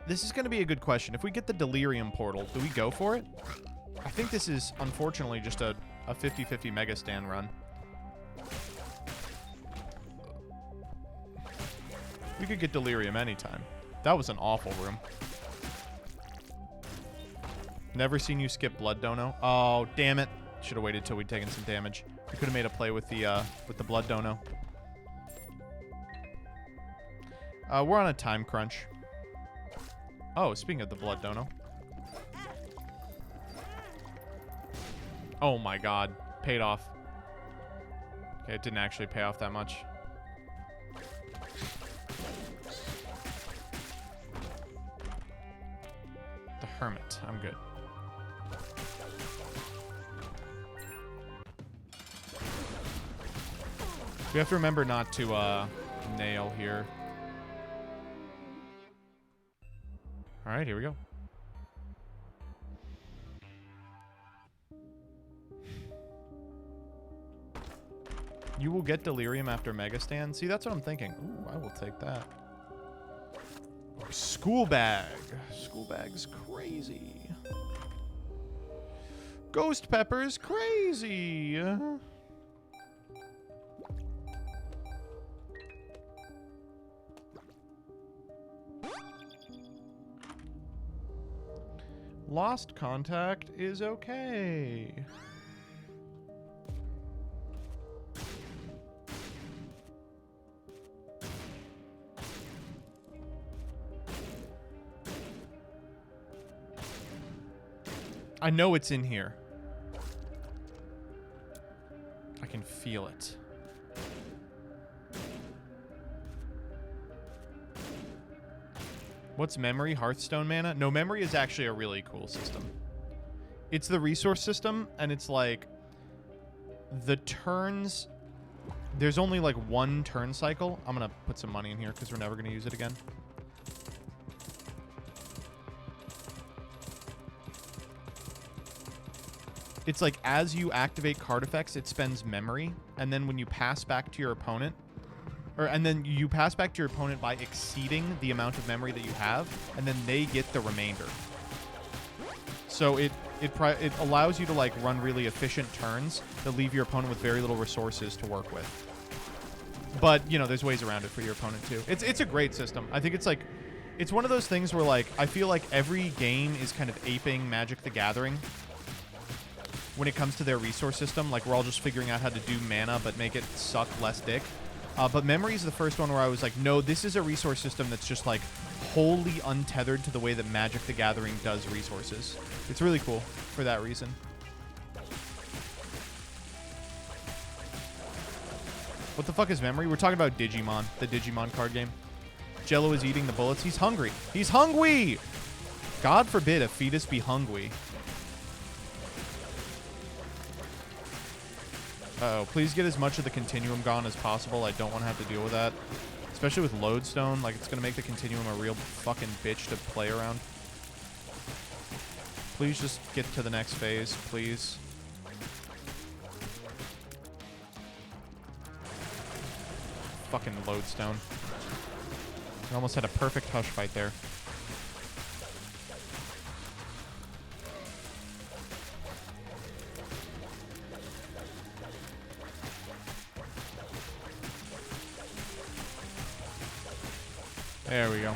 This is going to be a good question. If we get the Delirium portal, do we go for it? I think this is, unfortunately, just a 50-50 Mega Stand run. We could get Delirium anytime. That was an awful room. Never seen you skip Blood Dono. Oh, damn it. Should have waited till we'd taken some damage. We could have made a play with the Blood Dono. We're on a time crunch. Oh, speaking of the Blood Dono. Oh my god. Paid off. Okay, it didn't actually pay off that much. The Hermit. I'm good. We have to remember not to nail here. Alright, here we go. You will get Delirium after Mega Stand. See, that's what I'm thinking. Ooh, I will take that. School Bag. School Bag's crazy. Ghost Pepper's crazy. Lost Contact is okay. I know it's in here. I can feel it. What's memory? Hearthstone mana? No, memory is actually a really cool system. It's the resource system, and it's like the turns. There's only like one turn cycle. I'm gonna put some money in here because we're never gonna use it again. It's like as you activate card effects, it spends memory, and then when you pass back to your opponent, and then you pass back to your opponent by exceeding the amount of memory that you have, and then they get the remainder. So it allows you to like run really efficient turns that leave your opponent with very little resources to work with. But you know, there's ways around it for your opponent too. It's a great system. I think it's like, it's one of those things where like I feel like every game is kind of aping Magic the Gathering when it comes to their resource system. Like we're all just figuring out how to do mana but make it suck less dick. But memory is the first one where I was like, no, this is a resource system that's just like wholly untethered to the way that Magic the Gathering does resources. It's really cool for that reason. What the fuck is memory? We're talking about Digimon, the Digimon card game. Jello is eating the bullets. He's hungry. He's hungry! God forbid a fetus be hungry. Uh-oh, please get as much of the continuum gone as possible. I don't want to have to deal with that. Especially with Lodestone, like, it's going to make the continuum a real fucking bitch to play around. Please just get to the next phase, please. Fucking Lodestone. I almost had a perfect hush fight there. There we go.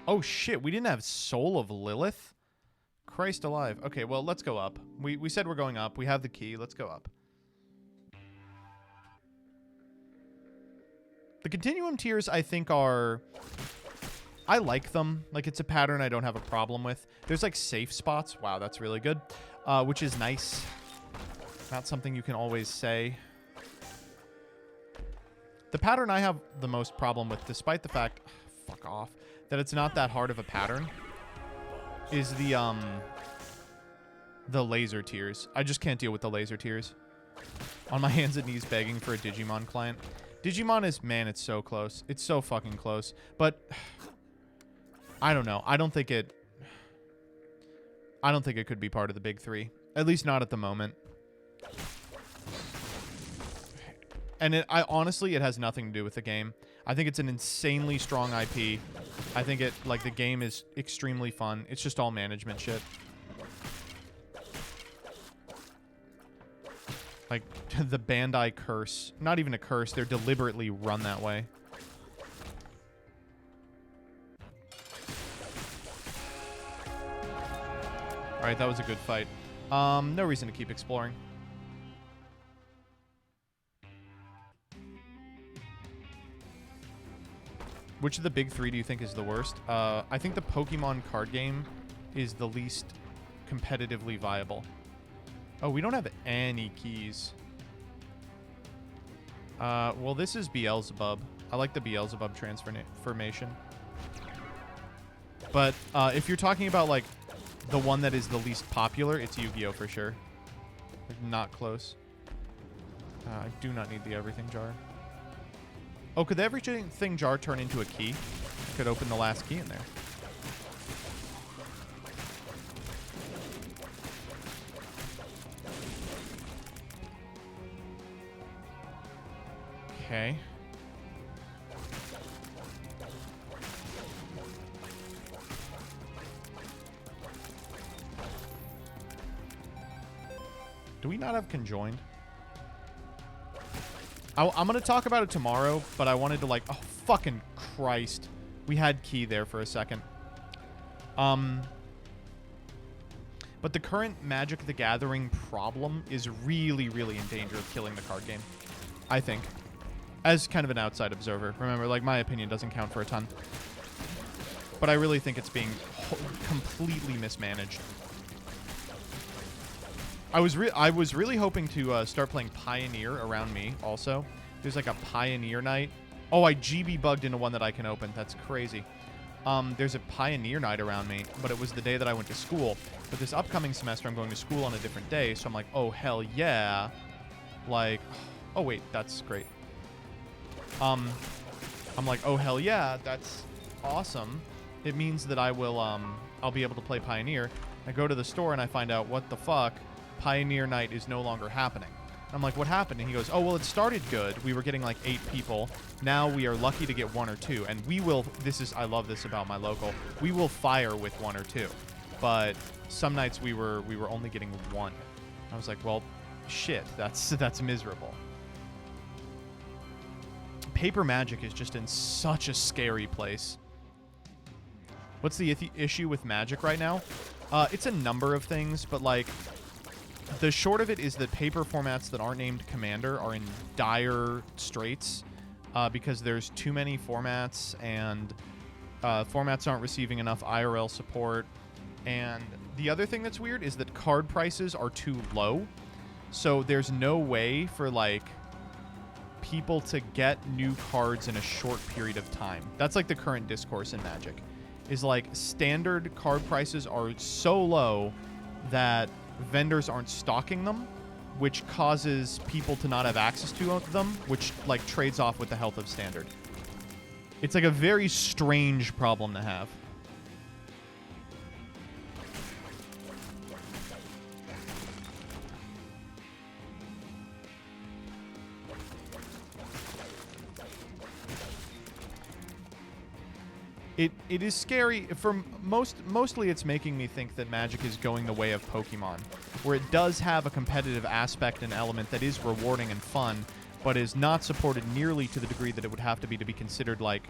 Oh shit, we didn't have Soul of Lilith? Christ alive. Okay, well, let's go up. We said we're going up. We have the key. Let's go up. The continuum tiers, I think, are... I like them. Like, it's a pattern I don't have a problem with. There's, like, safe spots. Wow, that's really good. Which is nice. Not something you can always say. The pattern I have the most problem with, despite the fact... fuck off. That it's not that hard of a pattern, is the laser tiers. I just can't deal with the laser tiers. On my hands and knees begging for a Digimon client. Digimon is, man, it's so close. It's so fucking close. But I don't know. I don't think it could be part of the big three. At least not at the moment. And honestly, it has nothing to do with the game. I think it's an insanely strong IP. I think the game is extremely fun. It's just all management shit. Like, the Bandai curse. Not even a curse. They're deliberately run that way. Alright, that was a good fight. No reason to keep exploring. Which of the big three do you think is the worst? I think the Pokemon card game is the least competitively viable. Oh, we don't have any keys. Well, this is Beelzebub. I like the Beelzebub transformation. But if you're talking about, like, the one that is the least popular, it's Yu-Gi-Oh! For sure. Not close. I do not need the everything jar. Oh, could the everything jar turn into a key? I could open the last key in there. Okay. Do we not have conjoined? I'm going to talk about it tomorrow, but I wanted to, like... Oh, fucking Christ. We had key there for a second. But the current Magic the Gathering problem is really, really in danger of killing the card game. I think. As kind of an outside observer. Remember, like, my opinion doesn't count for a ton. But I really think it's being completely mismanaged. I was really hoping to start playing Pioneer around me also. There's like a Pioneer night. Oh, I GB bugged into one that I can open. That's crazy. There's a Pioneer night around me, but it was the day that I went to school. But this upcoming semester, I'm going to school on a different day, so I'm like, oh, hell yeah. Like, oh, wait, that's great. I'm like, oh, hell yeah, that's awesome. It means that I will, I'll be able to play Pioneer. I go to the store and I find out, what the fuck? Pioneer night is no longer happening. I'm like, what happened? And he goes, oh, well, it started good. We were getting like 8 people. Now we are lucky to get 1 or 2. And we will, I love this about my local. We will fire with 1 or 2. But some nights we were only getting 1. I was like, well, shit, that's miserable. Paper Magic is just in such a scary place. What's the issue with Magic right now? It's a number of things, but like, the short of it is that paper formats that aren't named Commander are in dire straits because there's too many formats and formats aren't receiving enough IRL support. And the other thing that's weird is that card prices are too low. So there's no way for like people to get new cards in a short period of time. That's like the current discourse in Magic. is like standard card prices are so low that vendors aren't stocking them, which causes people to not have access to them, which like trades off with the health of standard. It's like a very strange problem to have. It is scary. Mostly it's making me think that Magic is going the way of Pokemon, where it does have a competitive aspect and element that is rewarding and fun, but is not supported nearly to the degree that it would have to be considered like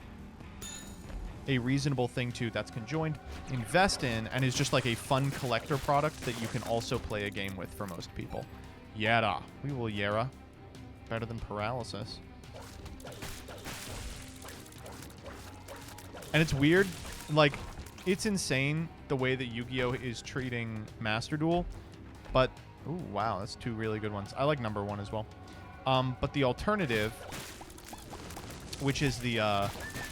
a reasonable thing that's conjoined, invest in, and is just like a fun collector product that you can also play a game with for most people. Yara. We will Yara. Better than paralysis. And it's weird, like, it's insane the way that Yu-Gi-Oh! Is treating Master Duel, but, ooh, wow, that's two really good ones. I like number one as well. But the alternative, which is the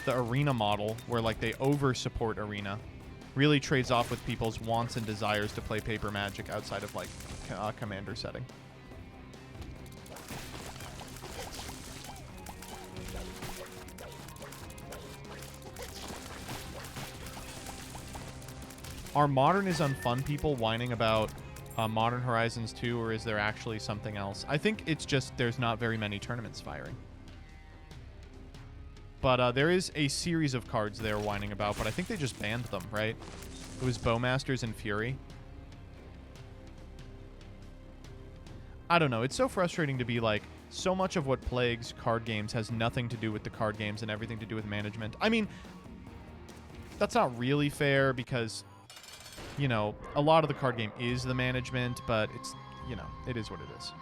arena model, where, like, they over-support arena, really trades off with people's wants and desires to play paper Magic outside of, like, commander setting. Are Modern is Unfun people whining about Modern Horizons 2, or is there actually something else? I think it's just there's not very many tournaments firing. But there is a series of cards they're whining about, but I think they just banned them, right? It was Bowmasters and Fury. I don't know. It's so frustrating to be like, so much of what plagues card games has nothing to do with the card games and everything to do with management. I mean, that's not really fair because, you know, a lot of the card game is the management, but it's, you know, it is what it is.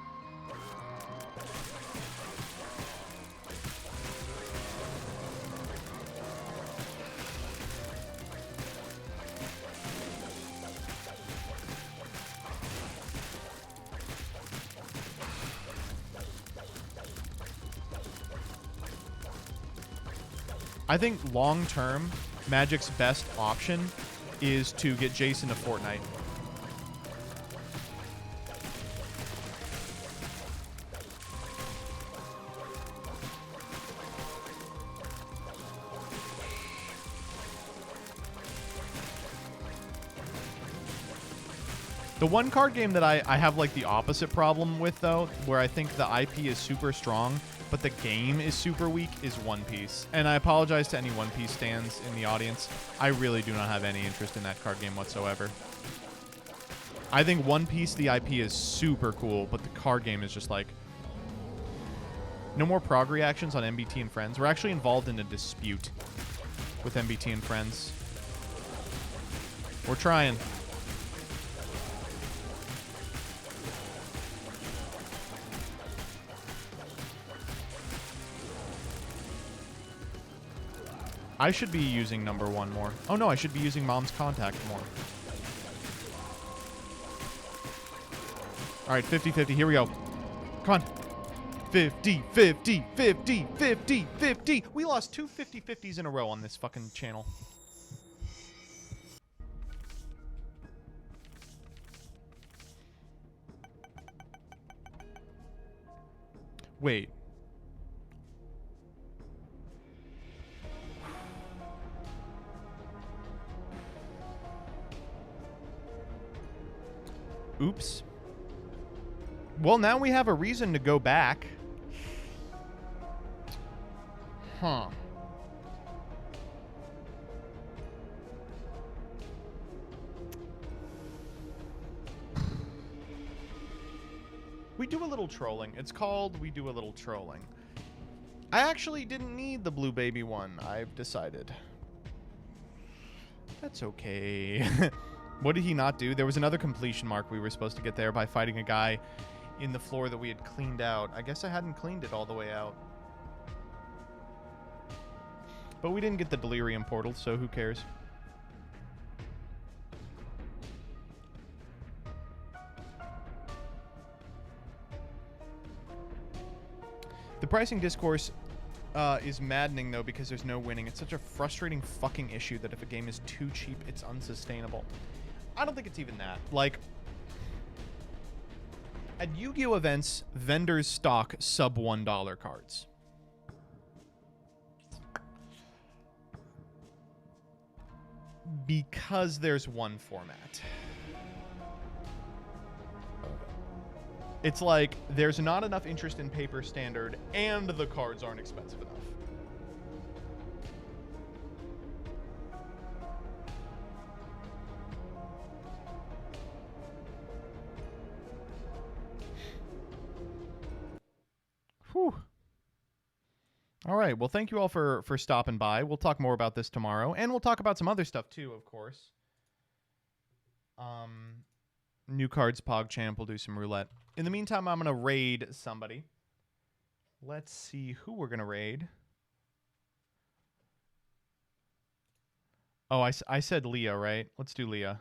I think long-term, Magic's best option is to get Jason to Fortnite. The one card game that I have like the opposite problem with, though, where I think the IP is super strong, but the game is super weak, is One Piece. And I apologize to any One Piece stans in the audience. I really do not have any interest in that card game whatsoever. I think One Piece, the IP, is super cool, but the card game is just like... No more prog reactions on MBT and Friends. We're actually involved in a dispute with MBT and Friends. We're trying. I should be using number one more. Oh no, I should be using Mom's Contact more. All right, 50-50, here we go. Come on. 50, 50, 50, 50, 50. We lost two 50-50s in a row on this fucking channel. Wait. Oops. Well, now we have a reason to go back. Huh. We do a little trolling. It's called We Do a Little Trolling. I actually didn't need the Blue Baby one, I've decided. That's okay. What did he not do? There was another completion mark we were supposed to get there by fighting a guy in the floor that we had cleaned out. I guess I hadn't cleaned it all the way out. But we didn't get the Delirium portal, so who cares? The pricing discourse is maddening, though, because there's no winning. It's such a frustrating fucking issue that if a game is too cheap, it's unsustainable. I don't think it's even that. Like, at Yu-Gi-Oh! Events, vendors stock sub $1 cards. Because there's one format. It's like, there's not enough interest in paper standard, and the cards aren't expensive enough. Whew. All right. Well, thank you all for stopping by. We'll talk more about this tomorrow, and we'll talk about some other stuff too, of course. New cards, PogChamp. We'll do some roulette. In the meantime, I'm gonna raid somebody. Let's see who we're gonna raid. Oh, I said Leah, right? Let's do Leah.